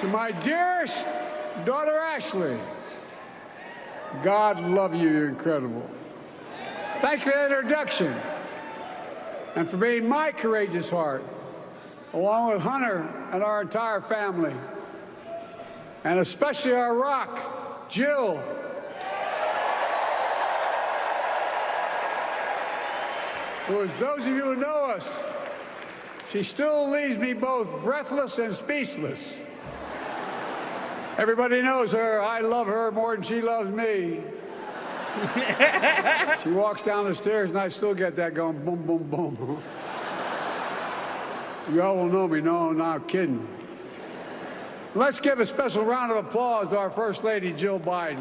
To my dearest daughter Ashley, God love you, you're incredible. Thank you for the introduction and for being my courageous heart, along with Hunter and our entire family, and especially our rock, Jill. Who, as those of you who know us, she still leaves me both breathless and speechless. Everybody knows her. I love her more than she loves me. She walks down the stairs and I still get that going boom, boom, boom. You all will know me. No, I'm not kidding. Let's give a special round of applause to our First Lady, Jill Biden.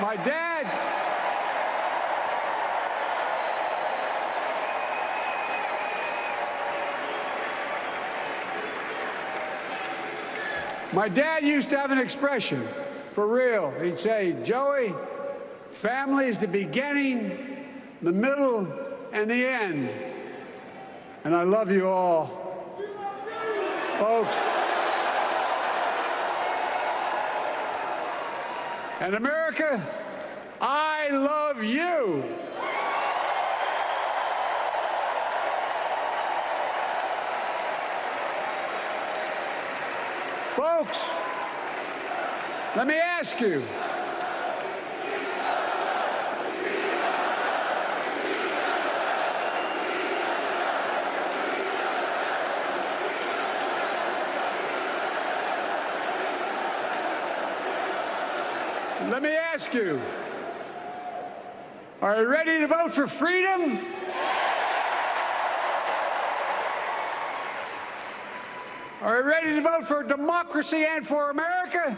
My dad, used to have an expression, for real. He'd say, Joey, family is the beginning, the middle, and the end. And I love you all. Folks. And America, I love you. Folks, let me ask you. Let me ask you, are you ready to vote for freedom? Are you ready to vote for democracy and for America?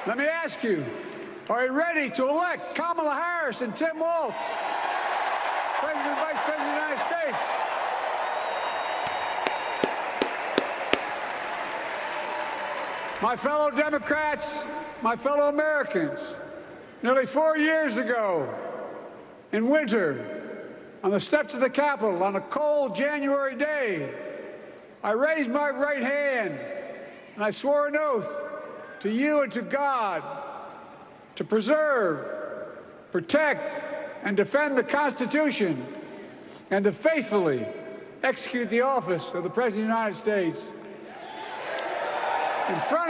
Let me ask you, are you ready to elect Kamala Harris and Tim Walz, President and Vice President of the United States? My fellow Democrats, my fellow Americans, nearly 4 years ago, in winter, on the steps of the Capitol, on a cold January day, I raised my right hand and I swore an oath to you and to God to preserve, protect, and defend the Constitution and to faithfully execute the office of the President of the United States. In front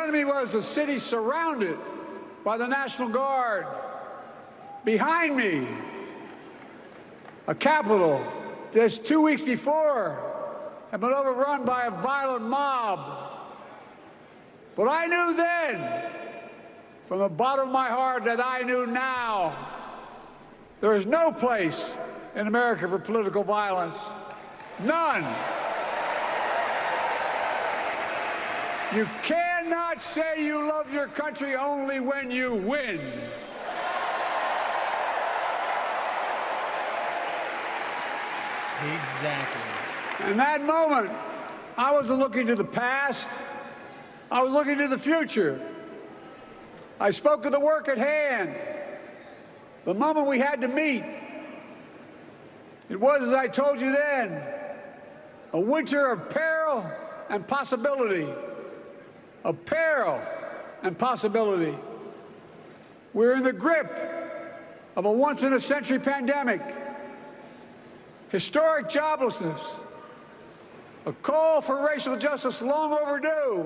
of me was a city surrounded by the National Guard. Behind me, a Capitol that just 2 weeks before had been overrun by a violent mob. But I knew then, from the bottom of my heart, that I knew now, there is no place in America for political violence. None. You cannot say you love your country only when you win. Exactly. In that moment, I wasn't looking to the past. I was looking to the future. I spoke of the work at hand, the moment we had to meet. It was, as I told you then, a winter of peril and possibility. Of peril and possibility. We're in the grip of a once-in-a-century pandemic, historic joblessness, a call for racial justice long overdue,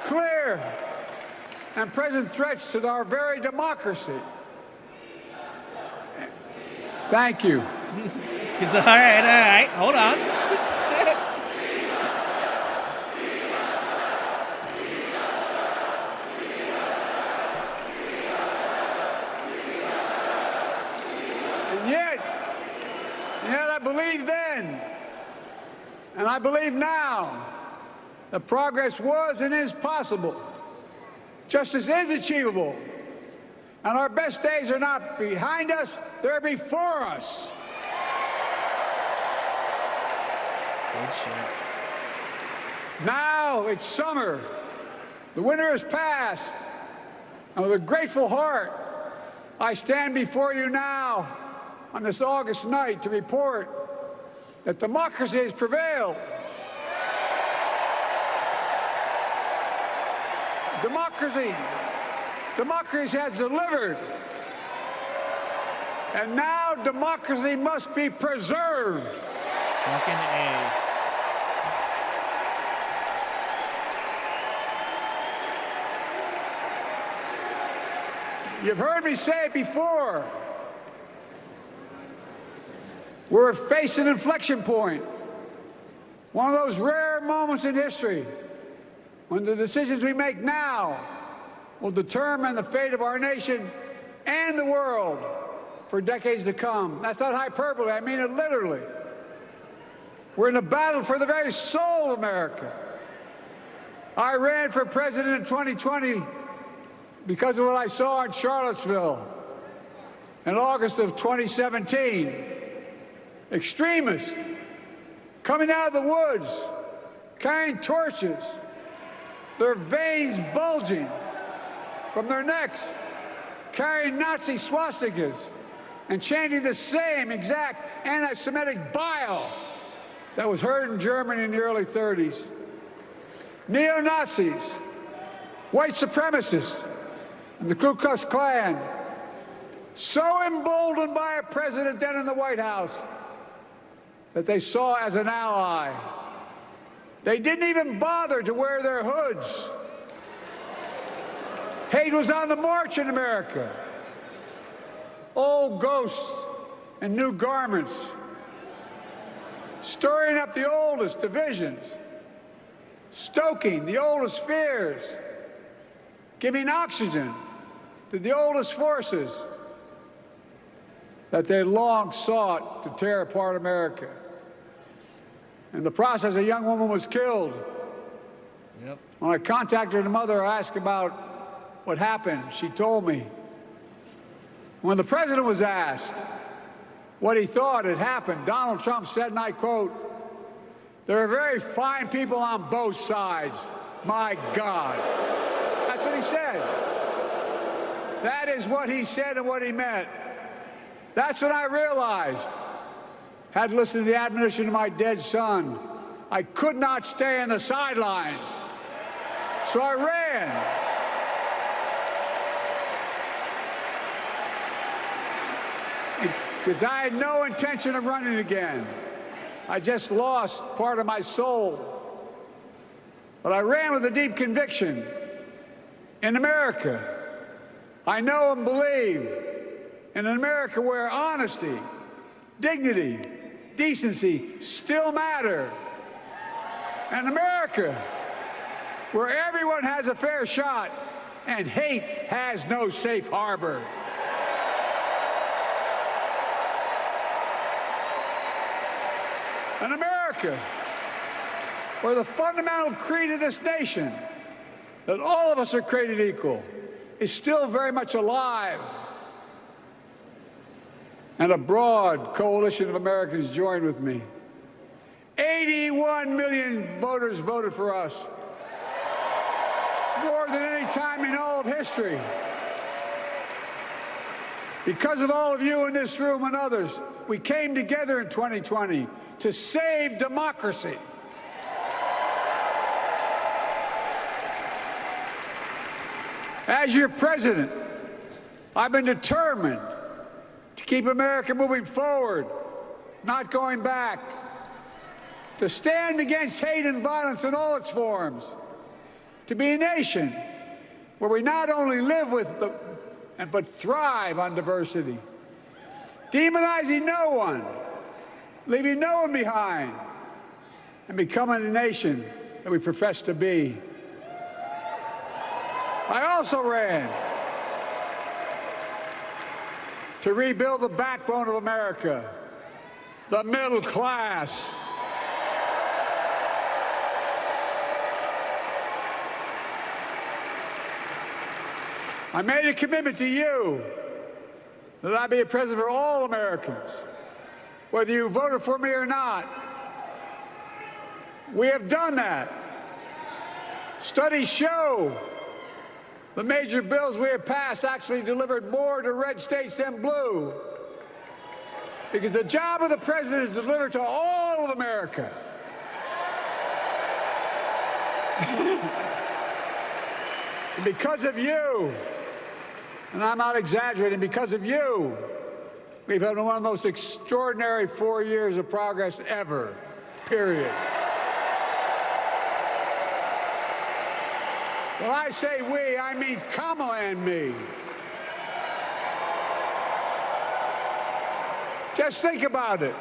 clear and present threats to our very democracy. Thank you. He's all right, hold on. And yet I believed then, and I believe now, that progress was and is possible. Justice is achievable. And our best days are not behind us, they're before us. Good shit. Now it's summer. The winter has passed. And with a grateful heart, I stand before you now on this August night to report that democracy has prevailed. Democracy has delivered. And now democracy must be preserved. Fucking A. You've heard me say it before. We're facing an inflection point. One of those rare moments in history when the decisions we make now will determine the fate of our nation and the world for decades to come. That's not hyperbole, I mean it literally. We're in a battle for the very soul of America. I ran for president in 2020 because of what I saw in Charlottesville in August of 2017. Extremists coming out of the woods, carrying torches, their veins bulging from their necks, carrying Nazi swastikas, and chanting the same exact anti-Semitic bile that was heard in Germany in the early 30s. Neo-Nazis, white supremacists, and the Ku Klux Klan, so emboldened by a president then in the White House that they saw as an ally. They didn't even bother to wear their hoods. Hate was on the march in America. Old ghosts and new garments, stirring up the oldest divisions. stoking the oldest fears, giving oxygen to the oldest forces that they long sought to tear apart America. In the process, a young woman was killed. Yep. When I contacted her mother, I asked about what happened. She told me. When the president was asked what he thought had happened, Donald Trump said, and I quote, "There are very fine people on both sides. My God." That's what he said. That is what he said and what he meant. That's when I realized, had listened to the admonition of my dead son, I could not stay on the sidelines. So I ran. Because I had no intention of running again. I just lost part of my soul. But I ran with a deep conviction. In America, I know and believe in an America where honesty, dignity, decency still matter. An America where everyone has a fair shot and hate has no safe harbor. An America where the fundamental creed of this nation, that all of us are created equal, is still very much alive. And a broad coalition of Americans joined with me. 81 million voters voted for us, more than any time in all of history. Because of all of you in this room and others, we came together in 2020 to save democracy. As your president, I've been determined to keep America moving forward, not going back, to stand against hate and violence in all its forms, to be a nation where we not only live with but thrive on diversity, demonizing no one, leaving no one behind, and becoming the nation that we profess to be. I also ran to rebuild the backbone of America, the middle class. I made a commitment to you that I be a president for all Americans, whether you voted for me or not. We have done that. Studies show the major bills we have passed actually delivered more to red states than blue, because the job of the president is to deliver to all of America. And because of you, and I'm not exaggerating, because of you, we've had one of the most extraordinary 4 years of progress ever, period. When I say we, I mean Kamala and me. Just think about it.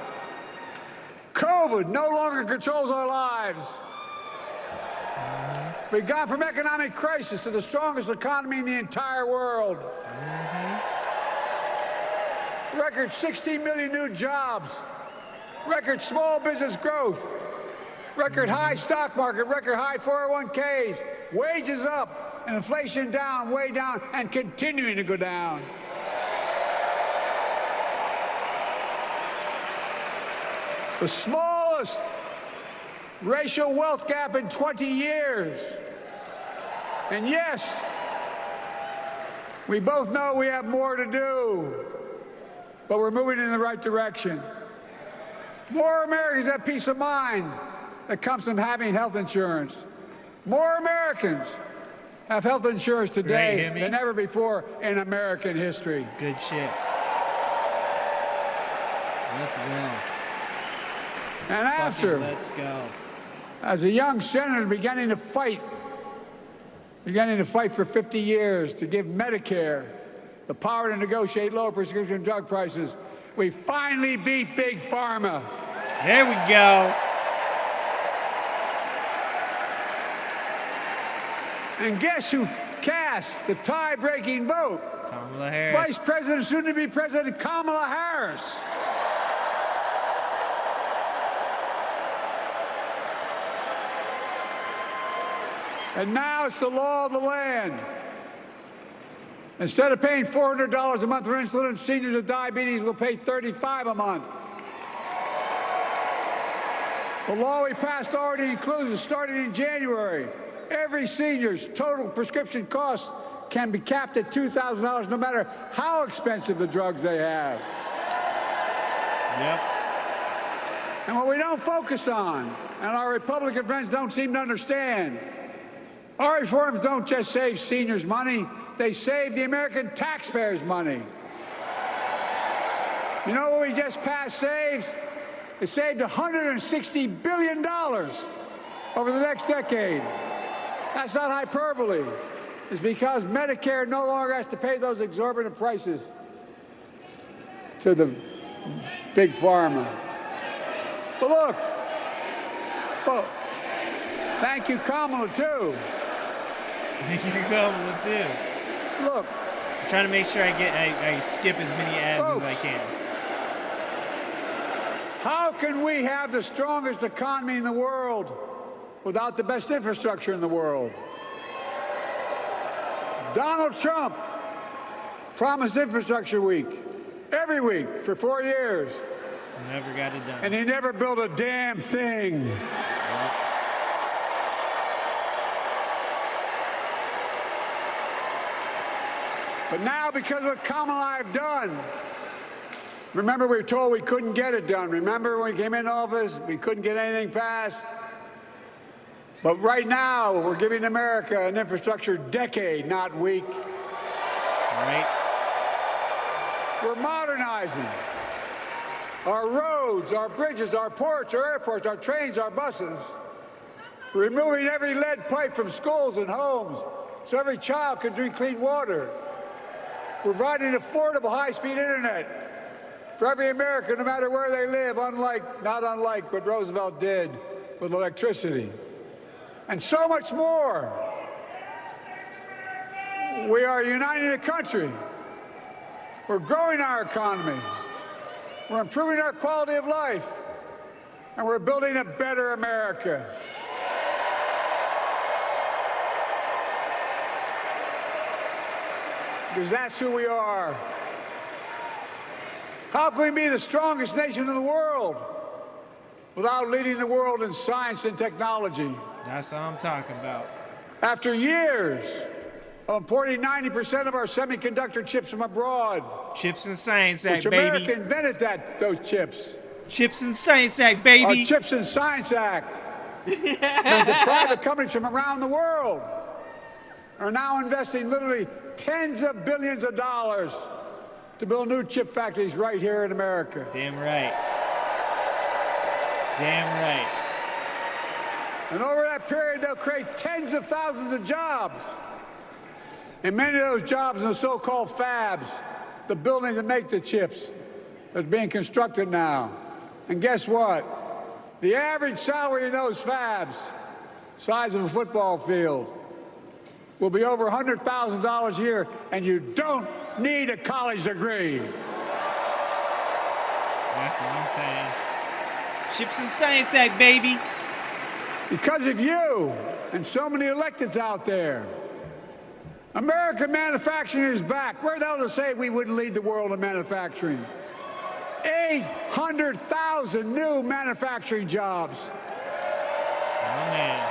COVID no longer controls our lives. We've gone from economic crisis to the strongest economy in the entire world. Record 16 million new jobs. Record small business growth. Record high stock market, record high 401ks, wages up, and inflation down, way down, and continuing to go down. The smallest racial wealth gap in 20 years. And yes, we both know we have more to do, but we're moving in the right direction. More Americans have peace of mind that comes from having health insurance. More Americans have health insurance today than ever before in American history. Good shit. Let's go. And after, let's go. As a young senator beginning to fight for 50 years to give Medicare the power to negotiate lower prescription drug prices, we finally beat Big Pharma. There we go. And guess who cast the tie-breaking vote? Kamala Harris. Vice President, soon-to-be President Kamala Harris. And now it's the law of the land. Instead of paying $400 a month for insulin, seniors with diabetes will pay $35 a month. The law we passed already includes, starting in January, every senior's total prescription costs can be capped at $2,000 no matter how expensive the drugs they have. Yep. And what we don't focus on, and our Republican friends don't seem to understand, our reforms don't just save seniors money, they save the American taxpayers money. You know what we just passed saves? It saved $160 billion over the next decade. That's not hyperbole. It's because Medicare no longer has to pay those exorbitant prices to the big pharma. But look, oh, thank you, Kamala, too. Thank you, Kamala, too. Look. I'm trying to make sure I skip as many ads as I can. How can we have the strongest economy in the world without the best infrastructure in the world? Donald Trump promised Infrastructure Week every week for 4 years. Never got it done. And he never built a damn thing. But now, because of what Kamala and I have done, remember we were told we couldn't get it done. Remember when we came into office, we couldn't get anything passed? But right now, we're giving America an infrastructure decade, not week. Right. We're modernizing our roads, our bridges, our ports, our airports, our trains, our buses. We're removing every lead pipe from schools and homes so every child can drink clean water. We're providing affordable high-speed internet for every American, no matter where they live, not unlike what Roosevelt did with electricity. And so much more. We are uniting the country. We're growing our economy. We're improving our quality of life. And we're building a better America. Because that's who we are. How can we be the strongest nation in the world without leading the world in science and technology? That's what I'm talking about. After years of importing 90% of our semiconductor chips from abroad. Chips and Science Act, which baby. America invented those chips. Chips and Science Act, baby. Our Chips and Science Act. And the private companies from around the world are now investing literally tens of billions of dollars to build new chip factories right here in America. Damn right. Damn right. And over that period, they'll create tens of thousands of jobs. And many of those jobs in the so-called fabs, the buildings that make the chips, that's being constructed now. And guess what? The average salary in those fabs, size of a football field, will be over $100,000 a year, and you don't need a college degree. That's what I'm saying. Chips and Science Act, baby. Because of you and so many electeds out there, American manufacturing is back. Where the hell to say we wouldn't lead the world in manufacturing? 800,000 new manufacturing jobs. Oh, man.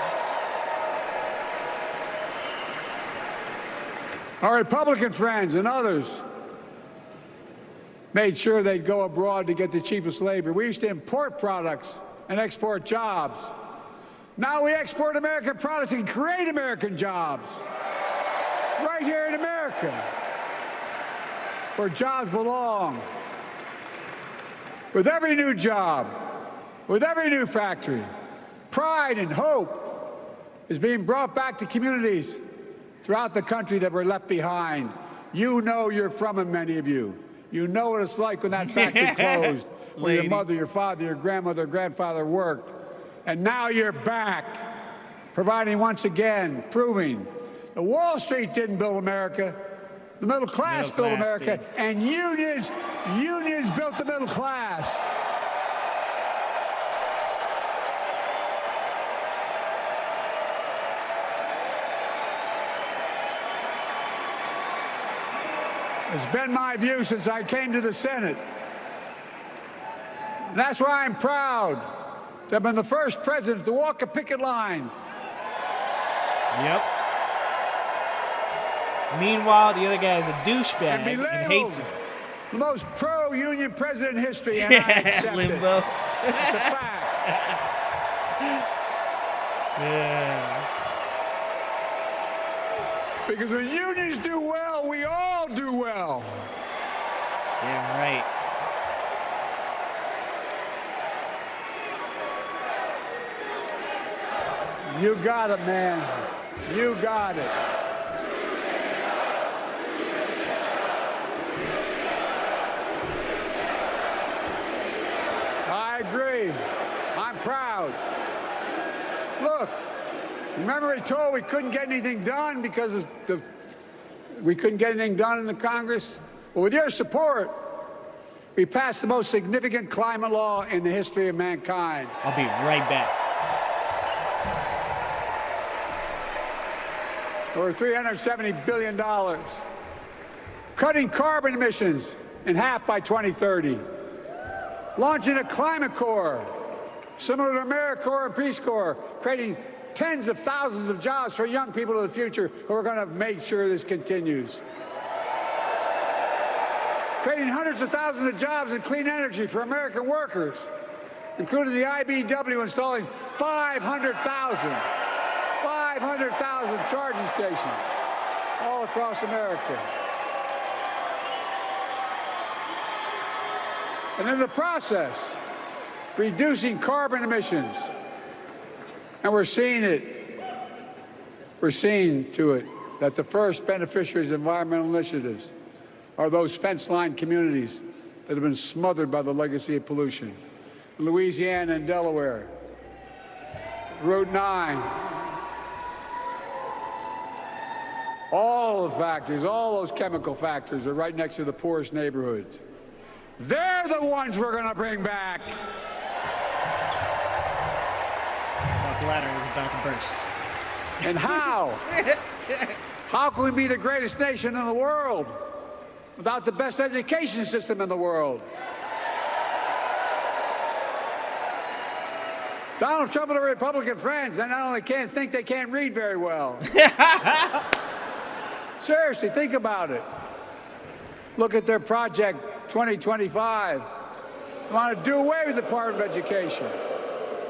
Our Republican friends and others made sure they'd go abroad to get the cheapest labor. We used to import products and export jobs. Now we export American products and create American jobs right here in America, where jobs belong. With every new job, with every new factory, pride and hope is being brought back to communities throughout the country that were left behind. You know you're from them, many of you. You know what it's like when that factory closed, where your mother, your father, your grandmother, grandfather worked. And now you're back, providing once again, proving The Wall Street didn't build America. The middle class built America, and unions built the middle class. It's been my view since I came to the Senate. And that's why I'm proud to have been the first president to walk a picket line. Yep. Meanwhile, the other guy is a douchebag and hates him. The most pro-union president in history, and I accept Limbo. it. It's a fact. Yeah. Because when unions do well, we all do well. Damn right. You got it, man. You got it. I agree. I'm proud. Look, remember he told we couldn't get anything done because we couldn't get anything done in the Congress? Well, with your support, we passed the most significant climate law in the history of mankind. I'll be right back. Over $370 billion. Cutting carbon emissions in half by 2030. Launching a climate corps, similar to AmeriCorps and Peace Corps, creating tens of thousands of jobs for young people of the future who are going to make sure this continues. Creating hundreds of thousands of jobs in clean energy for American workers, including the IBEW installing 500,000 charging stations all across America. And in the process, reducing carbon emissions. And we're seeing it. We're seeing to it that the first beneficiaries of environmental initiatives are those fence-line communities that have been smothered by the legacy of pollution. In Louisiana and Delaware, Route 9, all the factories, all those chemical factories are right next to the poorest neighborhoods. They're the ones we're going to bring back. The bladder is about to burst. And how? How can we be the greatest nation in the world without the best education system in the world? Donald Trump and the Republican friends, they not only can't think, they can't read very well. Seriously, think about it. Look at their Project 2025. They want to do away with the Department of Education.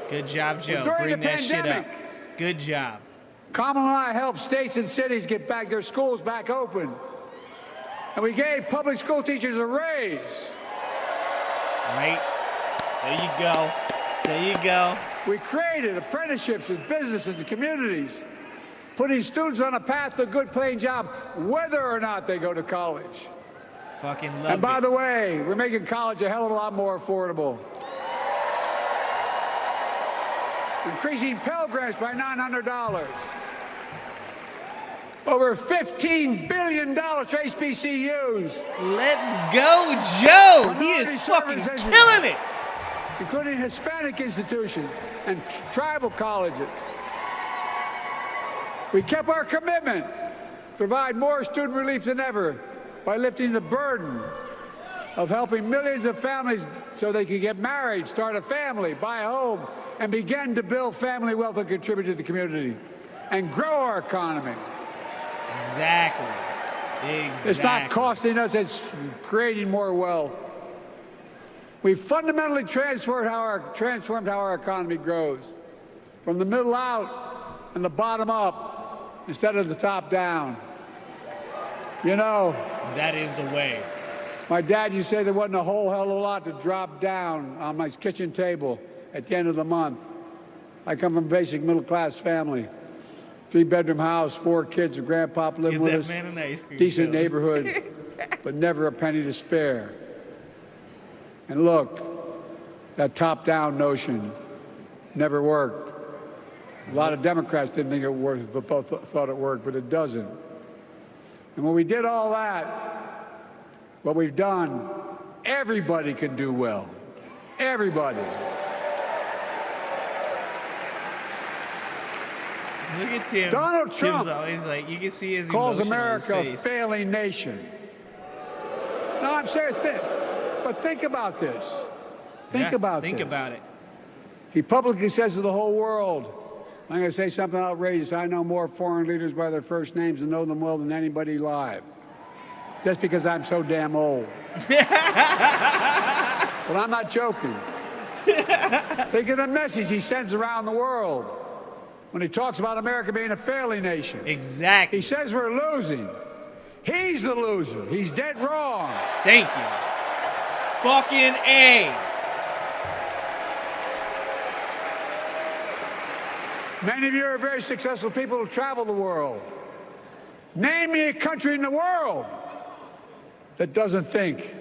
Good job, Joe. During Bring the that shit up. pandemic, Good job. Kamala and I helped states and cities get back their schools back open. And we gave public school teachers a raise. Right. There you go. There you go. We created apprenticeships with businesses and communities, putting students on a path to a good paying job, whether or not they go to college. Fucking love And by it. the way, we're making college a hell of a lot more affordable. Increasing Pell Grants by $900. Over $15 billion for HBCUs. Let's go, Joe. He is fucking killing it. Including Hispanic institutions and tribal colleges. We kept our commitment to provide more student relief than ever by lifting the burden of helping millions of families so they could get married, start a family, buy a home, and begin to build family wealth and contribute to the community and grow our economy. Exactly. It's not costing us, it's creating more wealth. We've fundamentally transformed how our economy grows, from the middle out and the bottom up instead of the top down. You know, that is the way. My dad used to say there wasn't a whole hell of a lot to drop down on my kitchen table at the end of the month. I come from a basic middle-class family. 3-bedroom house, 4 kids, a grandpa living with us, man an ice cream decent cone. neighborhood, but never a penny to spare. And look, that top-down notion never worked. A lot of Democrats didn't think it worked, thought it worked, but it doesn't. And when we did all that, what we've done, everybody can do well. Everybody. Look at Tim. Donald Trump Tim's always like, you can see his calls emotion on his America a face. failing nation. No, I'm serious. But think about this. Think about it. He publicly says to the whole world, I'm going to say something outrageous. I know more foreign leaders by their first names and know them well than anybody alive. Just because I'm so damn old. But I'm not joking. Think of the message he sends around the world when he talks about America being a failing nation. Exactly. He says we're losing. He's the loser. He's dead wrong. Thank you. Fucking A. Many of you are very successful people who travel the world. Name me a country in the world that doesn't think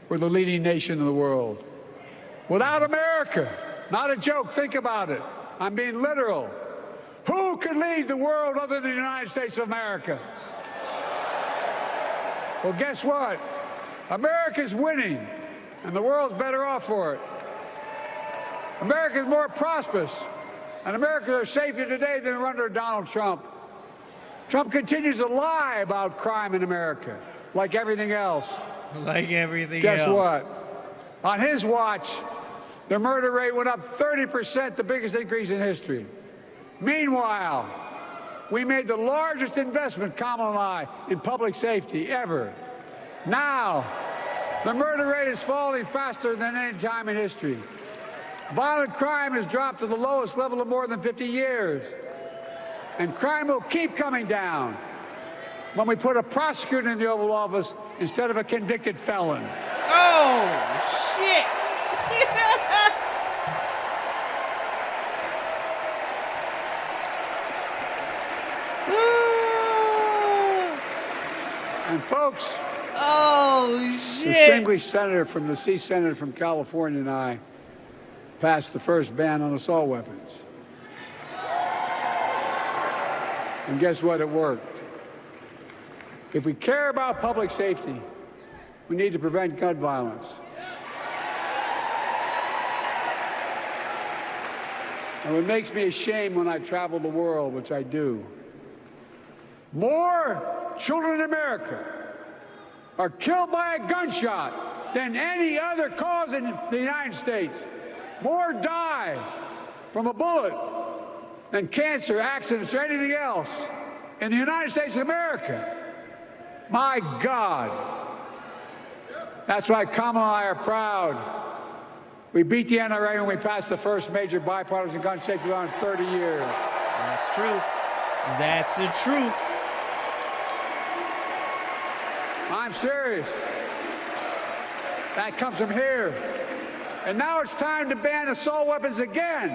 we're the leading nation in the world. Without America, not a joke, think about it. I'm being literal. Who could lead the world other than the United States of America? Well, guess what? America's winning, and the world's better off for it. America's more prosperous, and Americans are safer today than under Donald Trump. Trump continues to lie about crime in America, like everything else. Like everything else. Guess what? On his watch, the murder rate went up 30%, the biggest increase in history. Meanwhile, we made the largest investment, Kamala and I, in public safety ever. Now, the murder rate is falling faster than any time in history. Violent crime has dropped to the lowest level of more than 50 years. And crime will keep coming down when we put a prosecutor in the Oval Office instead of a convicted felon. Oh, shit. And folks, oh, shit. Distinguished senator from the Senator from California and I passed the first ban on assault weapons. And guess what? It worked. If we care about public safety, we need to prevent gun violence. And what makes me ashamed when I travel the world, which I do, more children in America are killed by a gunshot than any other cause in the United States. More die from a bullet than cancer, accidents, or anything else in the United States of America. My God. That's why Kamala and I are proud. We beat the NRA when we passed the first major bipartisan gun safety law in 30 years. That's true. That's the truth. I'm serious. That comes from here. And now it's time to ban assault weapons again.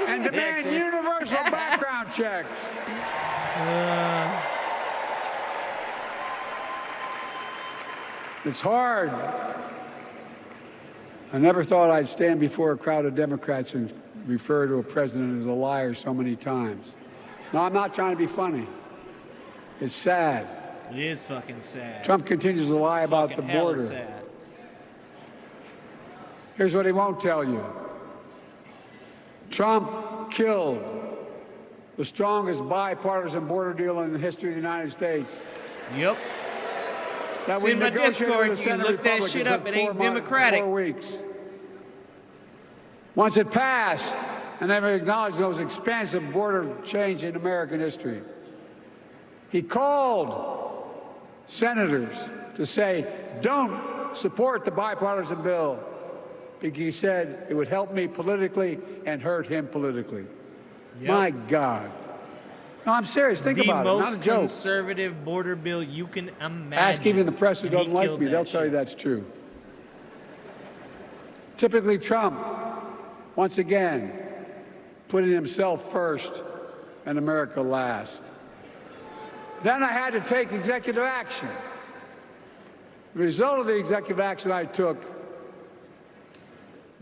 And demand universal background checks. It's hard. I never thought I'd stand before a crowd of Democrats and refer to a president as a liar so many times. No, I'm not trying to be funny. It's sad. It is fucking sad. Trump continues to lie about the border. Sad. Here's what he won't tell you. Trump killed the strongest bipartisan border deal in the history of the United States. Yep. That It's we in my negotiated Discord. with the You Senate look that Republicans shit up. in It ain't 4 democratic. 4 weeks. Once it passed, and never acknowledged the most expansive border change in American history. He called senators to say, don't support the bipartisan bill, because he said it would help me politically and hurt him politically. Yep. My God. No, I'm serious. Think about it. The Not a most joke. conservative border bill you can imagine. Ask even the press who And he doesn't like killed me. They'll that tell you shit. that's true. Typically Trump, once again, putting himself first and America last. Then I had to take executive action. The result of the executive action I took,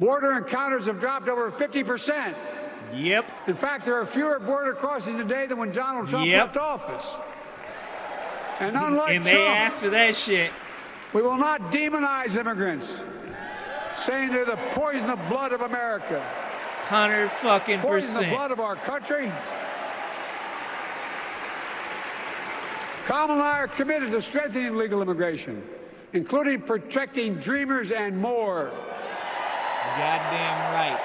Border encounters have dropped over 50%. Yep. In fact, there are fewer border crossings today than when Donald Trump left office. And unlike and they Trump, asked for that shit. We will not demonize immigrants, saying they're the poison of blood of America. 100% Poison the blood of our country. Kamala and I are committed to strengthening legal immigration, including protecting dreamers and more. Goddamn right.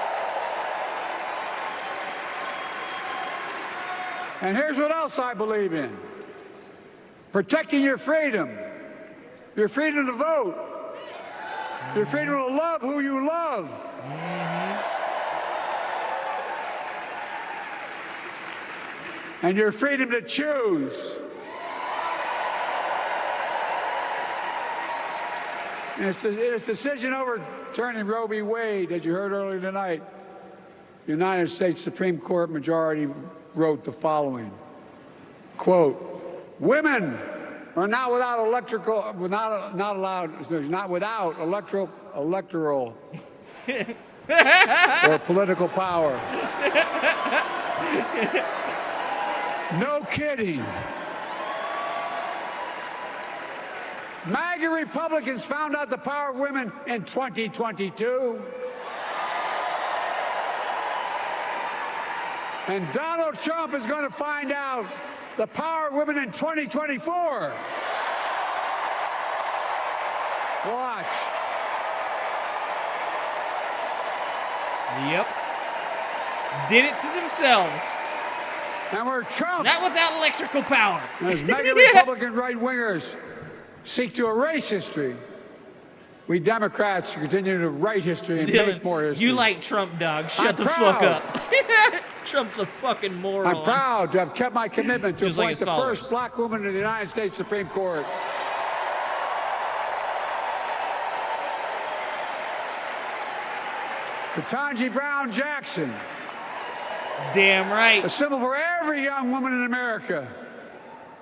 And here's what else I believe in. Protecting your freedom to vote, your freedom to love who you love. And your freedom to choose. In its decision overturning Roe v. Wade, as you heard earlier tonight, the United States Supreme Court majority wrote the following, quote, women are not without electoral or political power. No kidding. MAGA Republicans found out the power of women in 2022. And Donald Trump is going to find out the power of women in 2024. Watch. Yep. Did it to themselves. And we're Trump. Not without electrical power. As MAGA Republican right-wingers seek to erase history, we Democrats continue to write history and make more history. You like Trump, dog. Shut the fuck up. Trump's a fucking moron. I'm proud to have kept my commitment to Just like appoint the first black woman to the United States Supreme Court. Ketanji Brown Jackson. Damn right. A symbol for every young woman in America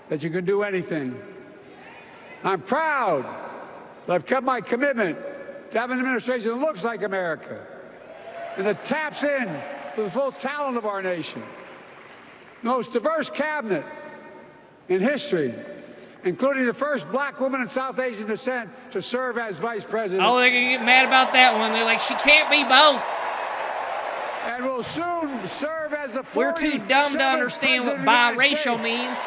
that you can do anything. I'm proud that I've kept my commitment to have an administration that looks like America and that taps in to the full talent of our nation. The most diverse cabinet in history, including the first black woman of South Asian descent to serve as vice president. Oh, they're going to get mad about that one. They're like, she can't be both. And will soon serve as the 47th We're too dumb to understand what biracial means.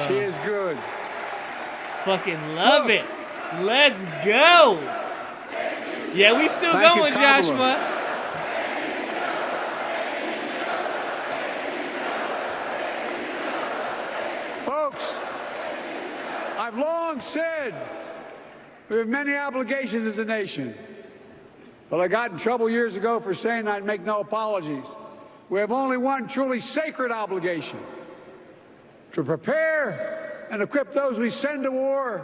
She is good. Fucking love it. Let's go. Yeah, we still going, Joshua. Folks, I've long said we have many obligations as a nation, but I got in trouble years ago for saying I'd make no apologies. We have only one truly sacred obligation: to prepare and equip those we send to war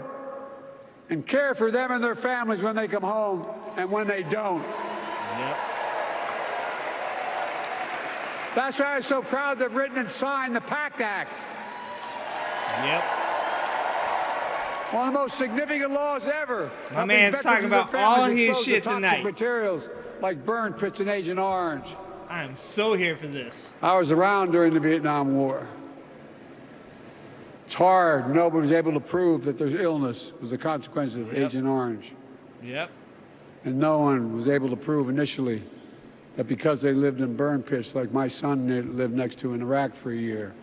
and care for them and their families when they come home and when they don't. Yep. That's why I'm so proud to have written and signed the PACT Act. Yep. One of the most significant laws ever. My man's talking about all his shit tonight. Materials like burn pits in Agent Orange. I am so here for this. I was around during the Vietnam War. It's hard. Nobody was able to prove that there's illness was a consequence of Agent Orange. Yep. And no one was able to prove initially that because they lived in burn pits like my son lived next to in Iraq for a year,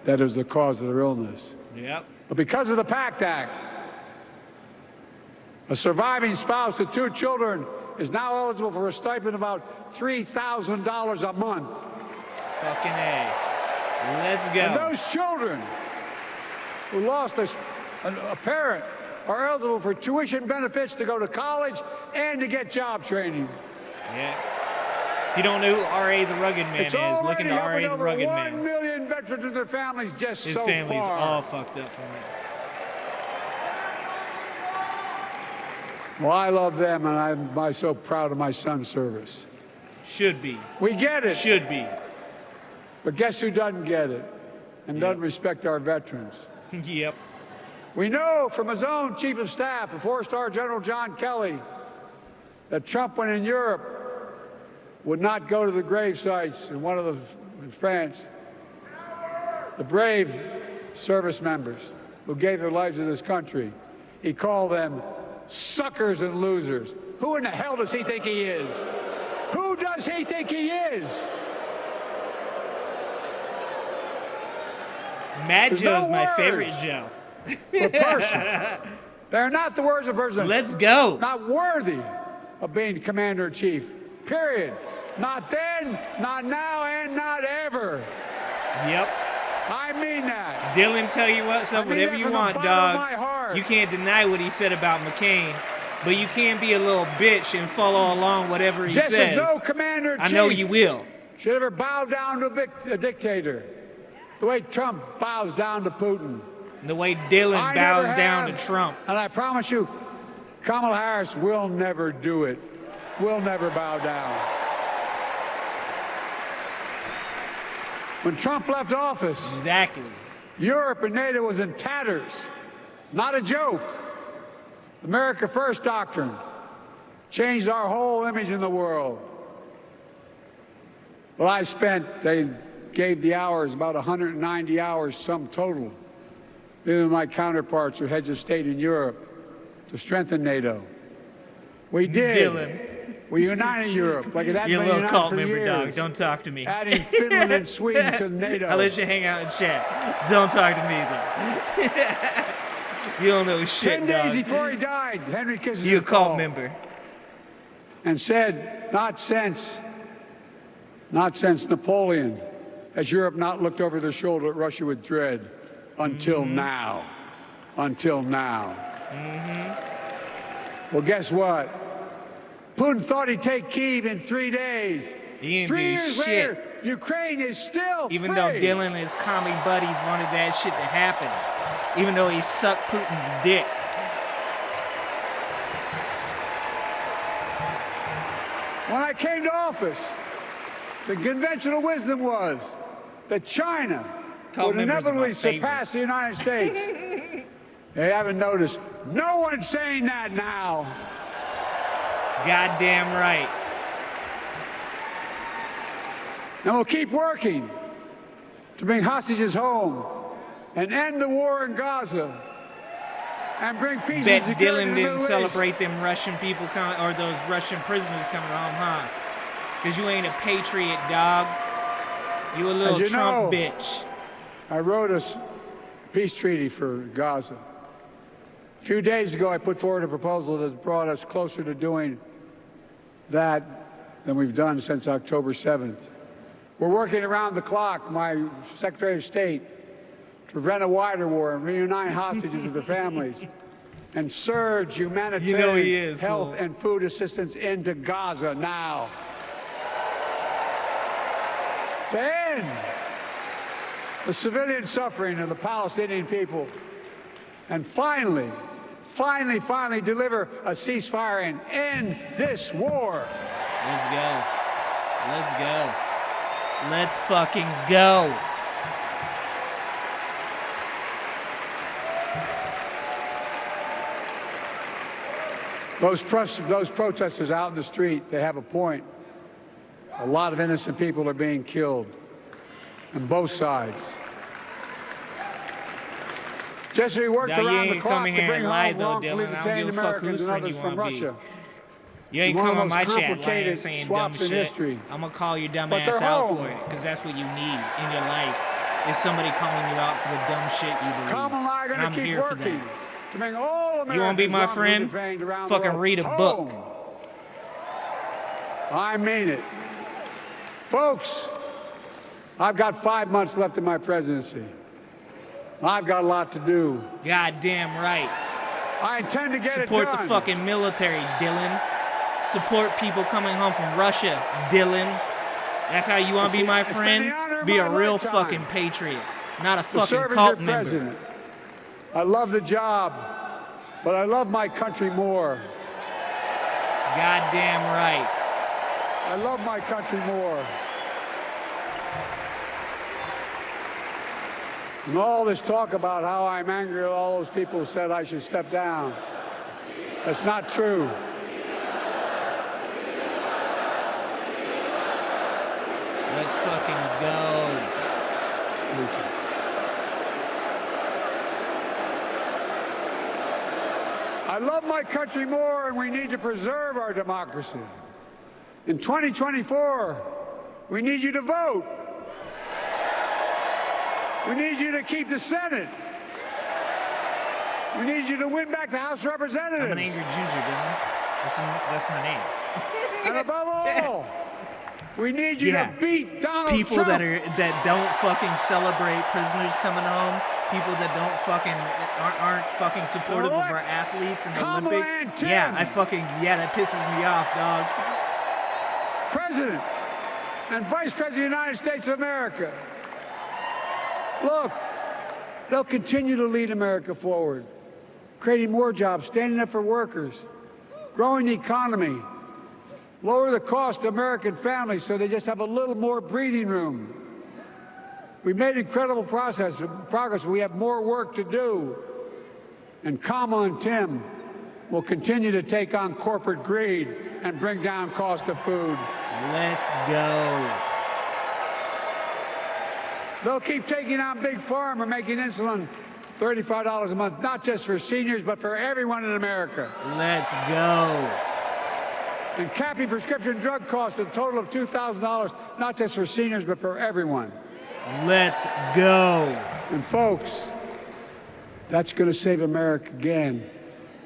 that is the cause of their illness. Yep. But because of the PACT Act, a surviving spouse with 2 children is now eligible for a stipend of about $3,000 a month. Fucking A. Let's go. And those children who lost a parent are eligible for tuition benefits to go to college and to get job training. Yeah. If you don't know who R.A. the Rugged Man is, look into R.A. the Rugged Man. 1 million veterans and their families just His so far. His family's all fucked up from it. Well, I love them, and I'm so proud of my son's service. Should be. We get it. Should be. But guess who doesn't get it? and doesn't respect our veterans. Yep. We know from his own chief of staff, the 4-star General John Kelly, that Trump, when in Europe, would not go to the grave sites in in France. The brave service members who gave their lives to this country. He called them suckers and losers. Who in the hell does he think he is? Who does he think he is? Mad There's Joe's no my words favorite Joe. for person. They're not the words of a person. Let's go. Not worthy of being commander-in-chief. Period. Not then, not now, and not ever. Yep. I mean that. Dylan, tell you what, so I mean whatever that you from the want, bottom of my dog. heart. You can't deny what he said about McCain, but you can't be a little bitch and follow along whatever he Just says. as no commander-in-chief I know you will. should ever bow down to a dictator. The way Trump bows down to Putin. The way Dylan I bows never down have, to Trump. And I promise you, Kamala Harris will never do it. Will never bow down. When Trump left office, exactly, Europe and NATO was in tatters. Not a joke. America First doctrine changed our whole image in the world. Well, they gave the hours, about 190 hours sum total, me and my counterparts or heads of state in Europe, to strengthen NATO. We did. Dylan. We united Europe like it had You're a been little united cult for member, years. dog. Don't talk to me. Adding Finland and Sweden to NATO. I'll let you hang out and chat. Don't talk to me, though. You don't know shit, 10 days dog. before he died, Henry Kissinger You a cult called member. and said, not since Napoleon has Europe not looked over their shoulder at Russia with dread until now. Until now. Well, guess what? Putin thought he'd take Kyiv in 3 days. He didn't 3 do years shit. later, Ukraine is still Even free. though Dylan and his commie buddies wanted that shit to happen. Even though he sucked Putin's dick. When I came to office, the conventional wisdom was that China Cult would members are my inevitably favorite. surpass the United States. They haven't noticed. No one's saying that now. Goddamn right. And we'll keep working to bring hostages home and end the war in Gaza and bring peace Bet and security Dylan in the didn't Middle celebrate East. them Russian people coming, or those Russian prisoners coming home, huh? Because you ain't a patriot, dog. You a little As you Trump know, bitch. I wrote a peace treaty for Gaza. A few days ago, I put forward a proposal that brought us closer to doing that than we've done since October 7th. We're working around the clock, my Secretary of State, to prevent a wider war and reunite hostages with their families and surge humanitarian health and food assistance into Gaza now. To end the civilian suffering of the Palestinian people and finally deliver a ceasefire and end this war. Let's go. Let's go. Let's fucking go. Those protesters out in the street, they have a point. A lot of innocent people are being killed on both sides. Just as we worked Now, you around the ain't clock coming to here bring and lie, home though, wrongfully Dylan. I don't detained give a fuck Americans whose and friend others you from wanna be. Russia. You ain't One of coming on the my most chat lying complicated saying dumb swaps in shit. history. I'm gonna call your dumb But ass they're out home. for it, because that's what you need in your life. Is somebody calling you out for the dumb shit you believe. Kamala and I are And going I'm to keep here for working that. to bring all Americans You wanna be my wrongfully friend? detained around Fucking the world read a book. home. I mean it. Folks, I've got 5 months left in my presidency. I've got a lot to do. Goddamn right. I intend to get Support it done. the fucking military, Dylan. Support people coming home from Russia, Dylan. That's how you want to be my It's been friend? the honor of Be my a real lifetime fucking patriot, not a to fucking serve as cult your member. president. I love the job, but I love my country more. Goddamn right. I love my country more. And all this talk about how I'm angry at all those people who said I should step down. That's not true. Let's fucking go. Thank you. I love my country more, and we need to preserve our democracy. In 2024, we need you to vote. We need you to keep the Senate. We need you to win back the House of Representatives. I'm an angry ginger, didn't I? That's my name. And above all, we need you to beat Donald people Trump. that don't fucking celebrate prisoners coming home. People that don't fucking aren't fucking supportive of our athletes in the Olympics. Yeah, that pisses me off, dog. President and Vice President of the United States of America. Look, they'll continue to lead America forward, creating more jobs, standing up for workers, growing the economy, lower the cost to American families so they just have a little more breathing room. We've made incredible progress, but we have more work to do. And Kamala and Tim will continue to take on corporate greed and bring down cost of food. Let's go. They'll keep taking on Big Pharma, making insulin $35 a month, not just for seniors, but for everyone in America. Let's go. And capping prescription drug costs a total of $2,000, not just for seniors, but for everyone. Let's go. And folks, that's going to save America again.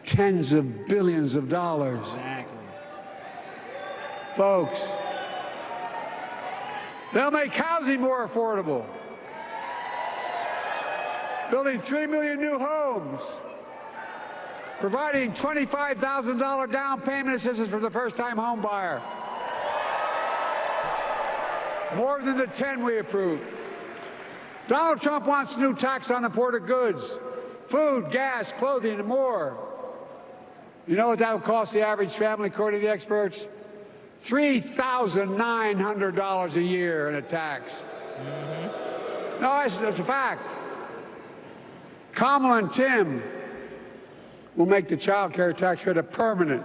Tens of billions of dollars. Exactly. Folks, they'll make housing more affordable. Building 3 million new homes. Providing $25,000 down payment assistance for the first-time home buyer. More than the 10 we approved. Donald Trump wants a new tax on imported goods, food, gas, clothing, and more. You know what that would cost the average family, according to the experts? $3,900 a year in a tax. Mm-hmm. No, that's a fact. Kamala and Tim will make the child care tax credit permanent.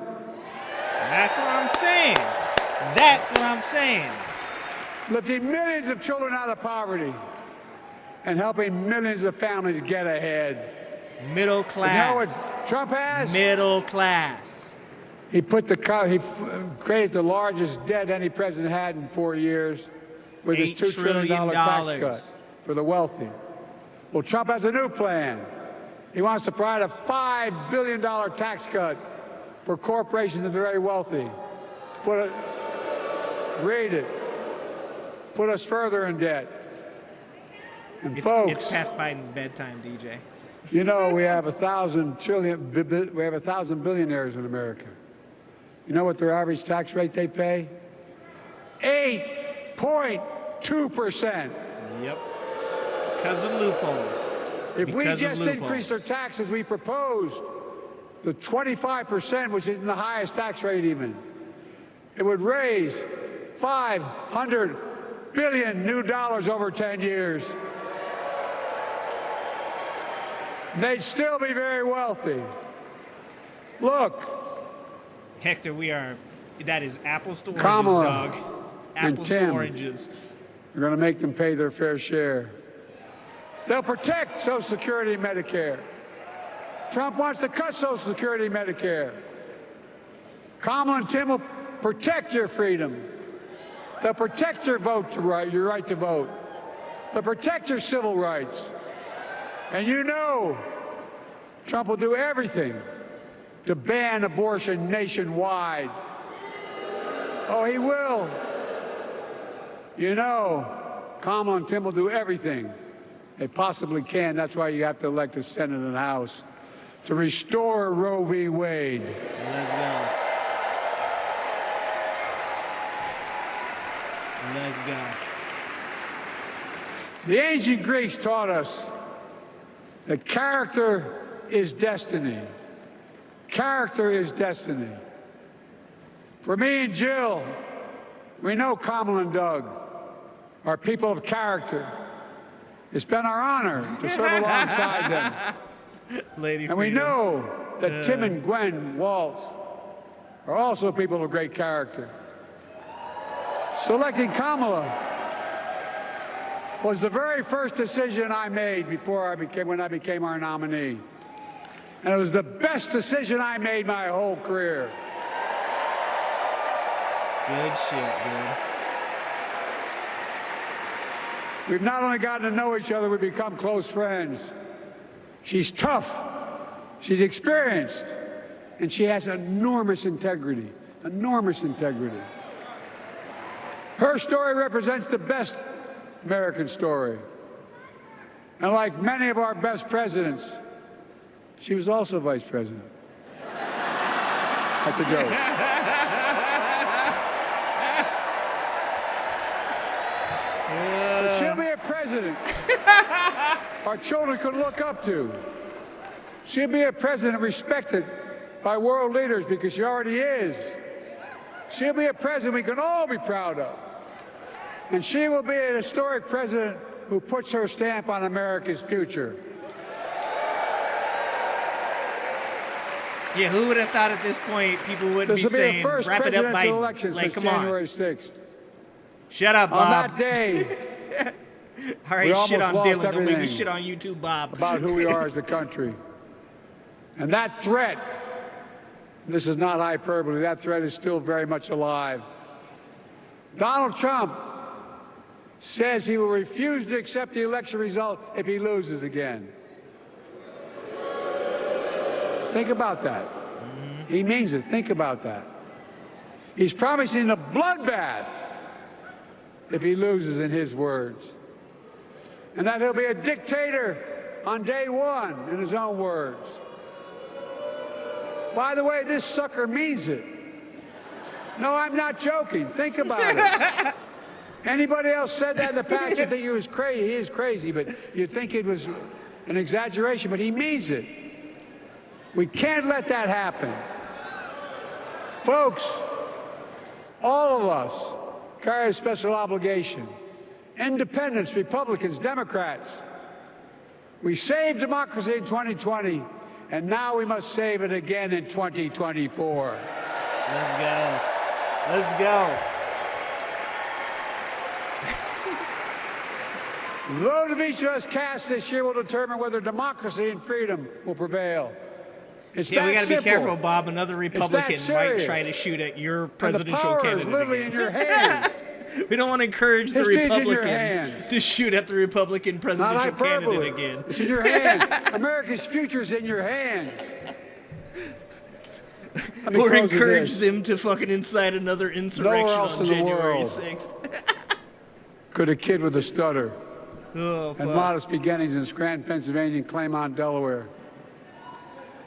That's what I'm saying. That's what I'm saying. Lifting millions of children out of poverty and helping millions of families get ahead. Middle class. You know what Trump has? Middle class. He created the largest debt any president had in 4 years with his $2 trillion tax cut for the wealthy. Well, Trump has a new plan. He wants to provide a $5 billion tax cut for corporations and the very wealthy. Read it. Put us further in debt. And folks, it's past Biden's bedtime, DJ. You know, we have 1,000 billionaires in America. You know what their average tax rate they pay? 8.2%. Yep. Because of loopholes. If we just increased our taxes we proposed to 25%, which isn't the highest tax rate even, it would raise $500 billion new dollars over 10 years. They'd still be very wealthy. Look. Hector, that is apples to oranges, Kamala dog. Apples and Tim to oranges. We're going to make them pay their fair share. They'll protect Social Security and Medicare. Trump wants to cut Social Security and Medicare. Kamala and Tim will protect your freedom. They'll protect your your right to vote. They'll protect your civil rights. And you know, Trump will do everything to ban abortion nationwide. Oh, he will. You know, Kamala and Tim will do everything they possibly can. That's why you have to elect a Senate and House to restore Roe v. Wade. Let's go. Let's go. The ancient Greeks taught us that character is destiny. Character is destiny. For me and Jill, we know Kamala and Doug are people of character. It's been our honor to serve alongside them. Lady and we Freedom. know that Tim and Gwen Waltz are also people of great character. Selecting Kamala was the very first decision I made when I became our nominee. And it was the best decision I made my whole career. Good shit, dude. We've not only gotten to know each other, we've become close friends. She's tough, she's experienced, and she has enormous integrity, enormous integrity. Her story represents the best American story. And like many of our best presidents, she was also vice president. That's a joke. But she'll be a president our children can look up to. She'll be a president respected by world leaders because she already is. She'll be a president we can all be proud of. And she will be an historic president who puts her stamp on America's future. Yeah, who would have thought at this point people would be saying, wrap it up, Biden? Election Like, since come January on. 6th. Shut up, Bob. On that day, all we right, shit on almost Dylan. lost Don't make me everything shit on YouTube, Bob. about who we are as a country. And that threat, this is not hyperbole, that threat is still very much alive. Donald Trump says he will refuse to accept the election result if he loses again. Think about that. He means it. Think about that. He's promising a bloodbath if he loses, in his words. And that he'll be a dictator on day one, in his own words. By the way, this sucker means it. No, I'm not joking. Think about it. Anybody else said that in the past, you'd think he was crazy. He is crazy, but you'd think it was an exaggeration, but he means it. We can't let that happen. Folks, all of us carry a special obligation. Independents, Republicans, Democrats. We saved democracy in 2020, and now we must save it again in 2024. Let's go. Let's go. The vote of each of us cast this year will determine whether democracy and freedom will prevail. It's Yeah, that we got to be simple. careful, Bob. Another Republican might serious. try to shoot at your And the presidential power candidate. is literally again. in your hands. We don't want to encourage the History's in your Republicans hands. to shoot at the Republican Not presidential hyperbole. candidate again. It's in your hands. America's future is in your hands. Let me Or close with encourage this. them to fucking incite another insurrection else on in the January world 6th. Could a kid with a stutter Oh, and fuck. modest beginnings in Scranton, Pennsylvania, and Claymont, Delaware,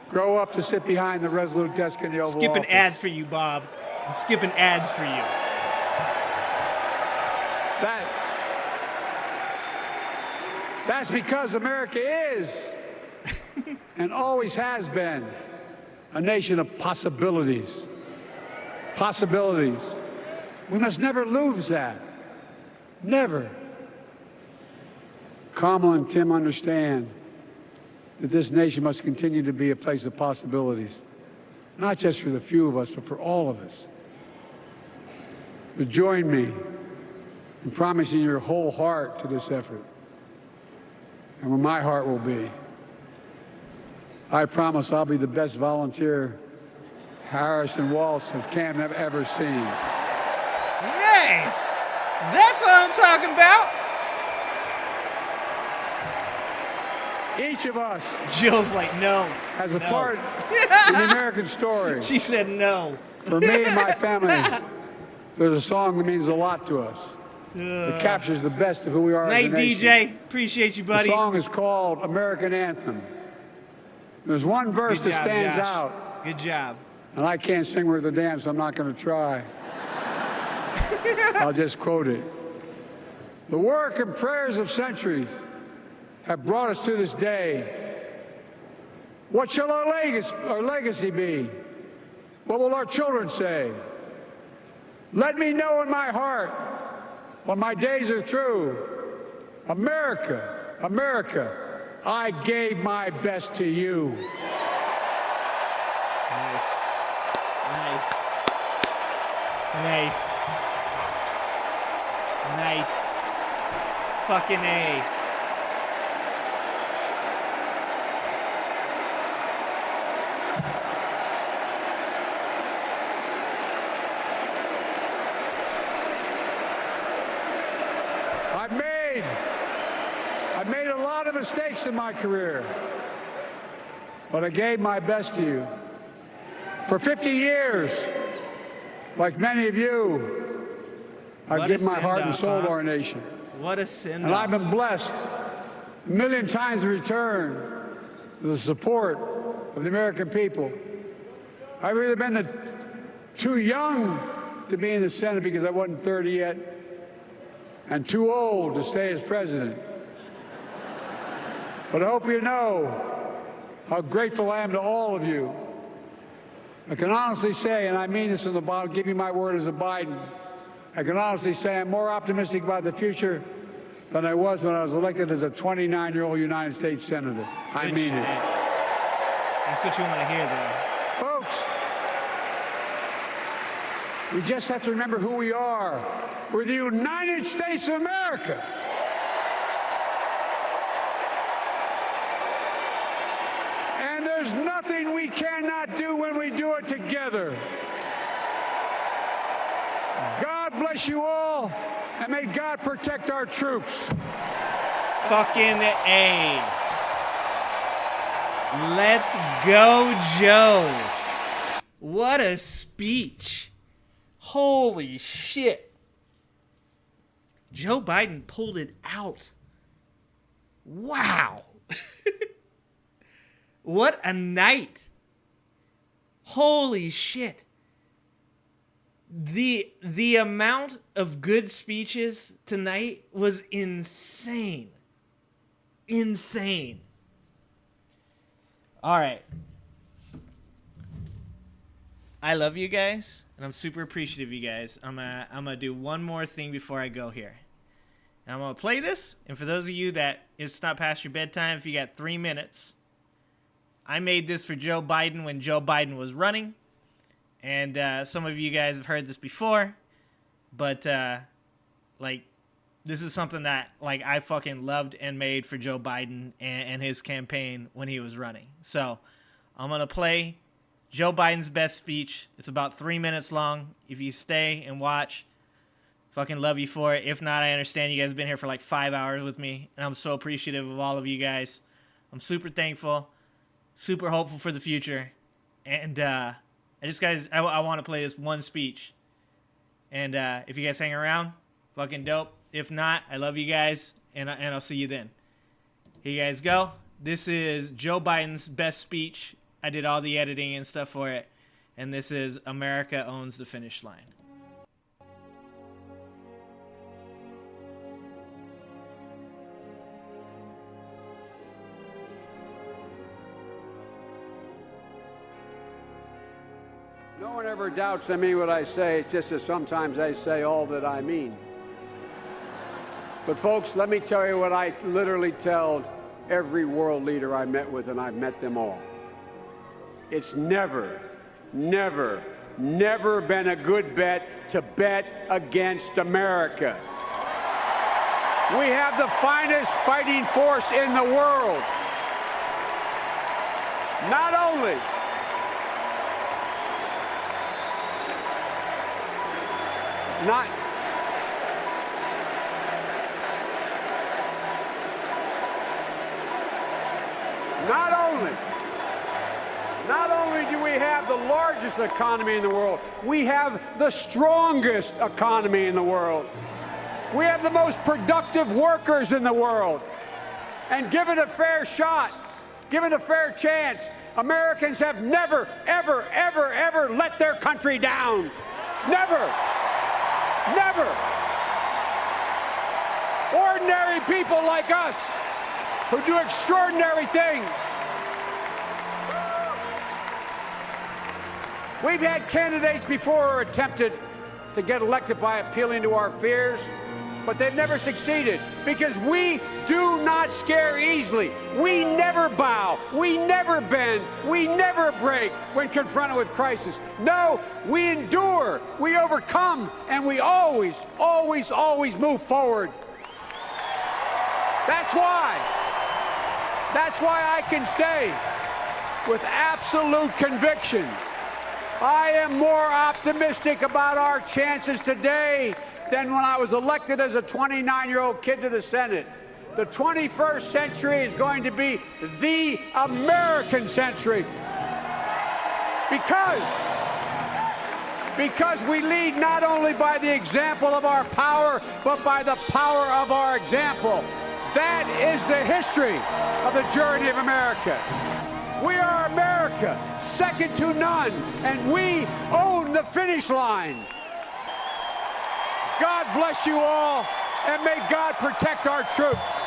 grow up to sit behind the resolute desk in the Oval Skipping Office? ads for you, Bob. I'm skipping ads for you. That's because America is and always has been a nation of possibilities. Possibilities. We must never lose that. Never. Kamala and Tim understand that this nation must continue to be a place of possibilities, not just for the few of us, but for all of us. But join me in promising your whole heart to this effort, and where my heart will be. I promise I'll be the best volunteer Harris and Waltz has Cam have ever seen. Nice. That's what I'm talking about. Each of us, Jill's like, no. has a no. part in the American story. She said no. For me and my family, there's a song that means a lot to us. It captures the best of who we are as a Night, nation. DJ. Appreciate you, buddy. The song is called American Anthem. There's one verse Good that job, stands Josh. out, Good job. and I can't sing worth a damn, so I'm not going to try. I'll just quote it. The work and prayers of centuries have brought us to this day. What shall our legacy be? What will our children say? Let me know in my heart, when my days are through, America America, I gave my best to you. Nice. Nice. Nice. Nice. Fucking A. I've made a lot of mistakes in my career, but I gave my best to you. For 50 years, like many of you, I've given my heart and soul to our nation. What a sin. And I've been blessed a million times in return with the support of the American people. I've either been too young to be in the Senate because I wasn't 30 yet, and too old to stay as president. But I hope you know how grateful I am to all of you. I can honestly say, and I mean this in the bottom, give you my word as a Biden, I can honestly say I'm more optimistic about the future than I was when I was elected as a 29-year-old United States Senator. I mean it. That's what you want to hear, though. Folks, we just have to remember who we are. We're the United States of America. And there's nothing we cannot do when we do it together. God bless you all, and may God protect our troops. Fucking A. Let's go, Joe. What a speech. Holy shit. Joe Biden pulled it out. Wow. What a night. Holy shit. The amount of good speeches tonight was insane. Insane. All right. I love you guys, and I'm super appreciative of you guys. I'm gonna do one more thing before I go here. And I'm gonna play this, and for those of you that it's not past your bedtime, if you got 3 minutes, I made this for Joe Biden when Joe Biden was running. And some of you guys have heard this before, but like, this is something that like I fucking loved and made for Joe Biden and his campaign when he was running. So I'm gonna play Joe Biden's best speech. It's about 3 minutes long. If you stay and watch, fucking love you for it. If not, I understand you guys have been here for like 5 hours with me, and I'm so appreciative of all of you guys. I'm super thankful, super hopeful for the future, and I want to play this one speech. And if you guys hang around, fucking dope. If not, I love you guys, and I'll see you then. Here you guys go. This is Joe Biden's best speech. I did all the editing and stuff for it. And this is America Owns the Finish Line. No one ever doubts I mean what I say, just as sometimes I say all that I mean. But folks, let me tell you what I literally tell every world leader I met with, and I've met them all. It's never, never, never been a good bet to bet against America. We have the finest fighting force in the world. Not only Not only do we have the largest economy in the world, we have the strongest economy in the world. We have the most productive workers in the world. And given a fair shot, given a fair chance, Americans have never, ever, ever, ever let their country down. Never. Never. Ordinary people like us who do extraordinary things. We've had candidates before who attempted to get elected by appealing to our fears. but they've never succeeded because we do not scare easily. We never bow. We never bend. We never break when confronted with crisis. No, we endure. We overcome, and we always, always, always move forward. That's why I can say with absolute conviction, I am more optimistic about our chances today than when I was elected as a 29-year-old kid to the Senate. The 21st century is going to be the American century because we lead not only by the example of our power, but by the power of our example. That is the history of the journey of America. We are America, second to none, and we own the finish line. God bless you all, and may God protect our troops.